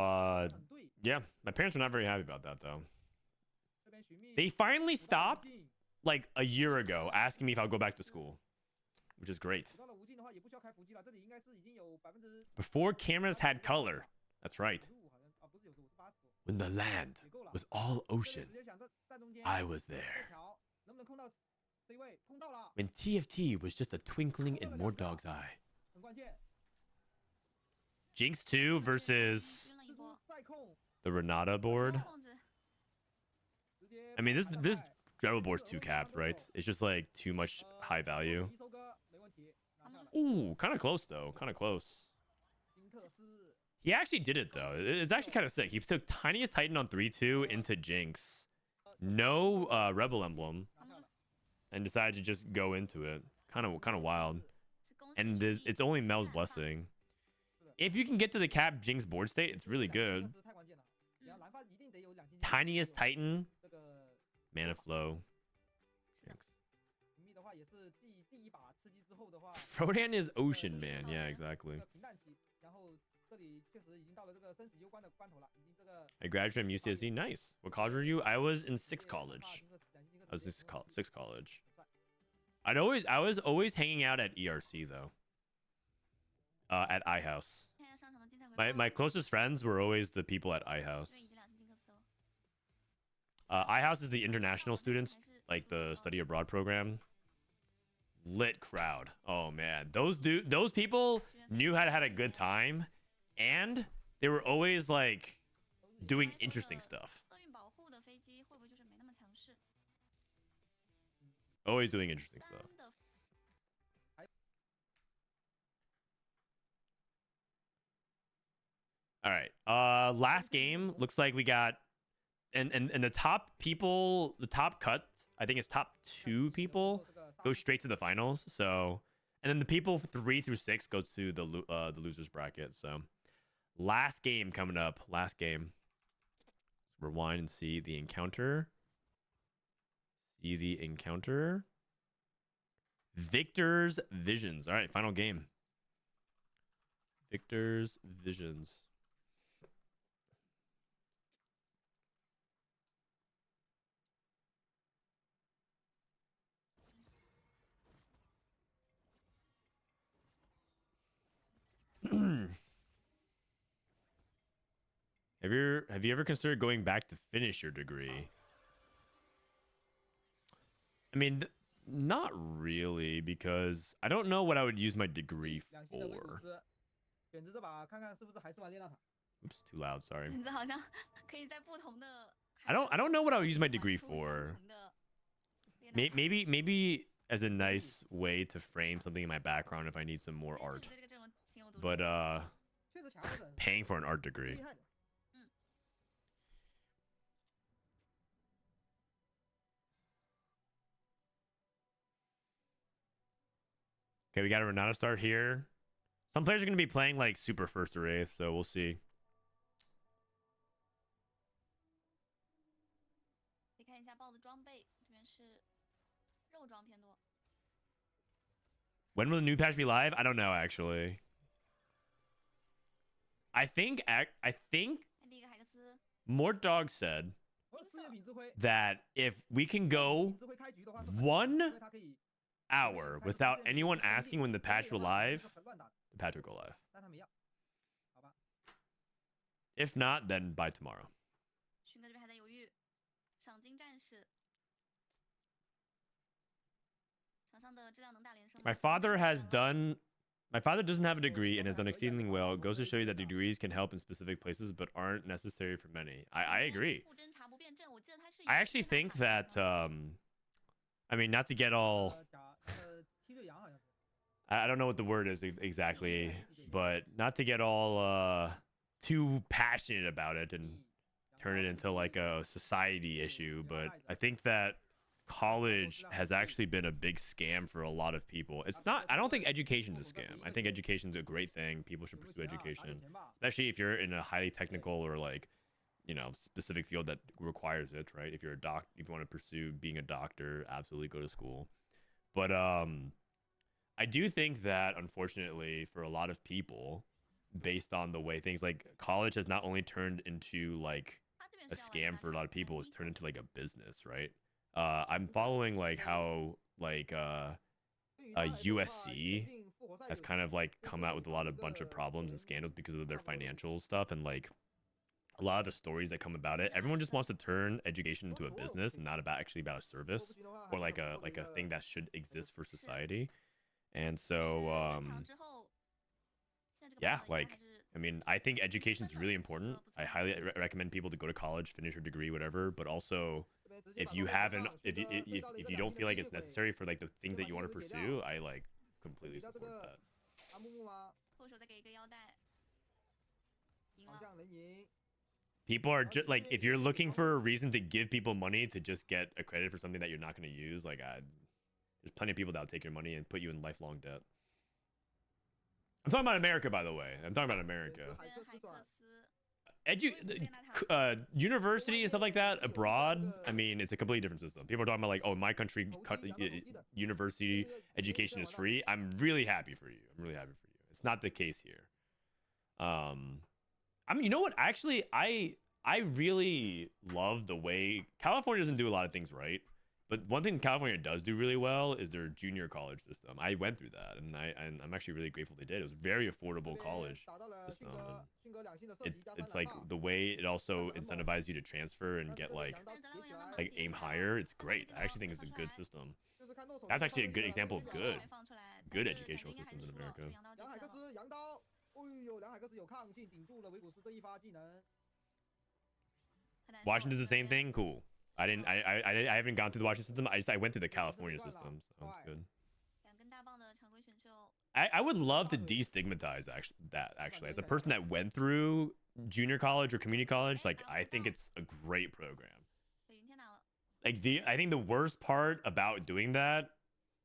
很对 yeah, my parents were not very happy about that though. 这边寻觅 They finally 捕到无 stopped 尽 like a year ago asking me if I'll go back to school, which is great. 捕到了无尽的话也不需要开伏击了这里应该是已经有%。 Before cameras had color. That's right. 95好像啊不是95是80 When the land 也够了 was all 这边 ocean, 直接想着站中间 I was 这 there. 条能不能控到 C 位控到了 When TFT was just a twinkling in Mordog's eye. 很关键 Jinx 2 versus 晕了一蜘蛛波。再控 the Renata board. 控制。 直接 I mean, this 把它 this 带 Reroll board's too capped, right? It's just like too much high value. 一收割没问题拿下来 Ooh, kind of close though. Kind of close. 金克斯 He actually did it though. It's actually kind of sick. He took Tiniest Titan on 3-2 into Jinx. No Rebel Emblem. 拿下了 And decided to just go into it. Kind of wild. 是恭喜 And 你 it's only Mel's blessing. If you can get to the cap Jinx board state, it's really good. 太关键了然后蓝发一定得有两星 Tiniest Titan, 这个 Mana Flow. 寻觅的话也是第一把吃鸡之后的话 Frodan is Ocean Man. Yeah, exactly. 这个平淡期然后这里确实已经到了这个生死攸关的关头了已经这个 I graduated from UCSD. Nice. What college were you? I was in 6th college. I was 6th college. I was always hanging out at ERC though. At iHouse. 现在商场的精彩回 My closest friends were always the people at iHouse. 因为已经2次金克斯了。 iHouse is the international students, like the study abroad program. Lit crowd. Oh man, those people knew how to have a good time, and they were always like doing interesting stuff. 厄运保护的飞机会不会就是没那么强势？ Always doing interesting stuff. 3的 All right. Last game looks like we got and the top people, the top cuts, I think it's top 2 people go straight to the finals. So, and then the people 3 through 6 go to the losers bracket. So, last game coming up. Last game. Let's rewind and see the encounter. See the encounter. Viktor's Visions. All right, final game. Viktor's Visions. Have you ever considered going back to finish your degree? I mean, not really, because I don't know what I would use my degree 2星的维古 for. 斯，选择这把看看是不是还是玩炼大塔。 Oops, too loud. Sorry. 选择好像可以在不同的。 I don't know what I would use my degree for. 不同的炼大塔 Maybe as a nice way to frame something in my background if I need some more 所以 art. 你对这个阵容情有独钟。 But 确实强的人， paying for an art degree. 厉害的。 Okay, we got a Renata start here. Some players are going to be playing like super first or eighth, so we'll see. 可以看一下豹的装备，这边是肉装偏多。 When will the new patch be live? I don't know actually. I think 看第一个海克斯， Mort Dog said 事业品智慧， that if we can go 智慧开局的话是 one 因为它可以 hour without anyone asking when the patch will live, 很乱打的， the patch will go live. 但他没要，好吧？ If not, then by tomorrow. 勋哥这边还在犹豫。赏金战士，场上的质量能打连胜吗？ My father doesn't have a degree and has done exceedingly well. It goes to show you that degrees can help in specific places but aren't necessary for many. I agree. 不侦查不辩证，我记得他是有 I actually 侦 think 查法 that 的 I mean, not to get all 梯队羊好像是， I don't know what the word is exactly, but not to get all too passionate about it and turn it into like a society issue, but I think that college has actually been a big scam for a lot of people. It's not, I don't think education's a scam. I think education's a great thing. People should pursue education, especially if you're in a highly technical or like, you know, specific field that requires it, right? If you're a if you want to pursue being a doctor, absolutely go to school. But I do think that unfortunately for a lot of people, based on the way things like college has not only turned into like 他这边 a 是要玩 scam for a lot of people, it's 一 turned into like a business, right? I'm following like how like USC has kind of like come out with a lot of bunch of problems and scandals because of their financial stuff, and like a lot of the stories that come about it. Everyone just wants to turn education into a business and not actually about a service or like a thing that should exist for society. And so 在场之后，现在这个 yeah, 版本应 like 该还是 I mean, I think education is really important. I highly recommend people to go to college, finish your degree, whatever. But also, if you haven't, if you don't feel like it's necessary for like the things that you want to pursue, I like completely support that. 阿木木吗？后手再给一个腰带，赢好了。像能赢。 People are just like, if you're looking for a reason to give people money to just get a credit for something that you're not going to use, like there's plenty of people that'll take your money and put you in lifelong debt. I'm talking about America, by the way. I'm talking about America. 跟海克斯， University and stuff like that abroad, I mean, it's a completely different system. People are talking about like, oh, my country university education is free. I'm really happy for you. I'm really happy for you. It's not the case here. I mean, you know what? Actually, I really love the way California doesn't do a lot of things right, But one thing California does do really well is their junior college system. I went through that, and I'm actually really grateful they did. It was very affordable college system. And it's like the way it also incentivizes you to transfer and get like aim higher. It's great. I actually think it's a good system. That's actually a good example of good educational systems in America. 杨海克斯扬刀，哦呦，梁海克斯有抗性，顶住了维古斯这一发技能。 Washington's the same thing. Cool. I haven't gone through the Washington system. I went through the California system. So that's good. I would love to destigmatize actually as a person that went through junior college or community college. Like I think it's a great program. Like I think the worst part about doing that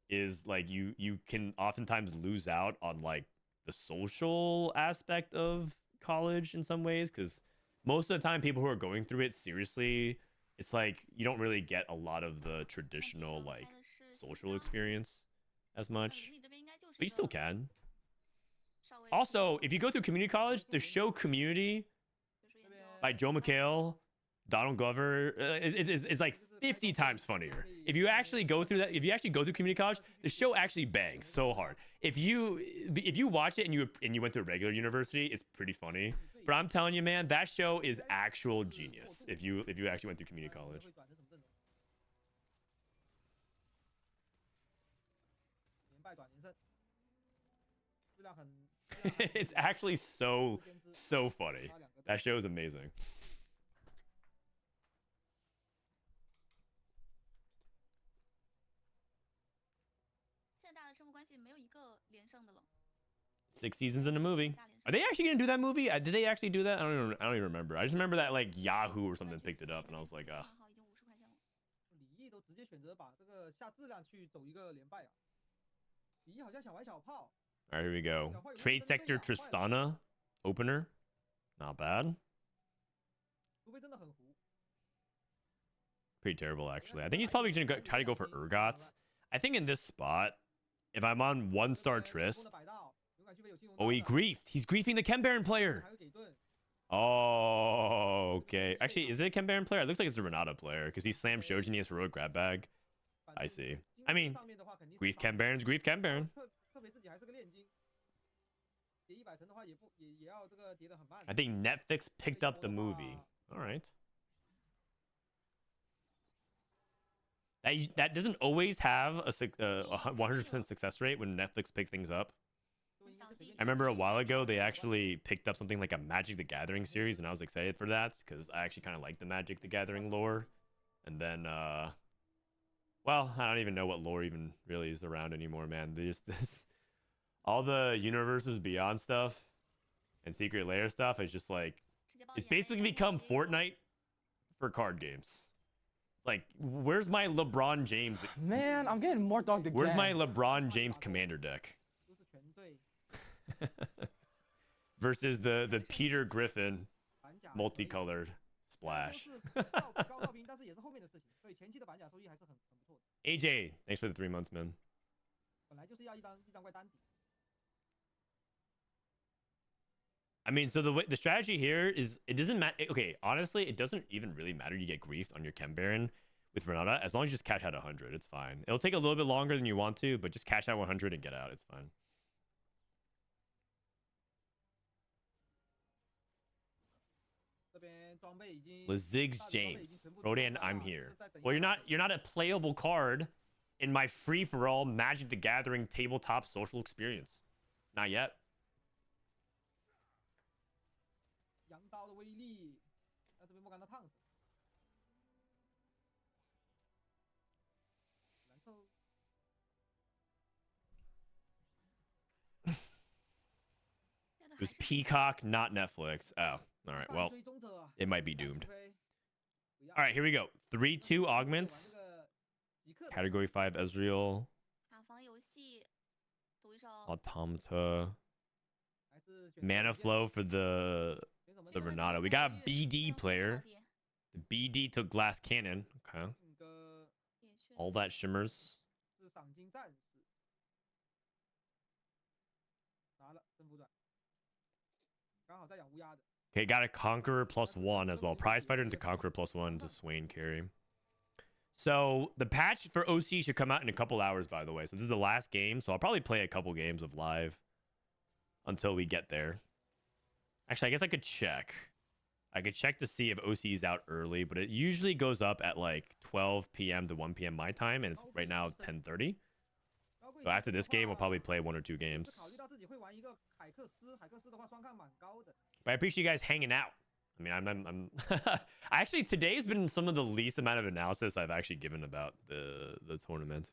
is like you can oftentimes lose out on like the social aspect of college in some ways, because most of the time people who are going through it seriously, it's like you don't really get a lot of the traditional like social experience as much, but you still can. Also, if you go through community college, the show Community by Joe McHale, Donald Glover, it's like 50 times funnier. If you actually go through that, if you actually go through community college, the show actually bangs so hard. If you watch it and you went to a regular university, it's pretty funny. But I'm telling you, man, that show is actual genius. If you actually went through community college. It's actually so funny. That show is amazing. Six seasons in a movie. Are they actually gonna do that movie? Did they actually do that? I don't even remember. I just remember that like Yahoo or something picked it up, and I was like, ugh. All right, here we go. Trade Sector Tristana opener. Not bad. Pretty terrible, actually. I think he's probably gonna try to go for Urgot. I think in this spot, if I'm on 1-star Trist. Oh, he griefed. He's griefing the Chem Baron player. Oh, okay. Actually, is it a Chem Baron player? It looks like it's a Renata player because he slammed Shojin, he has heroic grab bag. I see. I mean, grief Chem Baron's grief Chem Baron. I think Netflix picked up the movie. All right. That doesn't always have a 100% success rate when Netflix pick things up. I remember a while ago they actually picked up something like a Magic the Gathering series, and I was excited for that because I actually kind of like the Magic the Gathering lore. And then, well, I don't even know what lore even really is around anymore, man. There's all the Universes Beyond stuff and Secret Lair stuff is just like, it's basically become Fortnite for card games. Like, where's my LeBron James? Man, I'm getting more dogged again. Where's my LeBron James commander deck? Versus the Peter Griffin multicolored splash. AJ, thanks for the 3 months, man. I mean, so the strategy here is it doesn't matter. Okay, honestly, it doesn't even really matter. You get griefed on your Chem Baron with Renata as long as you just cash out 100. It's fine. It'll take a little bit longer than you want to, but just cash out 100 and get out. It's fine. Lazigs James, Frodan, I'm here. Well, you're not a playable card in my free-for-all Magic the Gathering tabletop social experience. Not yet. It was Peacock, not Netflix. Oh, all right. Well, it might be doomed. All right, here we go. 3/2 augments. Category 5 Ezreal. Automata. Mana flow for the Renata. We got a BD player. The BD took Glass Cannon. Okay. All that shimmers. Okay, got a Conqueror +1 as well. Prize Fighter into Conqueror +1 to Swain carry. So the patch for OC should come out in a couple hours, by the way. So this is the last game, so I'll probably play a couple games of live until we get there. Actually, I guess I could check. I could check to see if OC is out early, but it usually goes up at like 12 p.m. to 1 p.m. my time, and it's right now 10:30. So after this game, we'll probably play 1 or 2 games. But I appreciate you guys hanging out. I mean, I'm actually, today's been some of the least amount of analysis I've actually given about the tournament.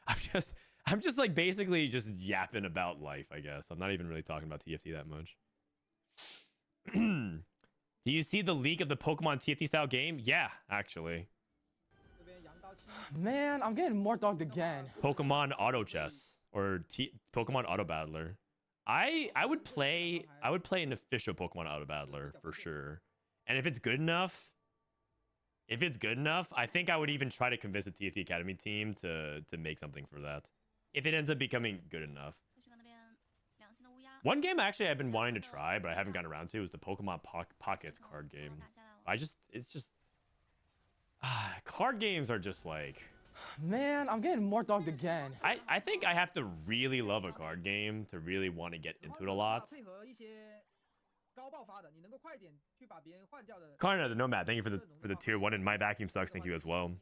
I'm just like basically just yapping about life, I guess. I'm not even really talking about TFT that much. Do you see the leak of the Pokemon TFT style game? Yeah, actually. Man, I'm getting more dogged again. Pokemon Auto Chess or Pokemon Auto Battler. I would play an official Pokemon Auto Battler for sure. And if it's good enough, I think I would even try to convince the TFT Academy team to make something for that. If it ends up becoming good enough. One game actually I've been wanting to try, but I haven't gotten around to was the Pokemon Pockets card game. Card games are just like... Man, I'm getting more dogged again. I think I have to really love a card game to really want to get into it a lot. Karna the Nomad, thank you for the tier 1, and my vacuum sucks, thank you as well.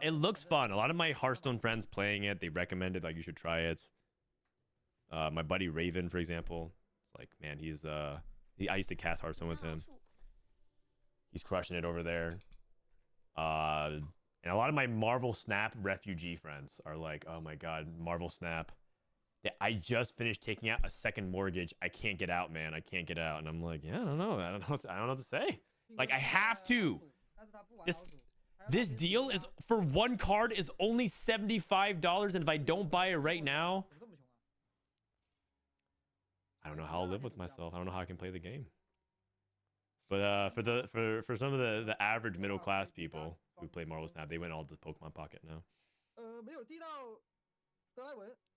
It looks fun. A lot of my Hearthstone friends playing it, they recommended like you should try it. My buddy Raven, for example, like, man, I used to cast Hearthstone with him. He's crushing it over there. And a lot of my Marvel Snap refugee friends are like, oh my god, Marvel Snap. I just finished taking out a second mortgage. I can't get out, man. I can't get out. And I'm like, yeah, I don't know. I don't know what to say. Like, I have to. This deal is for one card is only $75, and if I don't buy it right now, I don't know how I'll live with myself. I don't know how I can play the game. But for some of the average middle class people who play Marvel Snap, they went all to Pokemon Pocket now.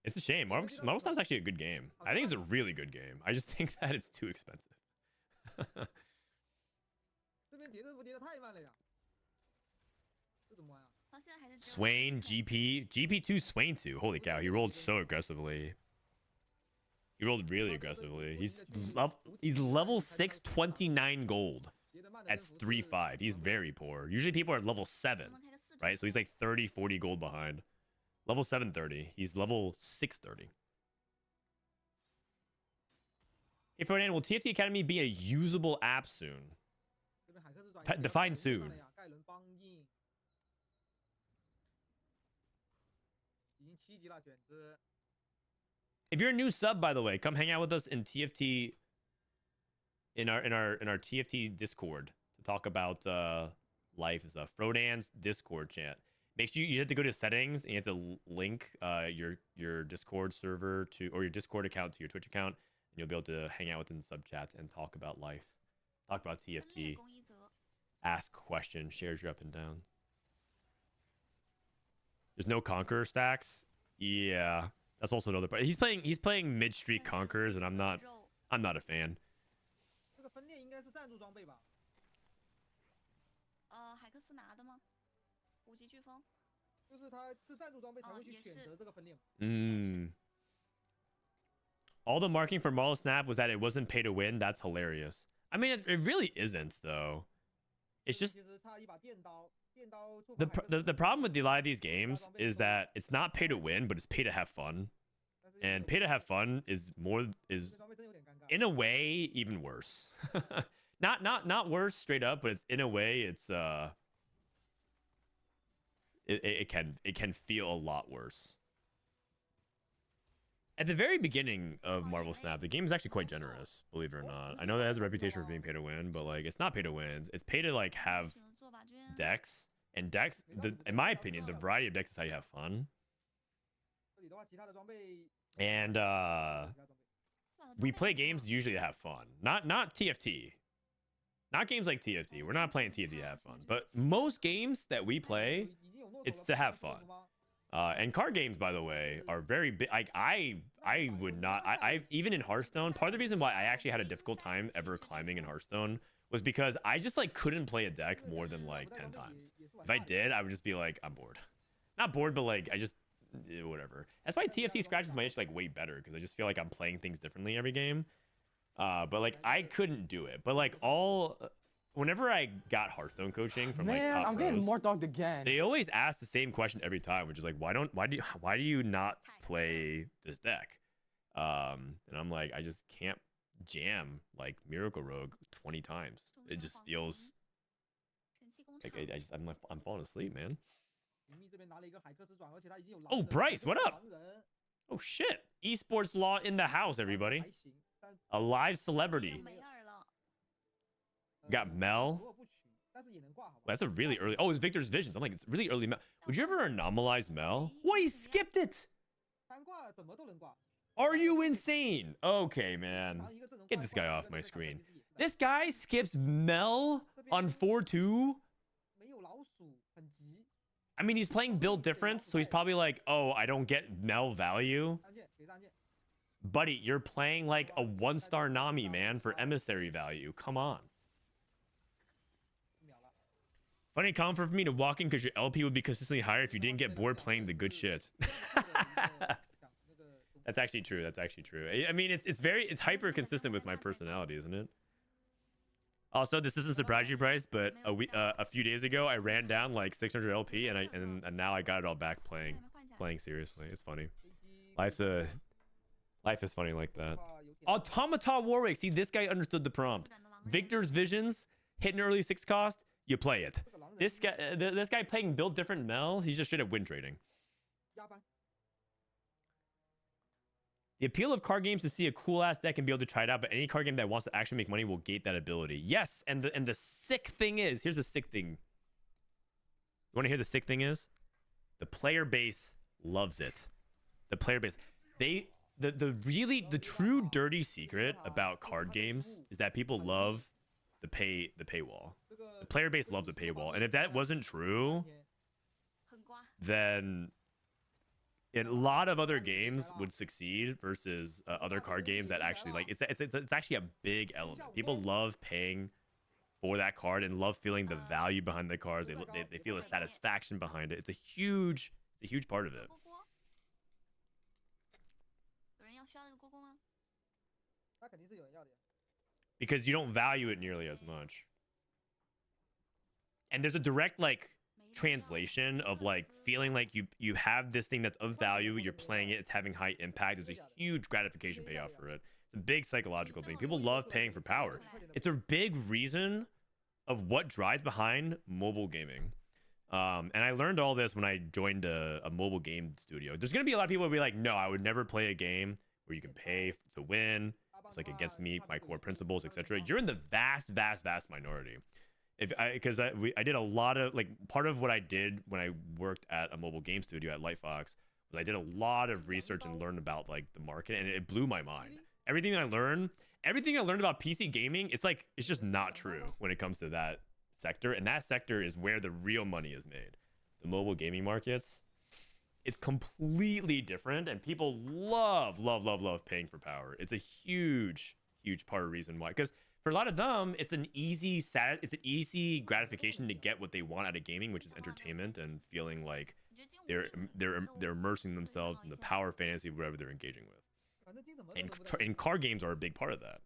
It's a shame. Marvel Snap's actually a good game. I think it's a really good game. I just think that it's too expensive. Swain, GP2 Swain 2. Holy cow, he rolled so aggressively. He rolled really aggressively. He's level 6, 29 gold. That's 3-5. He's very poor. Usually people are level 7, right? So he's like 30, 40 gold behind. Level 730. He's level 630. Hey, Frodan, will TFT Academy be a usable app soon? Define soon. If you're a new sub, by the way, come hang out with us in TFT in our TFT Discord to talk about life and stuff. Frodan's Discord chat. Make sure you have to go to settings and you have to link your Discord server to, or your Discord account to your Twitch account, and you'll be able to hang out within sub chats and talk about life, talk about TFT, ask questions, shares your up and down. There's no Conqueror stacks. Yeah, that's also another part. He's playing mid streak Conquerors, and I'm not a fan. All the marking for Marvel Snap was that it wasn't pay to win. That's hilarious. I mean, it really isn't, though. It's just the problem with a lot of these games is that it's not pay to win, but it's pay to have fun. And pay to have fun is in a way even worse. not worse straight up, but it's in a way it's it can feel a lot worse. At the very beginning of Marvel Snap, the game is actually quite generous, believe it or not. I know that has a reputation for being pay to win, but like it's not pay to win. It's pay to like have decks, and decks, in my opinion, the variety of decks is how you have fun. And we play games usually to have fun, not TFT. Not games like TFT. We're not playing TFT to have fun, but most games that we play, it's to have fun. And card games, by the way, are very big. Like I would not. I even in Hearthstone, part of the reason why I actually had a difficult time ever climbing in Hearthstone was because I just like couldn't play a deck more than like 10 times. If I did, I would just be like, I'm bored. Not bored, but like I just whatever. That's why TFT scratches my itch like way better because I just feel like I'm playing things differently every game. But like I couldn't do it. But like whenever I got Hearthstone coaching from like top I'm getting pros, more dogged again. they always ask the same question every time, which is like, why do you not play this deck? And I'm like, I just can't jam like Miracle Rogue 20 times. It just feels like I'm falling asleep, man. Oh, Bryce, what up? Oh shit, esports law in the house, everybody. A live celebrity. Got Mel. That's a really early. Oh, it's Victor's Visions. I'm like, it's really early Mel. Would you ever anomalize Mel? Whoa, he skipped it. Are you insane? Okay, man. Get this guy off my screen. This guy skips Mel on 4-2. I mean, he's playing build difference, so he's probably like, oh, I don't get Mel value. Buddy, you're playing like a 1-star Nami, man, for Emissary value. Come on. Funny comment for me to walk in because your LP would be consistently higher if you didn't get bored playing the good shit. That's actually true. That's actually true. I mean, it's hyper consistent with my personality, isn't it? Also, this doesn't surprise you, Bryce, but a few days ago I ran down like 600 LP and now I got it all back playing seriously. It's funny. Life is funny like that. Automata Warwick. See, this guy understood the prompt. Victor's Visions, hit an early 6 cost, you play it. This guy playing build different Mel, he's just straight up win trading. The appeal of card games is to see a cool ass deck and be able to try it out, but any card game that wants to actually make money will gate that ability. Yes, and the sick thing is, here's the sick thing. You want to hear the sick thing is? The player base loves it. The player base, the true dirty secret about card games is that people love the paywall. The player base loves a paywall, and if that wasn't true, then a lot of other games would succeed versus other card games that actually like it's actually a big element. People love paying for that card and love feeling the value behind the cards. They feel a satisfaction behind it. It's a huge part of it. Because you don't value it nearly as much. And there's a direct like translation of like feeling like you have this thing that's of value, you're playing it, it's having high impact. There's a huge gratification payoff for it. It's a big psychological thing. People love paying for power. It's a big reason of what drives behind mobile gaming. And I learned all this when I joined a mobile game studio. There's gonna be a lot of people who will be like, no, I would never play a game where you can pay to win. It's like against me, my core principles, etc. You're in the vast minority. Because I did a lot of like part of what I did when I worked at a mobile game studio at Lightfox was I did a lot of research and learned about like the market, and it blew my mind. Everything I learned about PC gaming, it's just not true when it comes to that sector, and that sector is where the real money is made. The mobile gaming markets, it's completely different, and people love paying for power. It's a huge part of the reason why, because for a lot of them, it's an easy gratification to get what they want out of gaming, which is entertainment and feeling like they're immersing themselves in the power fantasy of whatever they're engaging with. And card games are a big part of that.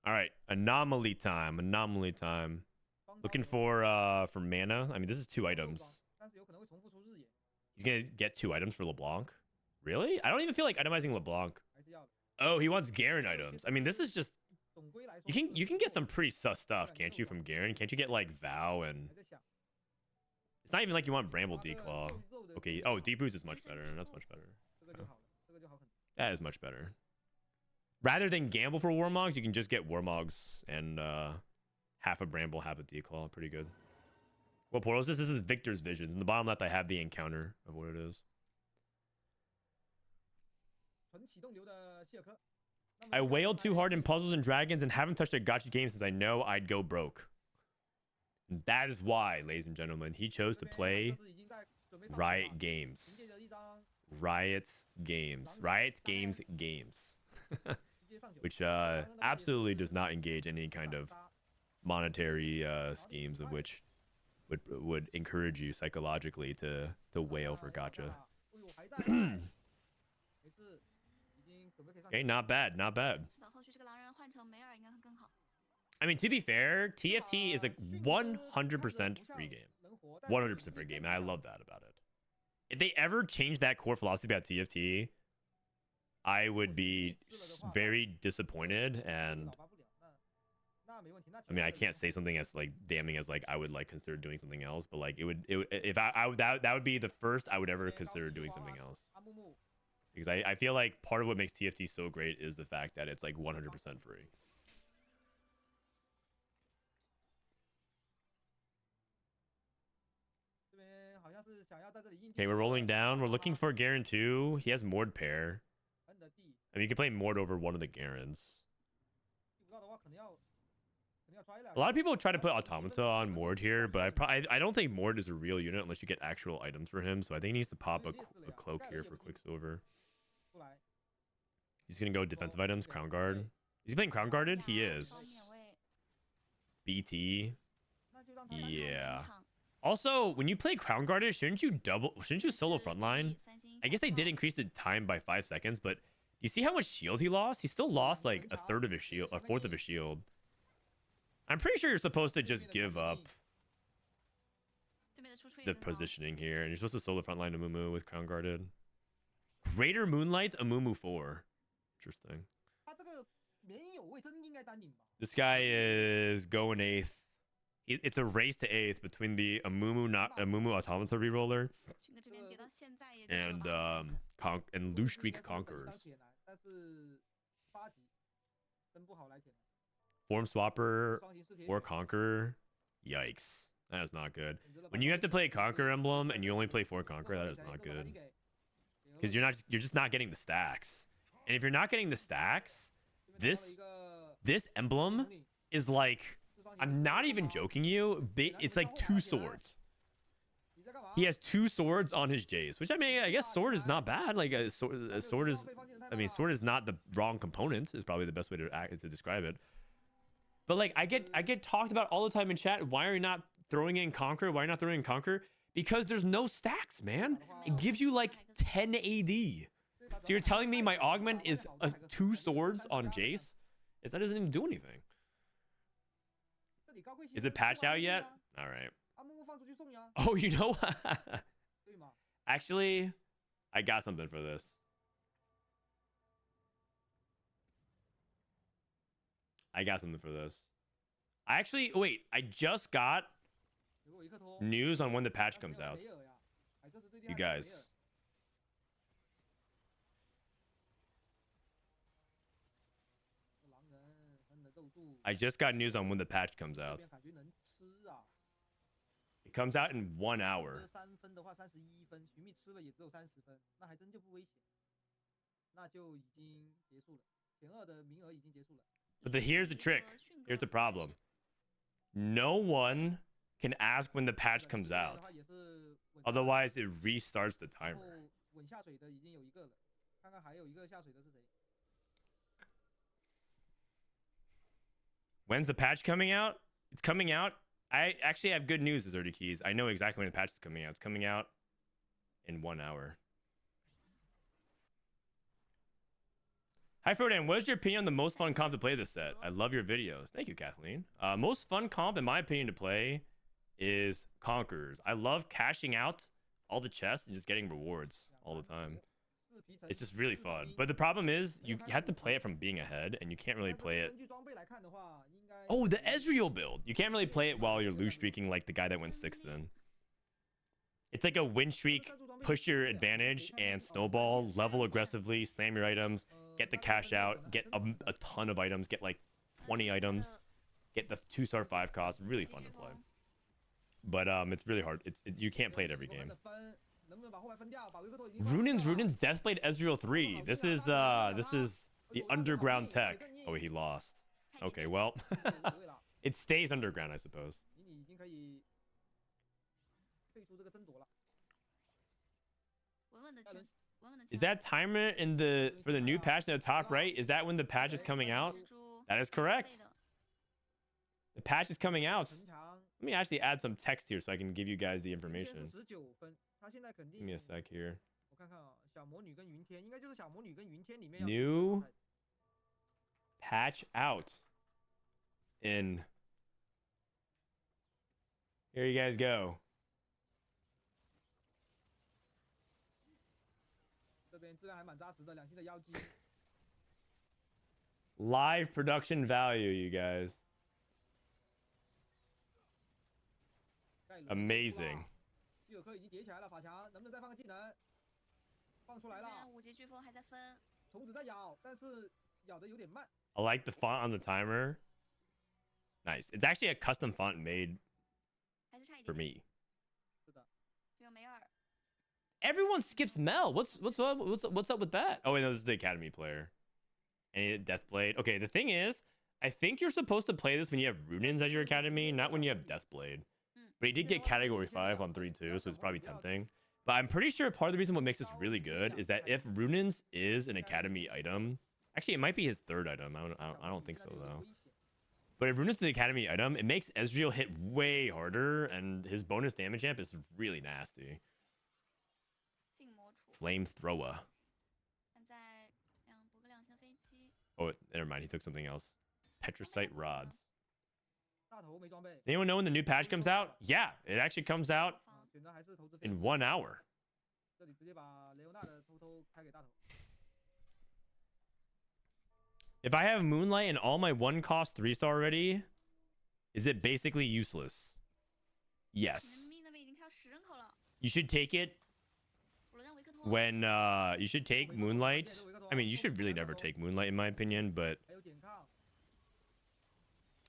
All right, anomaly time. Looking for mana. I mean, this is 2 items. He's gonna get 2 items for LeBlanc. Really? I don't even feel like itemizing LeBlanc. Oh, he wants Garen items. I mean, this is just... You can get some pretty sus stuff, can't you, from Garen? Can't you get, like, Vow and... It's not even like you want Bramble Declaw. Okay, oh, Deep Roots is much better. That's much better. Oh. That is much better. Rather than gamble for Warmogs, you can just get Warmogs and half a Bramble, half a Declaw. Pretty good. What portal is this? This is Victor's Visions. In the bottom left, I have the encounter of what it is. I wailed too hard in Puzzles and Dragons and haven't touched a gacha game since I know I'd go broke. And that is why, ladies and gentlemen, he chose to play Riot Games. Riot's games. Riot's games. Which absolutely does not engage any kind of monetary schemes of which would encourage you psychologically to wail for gacha. Okay, not bad, not bad. 是的，后续这个狼人换成梅尔应该会更好。 I mean, to be fair, TFT is a 100% free game. 100% free game, and I love that about it. If they ever change that core philosophy about TFT, I would be very disappointed. And I mean, I can't say something as like damning as like I would like consider doing something else, but like it would if that would be the first I would ever consider doing something else. Because I feel like part of what makes TFT so great is the fact that it's like 100% free. Okay, we're rolling down. We're looking for Garen 2. He has Mord pair. I mean, you can play Mord over one of the Garens. A lot of people try to put Automata on Mord here, but I don't think Mord is a real unit unless you get actual items for him. So I think he needs to pop a cloak here for Quicksilver. He's going to go defensive items, Crown Guard. Is he playing Crown Guarded? He is. BT. Yeah. Also, when you play Crown Guarded, shouldn't you solo frontline? I guess they did increase the time by 5 seconds, but you see how much shield he lost? He still lost like a fourth of his shield. I'm pretty sure you're supposed to just give up the positioning here, and you're supposed to solo frontline Amumu with Crown Guarded. Greater Moonlight Amumu 4. Interesting. This guy is going 8th. It's a race to 8th between the Amumu Automata Reroller and Loose Streak Conquerors. Form Swapper or Conqueror. Yikes. That is not good. When you have to play a Conqueror emblem and you only play 4 Conqueror, that is not good. Because you're just not getting the stacks. And if you're not getting the stacks, this emblem is like, I'm not even joking you, it's like 2 swords. He has 2 swords on his Jace, which I mean, I guess sword is not bad. Like a sword is, I mean, sword is not the wrong component. Is probably the best way to describe it. But like, I get talked about all the time in chat. Why are you not throwing in Conquer? Why are you not throwing in Conquer? Because there's no stacks, man. It gives you like 10 AD. So you're telling me my augment is 2 swords on Jace? That doesn't even do anything. Is it patched out yet? All right. Oh, you know what? Actually, I got something for this. Wait, I just got news on when the patch comes out. You guys. I just got news on when the patch comes out. It comes out in 1 hour. But here's the trick. Here's the problem. No one can ask when the patch comes out. Otherwise, it restarts the timer. When's the patch coming out? It's coming out. I actually have good news, Zeri Keys. I know exactly when the patch is coming out. It's coming out in 1 hour. Hi, Frodan. What is your opinion on the most fun comp to play this set? I love your videos. Thank you, Kathleen. Most fun comp, in my opinion, to play is Conquerors. I love cashing out all the chests and just getting rewards all the time. It's just really fun. But the problem is, you have to play it from being ahead, and you can't really play it. Oh, the Ezreal build. You can't really play it while you're loose streaking like the guy that went 6th in. It's like a win streak, push your advantage, and snowball, level aggressively, slam your items, get the cash out, get a ton of items, get like 20 items, get the 2-star 5 cost. Really fun to play. But it's really hard. You can't play it every game. Runin's Deathblade Ezreal 3. This is the underground tech. Oh, he lost. Okay, well, it stays underground, I suppose. Is that timer in the for the new patch at the top right? Is that when the patch is coming out? That is correct. The patch is coming out. 城墙 Let me actually add some text here so I can give you guys the 明天是 information. 19分，他现在肯 Give 定 me a sec here. 我看看啊，小魔女跟云天应该就是小魔女跟云天里面要 New patch out in. Here you guys go. 这边质量还蛮扎实的，两星的妖姬， Live production value, you guys. 盖伦 Amazing. 希尔克已经叠起来了，法强能不能再放个技能？放出来了， 5级飓风还在分，虫子在咬，但是咬的有点慢。 I like the font on the timer. Nice. It's actually a custom font made 还是差一 for 点。 me. 是的， 这边梅尔， Everyone skips Mel. What's up with that? Oh wait, no, this is the academy player. And Deathblade. Okay, the thing is, I think you're supposed to play this when you have Runins as your academy, not when you have Deathblade. But he did get category 5 on 3-2, so it's probably tempting. But I'm pretty sure part of the reason what makes this really good is that if Runins is an academy item, actually it might be his third item. I don't think so though. But if Runins is the academy item, it makes Ezreal hit way harder, and his bonus damage amp is really nasty. 静魔杵， Flamethrower. 现在补个2星飞机， Oh, never mind. He took something else. Petricite rods. 大头没装备 Does，anyone know when the new patch comes out? Yeah, it actually comes out 放 选择还是投资费。 in 1 hour. 这里直接把雷欧娜的偷偷开给大头。 If I have Moonlight and all my 1-cost 3-star already, is it basically useless? 你 Yes. 们密那边已经开到10人口了， You should take it 我让维克托。 when you should take Moonlight. I mean, you should really never take Moonlight in my opinion, but 还有减抗，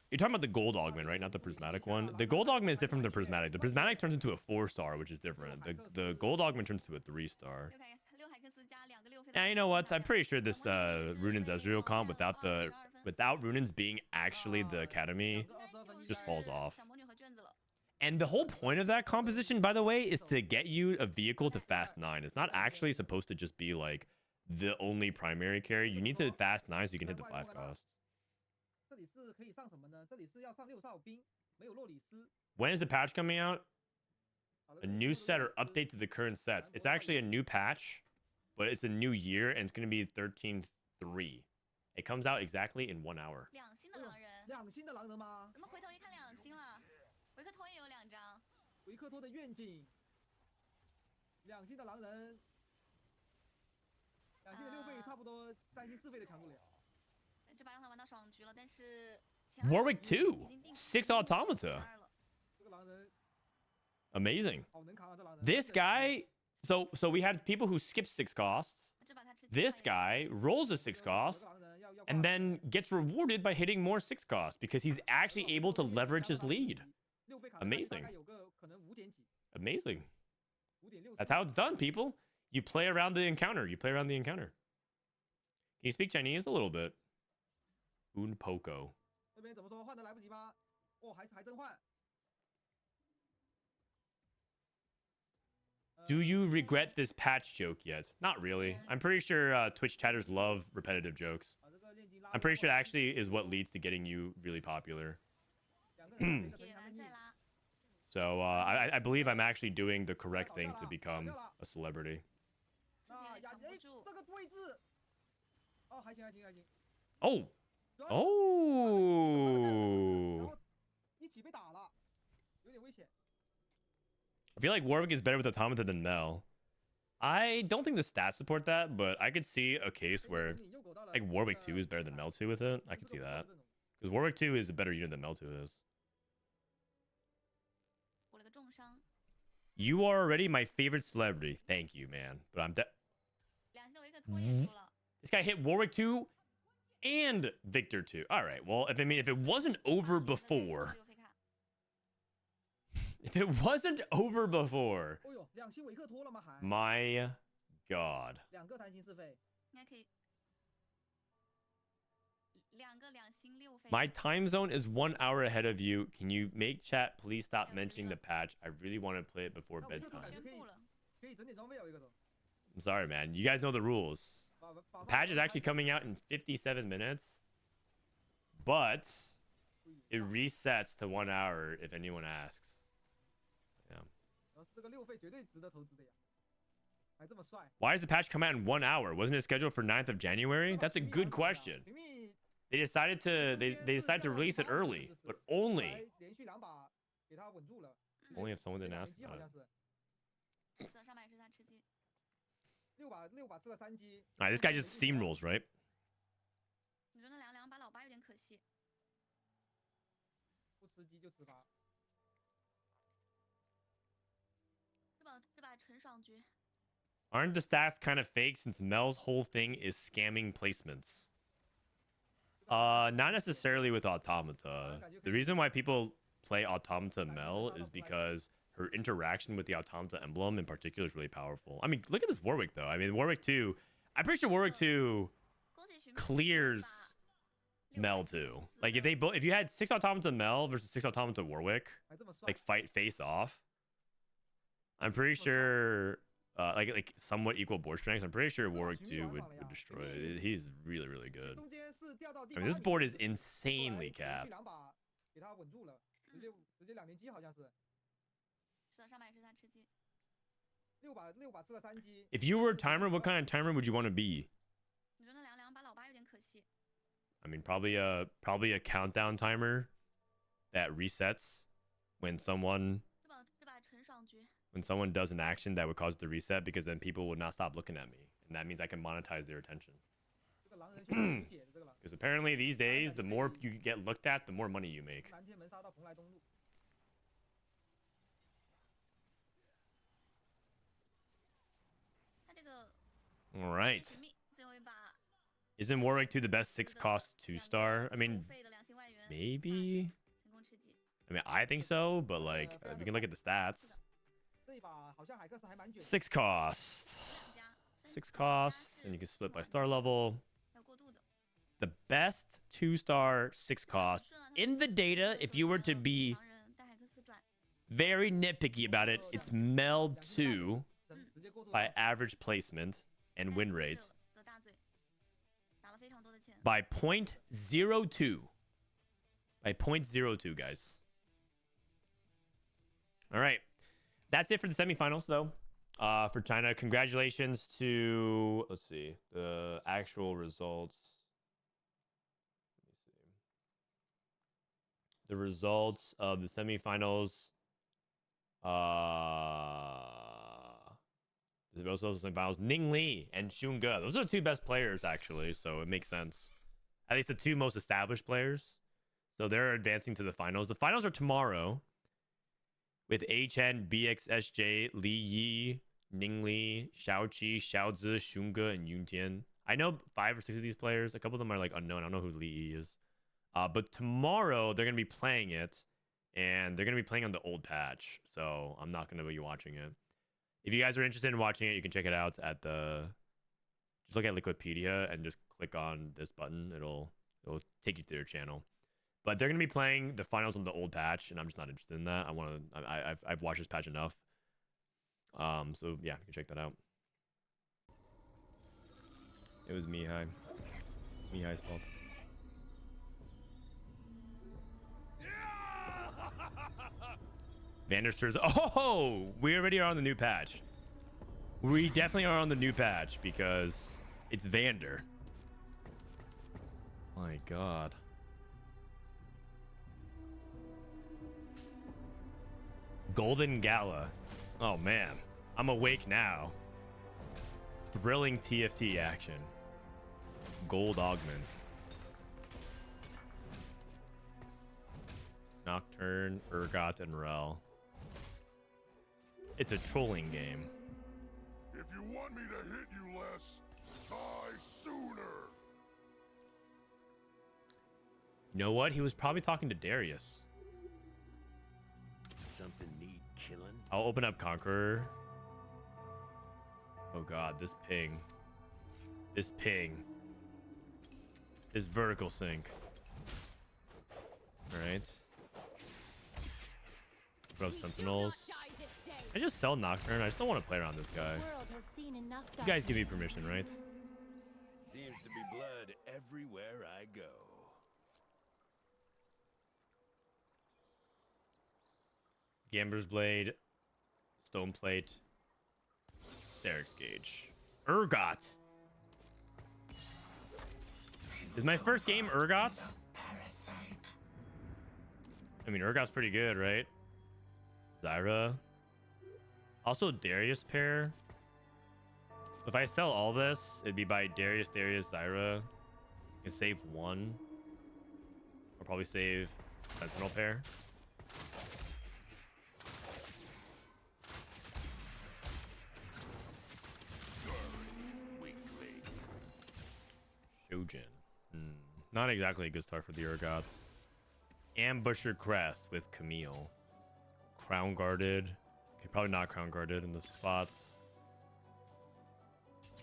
you're talking about the gold augment, right? Not the prismatic one. The gold augment is different from the prismatic. The prismatic turns into a 4-star, which is different. The gold augment turns to a 3-star. 6海克斯加2个6费的。 Yeah, you know what? I'm pretty sure this Runin's Ezreal comp without Runin's being actually the academy 22分 just falls off. 小魔女和卷子了， And the whole point of that composition, by the way, is to get you a vehicle to fast 9. It's not actually supposed to just be like the only primary carry. You need to fast 9 so you can hit the 5 costs. 这里是可以上什么呢？这里是要上6哨兵，没有洛里斯。 When is the patch coming out? 好了 A new set or update to the current sets. It's actually a new patch, but it's a new year and it's going to be 13.3. It comes out exactly in 1 hour. 2星的狼人， 2星的狼人吗？咱们回头一看2星了，维克托也有2张，维克托的愿景，2星的狼人，2星的6费差不多3星4费的强度了。这把让他玩到爽局了，但是前2 Warwick 已经 2, 定 6 automata. 12了。这个狼人 Amazing. 好能扛啊，这狼人。 This guy, so we had people who skip 6 costs. 这把他吃 This guy rolls a 6 cost and then gets rewarded by hitting more 6 costs because he's actually able to leverage his lead. Amazing. Amazing. That's how it's done, people. You play around the encounter. You play around the encounter. Can you speak Chinese a little bit? Un poco. 这边怎么说？换的来不及吗？哦，还真换。 Do you regret this patch joke yet? Not really. I'm pretty sure Twitch chatters love repetitive jokes. 把这个炼金拉 I'm pretty sure it actually is what leads to getting you really popular. 两个人谁 野 的 蓝 神 再 强 拉， So I believe I'm actually doing the correct thing to become a celebrity. 自己有点啊呀，哎，扛不住这。个位置，哦，还行还行还行。 Oh. 然 Oh. 后一起被打了，有点危险。 I feel like Warwick is better with Automata than Mel. I don't think the stats support that, but I could see a case where like Warwick 2 is better than Mel 2 with it. I could see that. Because Warwick 2 is a better unit than Mel 2 is. 补了个重伤， You are already my favorite celebrity. Thank you, man. But I'm 2星的维克托也出了， this guy hit Warwick 2 and Viktor 2. All right. Well, if it wasn't over before, 6费卡， if it wasn't over before, 哦呦，2星维克托了吗？还 my God. 2个3星4费。应该可以。2个2星6费。 My time zone is 1 hour ahead of you. Can you make chat please stop mentioning the patch? I really want to play it before 那维克托 bedtime. 感觉可以宣布了，可以整点装备啊，维克托。I'm sorry, man. You guys know the rules. The patch is actually coming out in 57 minutes, but it resets to 1 hour if anyone asks. Yeah. Why does the patch come out in 1 hour? Wasn't it scheduled for 9th of January? That's a good question. They decided to release it early, but only if someone didn't ask about it. 是的，上把也是他吃鸡。 Alright, this guy just steamrolls, right? 你说那2-2把老八有点可惜。不吃鸡就吃八。这把纯爽局。 Aren't the stats kind of fake since Mel's whole thing is scamming placements? Not necessarily with Automata. The reason why people play Automata Mel is because her interaction with the Automata emblem in particular is really powerful. I mean, look at this Warwick though. I mean, Warwick 2, I'm pretty sure Warwick 2 clears Mel 2. Like if you had 6 Automata Mel versus 6 Automata Warwick, like fight face off, I'm pretty sure like somewhat equal board strengths, I'm pretty sure Warwick 2 would destroy it. He's really, really good. I mean, this board is insanely capped. If you were a timer, what kind of timer would you want to be? I mean, probably a countdown timer that resets when someone does an action that would cause it to reset, because then people would not stop looking at me, and that means I can monetize their attention. Because apparently these days, the more you get looked at, the more money you make. All right. Isn't Warwick 2 the best 6-cost 2-star? I mean, maybe. I mean, I think so, but like, we can look at the stats. 6 cost. 6 costs, and you can split by star level. The best 2-star 6 cost in the data, if you were to be very nitpicky about it, it's Mel 2 by average placement and win rate by 0.02. By 0.02, guys. All right. That's it for the semifinals, though. For China, congratulations to, let's see, the actual results. Let me see. The results of the semifinals. The results of the semifinals. Ning Li and Xunge. Those are the 2 best players, actually, so it makes sense. At least the 2 most established players. So they're advancing to the finals. The finals are tomorrow, with HN, BXSJ, Li Yi, Ning Li, Xiaoqi, Xiaozi, Xunge, and Yuntian. I know 5 or 6 of these players. A couple of them are like unknown. I don't know who Li Yi is. But tomorrow they're going to be playing it, and they're going to be playing on the old patch. So I'm not going to be watching it. If you guys are interested in watching it, you can check it out at the... Just look at Liquipedia and just click on this button. It'll take you to their channel. But they're going to be playing the finals on the old patch, and I'm just not interested in that. I've watched this patch enough. So yeah, you can check that out. It was Mihai. Mihai's fault. Vanderster's. Oh, we already are on the new patch. We definitely are on the new patch because it's Vander. My God. Golden Gala. Oh man, I'm awake now. Thrilling TFT action. Gold augments. Nocturne, Urgot, and Rel. It's a trolling game. If you want me to hit you less, die sooner. You know what? He was probably talking to Darius. Something need killing. I'll open up Conqueror. Oh god, this ping. This ping. This vertical sync. Alright. Put up Sentinels. I just sell Nocturne. I just don't want to play around this guy. You guys give me permission, right? Seems to be blood everywhere I go. Gambler's Blade, Stone Plate, Steric's Gauge, Urgot. Is my first game Urgot? I mean, Urgot's pretty good, right? Zyra. Also, Darius pair. If I sell all this, it'd be by Darius, Zyra. I can save one. I'll probably save Sentinel pair. Shojin. Not exactly a good start for the Urgots. Ambusher Crest with Camille. Crown Guarded. Okay, probably not Crown Guarded in the spots.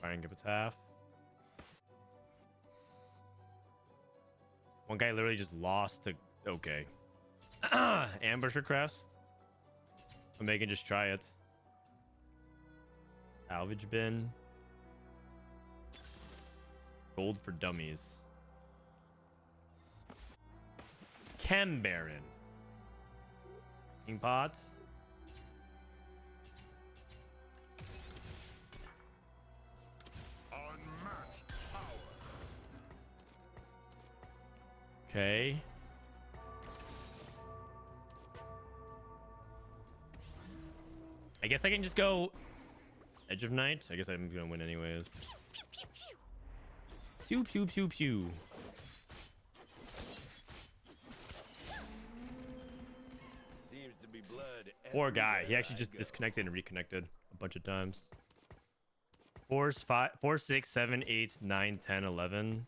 Try and give a half. One guy literally just lost to... Okay. Ambusher Crest. And they can just try it. Salvage Bin. Gold for dummies. Chem Baron. King Pot. Unmatched power. Okay. I guess I can just go Edge of Night. I guess I'm gonna win anyways. Pew pew pew pew. Seems to be blood. Poor guy. He everywhere actually I just go. disconnected and reconnected a bunch of times. 4, 6, 7, 8, 9, 10, 11.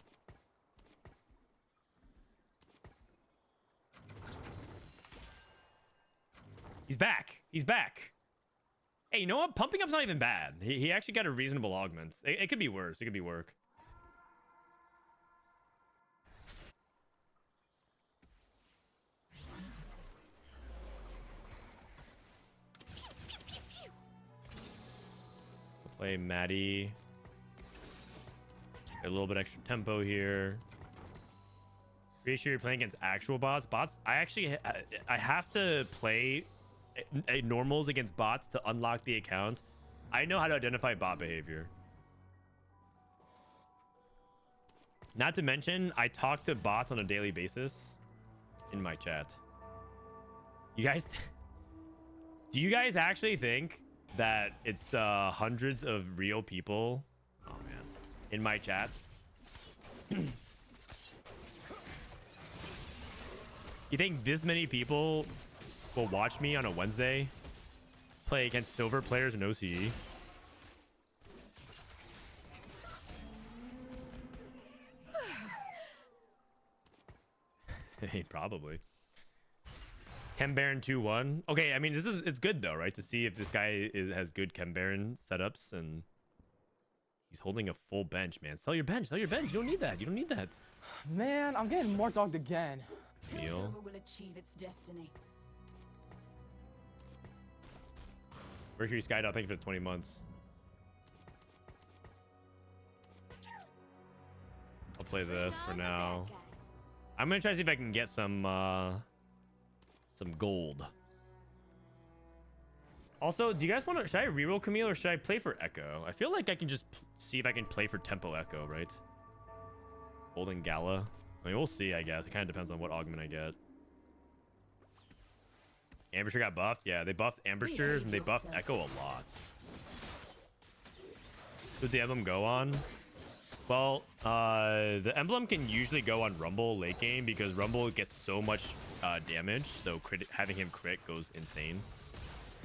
He's back. He's back. Hey, you know what? Pumping up's not even bad. He actually got a reasonable augment. It could be worse. It could be work. Play Maddie. Get a little bit extra tempo here. Pretty sure you're playing against actual bots. Bots, I have to play normals against bots to unlock the account. I know how to identify bot behavior. Not to mention, I talk to bots on a daily basis in my chat. You guys, do you guys actually think that it's hundreds of real people, oh man, in my chat? You think this many people will watch me on a Wednesday play against silver players in OCE? Probably. Chem Baron 2-1. Okay, I mean, it's good though, right? To see if this guy has good Chem Baron setups, and he's holding a full bench, man. Sell your bench. Sell your bench. You don't need that. You don't need that. Man, I'm getting more dogged again. Meal. will achieve its destiny. Mercury Skydot, thank you for the 20 months. I'll play this for now. I'm gonna try to see if I can get some gold. Also, do you guys want to? Should I reroll Camille or should I play for Ekko? I feel like I can just see if I can play for tempo Ekko, right? Golden Gala. I mean, we'll see. I guess it kind of depends on what augment I get. Ambusher got buffed. Yeah, they buffed Ambushers and they buffed Ekko a lot. Does the emblem go on? Well, the emblem can usually go on Rumble late game because Rumble gets so much damage, so having him crit goes insane.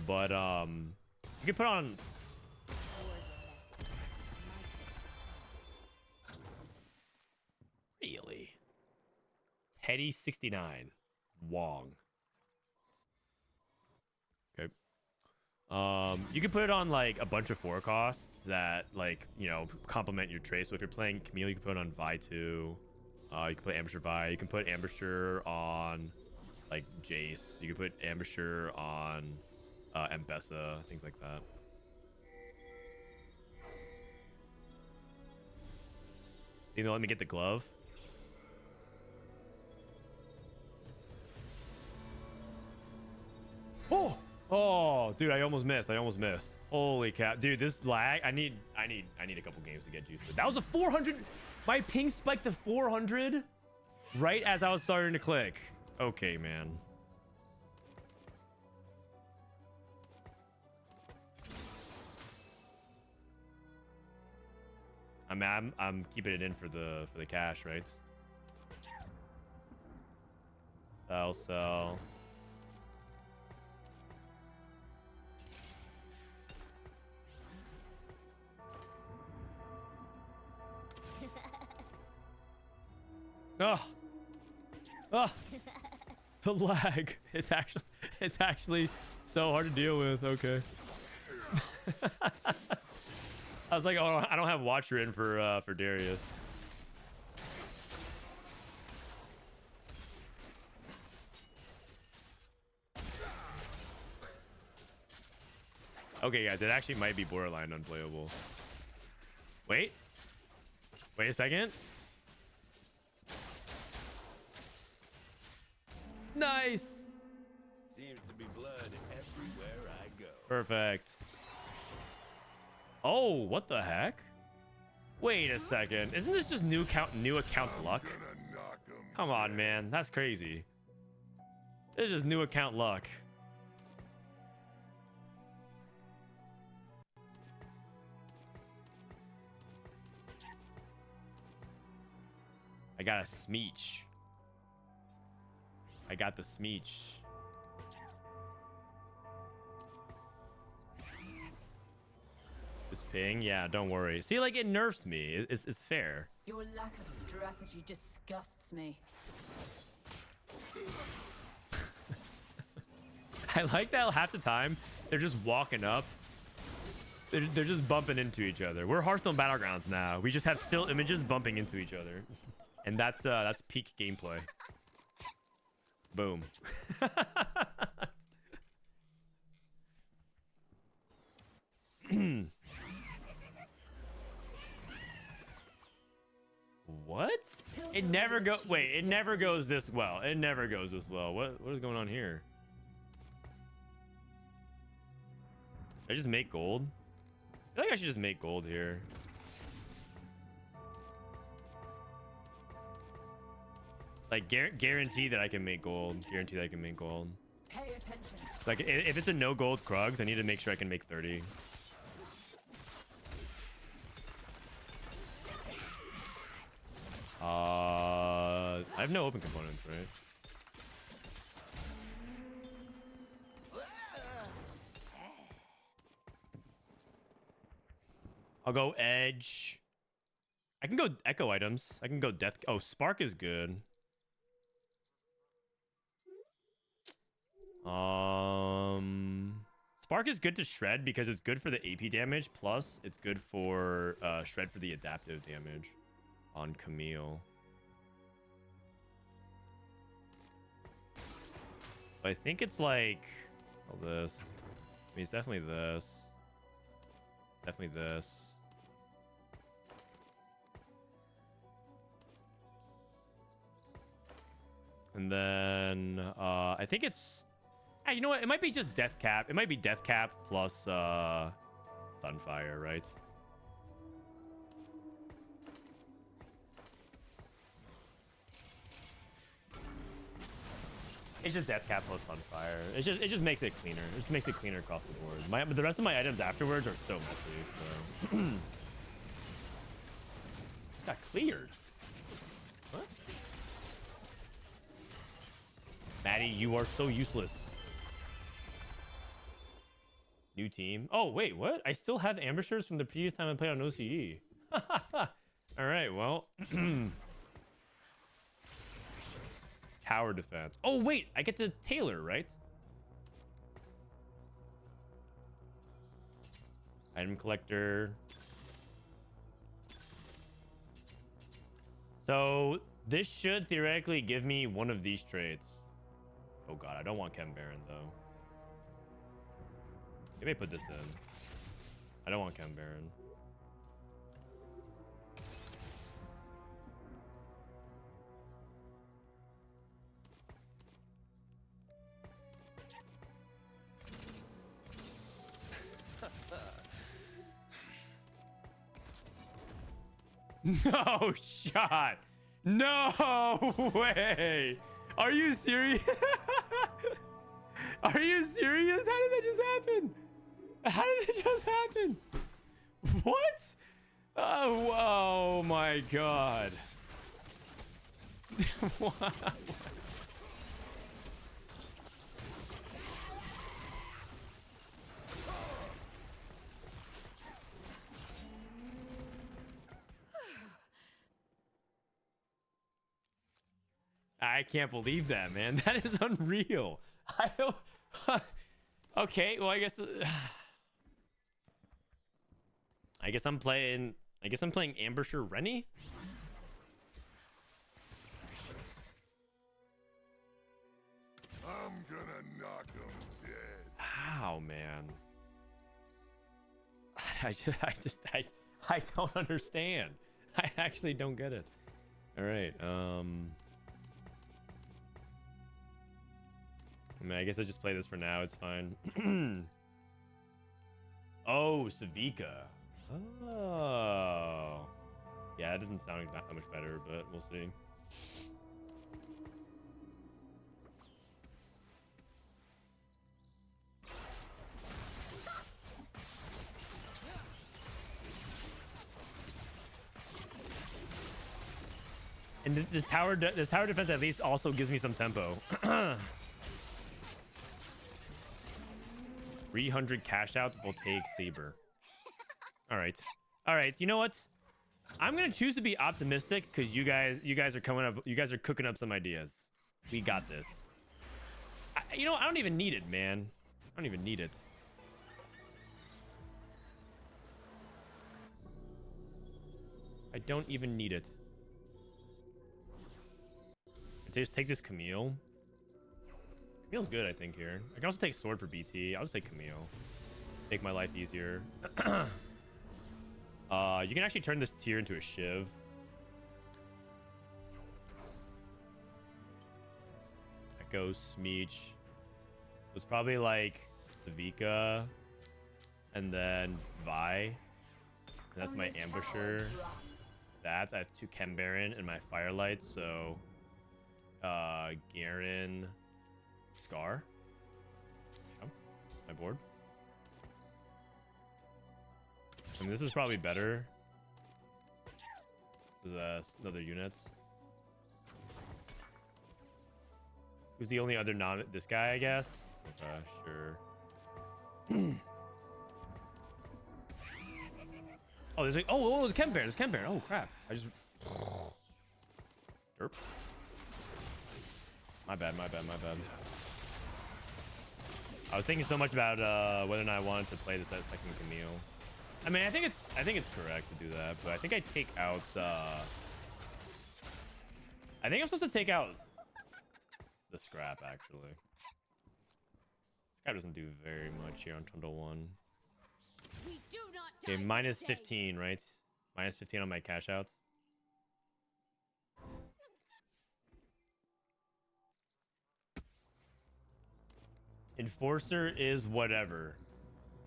But you can put on. Really? Teddy 69 Wong. Okay. You can put it on like a bunch of 4 costs that, like, you know, complement your trace. So if you're playing Camille, you can put it on Vi 2. You can put Ambusher Vi. You can put Ambusher on like Jace. You can put Ambusher on Mbessa, things like that. You know, let me get the glove. Oh, dude, I almost missed. Holy cow, dude, this lag. I need a couple games to get used to it. That was a 400. My ping spiked to 400 right as I was starting to click. Okay, man. I'm keeping it in for the cash, right? Sell. Oh, the lag. It's actually so hard to deal with. Okay. I was like, oh, I don't have Watcher in for Darius. Okay, guys, it actually might be borderline unplayable. Wait a second. Nice. Seems to be blood everywhere I go. Perfect. Oh, what the heck? Wait a second. Isn't this just new account luck? Come on, man. That's crazy. This is just new account luck. I got a Smeech. I got the Smeech. This ping? Yeah, don't worry. See, like, it nerfs me. It's fair. Your lack of strategy disgusts me. I like that half the time they're just walking up. They're just bumping into each other. We're Hearthstone Battlegrounds now. We just have still images bumping into each other. And that's peak gameplay. Boom. What? It never goes this well. It never goes this well. What is going on here? Should I just make gold? I feel like I should just make gold here. Like guarantee that I can make gold. Guarantee that I can make gold. Pay attention. Like if it's a no gold Krugs, I need to make sure I can make 30. I have no open components, right? I'll go Edge. I can go Ekko items. I can go Death. Oh, Spark is good. Spark is good to Shred because it's good for the AP damage. Plus, it's good for Shred for the adaptive damage on Camille. But I think it's like all this. I mean, it's definitely this. Definitely this. And then I think it's, you know what? It might be just Death Cap. It might be Death Cap plus Sunfire, right? It's just Death Cap plus Sunfire. It just makes it cleaner. It just makes it cleaner across the board. But the rest of my items afterwards are so messy. So. Just got cleared. What? Maddie, you are so useless. New team. Oh, wait, what? I still have ambushers from the previous time I played on OCE. All right, well. Tower defense. Oh, wait, I get to tailor, right? Item collector. So this should theoretically give me one of these traits. Oh god, I don't want Chem Baron though. Let me put this in. I don't want Chem Baron. No shot. No way. Are you serious? Are you serious? How did that just happen? How did it just happen? What? Oh my god. What? I can't believe that, man. That is unreal. I don't. Okay, well, I guess I'm playing. I guess I'm playing Ambusher Rennie. I'm gonna knock him dead. How, man? I don't understand. I actually don't get it. All right. I mean, I guess I just play this for now. It's fine. Oh, Savika. Oh. Yeah, that doesn't sound that much better, but we'll see. And this tower defense at least also gives me some tempo. 300 cash outs will take Saber. All right. You know what? I'm gonna choose to be optimistic because you guys are coming up. You guys are cooking up some ideas. We got this. You know, I don't even need it, man. I don't even need it. I don't even need it. Just take this Camille. Camille's good, I think, here. I can also take Sword for BT. I'll just take Camille. Make my life easier. You can actually turn this tier into a Shiv. Ekko, Smeech. So it's probably like Savika. And then Vi. And that's my Ambusher. I have 2 Chem Baron and my Firelight, so Garen, Scar. Oh, my board. I mean, this is probably better. This is another units. Who's the only other this guy, I guess? Okay, sure. Oh, there's like, oh, there's Chem Baron. There's Chem Baron. Oh, crap. I just. Derp. My bad. I was thinking so much about whether or not I wanted to play this as second Camille. I mean, I think it's correct to do that, but I think I take out. I think I'm supposed to take out the scrap actually. Scrap doesn't do very much here on Trundle 1. Okay, minus 15, right? Minus 15 on my cash outs. Enforcer is whatever.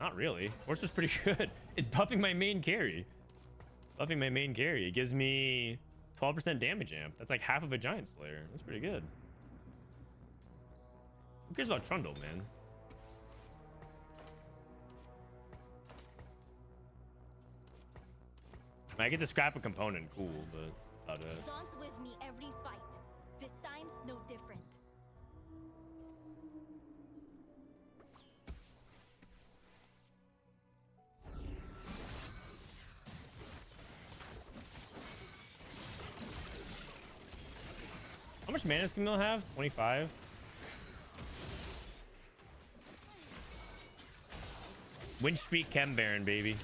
Not really. Enforcer's pretty good. It's buffing my main carry. It gives me 12% damage amp. That's like half of a Giant Slayer. That's pretty good. Who cares about Trundle, man? I get to scrap a component, cool, but about it. Dance with me every fight. This time's no different. How much mana does Camille have? 25? Win streak Chem Baron, baby.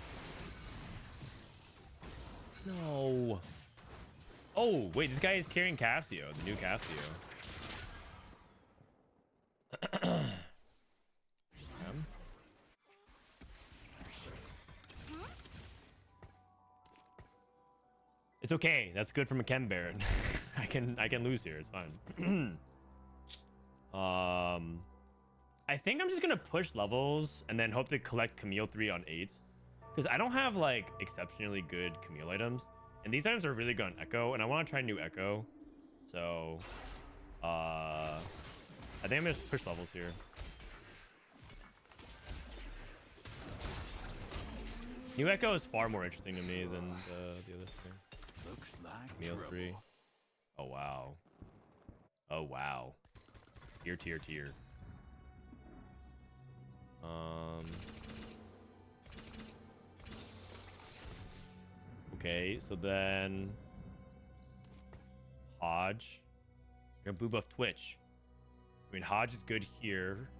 No. Oh, wait, this guy is carrying Cassio, the new Cassio. It's okay. That's good from a Chem Baron. I can lose here. It's fine. I think I'm just gonna push levels and then hope to collect Camille 3 on 8. Because I don't have like exceptionally good Camille items. And these items are really good on Ekko, and I want to try new Ekko. So, I think I'm gonna push levels here. New Ekko is far more interesting to me than the other thing. Looks like Meal trouble. 3. Oh wow. Oh wow. Tier. Okay, so then Hodge. You're gonna blue buff Twitch. I mean, Hodge is good here.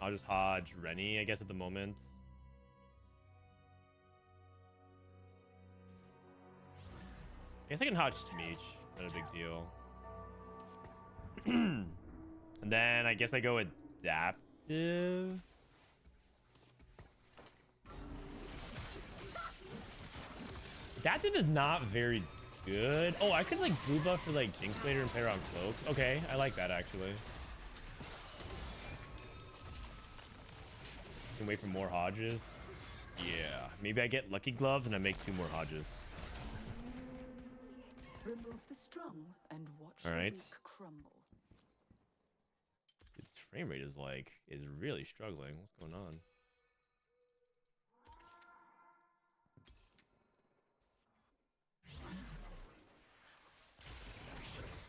I'll just Hodge Rennie, I guess, at the moment. I guess I can Hodge Smeech. Not a big deal. And then I guess I go Adaptive. Adaptive is not very good. Oh, I could like blue buff for like Jinx Blader and play around Cloaks. Okay, I like that actually. Can wait for more Hodges. Yeah, maybe I get Lucky Gloves and I make 2 more Hodges. Remove the strong and watch All right. the weak crumble. Its frame rate is really struggling. What's going on?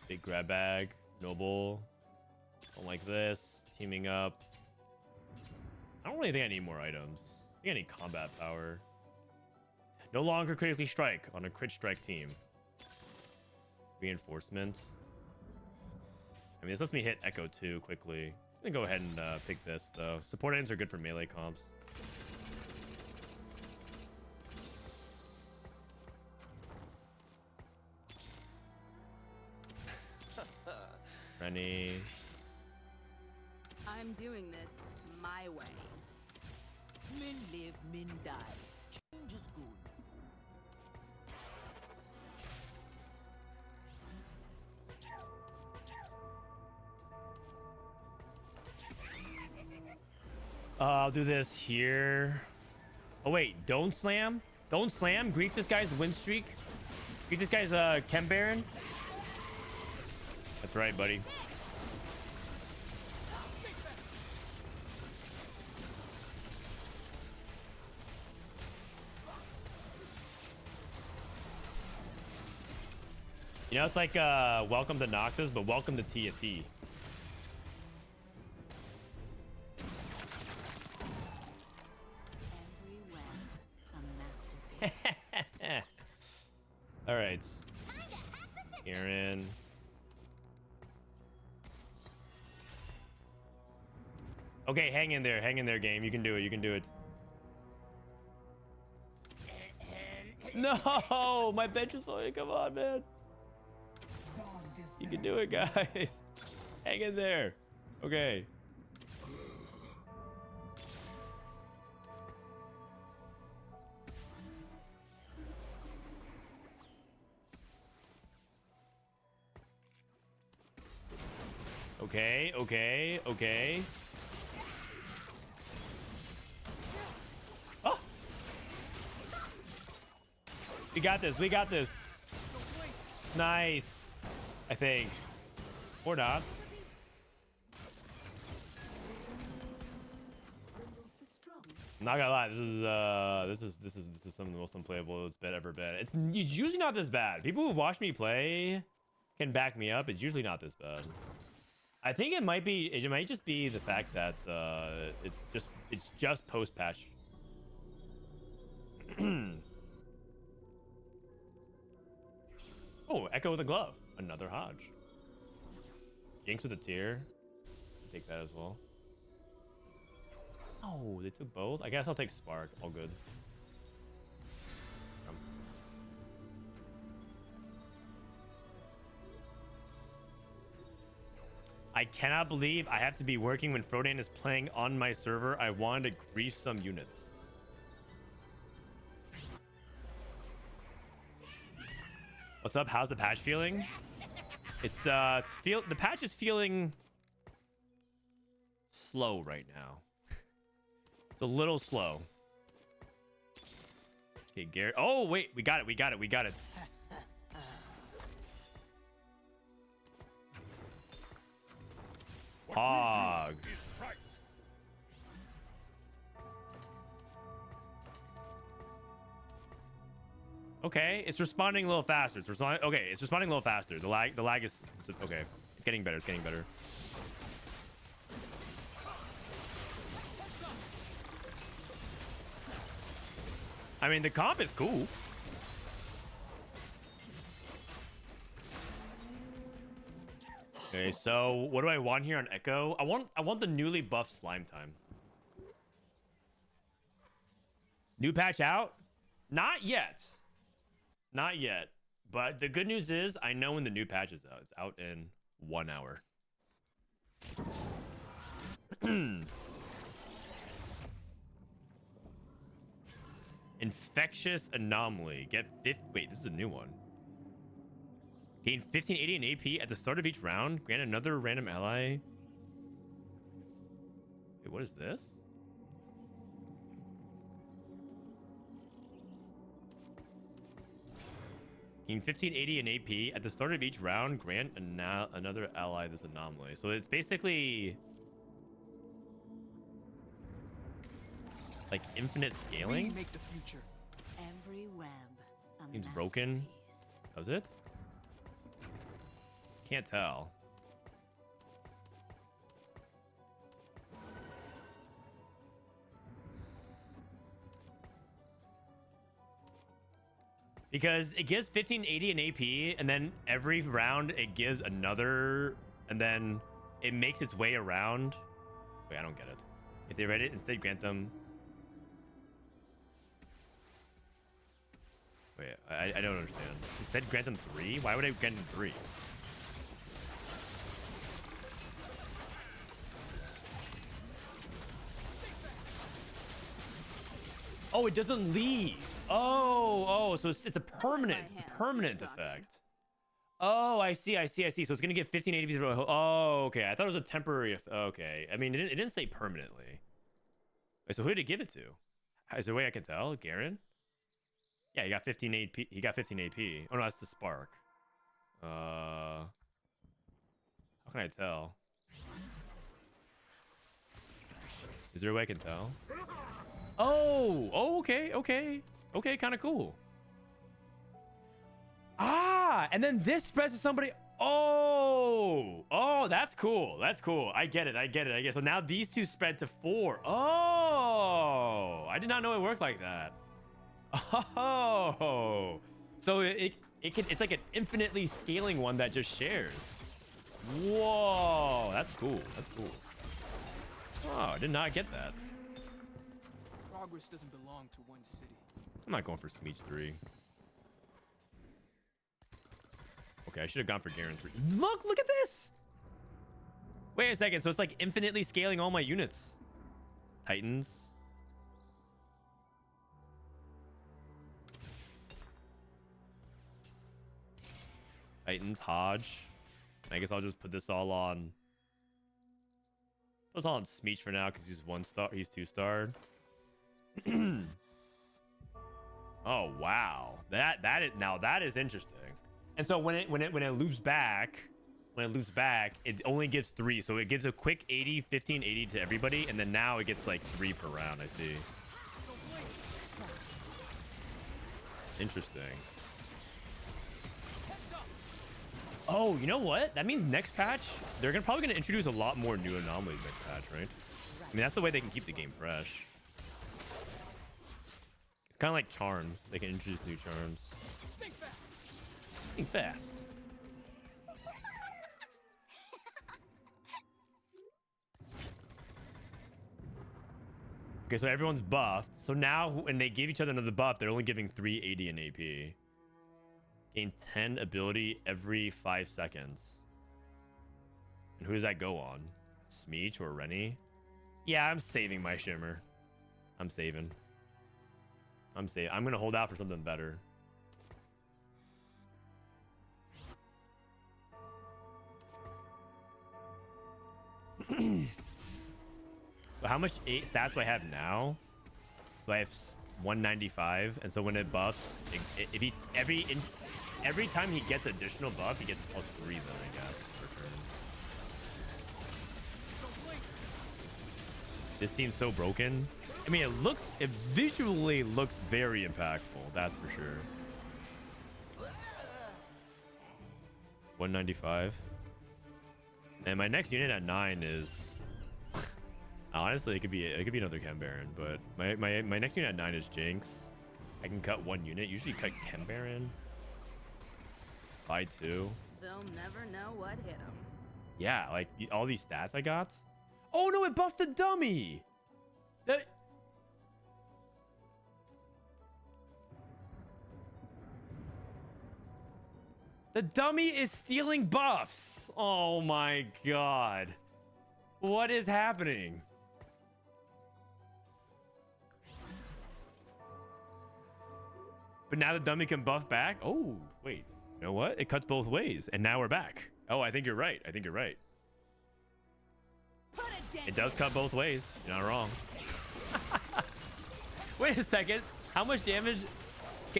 Big grab bag, noble. Don't like this. Teaming up. I don't really think I need more items. I think I need combat power. No longer critically strike on a crit strike team. Reinforcement. I mean, this lets me hit Ekko too quickly. I'm gonna go ahead and pick this though. Support items are good for melee comps. Rennie. I'm doing this my way. Men live, men die. Change is good. I'll do this here. Oh wait, don't slam. Don't slam. Greet this guy's win streak. Greet this guy's Chem Baron. That's right, buddy. You know, it's like welcome to Noxus, but welcome to TFT. All right, Aaron. Okay, hang in there, game. You can do it. You can do it. No, my bench is falling. Come on, man. You can do it, guys. Hang in there. Okay. Okay. Oh! We got this. Nice. I think. Or not. Not gonna lie, this is some of the most unplayable it's ever been. It's usually not this bad. People who watch me play can back me up. It's usually not this bad. I think it might just be the fact that it's just post patch. Oh, Ekko with a glove. Another Hodge. Jinx with a tier. Take that as well. Oh, they took both? I guess I'll take Spark. All good. I cannot believe I have to be working when Frodan is playing on my server. I wanted to grief some units. What's up? How's the patch feeling? The patch is feeling slow right now. It's a little slow. Okay, Garrett. Oh wait, we got it. Hog. Is right. Okay, it's responding a little faster. It's responding. Okay, it's responding a little faster. The lag is okay. It's getting better. It's getting better. I mean, the comp is cool. Okay, so what do I want here on Ekko? I want the newly buffed slime time. New patch out? Not yet. Not yet. But the good news is I know when the new patch is out. It's out in 1 hour. Infectious Anomaly. Get 50. Wait, this is a new one. Gain 1580 in AP at the start of each round. Grant another random ally. Wait, what is this? Gain 1580 in AP at the start of each round. Grant another ally this anomaly. So it's basically like infinite scaling. We make the future. Every web. A Seems broken. masterpiece. Does it? Can't tell. Because it gives 1580 in AP, and then every round it gives another, and then it makes its way around. Wait, I don't get it. If they read it, instead grant them. Wait, I don't understand. Instead grant them 3? Why would I grant them 3? Oh, it doesn't leave. Oh, so it's a permanent. It's a permanent effect. Oh, I see. So it's gonna get 1580. Oh, okay. I thought it was a temporary. Okay. I mean, it didn't say permanently. Wait, so who did it give it to? Is there a way I can tell? Garen? Yeah, he got 15 AP. He got 15 AP. Oh no, that's the spark. How can I tell? Is there a way I can tell? Oh, okay, kind of cool. And then this spreads to somebody. Oh, that's cool. I get it. So now these two spread to 4. Oh, I did not know it worked like that. Oh, so it's like an infinitely scaling one that just shares. Whoa, that's cool. Oh, I did not get that. Progress doesn't belong to one city. I'm not going for Smeech 3. Okay, I should have gone for Garen 3. Look at this! Wait a second, so it's like infinitely scaling all my units. Titans. Hodge. I guess I'll just put this all on. Put this all on Smeech for now because he's 1-star. He's 2-starred. Oh wow, that is interesting. And so when it loops back, it only gives 3. So it gives a quick 80, 15, 80 to everybody, and then now it gets like 3 per round. I see. Interesting. Oh, you know what? That means next patch they're probably gonna introduce a lot more new anomalies next patch, right? I mean that's the way they can keep the game fresh. Kind of like charms. They can introduce new charms. Think fast. Okay, so everyone's buffed. So now when they give each other another buff, they're only giving 380 in AP. Gain 10 ability every 5 seconds. And who does that go on? Smeech or Rennie? Yeah, I'm saving my Shimmer. I'm saving. I'm gonna hold out for something better. So how much stats do I have now? So I have 195, and so when it buffs, every time he gets additional buff, he gets +3 then, I guess, per turn. This seems so broken. I mean, it visually looks very impactful. That's for sure. 195. And my next unit at 9 is honestly it could be another Chem Baron, but my next unit at 9 is Jinx. I can cut 1 unit. Usually cut Chem Baron. Buy 2. They'll never know what hit them. Yeah, like all these stats I got. Oh no, it buffed the dummy. The dummy is stealing buffs. Oh my god. What is happening? But now the dummy can buff back? Oh, wait. You know what? It cuts both ways. And now we're back. Oh, I think you're right. I think you're right. It does cut both ways. You're not wrong. Wait a second. How much damage?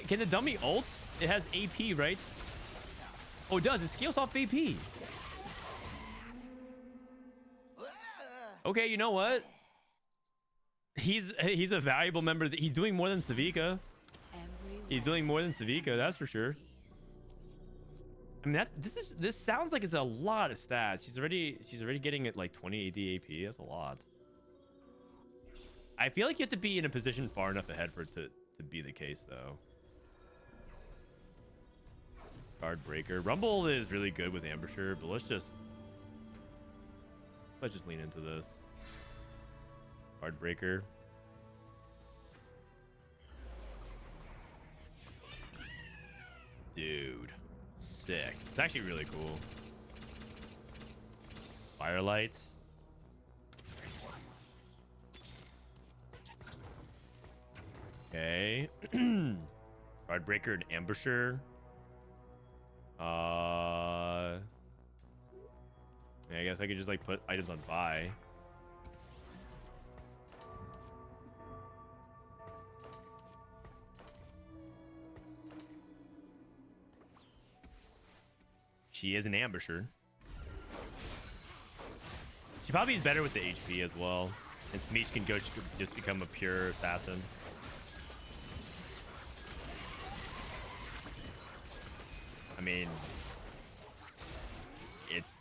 Can the dummy ult? It has AP, right? Oh, it does. It scales off AP. Okay, you know what? He's a valuable member. He's doing more than Savika. He's doing more than Savika, that's for sure. I mean, this sounds like it's a lot of stats. She's already getting at like 20 AD AP. That's a lot. I feel like you have to be in a position far enough ahead for it to be the case, though. Guard breaker. Rumble is really good with Ambusher, but let's just lean into this. Guard breaker. Dude, sick. It's actually really cool. Firelight. Okay. Guard breaker and ambusher. I guess I could just like put items on buy. She is an ambusher. She probably is better with the HP as well. And Smeech can go just become a pure assassin. I mean,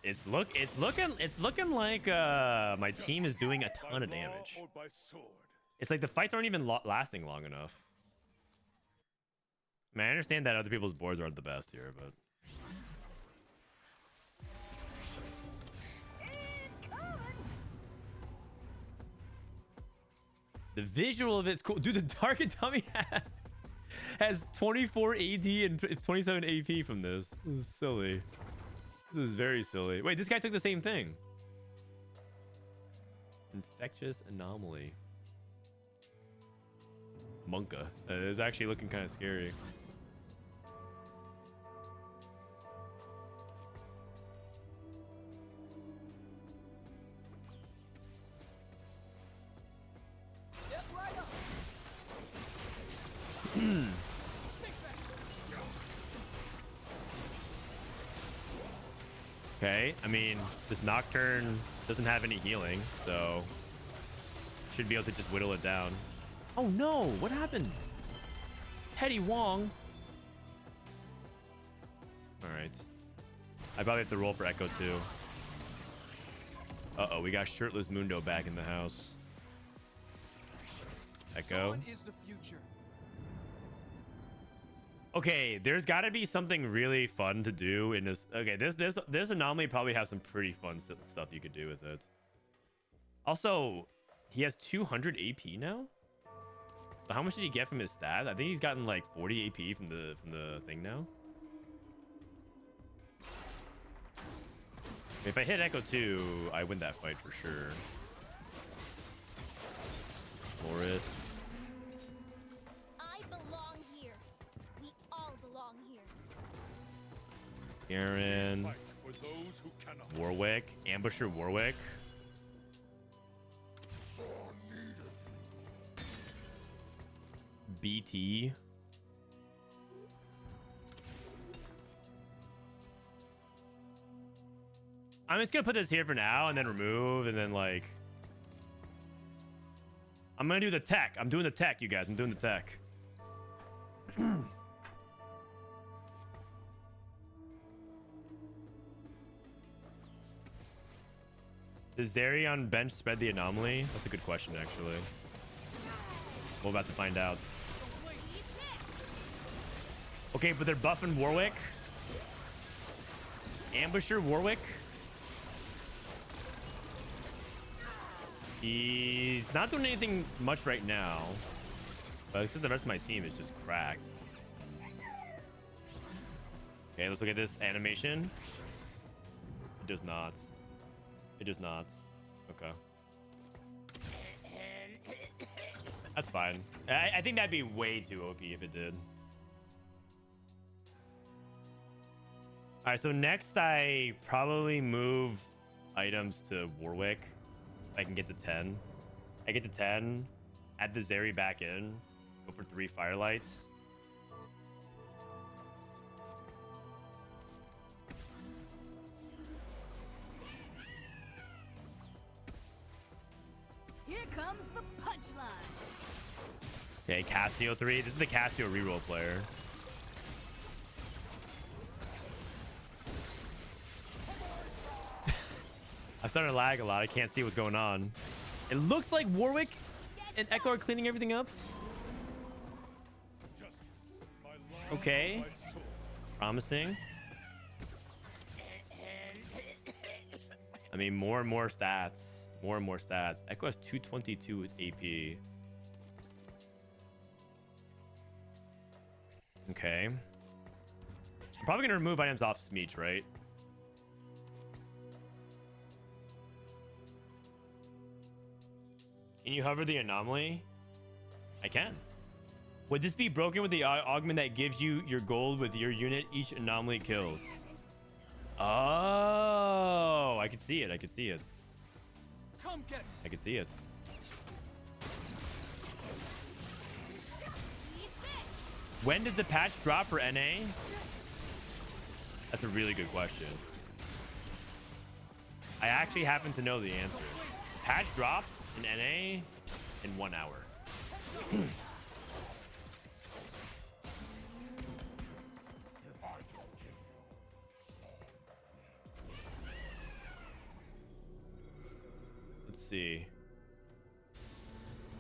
it's looking like my team is doing a ton of damage. It's like the fights aren't even lasting long enough. I mean, I understand that other people's boards aren't the best here, but the visual of it's cool. Dude, the target dummy has 24 AD and 27 AP from this. This is silly. This is very silly. Wait, this guy took the same thing. Infectious Anomaly. Monka. It's actually looking kind of scary. Okay, I mean, this Nocturne doesn't have any healing, so should be able to just whittle it down. Oh no, what happened? Teddy Wong. All right. I probably have to roll for Ekko too. Uh-oh, we got shirtless Mundo back in the house. Ekko. Is the future. Okay, there's got to be something really fun to do in this. Okay, this Anomaly probably has some pretty fun stuff you could do with it. Also, he has 200 AP now. So how much did he get from his stats? I think he's gotten like 40 AP from the thing now. If I hit Ekko 2, I win that fight for sure. Boris. Aaron, Warwick, Ambusher Warwick. BT. I'm just gonna put this here for now and then remove and then like I'm gonna do the tech. I'm doing the tech, you guys. I'm doing the tech. Does Zeri on bench spread the anomaly? That's a good question, actually. We're about to find out. Okay, but they're buffing Warwick. Ambusher Warwick. He's not doing anything much right now. But except the rest of my team is just cracked. Okay, let's look at this animation. It does not. It does not. Okay. That's fine. I think that'd be way too OP if it did. All right, so next I probably move items to Warwick. If I can get to 10. I get to 10. Add the Zeri back in. Go for 3 firelights. Here comes the punchline. Okay, Casio 3. This is the Casio reroll player. I'm starting to lag a lot. I can't see what's going on. It looks like Warwick and Ekko are cleaning everything up. Okay. Promising. I mean, more and more stats. More and more stats. Ekko has 222 with AP. Okay. I'm probably going to remove items off Smeech, right? Can you hover the anomaly? I can. Would this be broken with the augment that gives you your gold with your unit each anomaly kills? Oh, I can see it. I can see it. Come get I can see it. When does the patch drop for NA? That's a really good question. I actually happen to know the answer. Patch drops in NA in 1 hour. Let's see.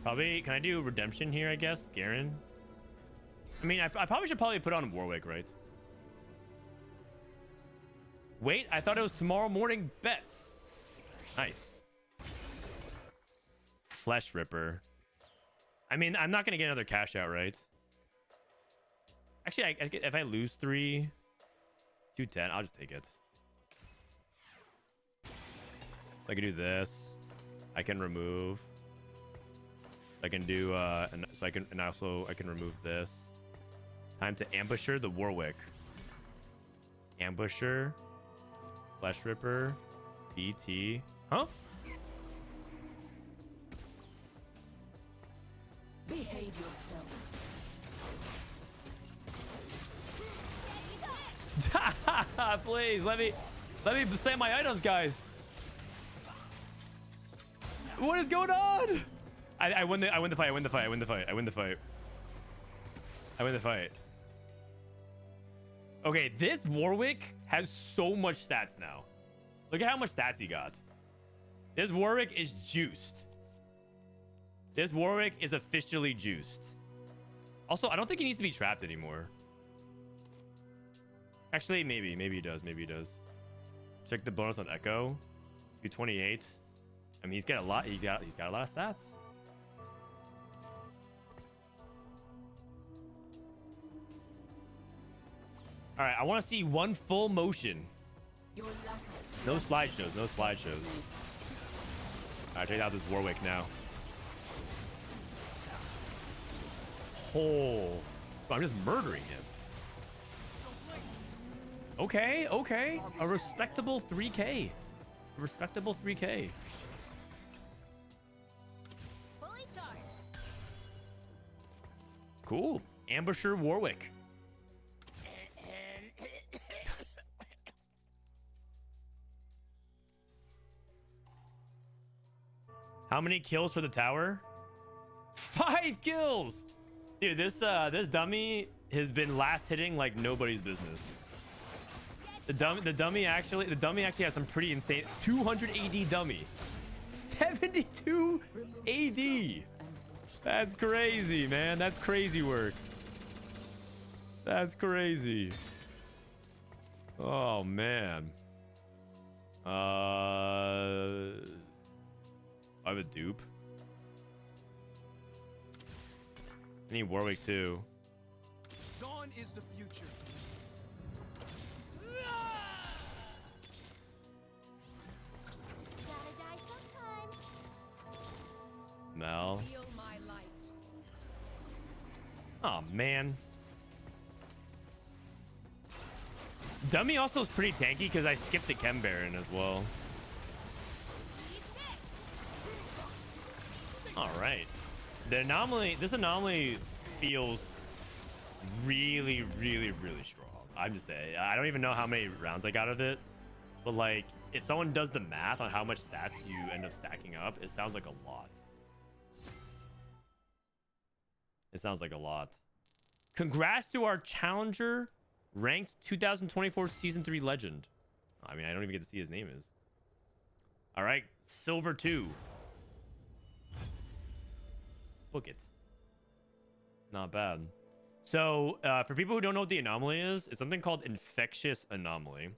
Probably, can I do redemption here, I guess? Garen? I mean, I probably should put on Warwick, right? Wait, I thought it was tomorrow morning bet. Nice. Flesh Ripper. I mean, I'm not going to get another cash out, right? Actually, if I lose 3, 210, I'll just take it. I can do this. I can remove. I can do, so I can, and also I can remove this. Time to Ambusher the Warwick. Ambusher. Flesh Ripper. BT. Huh? Behave yourself. Please, let me slam my items, guys. What is going on? I win the fight. Okay, this Warwick has so much stats now. Look at how much stats he got. This Warwick is juiced. This Warwick is officially juiced. Also, I don't think he needs to be trapped anymore. Actually, maybe he does. Check the bonus on Ekko. 228. I mean, he's got a lot. He's got a lot of stats. All right, I want to see one full motion. No slideshows. All right, check out this Warwick now. Oh, I'm just murdering him. Okay. A respectable 3K. Fully charged. Cool. Ambusher Warwick. How many kills for the tower? 5 kills. Dude, this dummy has been last hitting like nobody's business. The dummy actually has some pretty insane 200 AD dummy. 72 AD. That's crazy, man. That's crazy work. That's crazy. Oh man. I have a dupe. I need Warwick too. Dawn is the future. Gotta die sometime. Mel. Feel my light. Oh man. Dummy also is pretty tanky because I skipped the Chem Baron as well. All right. This anomaly feels really, really, really strong. I'm just saying. I don't even know how many rounds I got out of it, but like, if someone does the math on how much stats you end up stacking up, it sounds like a lot. It sounds like a lot. Congrats to our challenger, ranked 2024 season 3 legend. I mean, I don't even get to see his name is. All right, silver 2. Book it. Not bad. So, for people who don't know what the anomaly is, it's something called Infectious Anomaly.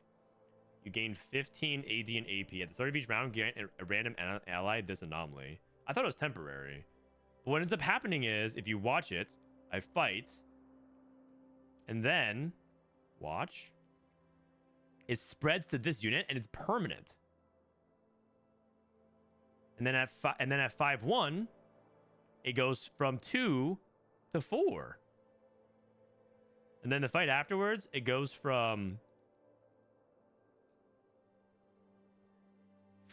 You gain 15 AD and AP. At the start of each round, grant a random ally this anomaly. I thought it was temporary. But what ends up happening is, if you watch it, I fight, and then, watch, it spreads to this unit, and it's permanent. And then at 5-1, it goes from 2 to 4. And then the fight afterwards, it goes from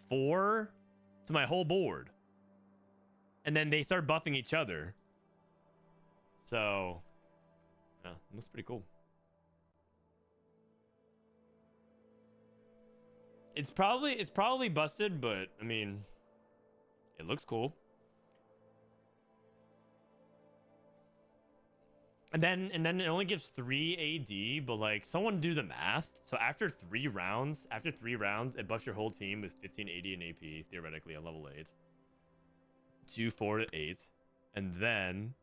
4 to my whole board. And then they start buffing each other. So, yeah, it looks pretty cool. It's probably busted, but I mean, it looks cool. And then it only gives 3 AD, but like, someone do the math. So after 3 rounds, it buffs your whole team with 15 AD and AP, theoretically at level 8. 2, 4 to 8. And then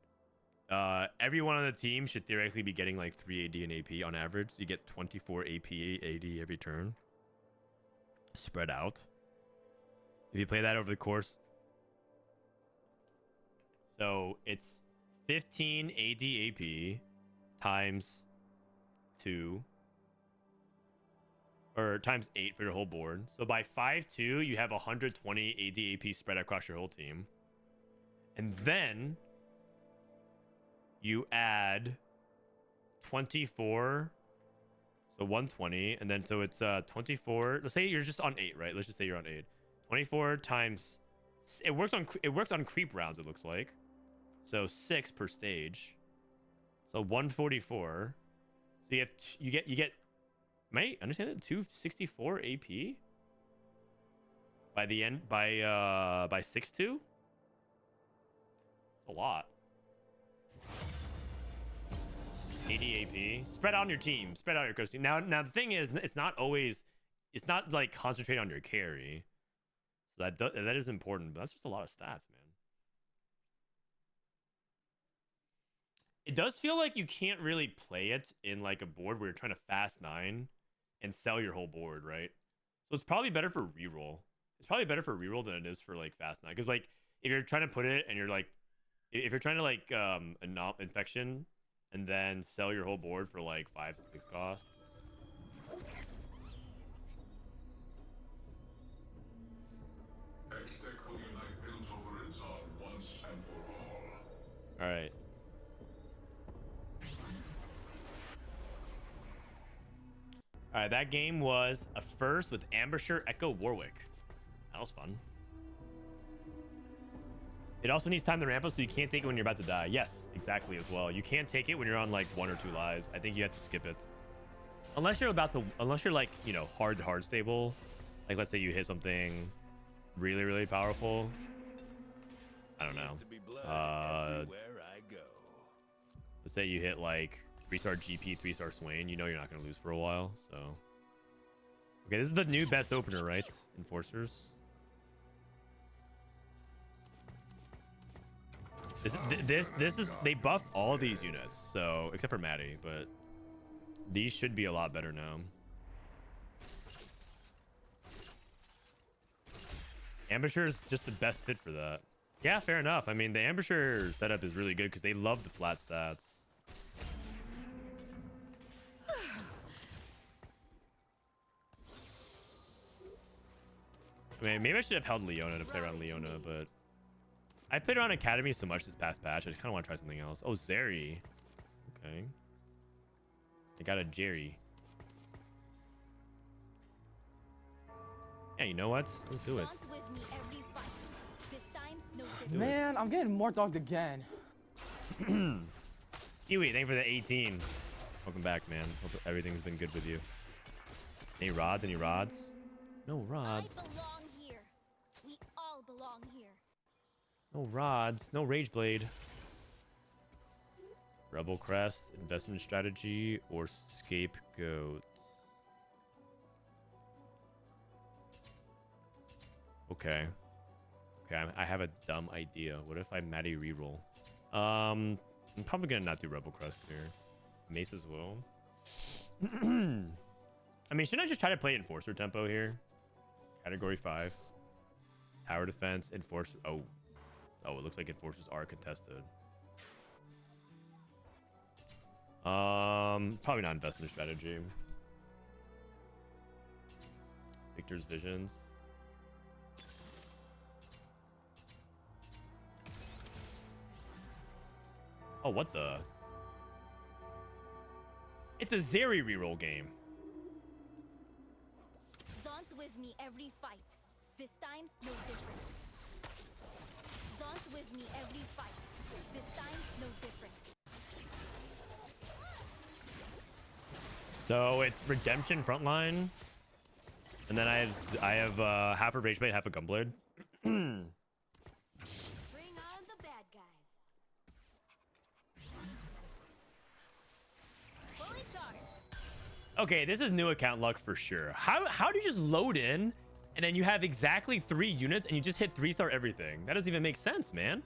everyone on the team should theoretically be getting like 3 AD and AP on average. So you get 24 AP AD every turn. Spread out. If you play that over the course. So it's 15 AD AP times 2. Or times 8 for your whole board. So by 5-2, you have 120 AD AP spread across your whole team. And then you add 24. So 120. And then so it's 24. Let's say you're just on 8, right? Let's just say you're on 8. 24 times. It works on creep rounds, it looks like. So 6 per stage. So 144. So you get may I understand it? 264 AP by the end by 6-2. It's a lot. 80 AP. Spread out on your team. Spread out your coach team. Now the thing is, it's not like concentrate on your carry. So that is important, but that's just a lot of stats, man. It does feel like you can't really play it in like a board where you're trying to fast 9 and sell your whole board, right? So it's probably better for reroll. It's probably better for reroll than it is for like fast 9. Because like if you're trying to put it and you're like, if you're trying to like infection and then sell your whole board for like 5-6 cost. All right. All right, that game was a first with Ambusher, Ekko, Warwick. That was fun. It also needs time to ramp up, so you can't take it when you're about to die. Yes, exactly as well. You can't take it when you're on like 1 or 2 lives. I think you have to skip it. Unless you're like, you know, hard stable. Like let's say you hit something really, really powerful. I don't know. everywhere I go. Let's say you hit like 3-star GP, 3-star Swain. You know you're not going to lose for a while. So, okay, this is the new best opener, right? Enforcers. This is they buffed all these units, so except for Maddie, but these should be a lot better now. Ambusher is just the best fit for that. Yeah, fair enough. I mean, the Ambusher setup is really good because they love the flat stats. I mean, maybe I should have held Leona to play around Leona, but I played around Academy so much this past patch. I just kind of want to try something else. Oh, Zeri. Okay. I got a Jerry. Yeah, you know what? Let's do it. Man, I'm getting more dogged again. Kiwi, thank you for the 18. Welcome back, man. Hope everything's been good with you. Any rods? Any rods? No rods. I belong here. We all belong here. No rods. No Rage Blade. Rebel Crest, investment strategy, or scapegoat. Okay. Okay, I have a dumb idea. What if I Maddie reroll? I'm probably gonna not do Rebel Crest here. Mace as well. I mean, shouldn't I just try to play Enforcer tempo here? Category 5. Tower defense, Enforcer. Oh, it looks like Enforcers are contested. Probably not investment strategy. Viktor's Visions. Oh, what the? It's a Zeri reroll game. Zon's with me every fight. This time's no different. Zon's with me every fight. This time's no different. So it's Redemption frontline, and then I have half a Rage Blade, half a Gunblade. Bring on the bad guys. Fully charged. Okay, this is new account luck for sure. How do you just load in, and then you have exactly 3 units, and you just hit 3-star everything? That doesn't even make sense, man.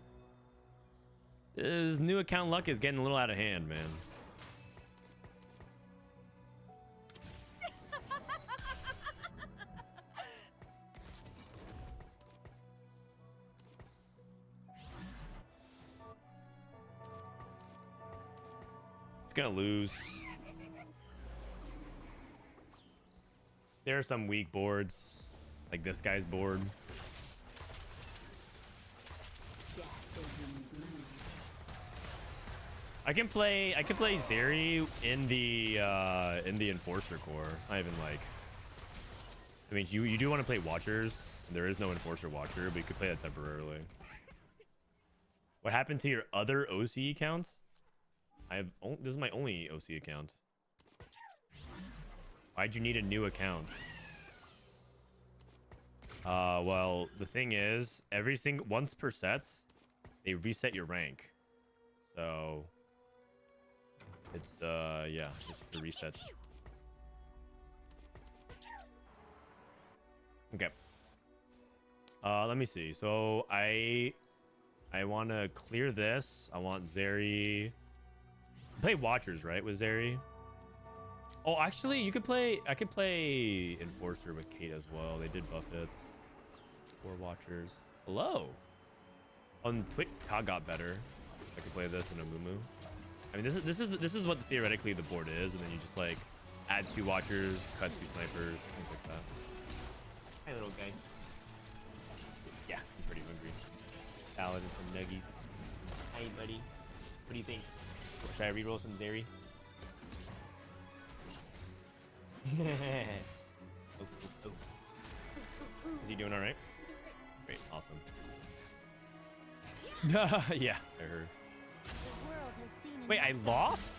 This new account luck is getting a little out of hand, man. Gonna lose. There are some weak boards, like this guy's board. I can play Zeri in the Enforcer core. I even like. I mean, you do want to play Watchers. There is no Enforcer Watcher, but you could play that temporarily. What happened to your other OC accounts? This is my only OC account. Why'd you need a new account? Well, the thing is, once per set, they reset your rank. So it's yeah, just the reset. Okay. Let me see. So I want to clear this. I want Zeri. Play Watchers, right, with Zeri? Oh, actually, you could play. I could play Enforcer with Kate as well. They did buff it. 4 Watchers. Hello. On Twitch, Ka got better. I could play this in a Mumu. I mean, this is what theoretically the board is, and then you just like add 2 Watchers, cut 2 snipers, things like that. Hi, little guy. Yeah, I'm pretty hungry. Salad and some nuggies. Hi, buddy. What do you think? Should I reroll some Zeri? Oh. Is he doing all right? Great, awesome. Yeah, I heard. Wait, I lost?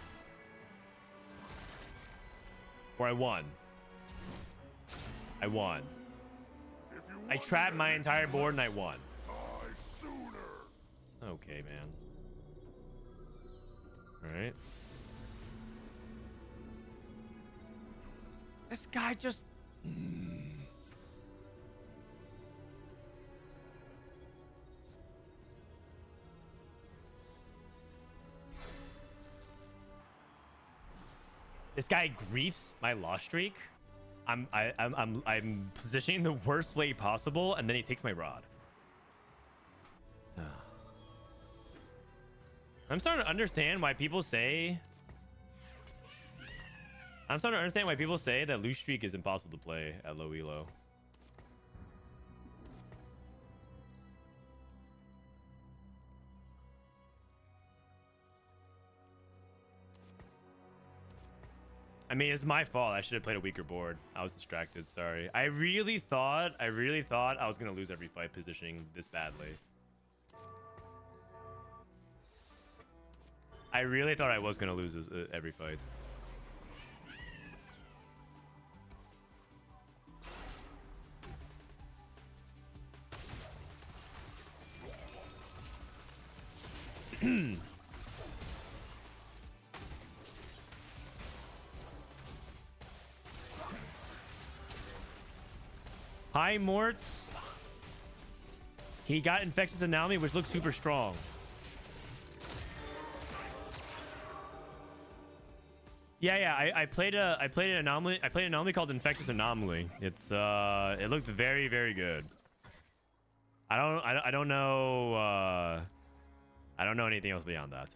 Or I won? I won. I trapped my entire board and I won. Okay. okay, man. All right. This guy just... This guy griefs my loss streak. I'm positioning the worst way possible, and then he takes my rod. I'm starting to understand why people say... that loose streak is impossible to play at low elo. I mean, it's my fault. I should have played a weaker board. I was distracted. Sorry. I really thought I was gonna lose every fight positioning this badly. I really thought I was gonna lose every fight. Hi, Mort. He got Infectious Anomaly, which looks super strong. Yeah. I played an anomaly. I played an anomaly called Infectious Anomaly. It's it looked very, very good. I don't know anything else beyond that.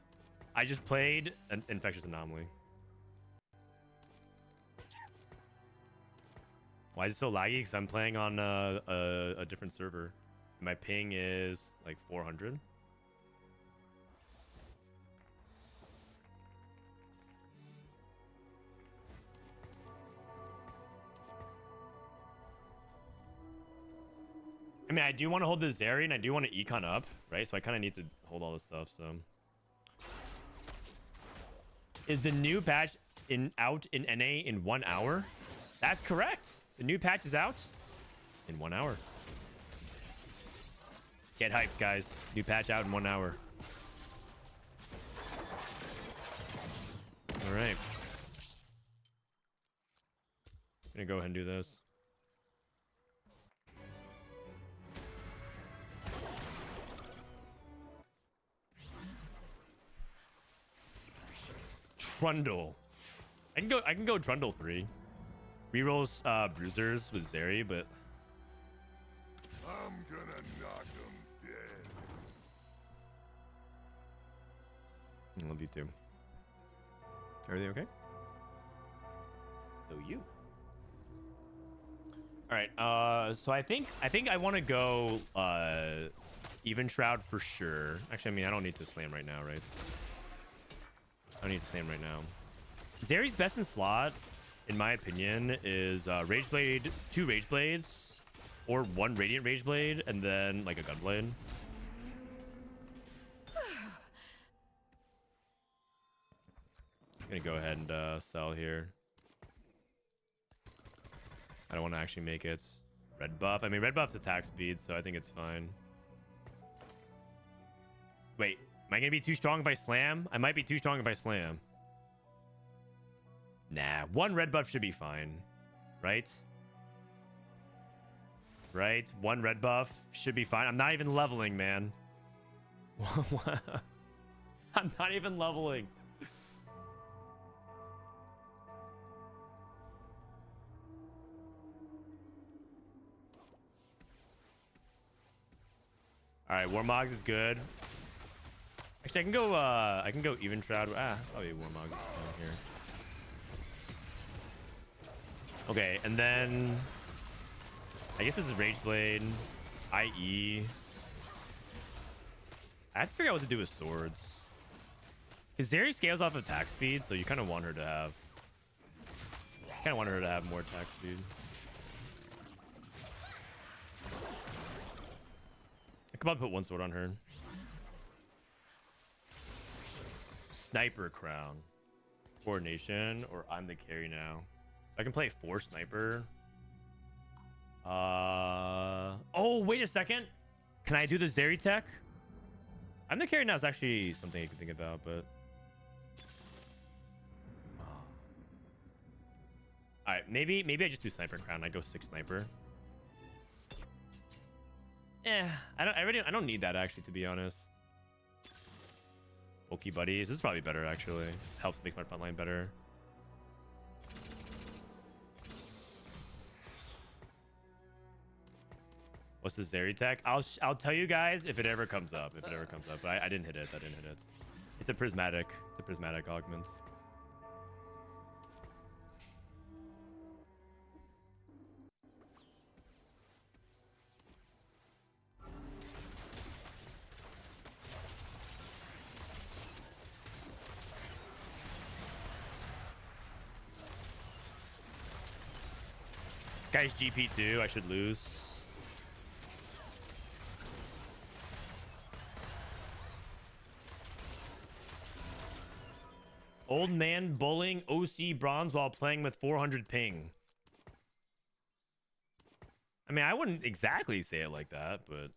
I just played an Infectious Anomaly. Why is it so laggy? Because I'm playing on a different server. My ping is like 400. I mean, I do want to hold the Zeri and I do want to econ up, right? So I kind of need to hold all this stuff. So, is the new patch out in NA in 1 hour? That's correct. The new patch is out in 1 hour. Get hyped, guys. New patch out in 1 hour. All right. Gonna go ahead and do this. Trundle. I can go Trundle 3. Rerolls bruisers with Zeri, but I'm gonna knock him dead. I love you too. Everything okay? So you. All right. So I think I want to go even shroud for sure. Actually, I mean I don't need to slam right now, right? I don't need to slam right now. Zeri's best in slot, in my opinion, is Rage Blade, 2 Rage Blades, or 1 Radiant Rage Blade, and then like a Gunblade. I'm gonna go ahead and sell here. I don't want to actually make it red buff. I mean, red buff's attack speed, so I think it's fine. Wait, am I gonna be too strong if I slam? I might be too strong if I slam. Nah, 1 red buff should be fine, right? Right? 1 red buff should be fine. I'm not even leveling, man. I'm not even leveling. All right, Warmogs is good. Actually, I can go even shroud. Probably Warmogs is fine here. Okay, and then I guess this is Rage Blade, IE. I have to figure out what to do with swords. Because Zeri scales off attack speed, so you kind of want her to have more attack speed. I could probably put 1 sword on her. Sniper crown. Coordination, or I'm the carry now. I can play 4 sniper. Oh, wait a second. Can I do the Zeri tech? I'm the carry now is actually something I can think about, but all right, maybe I just do sniper crown. I go 6 sniper. I don't need that actually, to be honest. Bulky buddies. This is probably better actually. This helps make my front line better. What's the Zeri tech? I'll tell you guys if it ever comes up. If it ever comes up. But I didn't hit it. I didn't hit it. It's a prismatic. It's a prismatic augment. This guy's GP2. I should lose. Old man bowling OC bronze while playing with 400 ping. I mean, I wouldn't exactly say it like that, but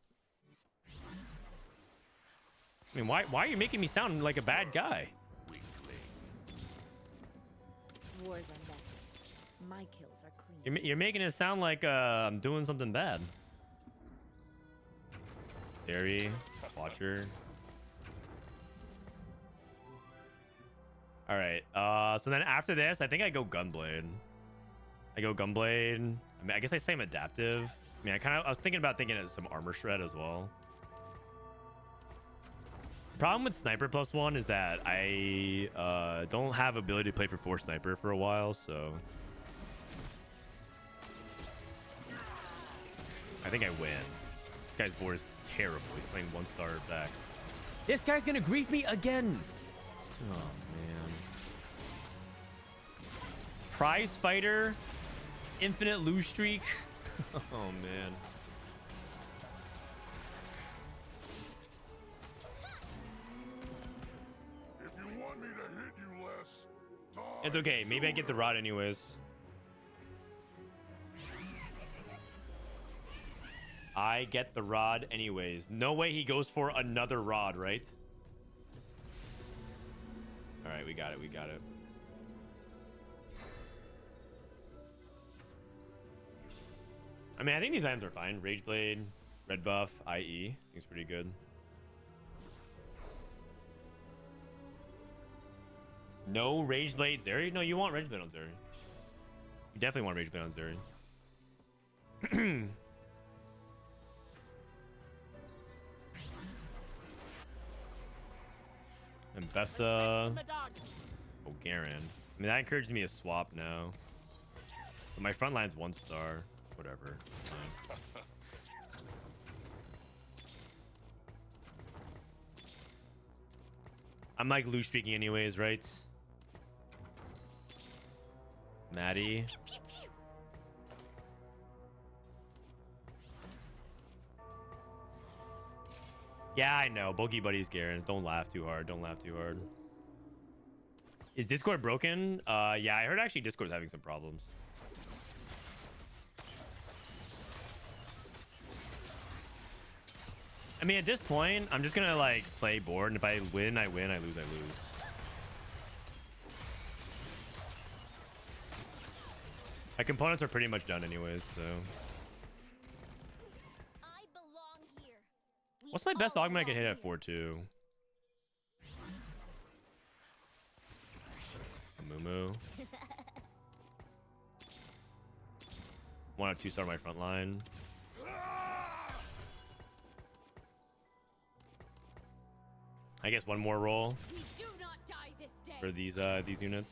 I mean, why are you making me sound like a bad guy? Wars are messy. My kills are clean. You're making it sound like I'm doing something bad. Zeri, Watcher. All right. So then after this, I think I go Gunblade. I mean, I guess I say I'm adaptive. I mean, I was thinking about taking some armor shred as well. The problem with sniper +1 is that I don't have ability to play for 4 sniper for a while, so I think I win. This guy's board is terrible. He's playing 1-star backs. This guy's gonna grief me again. Oh man. Prize fighter, infinite lose streak. Oh man. If you want me to hit you less, die It's okay. Maybe I get the rod anyways. I get the rod anyways. No way he goes for another rod, right? All right, we got it. We got it. I mean, I think these items are fine. Rageblade, red buff, IE. I think it's pretty good. No Rageblade Zeri? No, you want Rageblade on Zeri. You definitely want Rageblade on Zeri. And Bessa. Oh, Garen. I mean, that encouraged me to swap now. But my front line's 1-star. Whatever. Fine. I'm like loose streaking anyways, right? Maddie. Yeah, I know. Bulky buddies, Garen. Don't laugh too hard. Don't laugh too hard. Is Discord broken? Yeah, I heard actually Discord's having some problems. I mean, at this point, I'm just gonna like play board, and if I win, I win. I lose, I lose. My components are pretty much done anyways, so. I belong here. What's my best augment I can hit at 4-2? Moo. 1 out 2-star my front line. I guess one more roll We do not die this day. for these units.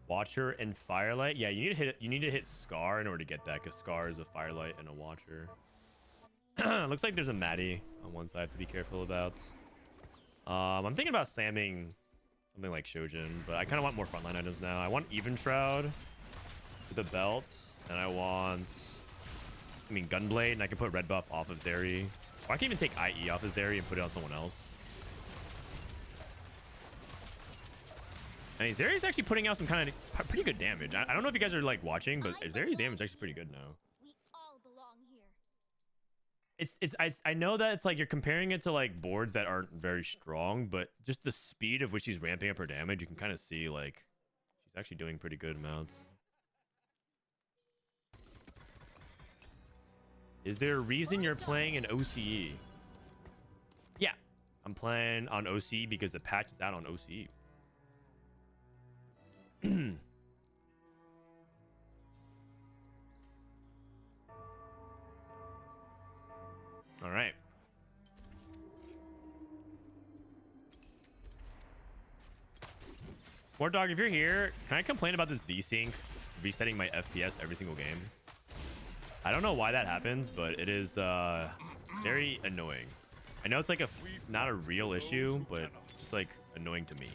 Watcher and Firelight. Yeah, you need to hit Scar in order to get that, because Scar is a Firelight and a Watcher. Looks like there's a Maddie on one side to be careful about. I'm thinking about slamming something like Shojin, but I kind of want more frontline items now. I want Even Shroud with the belt, and I want, Gunblade, and I can put red buff off of Zeri. Or I can even take IE off of Zeri and put it on someone else. I mean, Zeri's actually putting out some kind of pretty good damage. I don't know if you guys are like watching, but Zeri's damage is actually pretty good now. I know that it's like you're comparing it to like boards that aren't very strong, but just the speed of which she's ramping up her damage, you can kind of see like she's actually doing pretty good amounts. Is there a reason you're playing an OCE? Yeah, I'm playing on OCE because the patch is out on OCE. All right. More dog, if you're here, can I complain about this VSync resetting my FPS every single game? I don't know why that happens, but it is very annoying. I know it's like not a real issue, but it's like annoying to me.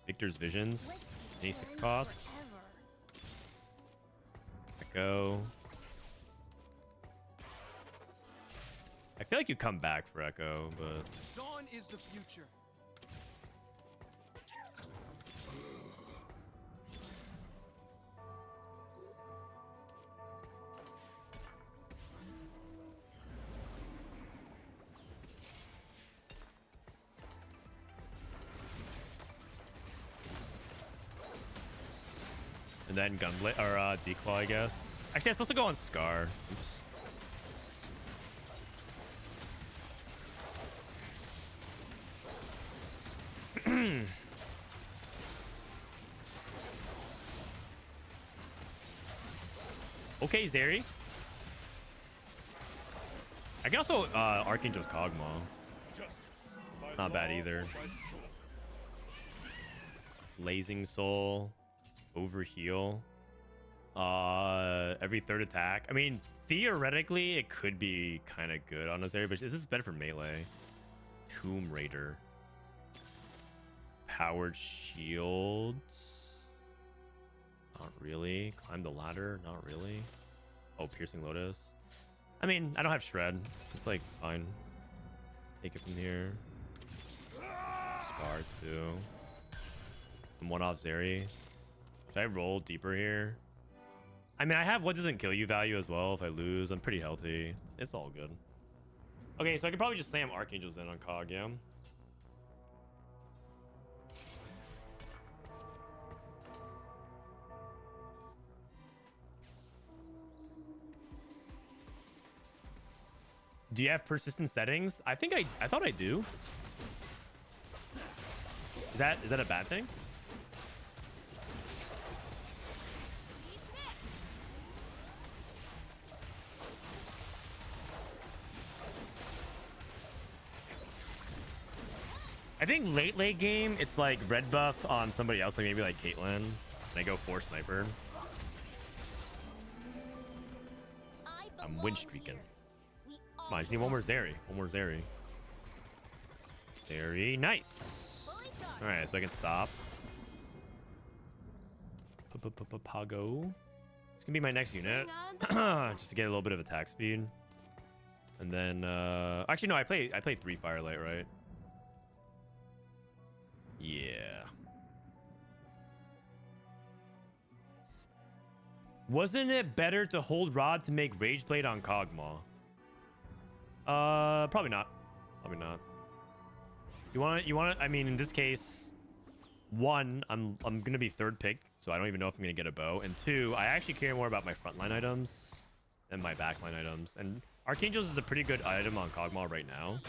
Viktor's Visions, 86 cost. Ekko. I feel like you come back for Ekko, but Dawn is the future. and then Gunblade or Declaw, I guess. Actually, I'm supposed to go on Scar. Oops. Okay, Zeri. I can also Archangel's Kog'Maw. Not bad either. Blazing Soul, Overheal. Every third attack. I mean, theoretically, it could be kind of good on this area, but this is better for melee. Tomb Raider. Powered Shields. Not really. Climb the ladder. Not really. Oh, Piercing Lotus. I mean, I don't have Shred. It's like fine. Take it from here. Scar too. I'm one off Zeri. Should I roll deeper here? I mean, I have what doesn't kill you value as well. If I lose, I'm pretty healthy. It's all good. Okay, so I could probably just slam Archangels then on Cog, yeah? Do you have persistent settings? I think I thought I do. Is that a bad thing? I think late game it's like red buff on somebody else, like maybe like Caitlyn. And I go 4 sniper. I'm win streaking. Come on, I just need one more Zeri. One more Zeri. Zeri, nice. All right, so I can stop. Pago. It's gonna be my next unit, just to get a little bit of attack speed. And then, actually no, I play 3 Firelight, right? Yeah. Wasn't it better to hold Rod to make Rage Blade on Kog'Maw? Probably not. Probably not. You want to, I mean, in this case, 1, I'm gonna be 3rd pick, so I don't even know if I'm gonna get a bow. And 2, I actually care more about my frontline items than my backline items. And Archangels is a pretty good item on Kog'Maw right now.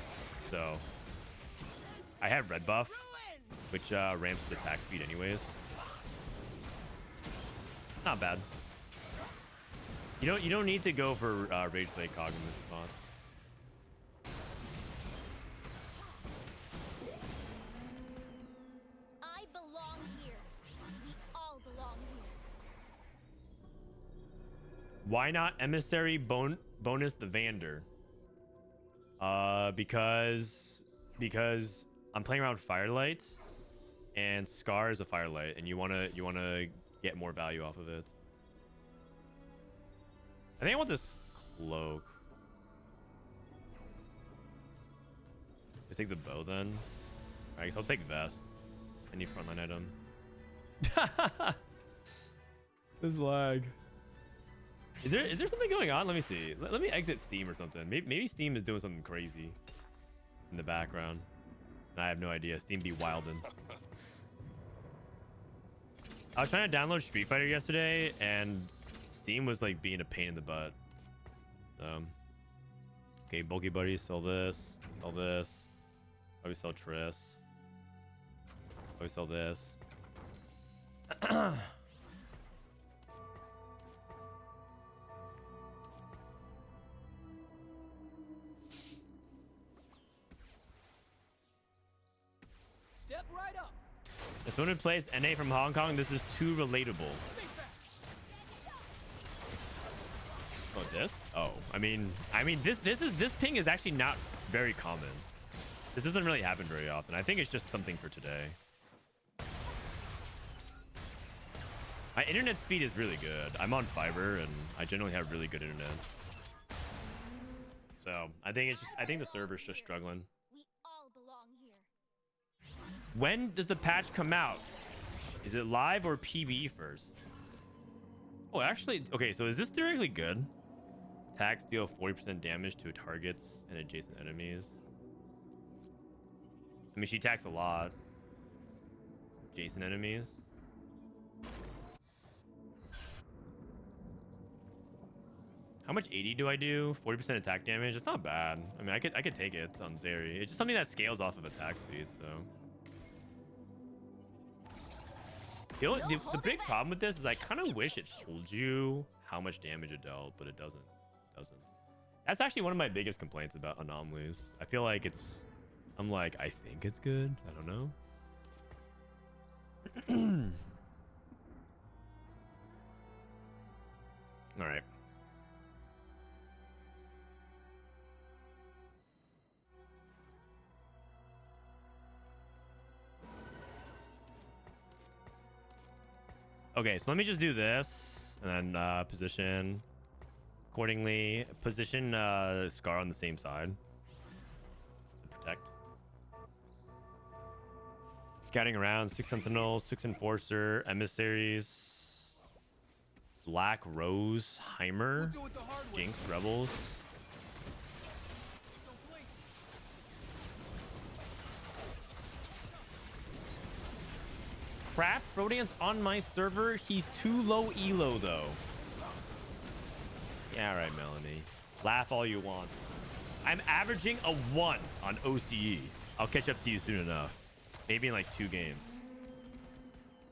So I have red buff, which ramps the attack speed anyways. Not bad. You don't need to go for Rage Blade Cog in this spot. I belong here. We all belong here. Why not Emissary bonus the Vander? Because I'm playing around Firelight, and Scar is a Firelight, and you wanna get more value off of it. I think I want this cloak. Let's take the bow then. I guess I'll take vest. Any frontline item. This lag. Is there something going on? Let me see. Let me exit Steam or something. Maybe Steam is doing something crazy in the background. And I have no idea. Steam be wildin'. I was trying to download Street Fighter yesterday, and Steam was like being a pain in the butt. So, okay, bulky buddies, sell this, sell this. Probably sell Triss. Probably sell this. Step right up. If someone who plays NA from Hong Kong, this is too relatable. Oh, this? Oh, I mean, this ping is actually not very common. This doesn't really happen very often. I think it's just something for today. My internet speed is really good. I'm on fiber, and I generally have really good internet. So I think the server's just struggling. We all belong here. When does the patch come out? Is it live or PB first? Oh, actually, okay, so is this theoretically good? Attacks deal 40% damage to targets and adjacent enemies. I mean, she attacks a lot. Adjacent enemies. How much 80 do I do? 40% attack damage? It's not bad. I mean, I could take it on Zeri. It's just something that scales off of attack speed, so. The big problem with this is I kind of wish it told you how much damage it dealt, but it doesn't. That's actually one of my biggest complaints about anomalies. I feel like I'm like, I think it's good. I don't know. All right. Okay, so let me just do this and then position accordingly. Position Scar on the same side to protect. Scouting around, 6 Sentinels, 6 Enforcer, Emissaries, Black Rose, Heimer, Jinx, Rebels. Crap, Frodan's on my server. He's too low elo though. Yeah, all right, Melanie. Laugh all you want. I'm averaging a 1 on OCE. I'll catch up to you soon enough. Maybe in like 2 games.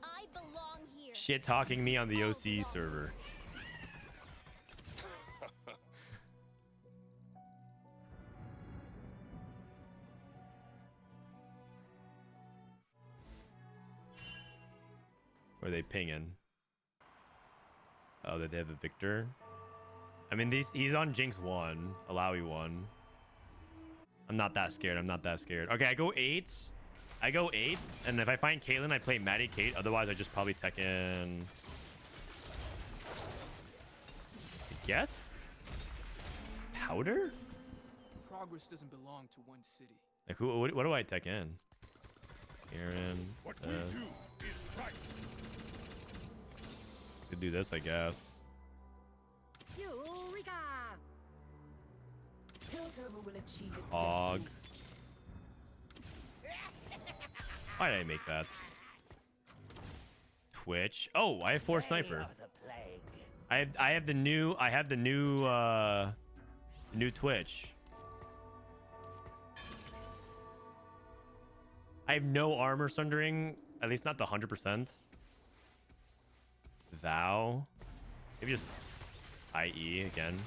I belong here. Shit talking me on the OCE server. Where are they pinging? Oh, they have a Viktor. I mean, he's on Jinx 1, Alawi 1. I'm not that scared. Okay, I go 8. And if I find Caitlyn, I play Maddie Kate. Otherwise, I just probably tech in. I guess? Powder? Progress doesn't belong to one city. Like, what do I tech in? Aaron. What we do is right. Could do this, I guess. Eureka! Piltover will achieve its Hog. destiny. Why did I make that? Twitch. Oh, I have 4 sniper. I have the new new Twitch. I have no armor sundering, at least not the 100%. Vow. Maybe just IE again.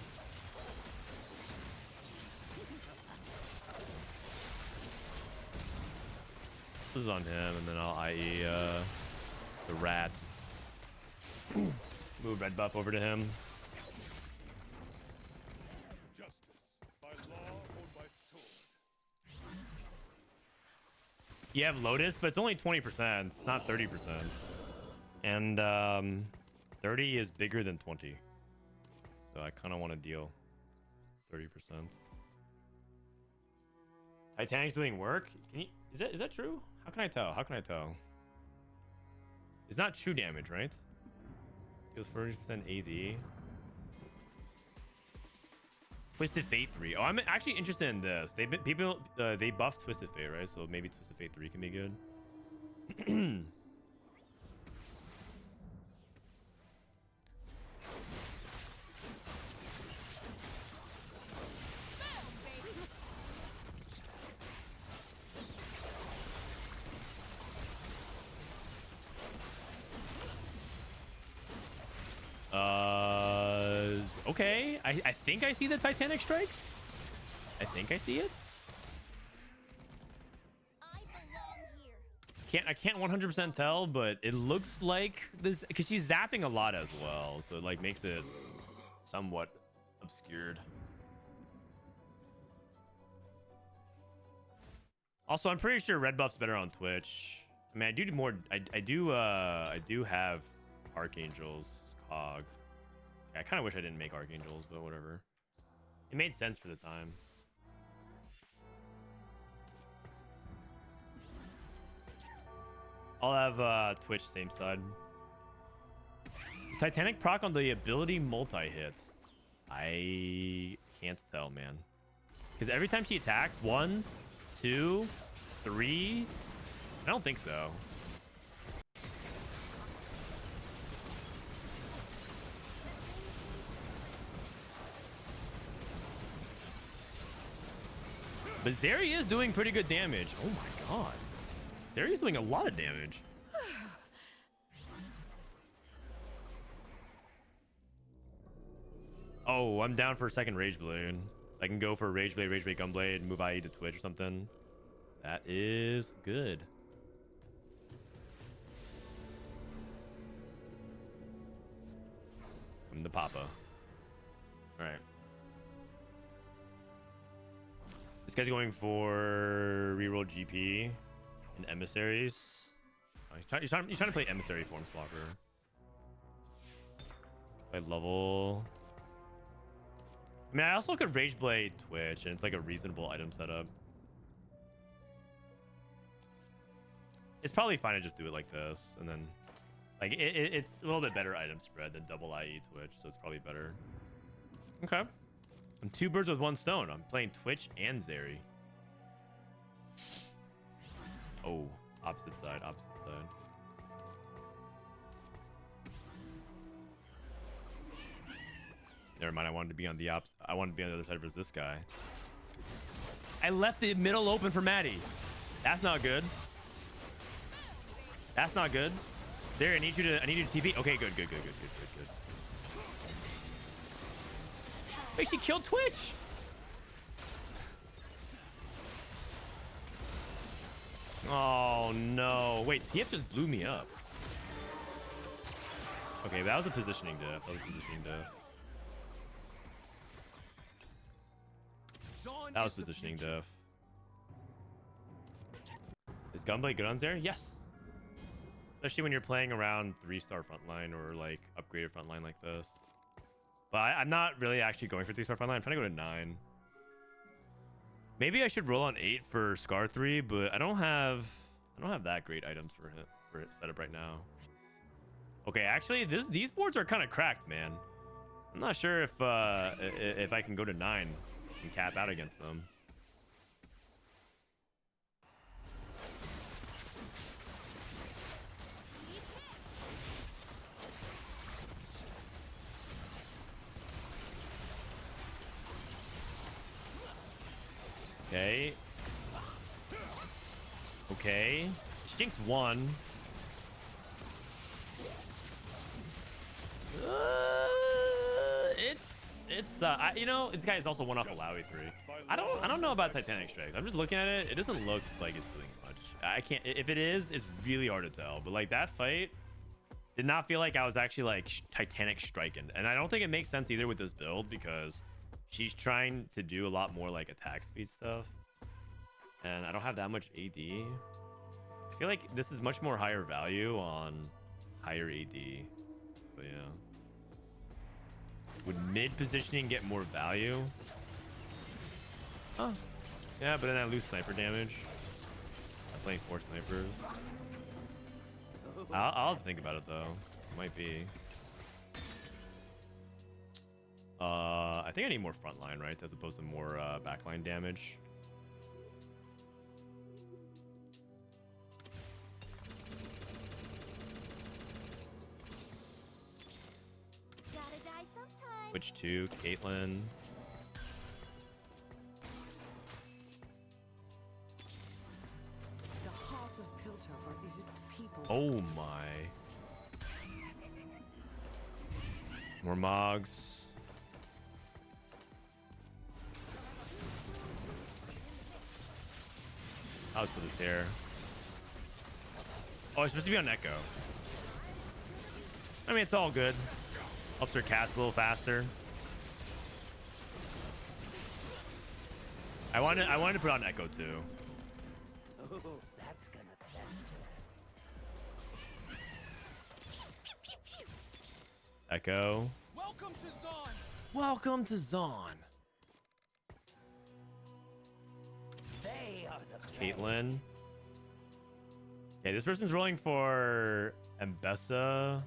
This is on him, and then I'll IE the rat. Move red buff over to him. Justice by law or by sword. You have Lotus, but it's only 20%. It's not 30%. And 30 is bigger than 20. So I kind of want to deal 30%. Titanic's doing work? Can you, is that true? How can I tell? It's not true damage, right? Deals 40% AD. Twisted Fate 3. Oh, I'm actually interested in this. They buffed Twisted Fate, right? So maybe Twisted Fate 3 can be good. Okay. I think I see the Titanic strikes. I think I see it. I can't 100% tell, but it looks like this because she's zapping a lot as well, so it like makes it somewhat obscured. Also, I'm pretty sure red buff's better on Twitch. I mean, I do more. I do have Archangels Cog. I kind of wish I didn't make Archangels, but whatever. It made sense for the time. I'll have Twitch same side. Does Titanic proc on the ability multi-hit? I can't tell, man. Because every time she attacks, 1, 2, 3. I don't think so. But Zeri is doing pretty good damage. Oh my god. Zeri's doing a lot of damage. Oh, I'm down for a second Rage Blade. I can go for Rage Blade, Gunblade, move IE to Twitch or something. That is good. I'm the Papa. Alright. This guy's going for reroll GP and emissaries. Oh, he's trying to play emissary form swapper. Play level. I mean, I also could Rage Blade Twitch, and it's like a reasonable item setup. It's probably fine to just do it like this, and then like it's a little bit better item spread than double IE Twitch, so it's probably better. Okay. I'm 2 birds with 1 stone. I'm playing Twitch and Zeri. Oh, opposite side, opposite side. Never mind. I wanted to be on the I wanted to be on the other side versus this guy. I left the middle open for Maddie. That's not good. That's not good. Zeri, I need you to TP. Okay, good. Wait, she killed Twitch. Oh no! Wait, TF just blew me up. Okay, that was a positioning diff. That was positioning diff. Is Gunblade good on Zeri? Yes. Especially when you're playing around 3-star frontline or like upgraded frontline like this. But I'm not really actually going for 3-star frontline. I'm trying to go to 9. Maybe I should roll on 8 for Scar 3, but I don't have that great items for it set up right now. Okay, actually these boards are kind of cracked, man. I'm not sure if I can go to 9 and cap out against them. Okay. Okay. Jinx 1. It's you know, this guy is also 1 off Alawi 3. I don't know about Titanic Strike. I'm just looking at it. It doesn't look like it's doing much. I can't. If it is, it's really hard to tell. But like that fight did not feel like I was actually like Titanic striking, and I don't think it makes sense either with this build because she's trying to do a lot more like attack speed stuff, and I don't have that much AD. I feel like this is much more higher value on higher AD. But yeah. Would mid positioning get more value? Oh. Yeah, but then I lose sniper damage. I'm playing 4 snipers. I'll think about it though. Might be. I I think I need more frontline, right? As opposed to more backline damage. Gotta die sometime. Switch to Caitlyn. The heart of Piltover is its people. Oh my. More Mogs. I was put this here. Oh, it's supposed to be on Ekko. I mean, it's all good. Helps her cast a little faster. I wanted to put on Ekko too. Oh, that's gonna fester. Ekko. Welcome to Zon. Welcome to Zon. They are the Caitlyn. Okay, this person's rolling for Mbessa.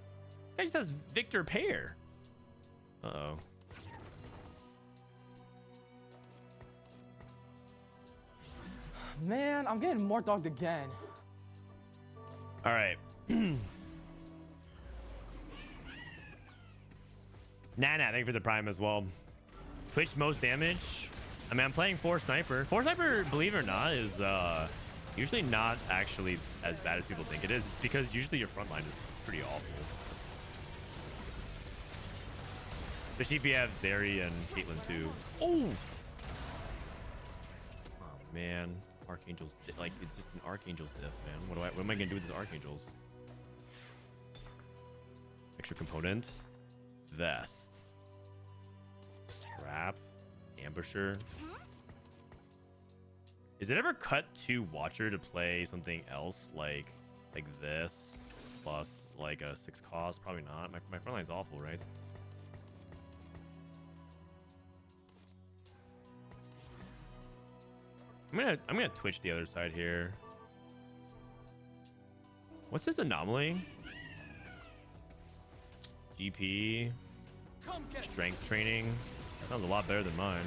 Guy just has Viktor pair. Uh-oh. Man, I'm getting more dogged again. All right. Nana, thank you for the prime as well. Twitch most damage. I mean, I'm playing 4 Sniper. 4 Sniper, believe it or not, is usually not actually as bad as people think it is. It's because usually your front line is pretty awful. Especially if you have Zeri and Caitlyn too. Oh! Oh, man. Archangel's, like, it's just an Archangel's diff, man. What am I gonna do with this Archangels? Extra component. Vest. Scrap. Ambusher. Is it ever cut to Watcher to play something else like this plus like a 6 cost? Probably not. My front line's awful, right? I'm gonna twitch the other side here. What's this Anomaly? GP. Strength training. Sounds a lot better than mine.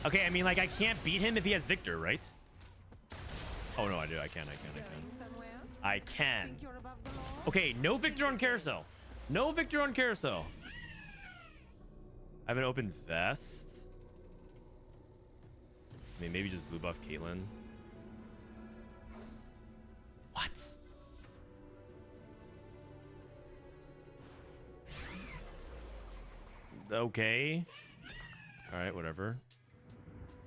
Okay, I mean, like, I can't beat him if he has Viktor, right? Oh, no, I do. I can. I can. Okay, no Viktor on Carousel. No Viktor on Carousel. I have an open vest. I mean, maybe just blue buff Caitlyn. What? Okay. All right, whatever.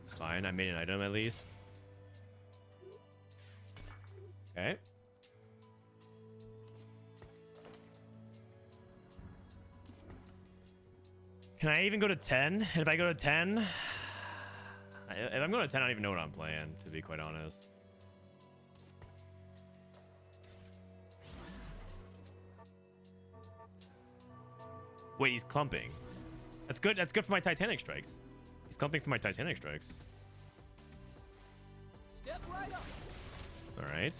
It's fine. I made an item at least. Okay. Can I even go to 10? If I go to 10, if I'm going to 10, I don't even know what I'm playing, to be quite honest. Wait, he's clumping. That's good. That's good for my Titanic strikes. He's clumping for my Titanic strikes. Step right up. All right.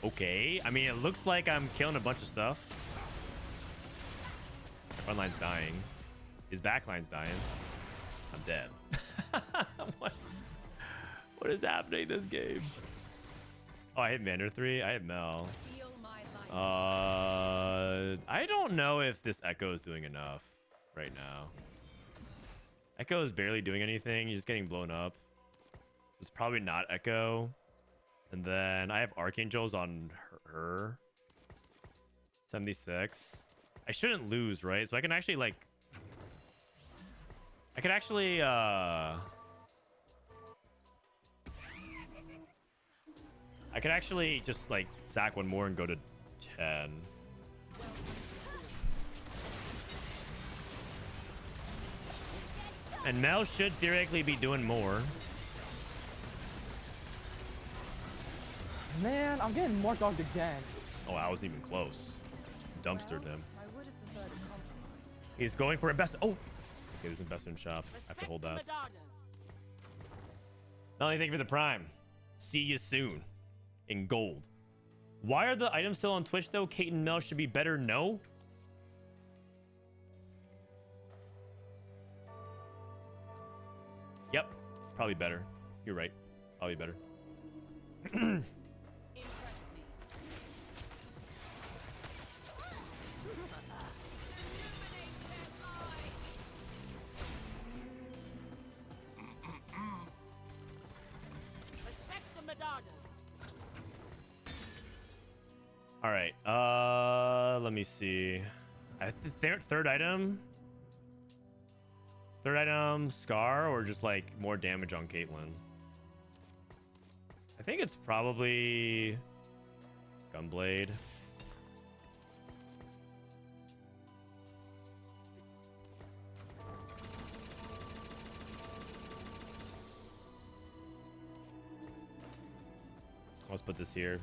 Okay. I mean, it looks like I'm killing a bunch of stuff. My front line's dying. His back line's dying. I'm dead. What is happening this game? Oh, I hit Mander 3. I hit Mel. I don't know if this Ekko is doing enough right now. Ekko is barely doing anything. He's just getting blown up. It's probably not Ekko. And then I have Archangels on her. 76. I shouldn't lose, right? So I can actually, like... I could actually, I could actually just, like, sack one more and go to 10. And Mel should theoretically be doing more. Man, I'm getting more dogged again. Oh, I wasn't even close. Dumpstered him. He's going for a best. Oh, Okay, there's an investment shop. I have to hold that. Madonnas. Melanie, thank you for the prime. See you soon. In gold. Why are the items still on Twitch though? Kate and Mel should be better. No. Yep. Probably better. You're right. Probably better. Impress me. Respect the Madonnas. All right. Let me see. Third item. Third item, Scar, or just like more damage on Caitlyn? I think it's probably Gunblade. Let's put this here.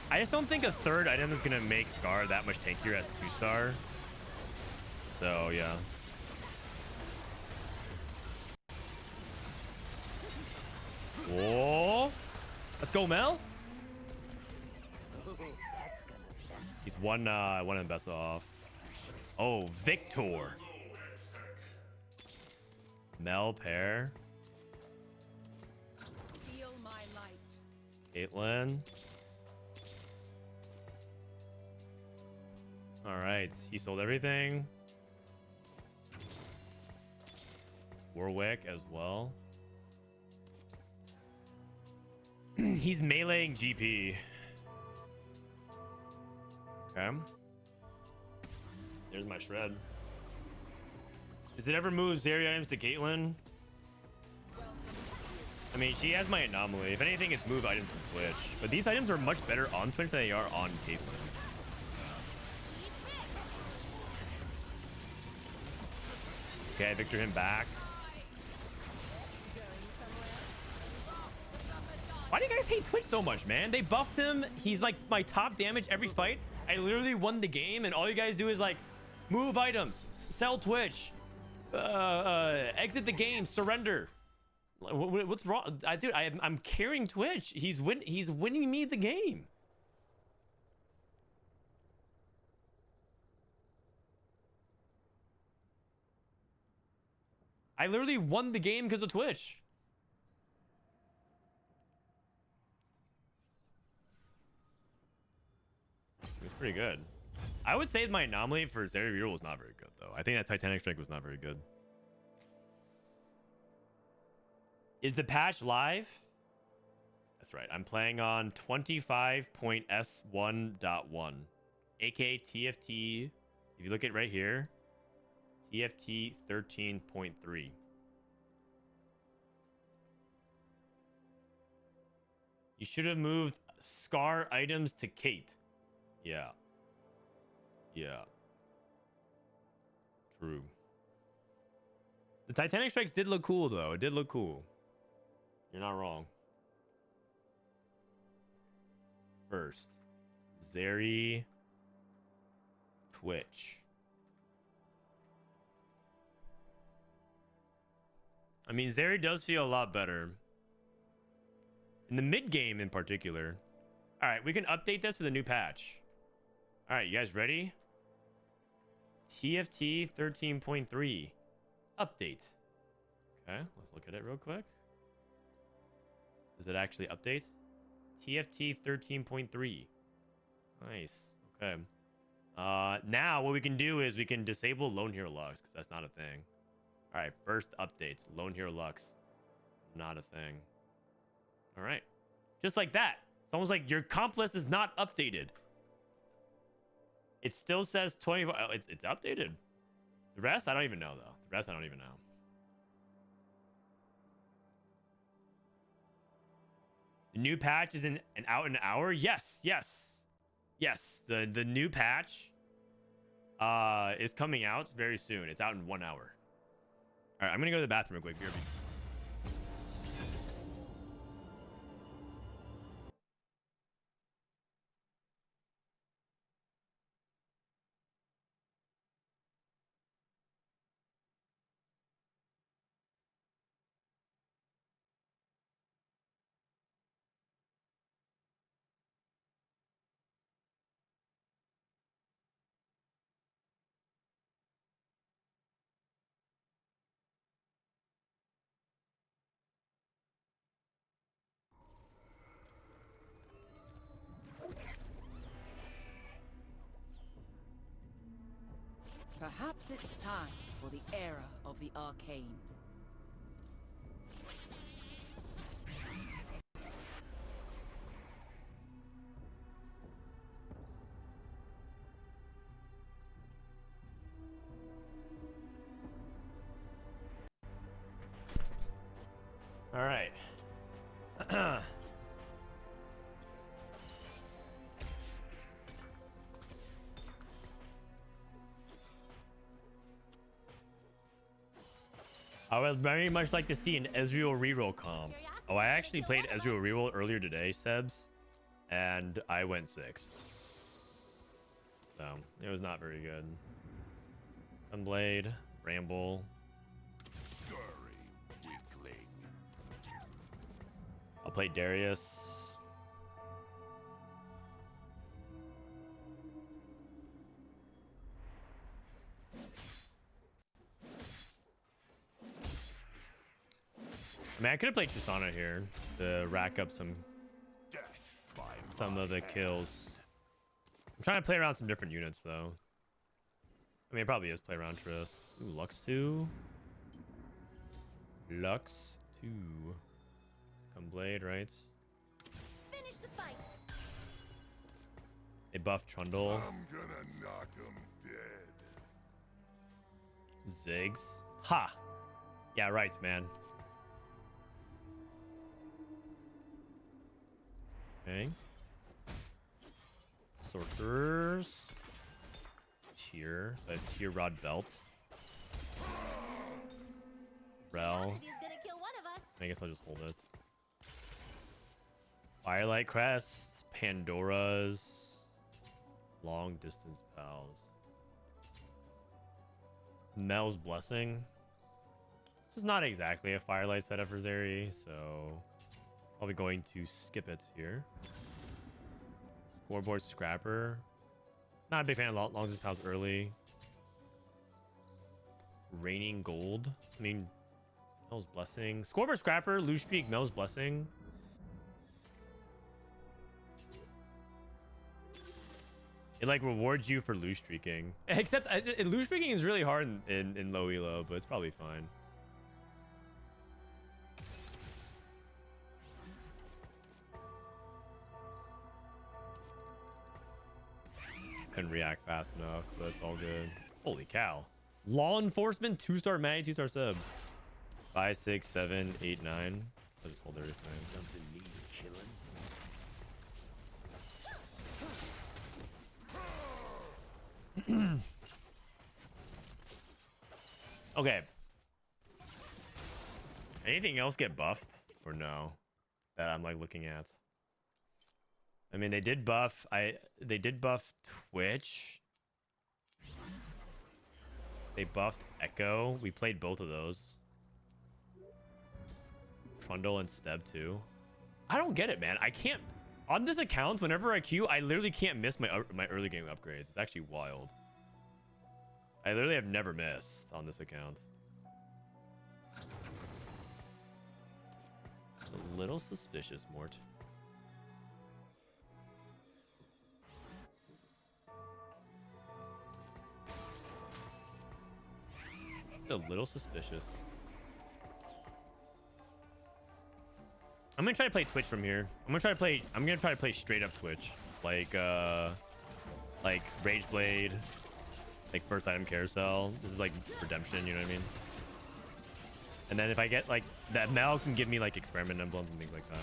I just don't think a third item is gonna make Scar that much tankier as 2-star. So yeah. Whoa! Let's go, Mel. He's one and best off. Oh, Viktor. Mel pair. Feel my light. Caitlyn. All right, he sold everything. Warwick as well. He's meleeing GP. Okay. There's my shred. Does it ever move Zeri items to Caitlyn? I mean, she has my Anomaly. If anything, it's move items from Twitch. But these items are much better on Twitch than they are on Caitlyn. Okay, Viktor him back. Why do you guys hate Twitch so much, man? They buffed him. He's like my top damage every fight. I literally won the game, and all you guys do is like move items, sell Twitch, exit the game, surrender. What's wrong? Dude, I'm carrying Twitch. He's winning me the game. I literally won the game because of Twitch. It's pretty good. I would say my Anomaly for Zeri Reroll was not very good, though. I think that Titanic Strike was not very good. Is the patch live? That's right. I'm playing on 25.s1.1, aka TFT. If you look at right here, TFT 13.3. You should have moved Scar items to Kate. Yeah. Yeah. True. The Titanic Strikes did look cool, though. It did look cool. You're not wrong. First, Zeri, Twitch. I mean, Zeri does feel a lot better. In the mid game in particular. All right, we can update this with a new patch. All right, you guys ready? TFT 13.3. Update. Okay, let's look at it real quick. Does it actually update? TFT 13.3. Nice. Okay. Now what we can do is we can disable Lone Hero Lux, because that's not a thing. All right, first updates. Lone Hero Lux. Not a thing. All right. Just like that. It's almost like your comp list is not updated. It still says 24. Oh, it's updated. The rest, I don't even know, though. The rest, I don't even know. The new patch is out in an hour? Yes, yes. Yes, the new patch is coming out very soon. It's out in 1 hour. All right, I'm going to go to the bathroom real quick. BRB. Perhaps it's time for the era of the arcane. All right. I would very much like to see an Ezreal reroll comp. Oh, I actually played Ezreal reroll earlier today, Sebs, and I went 6th. So it was not very good. Gunblade, Bramble. I'll play Darius. I mean, I could have played Tristana here to rack up some of the kills. I'm trying to play around some different units, though. I mean, it probably is play around Trist. Ooh, Lux 2. Lux 2. Blade, right? Finish the fight. They buff Trundle. I'm gonna knock him dead. Ziggs. Ha! Yeah, right, man. Okay. Sorcerers. Tier. So I have Tier Rod Belt. Rel. I guess I'll just hold this. Firelight Crest. Pandora's. Long Distance Pals. Mel's Blessing. This is not exactly a Firelight setup for Zeri, so I'll be going to skip it here. Scoreboard Scrapper. Not a big fan of Long Distance Pals early. Raining Gold. I mean, Mel's Blessing. Scoreboard Scrapper, Lose Streak, Mel's Blessing. It like rewards you for loose streaking. Except loose streaking is really hard in low elo, but it's probably fine. Couldn't react fast enough, but it's all good. Holy cow. Law Enforcement, 2-star Maddie, 2-star sub. 5, 6, 7, 8, 9. I'll just hold everything. Something needs chilling. Okay. Anything else get buffed or no? That I'm like looking at. I mean, they did buff. They did buff Twitch. They buffed Ekko. We played both of those. Trundle and Steb too. I don't get it, man. I can't. On this account, whenever I queue, I literally can't miss my early game upgrades. It's actually wild. I literally have never missed on this account. A little suspicious, Mort. A little suspicious. I'm gonna try to play Twitch from here. I'm gonna try to play straight up Twitch, like Rage Blade, like first item carousel. This is like redemption, you know what I mean? And then if I get like that, Mel can give me like experiment emblems and things like that.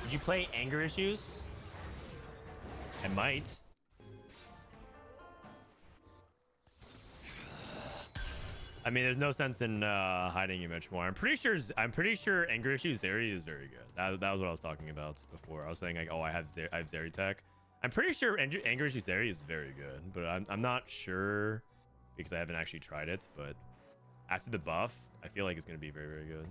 Did you play Anger Issues? I might. I mean, there's no sense in hiding you much more. I'm pretty sure Anger Issues Zeri is very good. That was what I was talking about before. I was saying like, oh, I have Zeri tech. I'm pretty sure Anger Issues Zeri is very good, but I'm not sure because I haven't actually tried it. But after the buff, I feel like it's gonna be very, very good.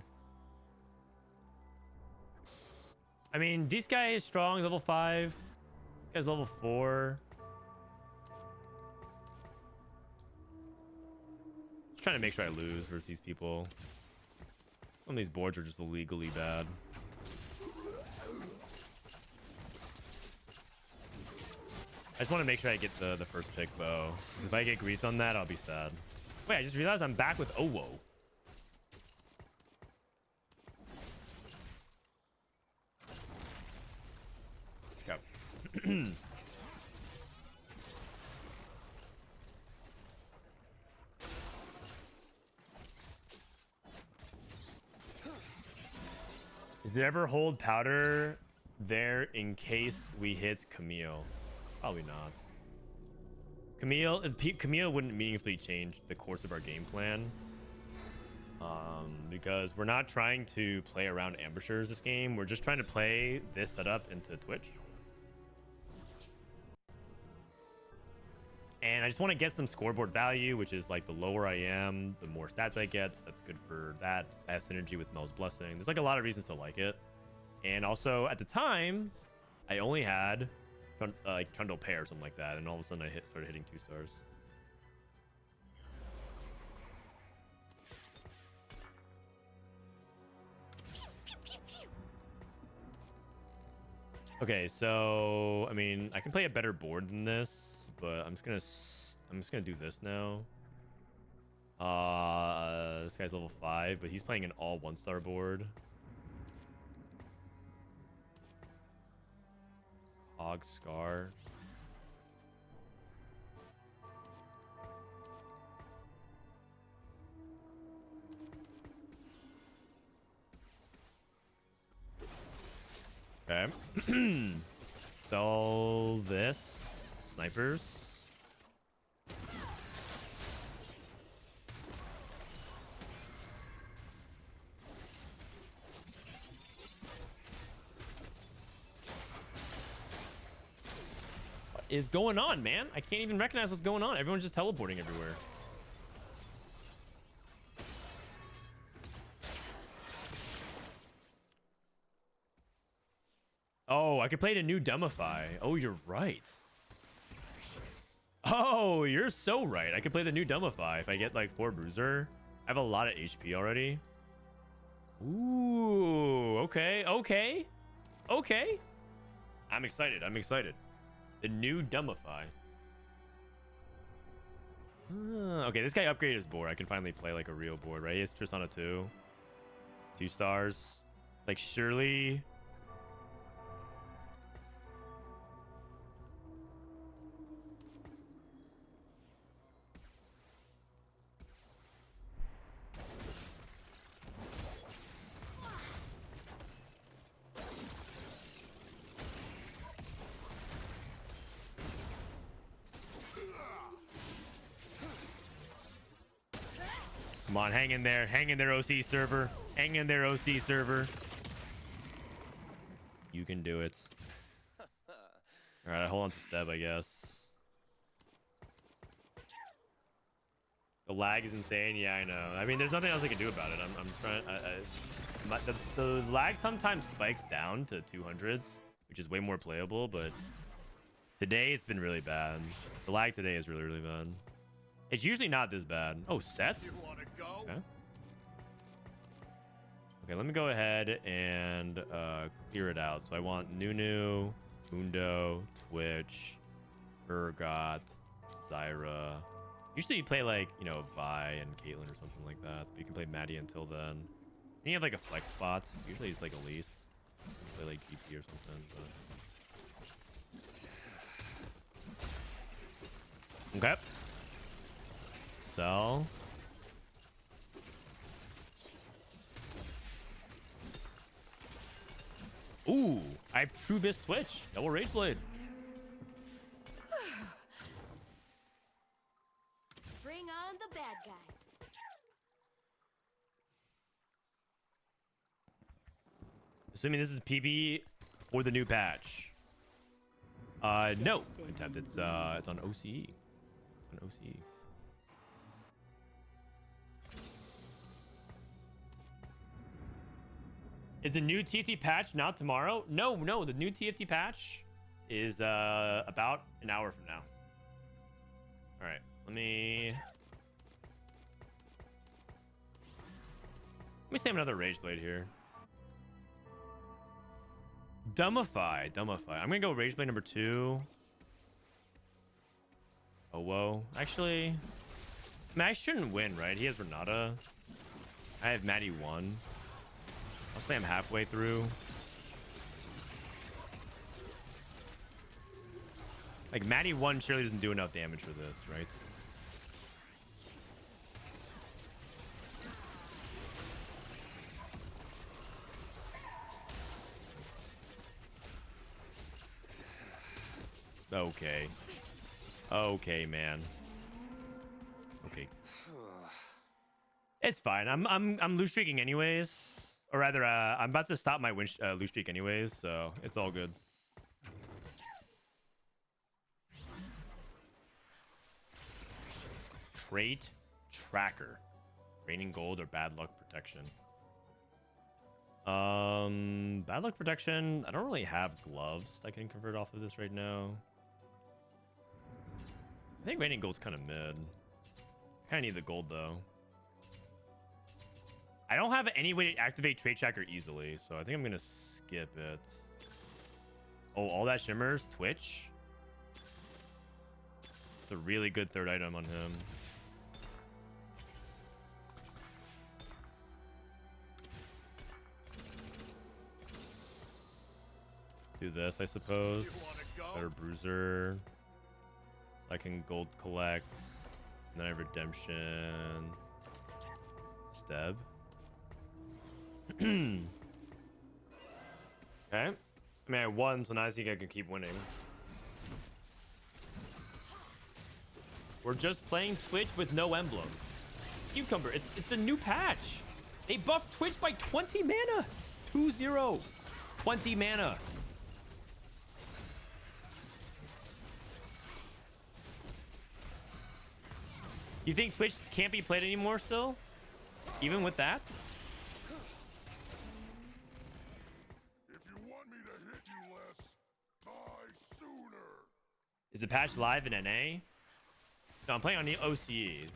I mean, this guy is strong, level 5. This guy's level 4. Trying to make sure I lose versus these people. Some of these boards are just illegally bad. just want to make sure I get the first pick bow. If I get greased on that, I'll be sad. Wait, I just realized I'm back with Owo. Okay. Does it ever hold powder there in case we hit Camille? Probably not. Camille wouldn't meaningfully change the course of our game plan. Because we're not trying to play around ambushers this game. We're just trying to play this setup into Twitch. And I just want to get some scoreboard value, which is like the lower I am, the more stats I get. That's good for that. It has synergy with Mel's Blessing. There's like a lot of reasons to like it. And also at the time, I only had like Trundle Pair or something like that. And all of a sudden I started hitting 2 stars. Okay, so I mean, I can play a better board than this, but I'm just gonna do this now. This guy's level 5, but he's playing an all 1-star board. Hog Scar. Okay. Sell this. Snipers. What is going on, man? I can't even recognize what's going on. Everyone's just teleporting everywhere. Oh, I could play the new Dumbify. Oh, you're right. Oh, you're so right. I could play the new Dumbify if I get like 4 Bruiser. I have a lot of HP already. Ooh, okay, okay, okay. I'm excited. I'm excited. The new Dumbify. Okay, this guy upgraded his board. I can finally play like a real board, right? He has Tristana 2. 2 stars. Like, surely... Come on, hang in there. Hang in there, OC server. Hang in there, OC server. You can do it. All right, hold on to Steb, I guess. The lag is insane. Yeah, I know. I mean, there's nothing else I can do about it. I'm trying. The lag sometimes spikes down to 200s, which is way more playable, but today it's been really bad. The lag today is really, really bad. It's usually not this bad. Oh, Seth? Okay. Okay, let me go ahead and clear it out. So I want Nunu, Mundo, Twitch, Urgot, Zyra. Usually you play like, you know, Vi and Caitlyn or something like that. But you can play Maddie until then. And you have like a flex spot. Usually it's like Elise. Play like GP or something. But... Okay. Sell. Ooh, I have True Fist Twitch. Double Rage Blade. Bring on the bad guys. Assuming this is PB or the new patch. No. Contempt. It's on OCE. It's on OCE. Is the new TFT patch not tomorrow? No, the new TFT patch is about an hour from now. All right, let me save another Rage Blade here. Dumbify. I'm gonna go Rage Blade number 2. Oh, whoa. Actually, I mean, I shouldn't win, right? He has Renata. I have Maddie 1. I'll say I'm halfway through. Like, Maddie 1 surely doesn't do enough damage for this, right? Okay. Okay, man. Okay. It's fine. I'm lose streaking anyways. Or rather, I'm about to stop my lose streak anyways, so it's all good. Trait tracker. Raining gold or bad luck protection. Bad luck protection. I don't really have gloves I can convert off of this right now. I think raining gold's kind of mid. I kind of need the gold though. I don't have any way to activate trait tracker easily, so I think I'm gonna skip it. Oh, all that shimmers, Twitch. It's a really good third item on him. Do this, I suppose. Better bruiser. I can gold collect. And then I have redemption. Steb. Okay. I mean, I won, so now I think I can keep winning. We're just playing Twitch with no emblem. Cucumber, it's a new patch. They buffed Twitch by 20 mana. 2-0. 20 mana. You think Twitch can't be played anymore still? Even with that? If you want me to hit you less, die sooner. Is the patch live in NA? No, I'm playing on the OCE.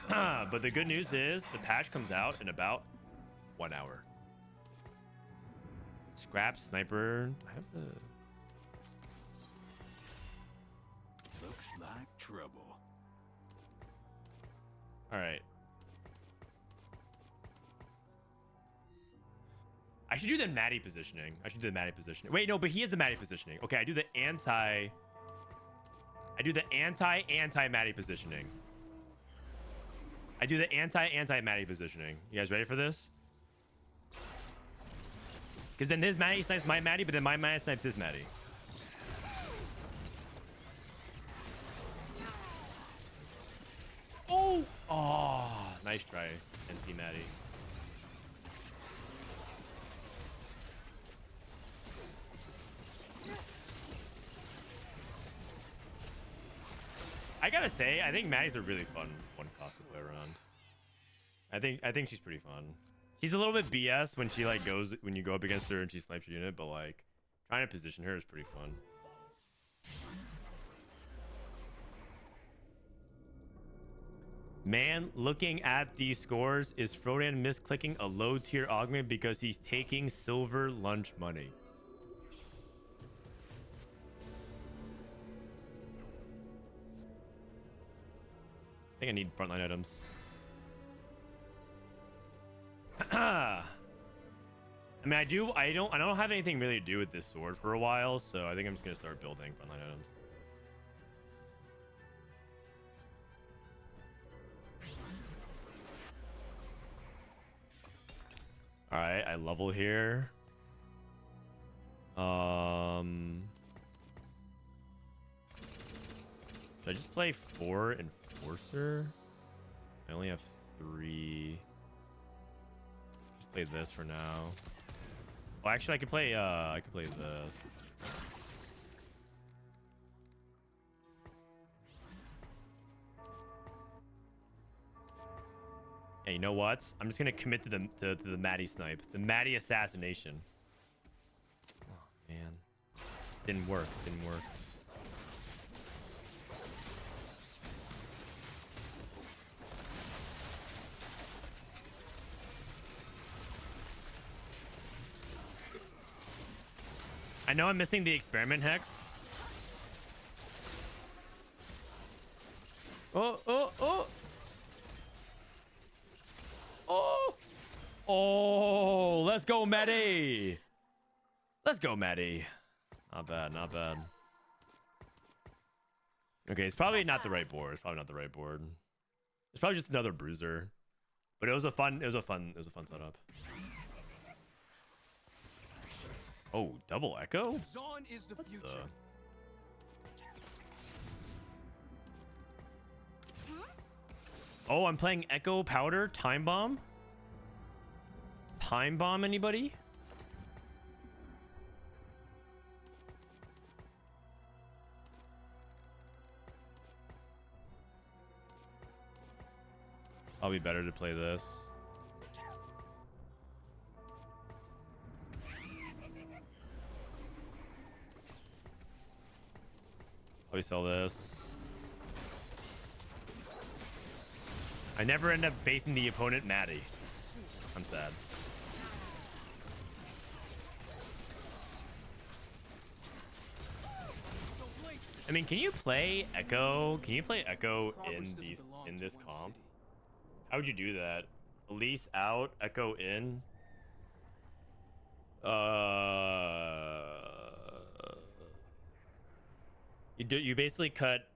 But the good news is the patch comes out in about 1 hour. Scrap, sniper. I have the... Looks like trouble. All right. I should do the Maddie positioning. Wait, no, but he has the Maddie positioning. Okay, I do the anti-Maddie positioning. I do the anti-Maddie positioning. You guys ready for this? Because then his Maddie snipes my Maddie, but then my Maddie snipes his Maddie. Oh, nice try, NT Maddie. I gotta say, I think Maddie's a really fun one cost to play around. I think she's pretty fun. She's a little bit BS when she like goes when you go up against her and she snipes your unit, but like trying to position her is pretty fun. Man, looking at these scores, is Frodan misclicking a low tier augment because he's taking silver lunch money? I think I need frontline items. I mean, I don't have anything really to do with this sword for a while, so I think I'm just gonna start building frontline items. All right, I level here. Should I just play 4 Enforcer? I only have 3. Just play this for now. Well, actually, I could play this. Hey, you know what? I'm just gonna commit to the Maddie snipe, the Maddie assassination. Oh man, didn't work. I know I'm missing the experiment hex. Oh, oh, oh. Oh. Oh, let's go, Maddie. Let's go, Maddie. Not bad, not bad. Okay, it's probably not the right board. It's probably not the right board. It's probably just another bruiser. But it was a fun setup. Oh, double Ekko? Zon is the future. Oh, I'm playing Ekko Powder Time Bomb. Time Bomb, anybody? Probably better to play this. Probably sell this. I never end up facing the opponent Maddie. I'm sad. I mean, can you play Ekko? Can you play Ekko in this comp? How would you do that? Elise out, Ekko in. You basically cut.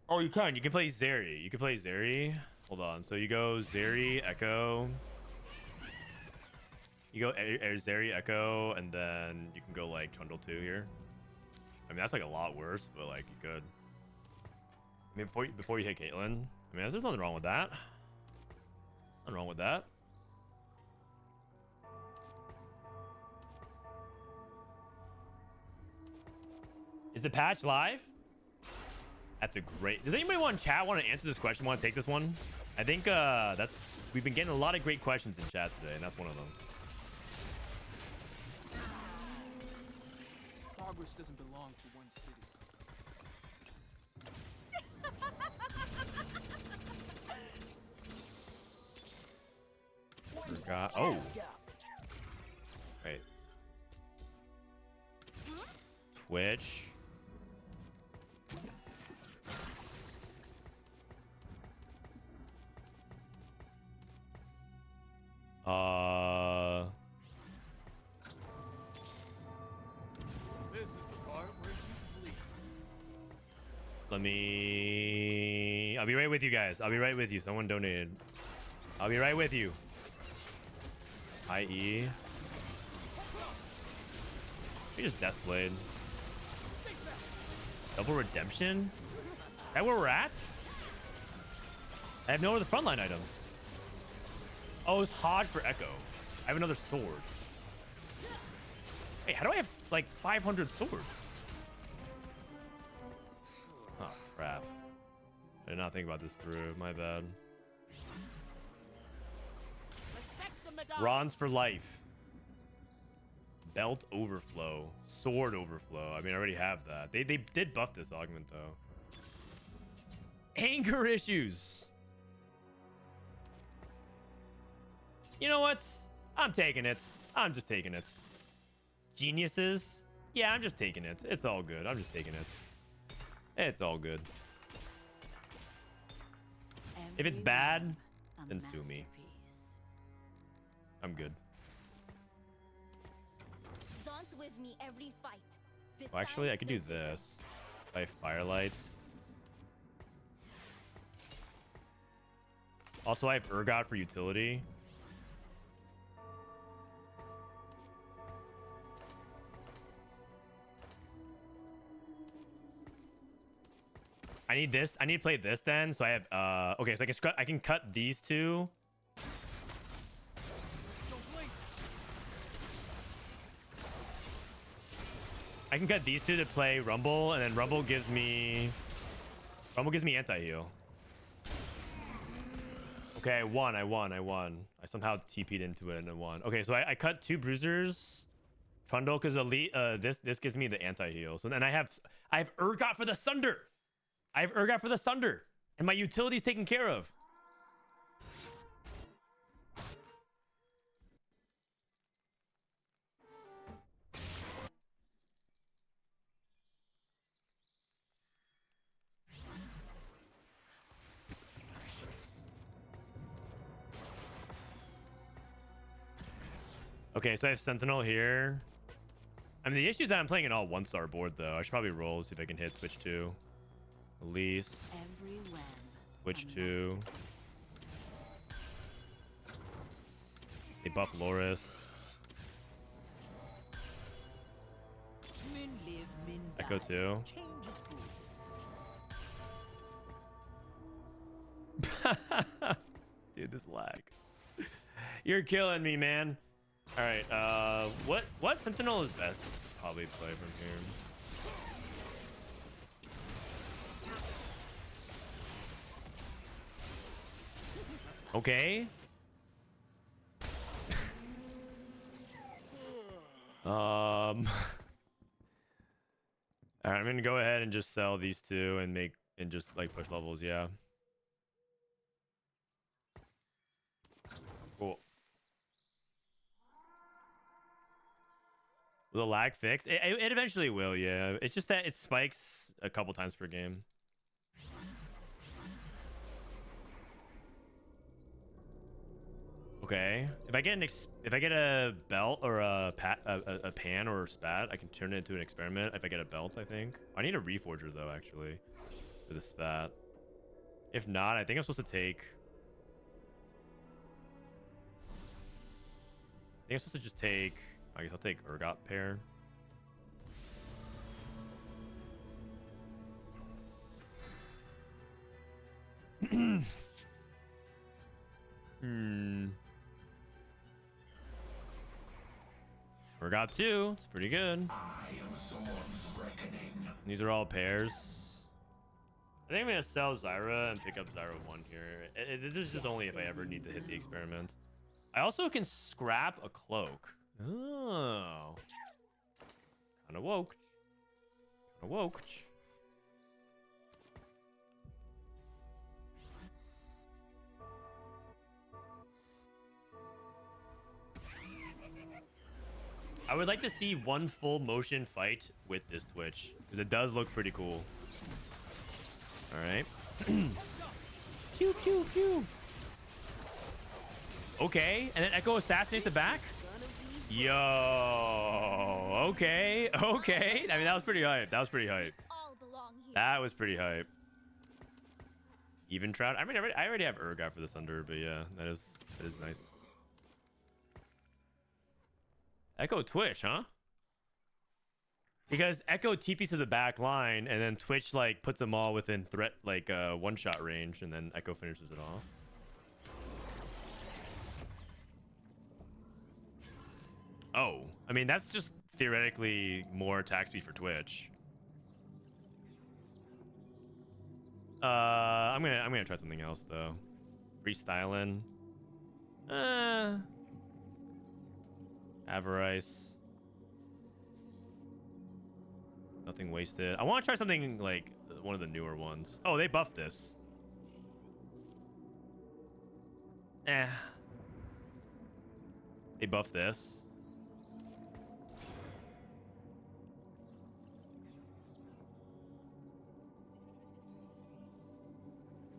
Oh, you can play Zeri. You can play Zeri. Hold on. So you go Zeri, Ekko. You go Zeri, Ekko, and then you can go like Trundle 2 here. I mean, that's like a lot worse, but like you could. I mean, before you hit Caitlyn. I mean, there's nothing wrong with that. Nothing wrong with that. Is the patch live? That's a great. Does anybody want in chat want to answer this question? Want to take this one? I think we've been getting a lot of great questions in chat today, and that's one of them. Progress doesn't belong to one city. Forgot. Oh. Wait. Twitch. This is the part where you bleed. Let me. I'll be right with you guys. I'll be right with you. Someone donated. I'll be right with you. IE. We just Deathblade. Double Redemption? Is that where we're at? I have no other frontline items. Oh, it's Hodge for Ekko. I have another sword. Hey, how do I have like 500 swords? Oh, crap. I did not think about this through. My bad. Bronze for life. Belt overflow. Sword overflow. I mean, I already have that. They did buff this augment, though. Anger issues. You know what? I'm taking it. I'm just taking it. Geniuses? Yeah, I'm just taking it. It's all good. I'm just taking it. It's all good. If it's bad, then sue me. I'm good. With me every fight. Well, actually, I could do this. By Firelight. Also, I have Urgot for utility. I need this. I need to play this then. So I have okay, so I can cut these two. I can cut these two to play Rumble, and then Rumble gives me anti-heal. Okay, I won. I somehow TP'd into it and then won. Okay, so I cut two bruisers. Trundle, because elite this gives me the anti-heal. So then I have Urgot for the Sunder. I have Urgot for the Sunder. And my utility's taken care of. Okay, so I have Sentinel here. I mean, the issue is that I'm playing an all 1-star board, though. I should probably roll, see if I can hit Twitch 2. Elise. Twitch 2. They buff Loris. Men live, men Ekko die. 2. Change is good. Dude, this lag. You're killing me, man. All right, what Sentinel is best? Probably play from here. Okay. All right, I'm gonna go ahead and just sell these two and just like push levels. Yeah. Cool. Will the lag fix? It eventually will, yeah. It's just that it spikes a couple times per game. Okay. If I get a belt or a pan or a spat, I can turn it into an experiment. If I get a belt, I think. I need a reforger though, actually, for the spat. If not, I think I'm supposed to take. I think I'm supposed to just take. I guess I'll take Urgot pair. Urgot 2. It's pretty good. These are all pairs. I think I'm gonna sell Zyra and pick up Zyra 1 here. This is just only if I ever need to hit the experiment. I also can scrap a cloak. Oh. Kinda woke. Kinda woke. I would like to see one full motion fight with this Twitch, because it does look pretty cool. Alright. Pew, pew, pew. Okay, and then Ekko assassinates the back? Yo, okay, okay. I mean, that was pretty hype. That was pretty hype. That was pretty hype. Even Trout. I mean, I already have Urgot for this under, but yeah, that is nice. Ekko Twitch, huh? Because Ekko TPs to the back line, and then Twitch like puts them all within threat, like one-shot range, and then Ekko finishes it off. Oh, I mean that's just theoretically more attack speed for Twitch. I'm gonna try something else though. Freestyling. Avarice. Nothing wasted. I want to try something like one of the newer ones. Oh, they buffed this. They buffed this.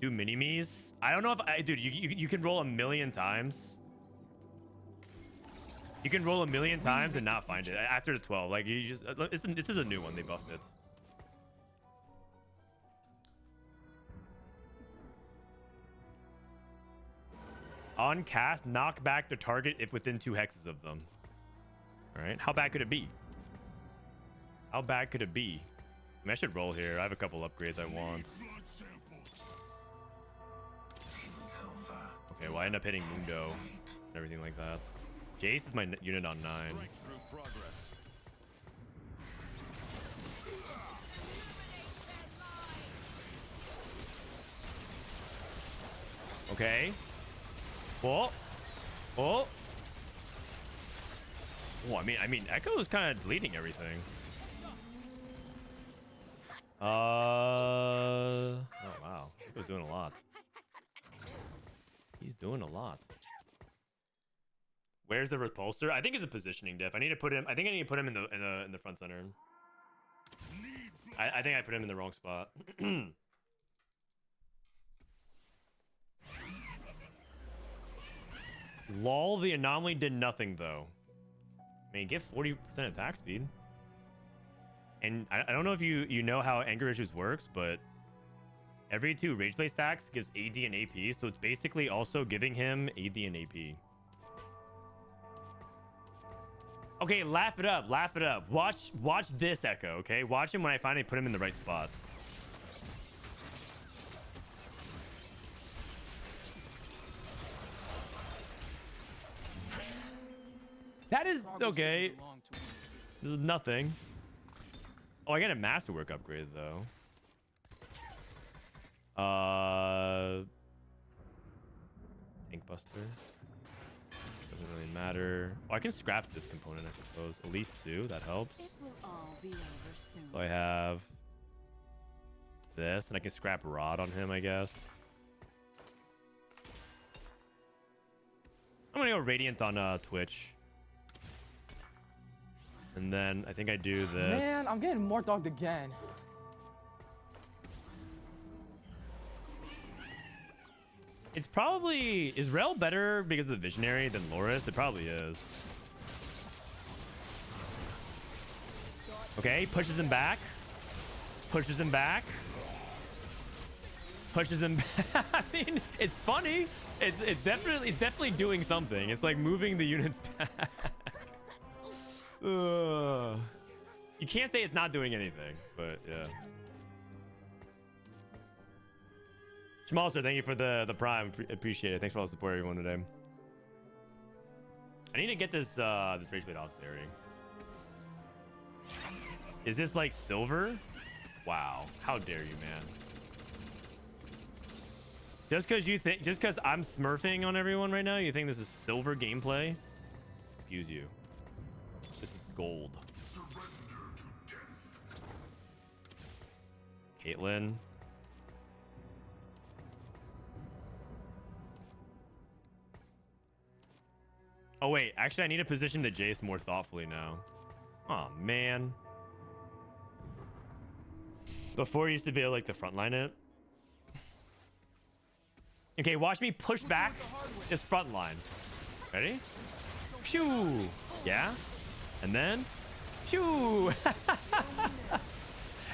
Do mini-me's? I don't know if dude, you can roll 1,000,000 times. You can roll 1,000,000 times and not find it after the 12. Like you just, this is a new one. They buffed it. On cast, knock back the target if within 2 hexes of them. All right, how bad could it be? How bad could it be? I mean, I should roll here. I have a couple upgrades I want. Okay, well I end up hitting Mundo and everything like that. Jace is my unit on 9. Okay. Oh. Oh. Oh, I mean, Ekko is kind of deleting everything. Oh wow, Ekko's doing a lot. He's doing a lot. Where's the repulsor? I think it's a positioning diff. I need to put him. I think I need to put him in the front center. I think I put him in the wrong spot. Lol, the anomaly did nothing though. I mean, get 40% attack speed. And I don't know if you know how Anger Issues works, but every 2 Rage Blade stacks gives AD and AP, so it's basically also giving him AD and AP. Okay, laugh it up, laugh it up. Watch this, Ekko, okay? Watch him when I finally put him in the right spot. That is okay. This is nothing. Oh, I got a Masterwork upgrade though. Ink Buster. Doesn't really matter. Oh, I can scrap this component, I suppose. At least 2. That helps. It will all be over soon. So I have this, and I can scrap Rod on him, I guess. I'm gonna go Radiant on Twitch. And then I think I do this. Man, I'm getting more dogged again. It's probably... Is Rel better because of the Visionary than Loris? It probably is. Okay, pushes him back. Pushes him back. Pushes him back. I mean, it's funny. It's definitely doing something. It's like moving the units back. You can't say it's not doing anything, but yeah. Schmalzer, thank you for the prime. Appreciate it. Thanks for all the support, everyone, today. I need to get this this Rage Blade off Zeri. Is this like silver? Wow, how dare you, man? Just because I'm smurfing on everyone right now, you think this is silver gameplay? Excuse you. This is gold. Caitlyn. Oh wait, actually I need to position the Jace more thoughtfully now. Oh man. Before I used to be able to like the frontline it. Okay, watch me push back this front line. Ready? Pew! Yeah? And then? Pew!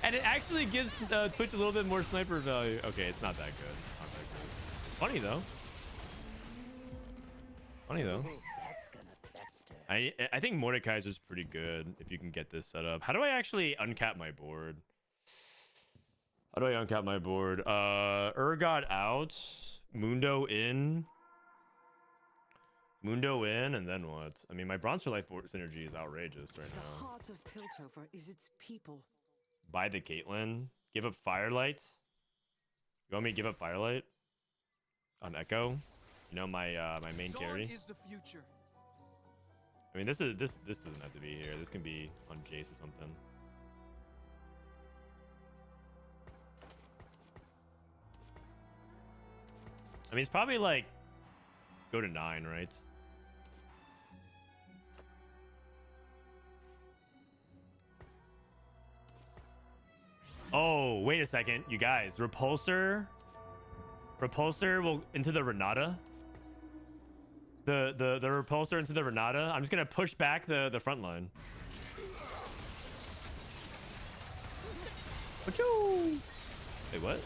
And it actually gives Twitch a little bit more sniper value. Okay, it's not that good. Not that good. Funny though. Funny though. I think Mordekaiser's pretty good if you can get this set up. How do I actually uncap my board? How do I uncap my board? Urgot out. Mundo in. Mundo in, and then what? I mean, my Bronze for Life board synergy is outrageous right now. The heart of Piltover is its people. Buy the Caitlyn. Give up Firelight. You want me to give up Firelight? On Ekko? You know, my my main carry? Is the future. I mean, this doesn't have to be here. This can be on Jace or something. I mean, it's probably like go to 9, right? Oh, wait a second, you guys. Repulsor will into the Renata. The repulsor into the Renata. I'm just gonna push back the front line. Wait, what?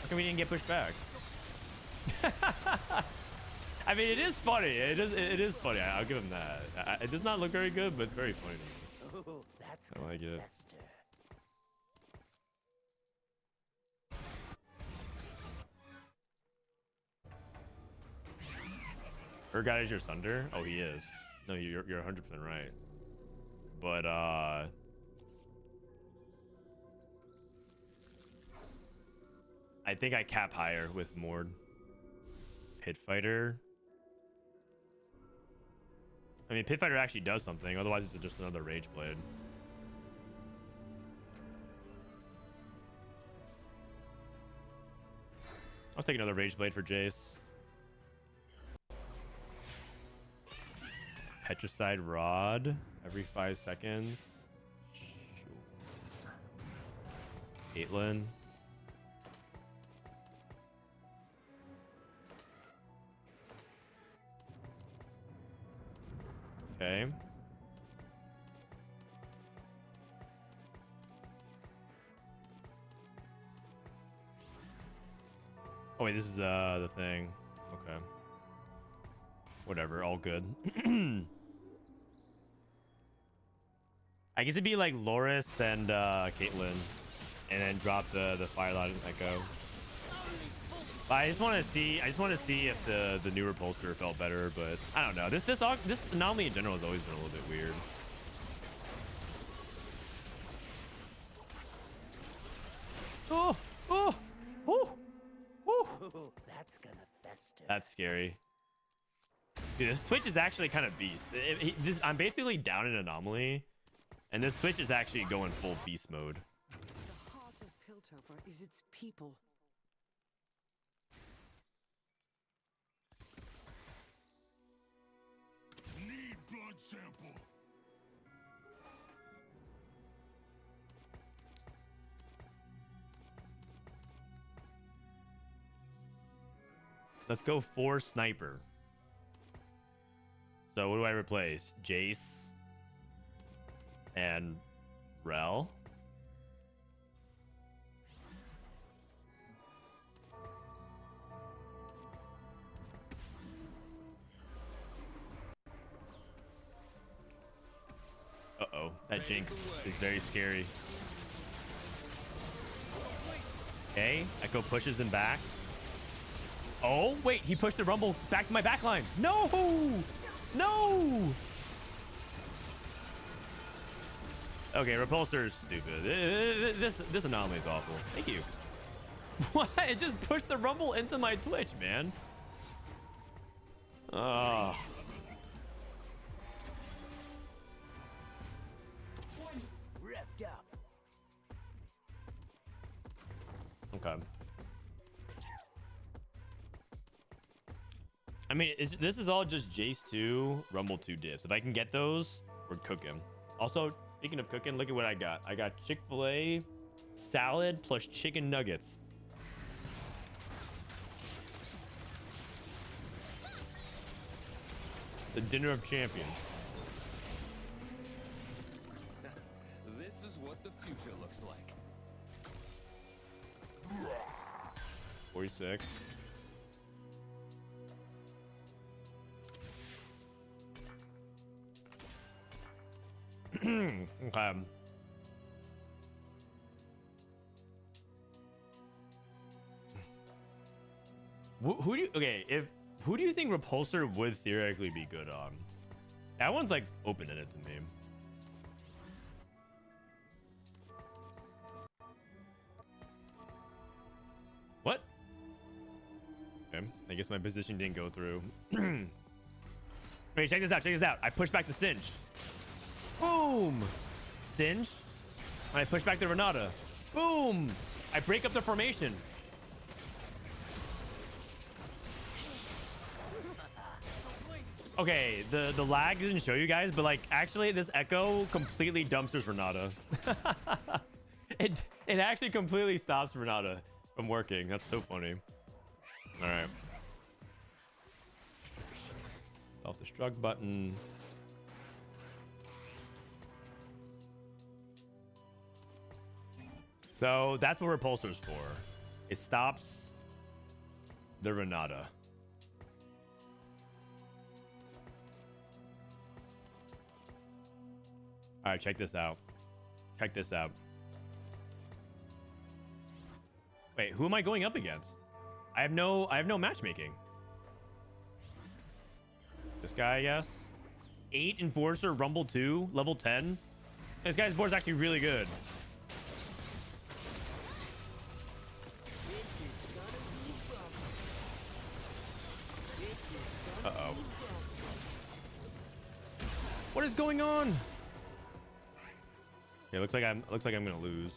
How come we didn't get pushed back? I mean, it is funny. It is funny. I'll give him that. It does not look very good, but it's very funny. Oh, that's I like it. fester. Urgot is your Sunder? Oh, he is. No, you're 100% right. But I think I cap higher with Mord. Pit Fighter. I mean, Pit Fighter actually does something. Otherwise, it's just another Rage Blade. I'll take another Rage Blade for Jace. Petricide Rod every 5 seconds. Sure. Caitlyn. Okay. Okay. Oh wait, this is the thing. Okay. Whatever, all good. I guess it'd be like Loris and Caitlyn, and then drop the Firelight Echo. But I just want to see if the new Repulsor felt better, but I don't know. This Anomaly in general has always been a little bit weird. Oh, oh, oh, oh. That's gonna fester. That's scary. Dude, this Twitch is actually kind of beast. I'm basically down in Anomaly, and this Twitch is actually going full beast mode. The heart of Piltover is its people. Need blood sample. Let's go 4 sniper. So what do I replace? Jace and Rel. Uh-oh, that Jinx is very scary. Okay, Ekko pushes him back. Oh, wait, he pushed the Rumble back to my backline. No! No! Okay, Repulsor's stupid. This Anomaly is awful. Thank you. What? It just pushed the Rumble into my Twitch, man. Oh. Revved up. Okay. I mean, this is all just Jace 2, Rumble 2 diffs. If I can get those, we're cooking. Also, speaking of cooking, look at what I got. I got Chick-fil-A salad plus chicken nuggets. The dinner of champions. This is what the future looks like. 46. Okay. Who do you, who do you think Repulsor would theoretically be good on? That one's like open-ended to me. What? Okay, I guess my position didn't go through. Wait, check this out, check this out. I pushed back the Singed. Boom! Singed. And I push back the Renata. Boom! I break up the formation. Okay, the lag didn't show you guys, but like actually this Ekko completely dumpsters Renata. it actually completely stops Renata from working. That's so funny. All right. Self-destruct button. So that's what Repulsor's for. It stops the Renata. All right, check this out. Check this out. Wait, who am I going up against? I have no matchmaking. This guy, I guess. 8 Enforcer, Rumble 2, level 10. This guy's board is actually really good. Uh-oh. What is going on? Okay, looks like I'm gonna lose.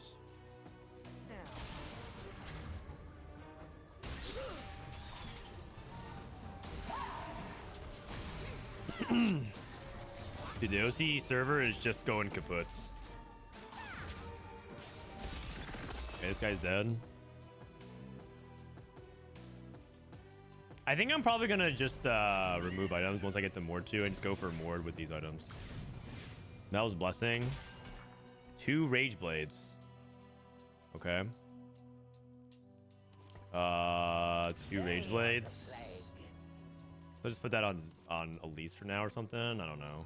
Dude, the OC server is just going kaputs. Okay, this guy's dead. I think I'm probably gonna just remove items once I get the Mord 2 and just go for Mord with these items. That was Blessing. 2 Rage Blades. Okay. 2 Rage Blades. Let's just put that on Elise for now or something. I don't know.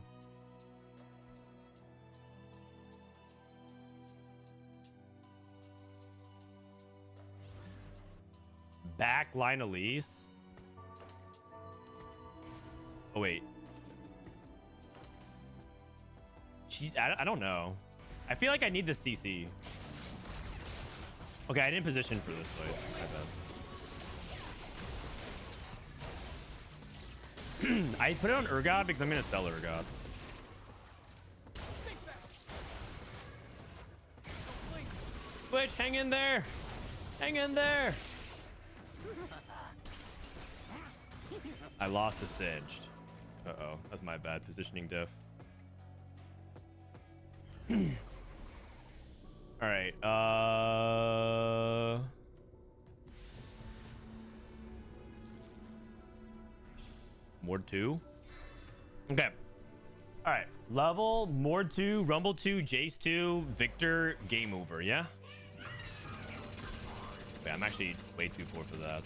Backline Elise. Oh wait. I don't know. I feel like I need the CC. Okay, I didn't position for this fight. My bad. I put it on Urgot because I'm gonna sell Urgot. Twitch, hang in there. Hang in there. I lost a Singed. Uh-oh, that's my bad positioning diff. All right. Mord 2. Okay. All right. Level, Mord 2, Rumble 2, Jace 2, Viktor, game over. Yeah. Okay, I'm actually way too poor for that.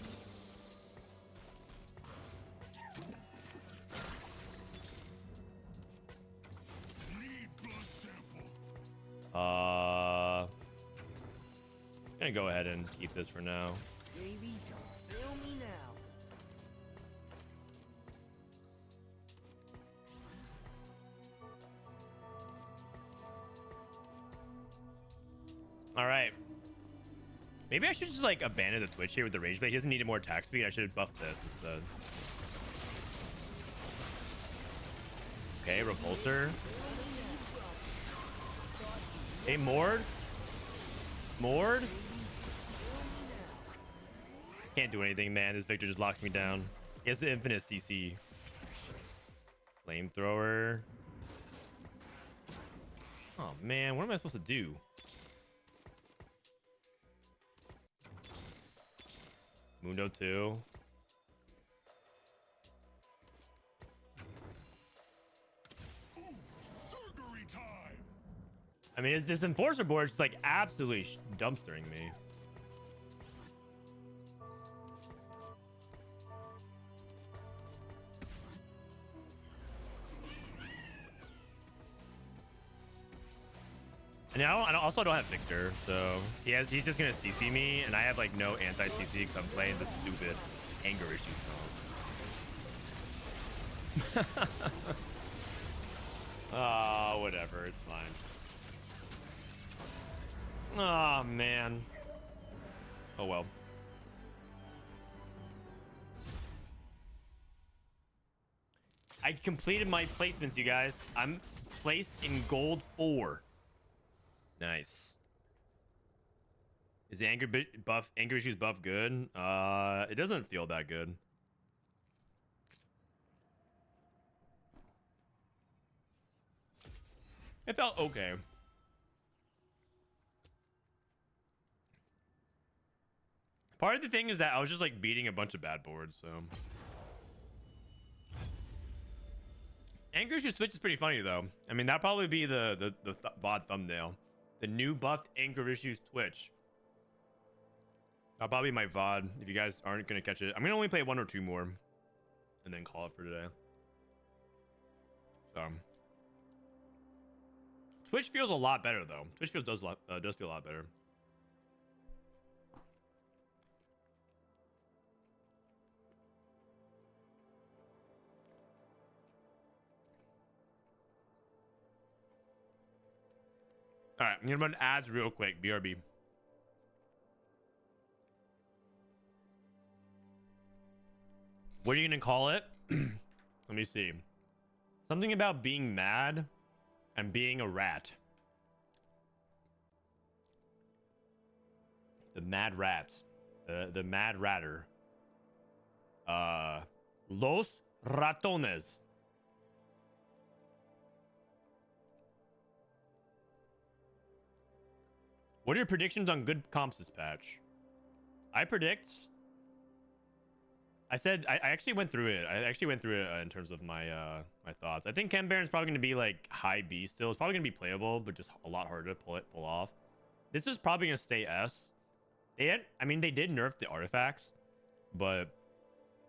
Gonna go ahead and keep this for now. Baby, don't fail me now. All right. Maybe I should just like abandon the Twitch here with the Rage Blade. He doesn't need more attack speed. I should have buffed this instead. Okay, Repulsor. Hey, Mord. Mord. Can't do anything, man. This Viktor just locks me down. He has the infinite CC. Flamethrower. Oh, man. What am I supposed to do? Mundo 2. I mean, this Enforcer board is like absolutely dumpstering me. And I also don't have Viktor, so he's just gonna CC me, and I have like no anti-CC because I'm playing the stupid anger issues Oh, whatever, it's fine. Oh man. Oh well. I completed my placements, you guys. I'm placed in gold 4. Nice. Is the anger issues buff good? It doesn't feel that good. It felt okay. Part of the thing is that I was just like beating a bunch of bad boards, so. Anger issues Twitch is pretty funny though. I mean, that'll probably be the VOD thumbnail. The new buffed anger issues Twitch. That'll probably be my VOD if you guys aren't gonna catch it. I'm gonna only play 1 or 2 more, and then call it for today. So. Twitch feels a lot better though. Twitch does feel a lot better. All right, I'm gonna run ads real quick. BRB. What are you gonna call it? Let me see. Something about being mad and being a rat. The mad rat. The mad ratter. Los ratones. What are your predictions on good comps this patch? I predict I said I actually went through it. In terms of my my thoughts. I think Chem Baron's probably gonna be like high B still. It's probably gonna be playable, but just a lot harder to pull off. This is probably gonna stay S. I mean, they did nerf the artifacts, but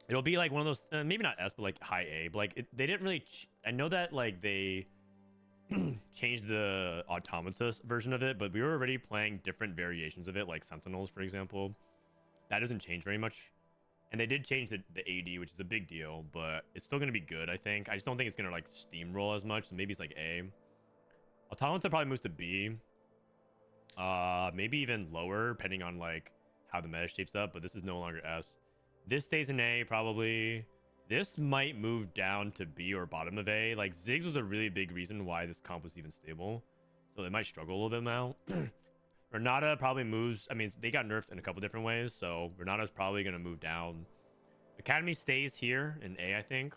it'll be like one of those maybe not S, but like high A. But like they didn't really. I know that like they changed the automatus version of it, but we were already playing different variations of it, like Sentinels, for example. That doesn't change very much. And they did change the AD, which is a big deal, but it's still going to be good, I think. I just don't think it's going to, like, steamroll as much. So maybe it's, like, A. Automata probably moves to B. Maybe even lower, depending on, like, how the meta shapes up. But this is no longer S. This stays in A, probably. This might move down to B or bottom of A. Like, Ziggs was a really big reason why this comp was even stable. So they might struggle a little bit now. Renata probably moves. I mean, they got nerfed in a couple different ways, so Renata's probably going to move down. Academy stays here in A, I think.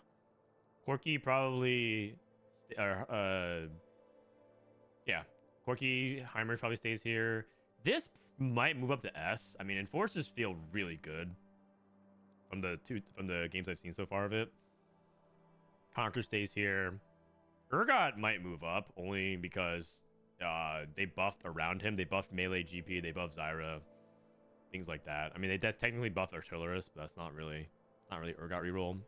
Corki probably... yeah. Corki, Heimer probably stays here. This might move up to S. I mean, Enforcers feel really good from the games I've seen so far of it. Conquer stays here. Urgot might move up, only because... they buffed around him. They buffed melee GP. They buffed Zyra. Things like that. I mean, they technically buffed Artillerist, but that's not really Urgot reroll.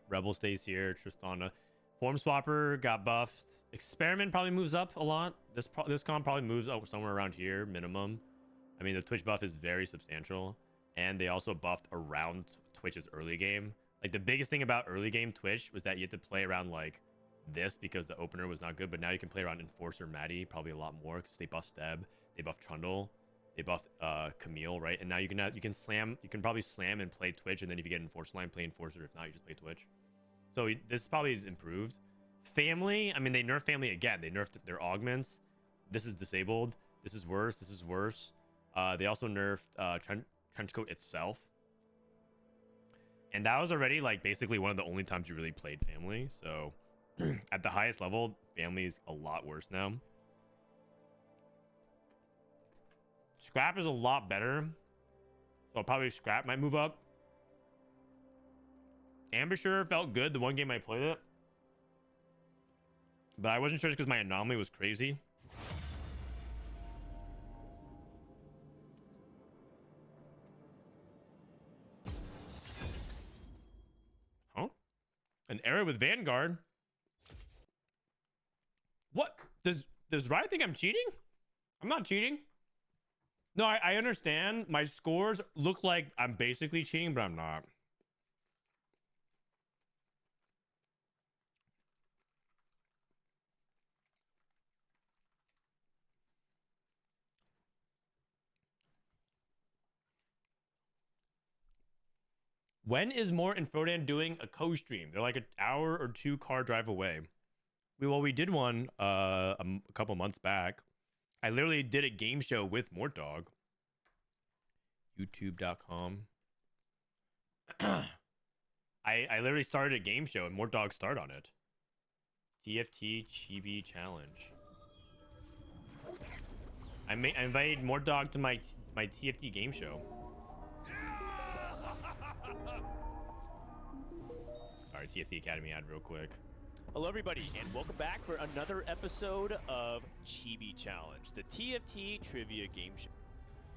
Rebel stays here. Tristana. Form Swapper got buffed. Experiment probably moves up a lot. This comp probably moves up somewhere around here, minimum. I mean, the Twitch buff is very substantial. And they also buffed around Twitch's early game. Like, the biggest thing about early game Twitch was that you had to play around, like, this because the opener was not good, but now you can play around Enforcer Maddie probably a lot more because they buffed Steb, they buffed Trundle, they buffed Camille, right? And now you can probably slam and play Twitch, and then if you get Enforcer line, play Enforcer. If not, you just play Twitch. So this probably is improved. Family, I mean, they nerfed Family again. They nerfed their augments. This is disabled. This is worse. This is worse. They also nerfed Trenchcoat itself. And that was already like basically one of the only times you really played Family. So at the highest level, Family is a lot worse now. Scrap is a lot better. So probably Scrap might move up. Ambusher felt good the one game I played it. But I wasn't sure just because my Anomaly was crazy. Huh? An area with Vanguard? What? Does Riot think I'm cheating? I'm not cheating. No, I understand. My scores look like I'm basically cheating, but I'm not. When is Mort and Frodan doing a co-stream? They're like an hour or 2 car drive away. We did one a couple months back. I literally did a game show with Mort Dog. YouTube.com. I literally started a game show and Mort Dog starred on it. TFT Chibi Challenge. I invited Mort Dog to my TFT game show. Sorry, TFT Academy ad real quick. Hello everybody, and welcome back for another episode of Chibi Challenge, the TFT trivia game show.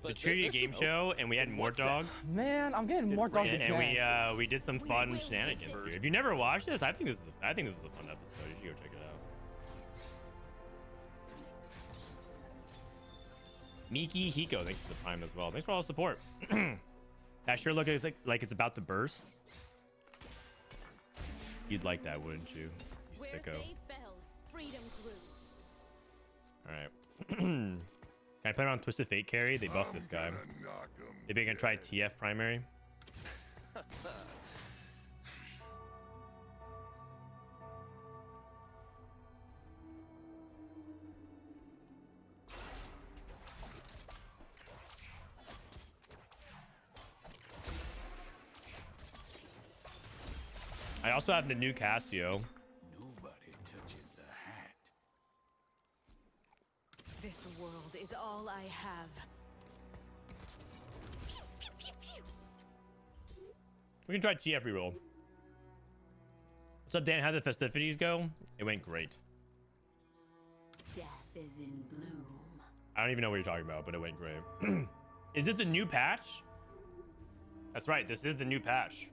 It's a trivia game show, and we had Mort Dog. Man, I'm getting Mort Dog again. And we did some fun shenanigans. Dude. If you never watched this, I think this is a fun episode. You should go check it out. Miki Hiko, thanks for the prime as well. Thanks for all the support. That sure looks like it's about to burst. You'd like that, wouldn't you? You sicko. Alright. Can I play around Twisted Fate carry? They buffed this guy. Maybe I can try TF primary. I also have the new Casio. Nobody touches the hat. This world is all I have. We can try TF reroll. What's up, Dan? How did the festivities go? It went great. Death is in bloom. I don't even know what you're talking about, but it went great. Is this the new patch? That's right. This is the new patch.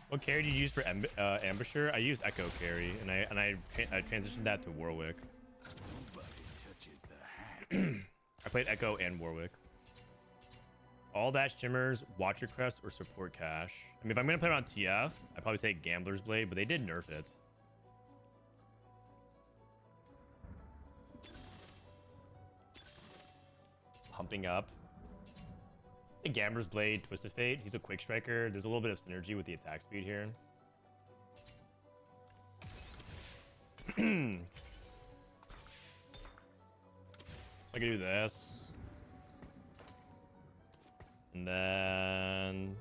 What carry do you use for Ambusher? I use Ekko carry, and I transitioned that to Warwick. I played Ekko and Warwick. All that shimmers, Watcher Crest, or support cash. I mean, if I'm gonna play it on TF, I'd probably take Gambler's Blade, but they did nerf it. Pumping up. The Gambler's Blade, Twisted Fate. He's a quick striker. There's a little bit of synergy with the attack speed here. I can do this. And then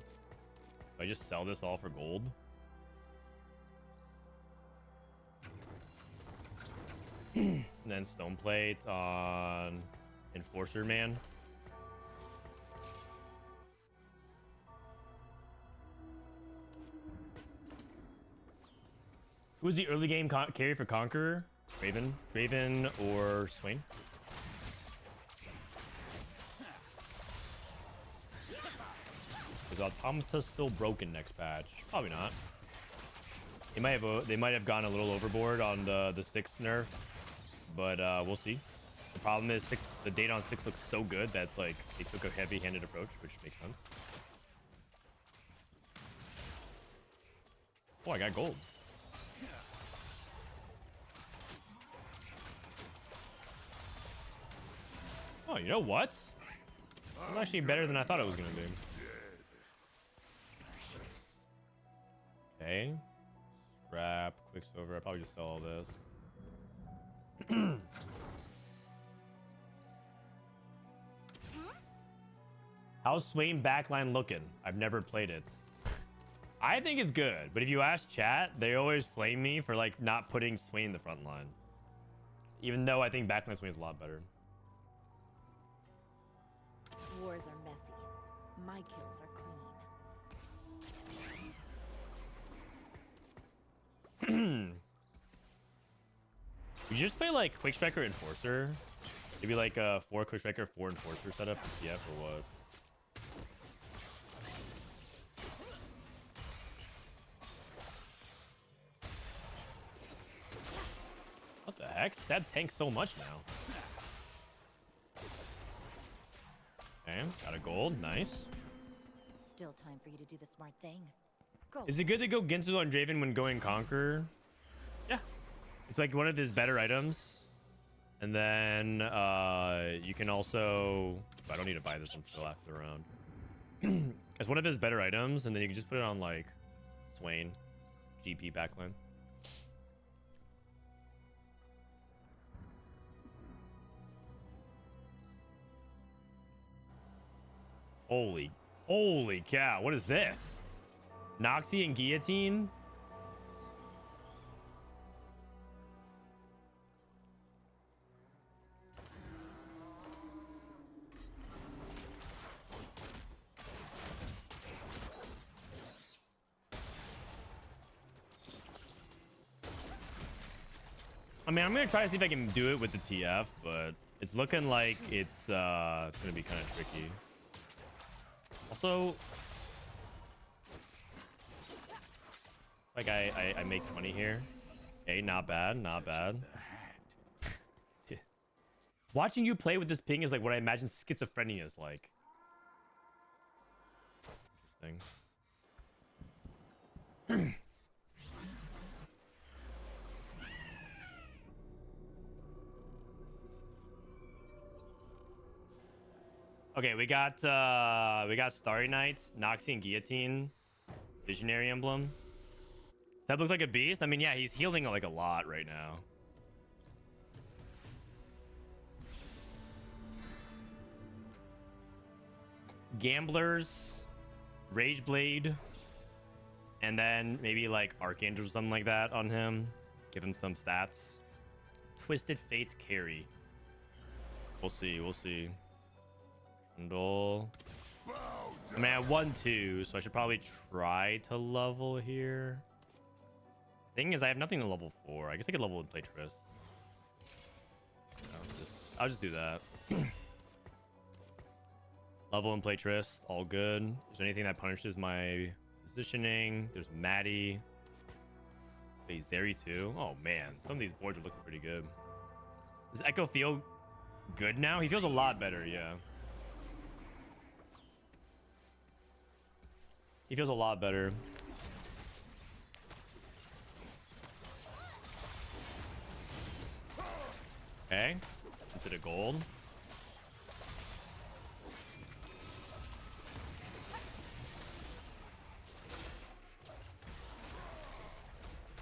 I just sell this all for gold. And then Stone Plate on Enforcer Man. Who was the early game carry for Conqueror? Draven or Swain? Is Automata still broken next patch? Probably not. They might have gone a little overboard on the 6 nerf, but we'll see. The problem is the data on 6 looks so good that like they took a heavy-handed approach, which makes sense. Oh, I got gold. Oh, you know what? It's actually better than I thought it was gonna be. Okay. Scrap, Quicksilver. I'll probably just sell all this. How's Swain backline looking? I've never played it. I think it's good, but if you ask chat, they always flame me for like not putting Swain in the front line. Even though I think backline Swain is a lot better. Wars are messy. My kills are clean. You just play like Quick Striker Enforcer. Maybe like a 4 Quick Striker, 4 Enforcer setup. Yeah, for what? What the heck? Stab tanks so much now. Okay, got a gold. Nice. Still time for you to do the smart thing. Go. Is it good to go Ginsu on Draven when going Conqueror? Yeah. It's like one of his better items. And then you can also... I don't need to buy this until after the round. It's one of his better items, and then you can just put it on like Swain, GP backline. Holy cow, what is this? Noxie and Guillotine? I mean, I'm gonna try to see if I can do it with the TF, but it's looking like it's gonna be kind of tricky. Also, like I make 20 here. Hey, not bad, not bad. Watching you play with this ping is like what I imagine schizophrenia is like. Interesting. Okay, we got Starry Night, Noxie and Guillotine, Visionary Emblem. That looks like a beast. I mean, yeah, he's healing like a lot right now. Gamblers, Rage Blade, and then maybe like Archangel or something like that on him. Give him some stats. Twisted Fates carry. We'll see. We'll see. Trundle. I mean, I won 2, so I should probably try to level here. Thing is, I have nothing to level 4. I guess I could level and play Trist. I'll just do that. Level and play Trist, all good. Is there anything that punishes my positioning? There's Maddie. Wait, Zeri too? Oh man, some of these boards are looking pretty good. Does Ekko feel good now? He feels a lot better, yeah. He feels a lot better. Okay, into the gold.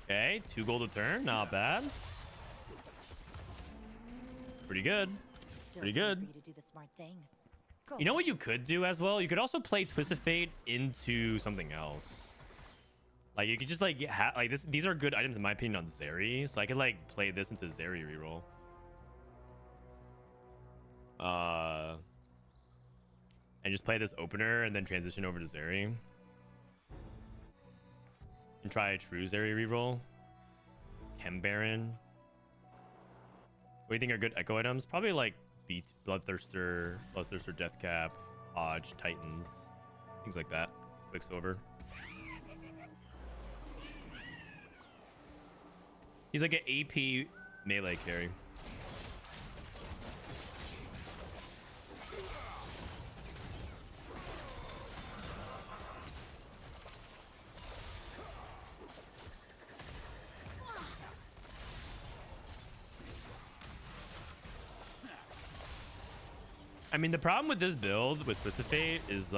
Okay, 2 gold a turn, not bad. Pretty good. Pretty good. You know what you could do as well? You could also play Twisted Fate into something else. Like you could just like like this. These are good items in my opinion on Zeri, so I could like play this into Zeri reroll. And just play this opener and then transition over to Zeri. And try a true Zeri reroll. Chem Baron. What do you think are good Ekko items? Probably like Beat, Bloodthirster, Deathcap, Hodge, Titans, things like that. Quicksilver. He's like an AP melee carry. I mean, the problem with this build with Twisted Fate is he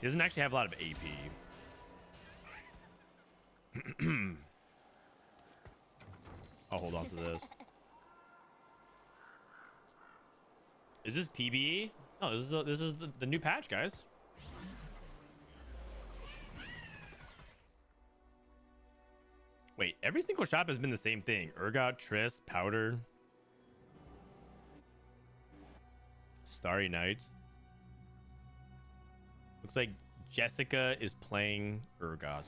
doesn't actually have a lot of AP. I'll hold on to this. Is this PBE? Oh, this is the new patch, guys. Wait, every single shop has been the same thing. Urgot, Trist, Powder. Starry Night. Looks like Jessica is playing Urgot.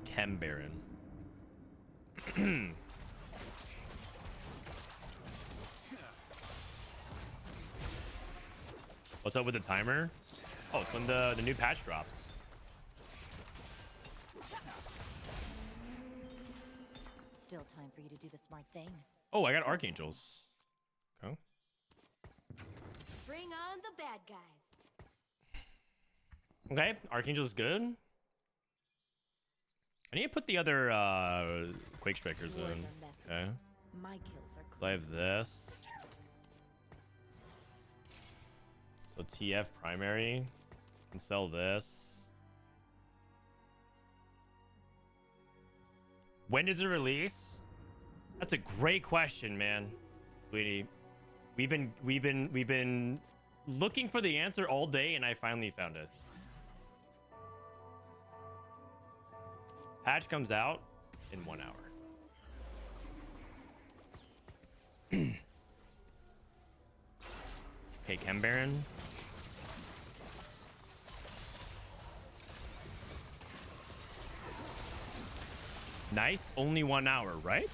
Chem Baron. What's up with the timer? Oh, it's when the new patch drops. Still time for you to do the smart thing. Oh, I got Archangels. Okay. Bring on the bad guys. Okay, Archangel's good. I need to put the other Quake Strikers in. Okay. My kills are So I have this. So TF primary. Can sell this. When does it release? That's a great question, man. Sweetie. We've been looking for the answer all day and I finally found it. Patch comes out in 1 hour. Okay, Chem Baron. Nice, only 1 hour, right?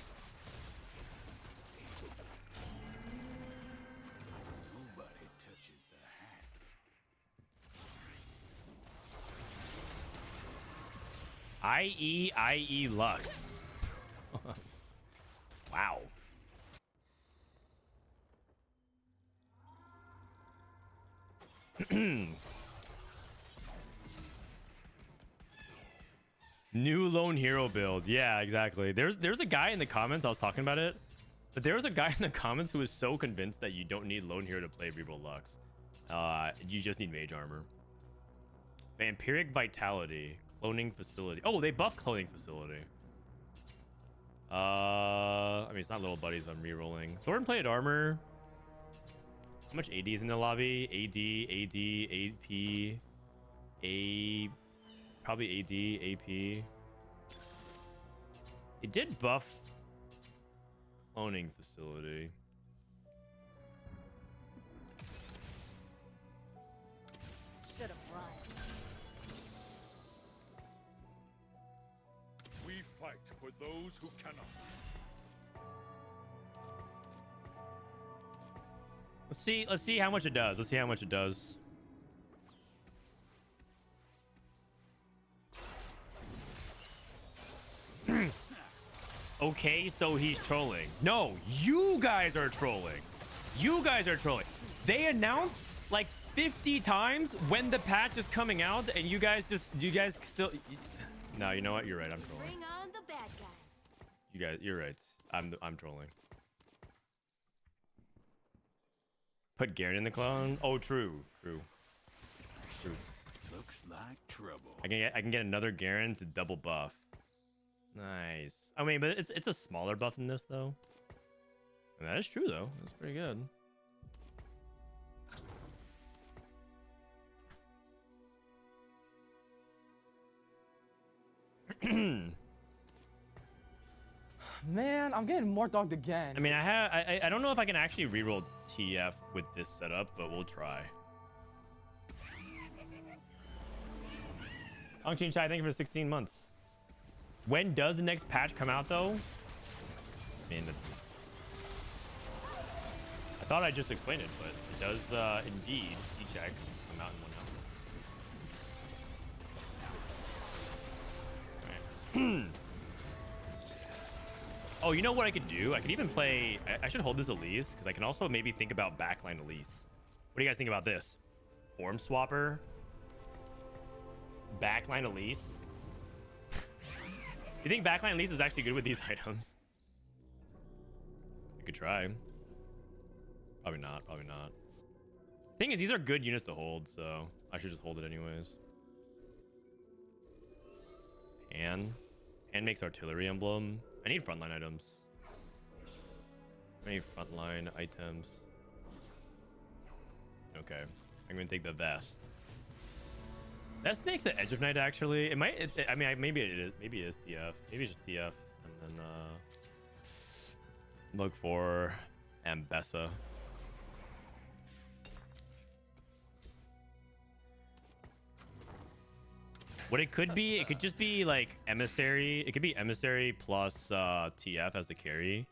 Nobody touches the hat. IE Lux. Wow. New lone hero build. Yeah, exactly. There's a guy in the comments, I was talking about it, but there was a guy in the comments who was so convinced that you don't need lone hero to play Reroll Lux. You just need mage armor. Vampiric Vitality. Cloning facility. Oh, they buffed cloning facility. I mean, it's not little buddies I'm rerolling. Thorn plated armor. How much AD is in the lobby? AD, AP, probably AD, AP. It did buff cloning facility. Should have run. We fight for those who cannot. Let's see how much it does. Let's see how much it does. Okay, so he's trolling. No, you guys are trolling. You guys are trolling. They announced like 50 times when the patch is coming out, and you guys still. No, you know what? You're right. I'm trolling. Bring on the bad guys. You guys, you're right. I'm trolling. Put Garen in the clone. Oh, true. Looks like trouble. I can get another Garen to double buff. Nice. I mean, but it's a smaller buff than this though. And that is true though. That's pretty good. Man, I'm getting more dogged again. I mean, I don't know if I can actually reroll TF with this setup, but we'll try. Ongchin Chai, thank you for 16 months. When does the next patch come out, though? I mean, I thought I just explained it, but it does indeed, E-check, come out in 1 hour. All right. Oh, you know what I could do? I could even play... I should hold this Elise, because I can also maybe think about backline Elise. What do you guys think about this? Form Swapper? Backline Elise? You think backline Elise is actually good with these items? You could try. Probably not. Probably not. Thing is, these are good units to hold, so I should just hold it anyways. And makes artillery emblem. I need frontline items. I need frontline items. Okay, I'm gonna take the vest. Vest makes the Edge of Night actually. It might. I mean, maybe it is. Maybe it is TF. Maybe it's just TF, and then look for Ambessa. What it could be, it could just be like Emissary. It could be Emissary plus TF as the carry,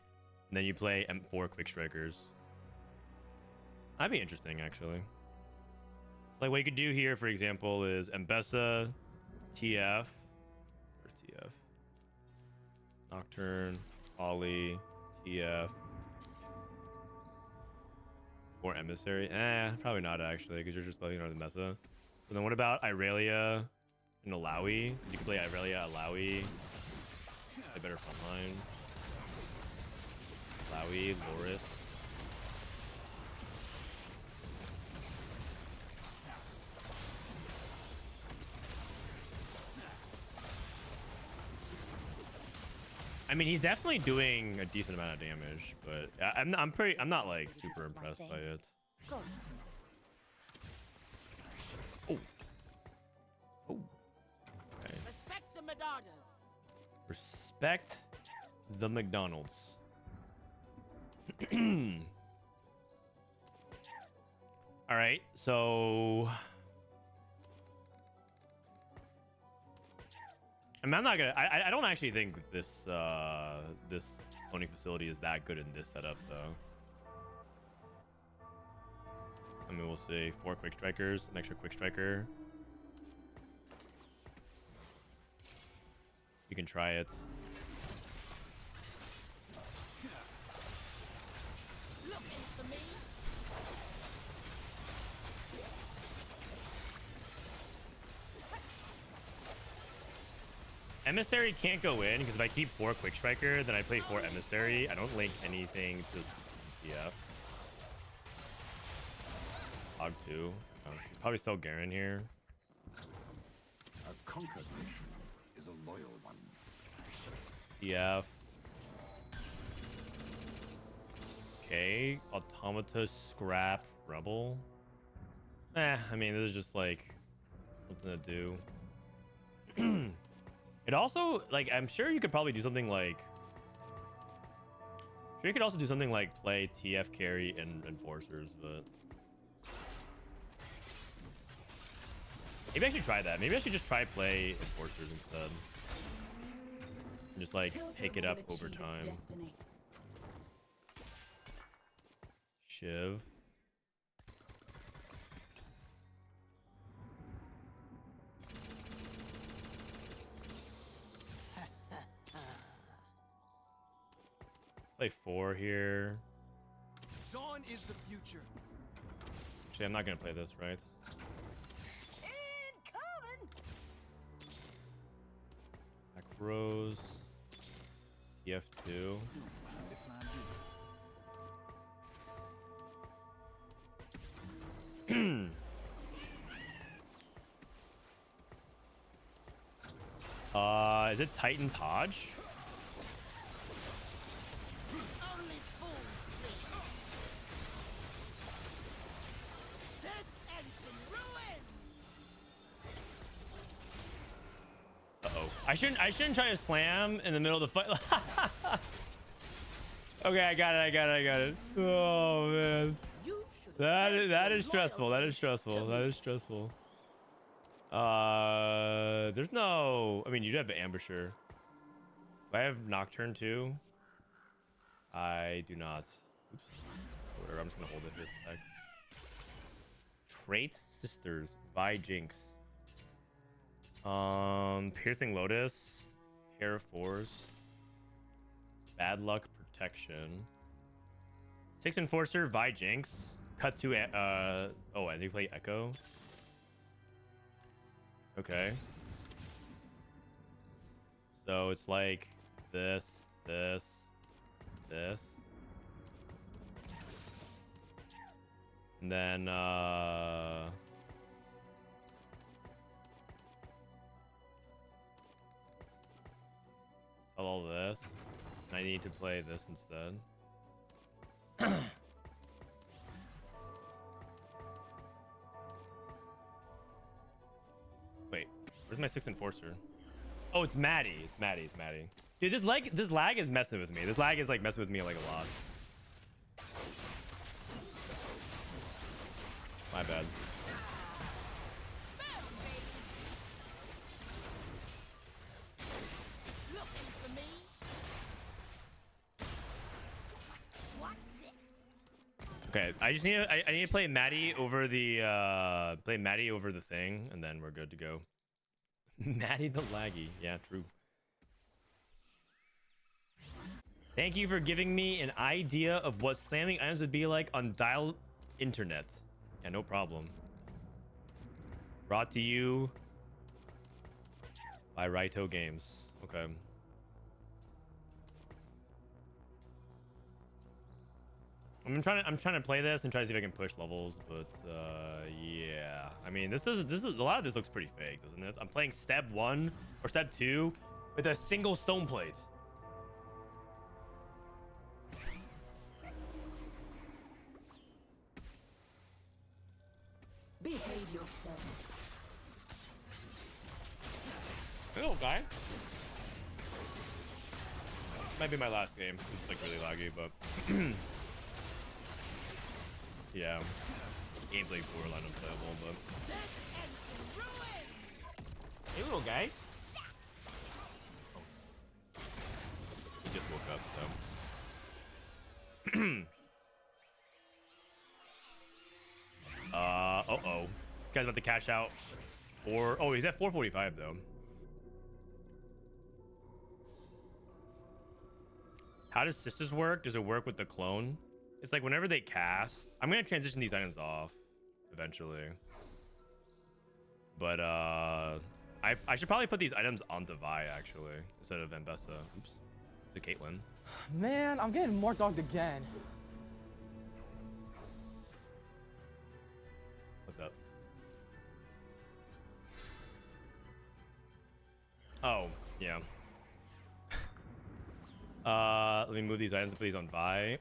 and then you play M4 Quick Strikers. That'd be interesting, actually. Like what you could do here, for example, is Ambessa, TF. Where's TF? Nocturne, Ollie, TF. Or Emissary? Probably not actually, because you're just playing on the Mesa. So then what about Irelia and Alawi? You can play Irelia, Alawi. A better frontline. Alawi, Loris. I mean, he's definitely doing a decent amount of damage, but I'm not like super impressed by it. Oh. Oh. Okay. Respect the McDonald's. Respect the McDonald's. All right, so I mean, I'm not gonna. I don't actually think this this cloning facility is that good in this setup, though. I mean, we'll see. 4 quick strikers, an extra quick striker. You can try it. Emissary can't go in because if I keep 4 quick striker, then I play 4 Emissary. I don't link anything to TF. Hog 2. Probably still Garen here. A conquered nation is a loyal one. TF. Okay. Automata, Scrap, Rebel. I mean, this is just like something to do. It also, like, I'm sure you could probably do something like Sure, you could also do something like play TF carry and enforcers, but maybe I should try that. Maybe I should just try play enforcers instead. And just like pick it up over time. Shiv. Play 4 here. Zon is the future. Actually, I'm not gonna play this, right? Back rows. TF2. Is it Titan's Hodge? Uh-oh. I shouldn't try to slam in the middle of the fight. Okay, I got it. Oh man. That is stressful. There's no, I mean, you'd have an ambusher. Do I have Nocturne too? I do not. Oops. Whatever, I'm just gonna hold it here for a sec. Trait Sisters by Jinx. Piercing Lotus, Hair of Force, Bad Luck Protection, 6 Enforcer, Vi Jinx, cut to oh, I think you play Ekko. Okay. So it's like this. And then all this. I need to play this instead. Wait, where's my 6 Enforcer? Oh, it's Maddie. It's Maddie. Dude, this lag is messing with me. This lag is like messing with me like a lot. My bad. Okay, I need to play Maddie over the thing, and then we're good to go. Maddie the laggy, yeah, true. Thank you for giving me an idea of what slamming items would be like on dial internet. Yeah, no problem. Brought to you by Riot Games. Okay. I'm trying to play this and try to see if I can push levels, but yeah. I mean, this is a lot of this looks pretty fake, doesn't it? I'm playing step 1 or step 2 with a single stone plate. Behave yourself. Hello, guy. Might be my last game. It's like really laggy, but yeah, game's like borderline unplayable. But hey, little guy. He just woke up, so. Uh-oh. Guy's about to cash out. Oh, he's at 445 though. How does Sisters work? Does it work with the clone? It's like whenever they cast, I'm gonna transition these items off eventually. But I should probably put these items onto Vi actually instead of Ambessa. Oops. To Caitlyn. Man, I'm getting more dogged again. What's up? Oh, yeah. Let me move these items and put these on Vi.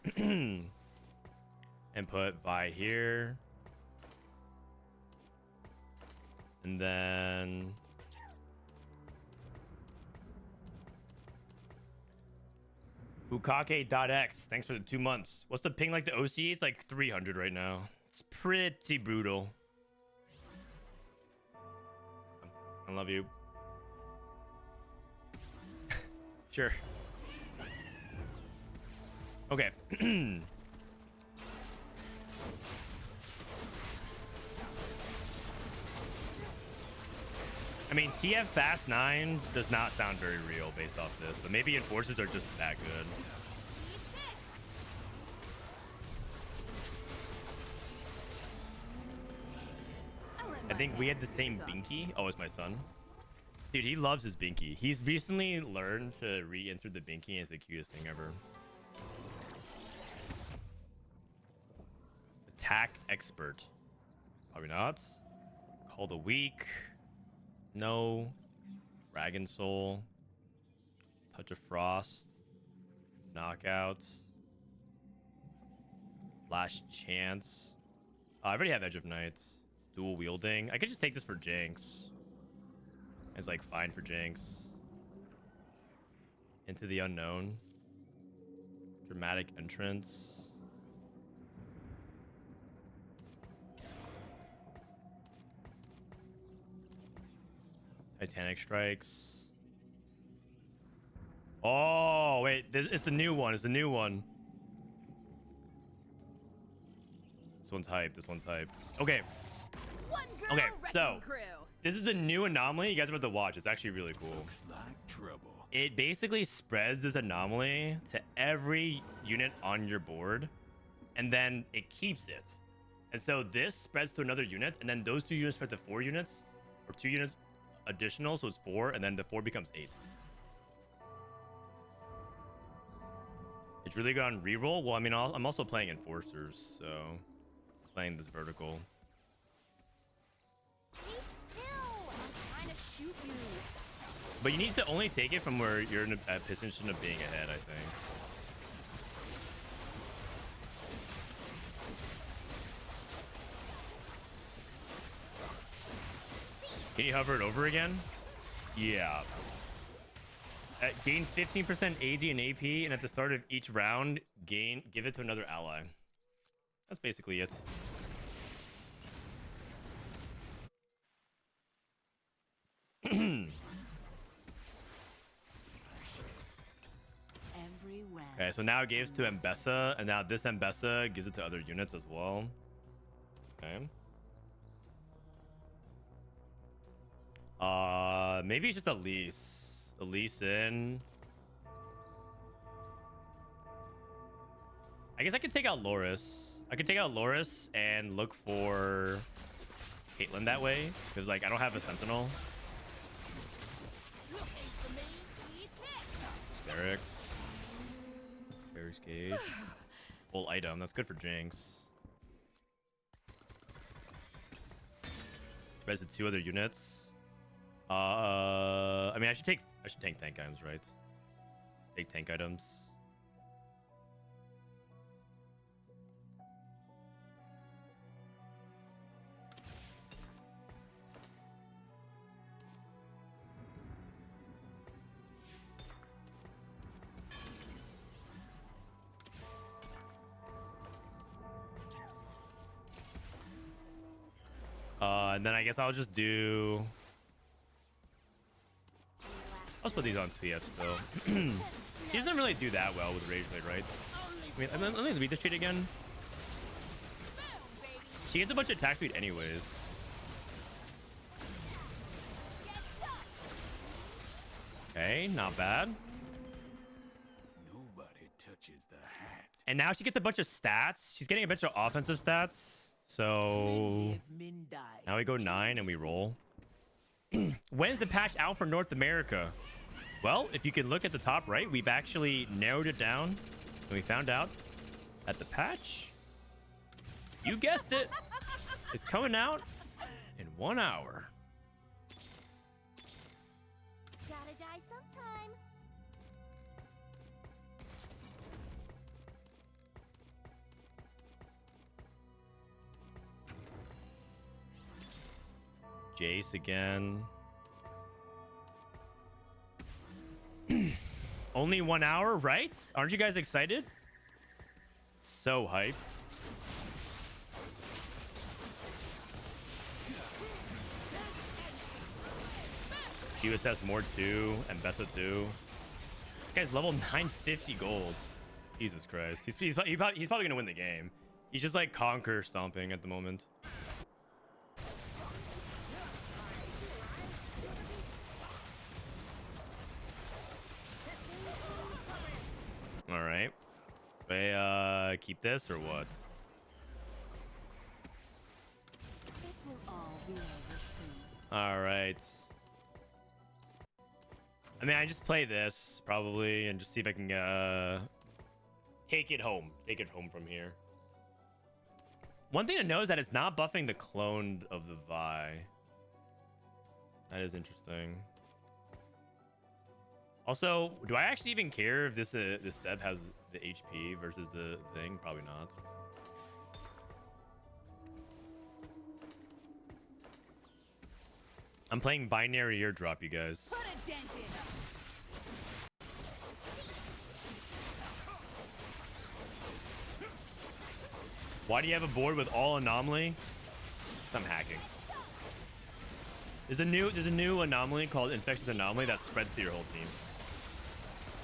And put Vi here. And then Bukake.x, thanks for the 2 months. What's the ping like the OC? It's like 300 right now. It's pretty brutal. I love you. Sure. Okay. I mean, TF Fast 9 does not sound very real based off this, but maybe Enforcers are just that good. I think we had the same Binky. Oh, it's my son. Dude, he loves his Binky. He's recently learned to re-insert the Binky, and it's the cutest thing ever. Attack Expert. Probably not. Call the Weak. No. Dragon Soul. Touch of Frost. Knockout. Last Chance. I already have Edge of Night. Dual wielding. I could just take this for Jinx. It's like fine for Jinx. Into the Unknown. Dramatic Entrance. Titanic Strikes. Oh, wait. It's the new one. It's the new one. This one's hype. This one's hype. Okay. Okay, so this is a new anomaly. You guys are about to watch. It's actually really cool. Looks like trouble. It basically spreads this anomaly to every unit on your board, and then it keeps it. And so this spreads to another unit, and then those 2 units spread to 4 units, or 2 units additional, so it's 4, and then the 4 becomes 8. It's really good on reroll. Well, I mean, I'm also playing Enforcers, so playing this vertical. But you need to only take it from where you're in a position of being ahead, I think. Can you hover it over again? Yeah. Gain 15% AD and AP, and at the start of each round, give it to another ally. That's basically it. Okay, so now it gives to Mbessa, and now this Mbessa gives it to other units as well. Okay. Maybe it's just Elise. Elise in. I guess I could take out Loris. I could take out Loris and look for Caitlyn that way, because like I don't have a Sentinel. Hysterics. Bear's Cage. Full item. That's good for Jinx. Spreads to 2 other units. I mean, I should take tank items, right? Take tank items. And then I guess I'll just do... I'll put these on TF still. She doesn't really do that well with Rage Blade, right? I mean, let me read this shit again. She gets a bunch of attack speed anyways. Okay, not bad. Nobody touches the hat. And now she gets a bunch of stats. She's getting a bunch of offensive stats. So now we go 9 and we roll. When's the patch out for North America? Well, if you can look at the top right, we've actually narrowed it down. And we found out that the patch, you guessed it, is coming out in 1 hour. Gotta die sometime. Jace again. Only 1 hour, right? Aren't you guys excited? So hype. QSS more 2 and Bessa 2. This guy's level 950 gold. Jesus Christ. He's probably gonna win the game. He's just like conquer stomping at the moment. All right. They keep this or what? All right. I mean, I just play this probably and just see if I can take it home. Take it home from here. One thing to know is that it's not buffing the clone of the Vi. That is interesting. Also, do I actually even care if this step has the HP versus the thing? Probably not. I'm playing binary airdrop, you guys. Why do you have a board with all Anomaly? I'm hacking. There's a new anomaly called Infectious Anomaly that spreads to your whole team,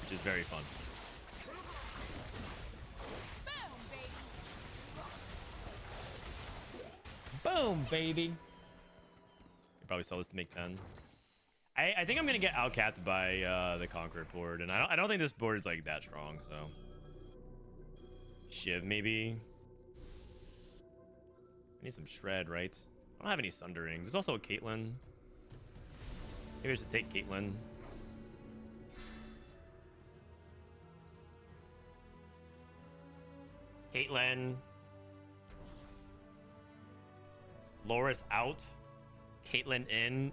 which is very fun. Boom, baby. You could probably sell this to make 10. I think I'm gonna get outcapped by the Conqueror board, and I don't think this board is like that strong. So Shiv maybe. I need some shred, right? I don't have any Sunderings. There's also a Caitlyn. Maybe I should take Caitlyn. Caitlyn. Loris out. Caitlyn in.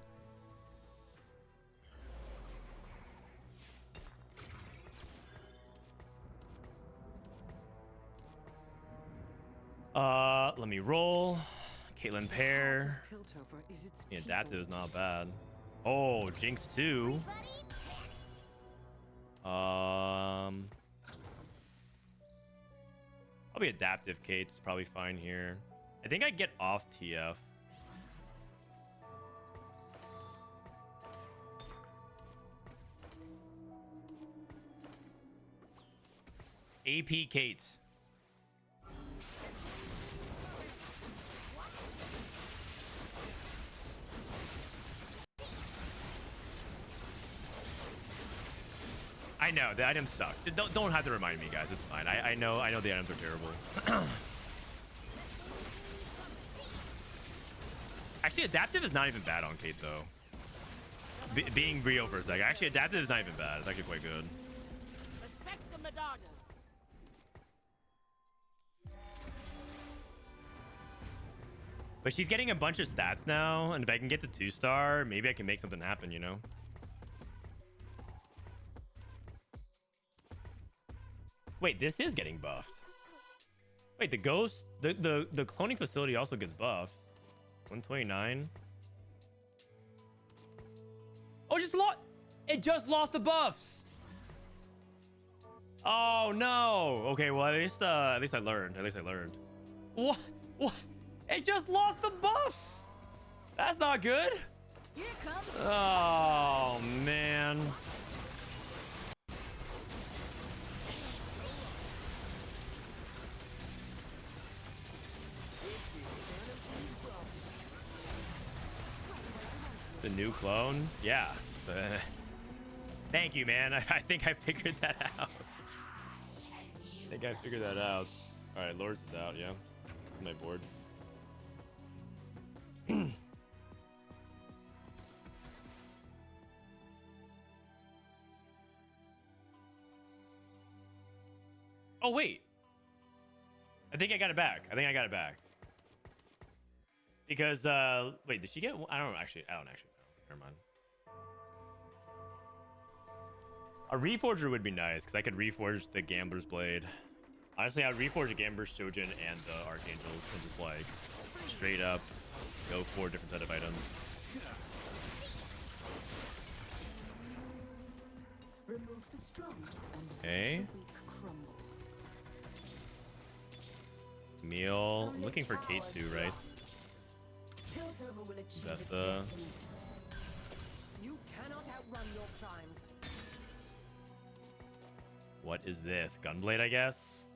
Let me roll. Caitlyn pair. The adaptive is not bad. Oh, Jinx 2. Probably adaptive Kate's probably fine here. I think I get off TF. AP Kate. I know the items suck. Don't have to remind me, guys. It's fine. I know the items are terrible. Actually, adaptive is not even bad on Kate though. Being real for a second, actually adaptive is not even bad. It's actually quite good. Respect the Madonnas. But she's getting a bunch of stats now, and if I can get to 2-star, maybe I can make something happen, you know? Wait, this is getting buffed. Wait, the ghost, the cloning facility also gets buffed. 129. Oh, it just lost the buffs. Oh no. Okay, well at least I learned. At least I learned. What? It just lost the buffs. That's not good. Here comes. Oh man. The new clone? Yeah. Thank you, man. I think I figured that out. All right, Lords is out, yeah. My board. Oh, wait. I think I got it back. Because, wait, did she get one? I don't actually know. Never mind. A Reforger would be nice, because I could reforge the Gambler's Blade. Honestly, I'd reforge the Gambler's Shojin and the Archangels, and just, like, straight up go for a different set of items. Remove The strong and Okay. the weak crumble. Meal. I'm looking for K2, right? Piltover will achieve That's its the. destiny. You cannot outrun your chimes. What is this? Gunblade, I guess.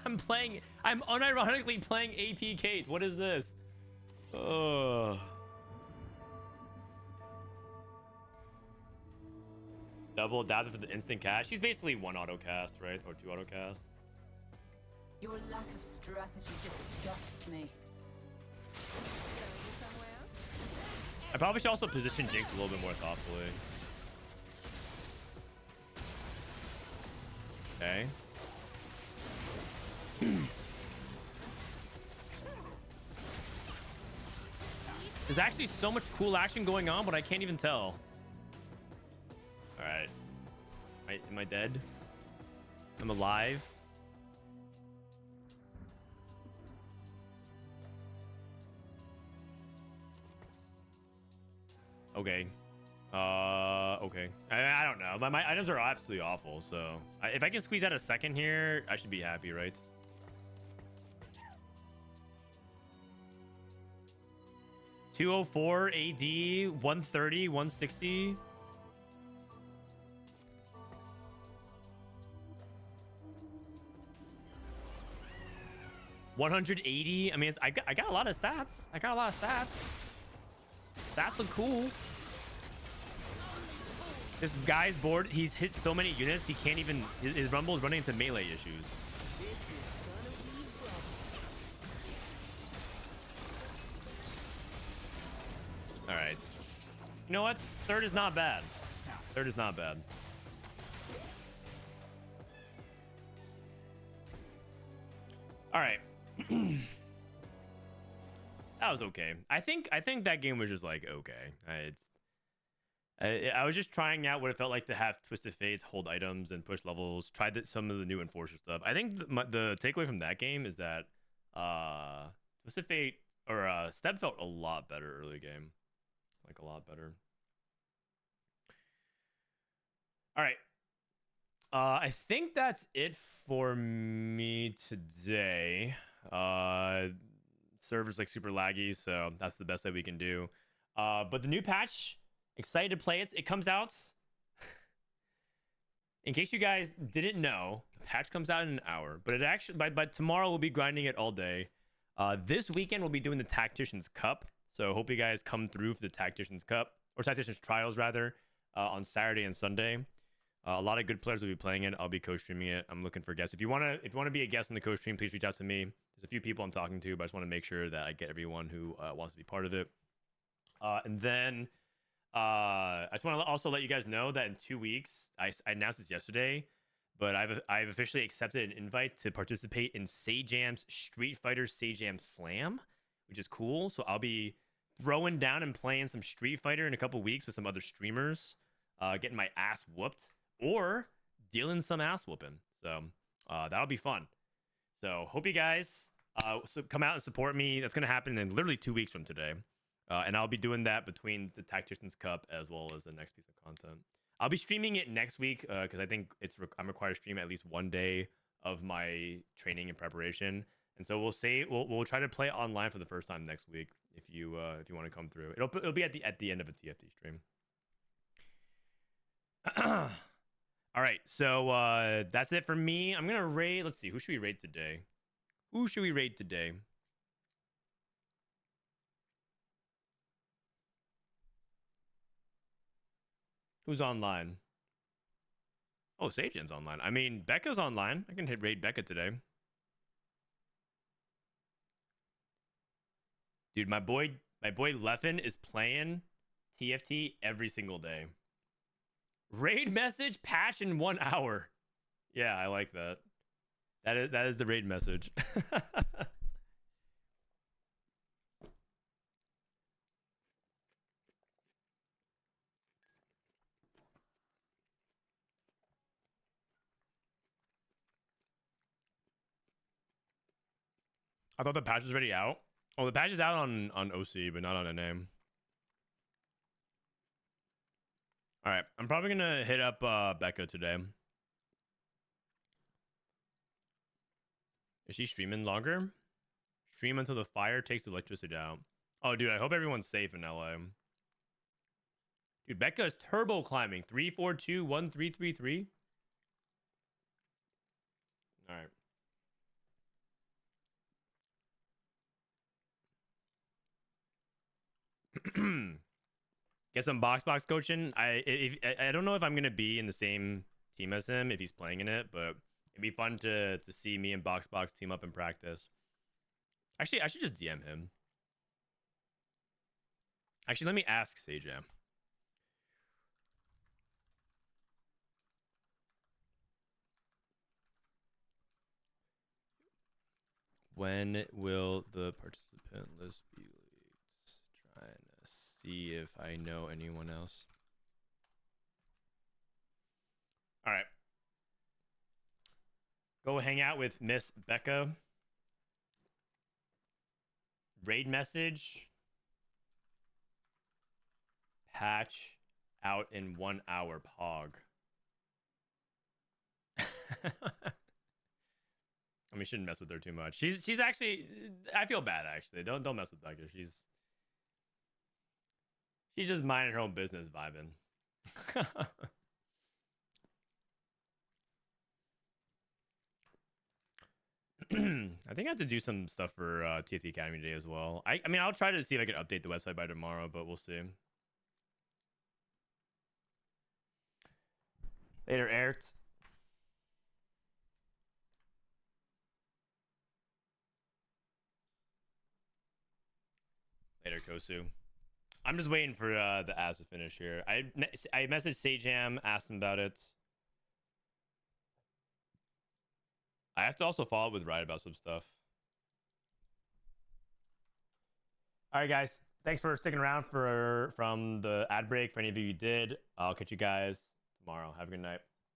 I'm playing. I'm unironically playing AP Kate. What is this? Oh. Double adapted for the instant cast. She's basically one auto cast, right? Or two auto cast. Your lack of strategy disgusts me. I probably should also position Jinx a little bit more thoughtfully. Okay. There's actually so much cool action going on, but I can't even tell. All right. Am I dead? I'm alive. Okay. Okay. I don't know. My items are absolutely awful, so if I can squeeze out a second here, I should be happy, right? $204 AD, 130, 160. $180. I mean, I got a lot of stats. Stats look cool. This guy's board. He's hit so many units. He can't even. His rumble is running into melee issues. All right. You know what? Third is not bad. Third is not bad. All right. That was okay. I think that game was just like okay. I was just trying out what it felt like to have Twisted Fates, hold items, and push levels. Tried some of the new Enforcer stuff. I think the takeaway from that game is that Twisted Fate or Step felt a lot better early game, like a lot better. All right. I think that's it for me today. Server's like super laggy, so that's the best that we can do. But the new patch, excited to play it. It comes out. In case you guys didn't know, the patch comes out in an hour, but it actually by tomorrow we'll be grinding it all day. This weekend we'll be doing the Tactician's Cup, so hope you guys come through for the Tactician's Cup or Tactician's Trials rather on Saturday and Sunday. A lot of good players will be playing it. I'll be co-streaming it. I'm looking for guests. If you want to be a guest in the co-stream, please reach out to me. There's a few people I'm talking to, but I just want to make sure that I get everyone who wants to be part of it. And then I just want to also let you guys know that in 2 weeks, I announced this yesterday, but I've officially accepted an invite to participate in Sajam's Street Fighter Sajam Slam, which is cool. So I'll be throwing down and playing some Street Fighter in a couple weeks with some other streamers, getting my ass whooped or dealing some ass whooping. So that'll be fun. So hope you guys come out and support me. That's going to happen in literally 2 weeks from today. And I'll be doing that between the Tactician's Cup as well as the next piece of content. I'll be streaming it next week because I think I'm required to stream at least one day of my training and preparation. And so we'll try to play online for the first time next week if you want to come through. It'll be at the end of a TFT stream. All right, so that's it for me. I'm gonna raid. Let's see, who should we raid today? Who's online? Oh, Sajam's online. I mean, Becca's online. I can hit raid Becca today. Dude, my boy Leffen is playing TFT every single day. Raid message patch in 1 hour. Yeah, I like that. That is the raid message. I thought the patch was already out. Oh, the patch is out on OC, but not on a name. All right, I'm probably gonna hit up Becca today. Is she streaming longer? Stream until the fire takes the electricity out. Oh, dude, I hope everyone's safe in LA. Dude, Becca is turbo climbing. 3421333. All right. Get some box coaching. I don't know if I'm gonna be in the same team as him if he's playing in it, but it'd be fun to see me and box team up in practice. Actually, I should just DM him. Actually, let me ask Sajam. When will the participant list be leaked? Trying to see if I know anyone else. All right. Go hang out with Miss Becca. Raid message. Patch out in 1 hour, Pog. I mean, shouldn't mess with her too much. She's actually, I feel bad actually. Don't mess with Becca. She's just minding her own business, vibing. I think I have to do some stuff for TFT Academy today as well. I mean, I'll try to see if I can update the website by tomorrow, but we'll see. Later, Eric. Later, Kosu. I'm just waiting for the ads to finish here. I messaged Sajam, asked him about it. I have to also follow up with Riot about some stuff. All right, guys. Thanks for sticking around from the ad break. For any of you who did, I'll catch you guys tomorrow. Have a good night.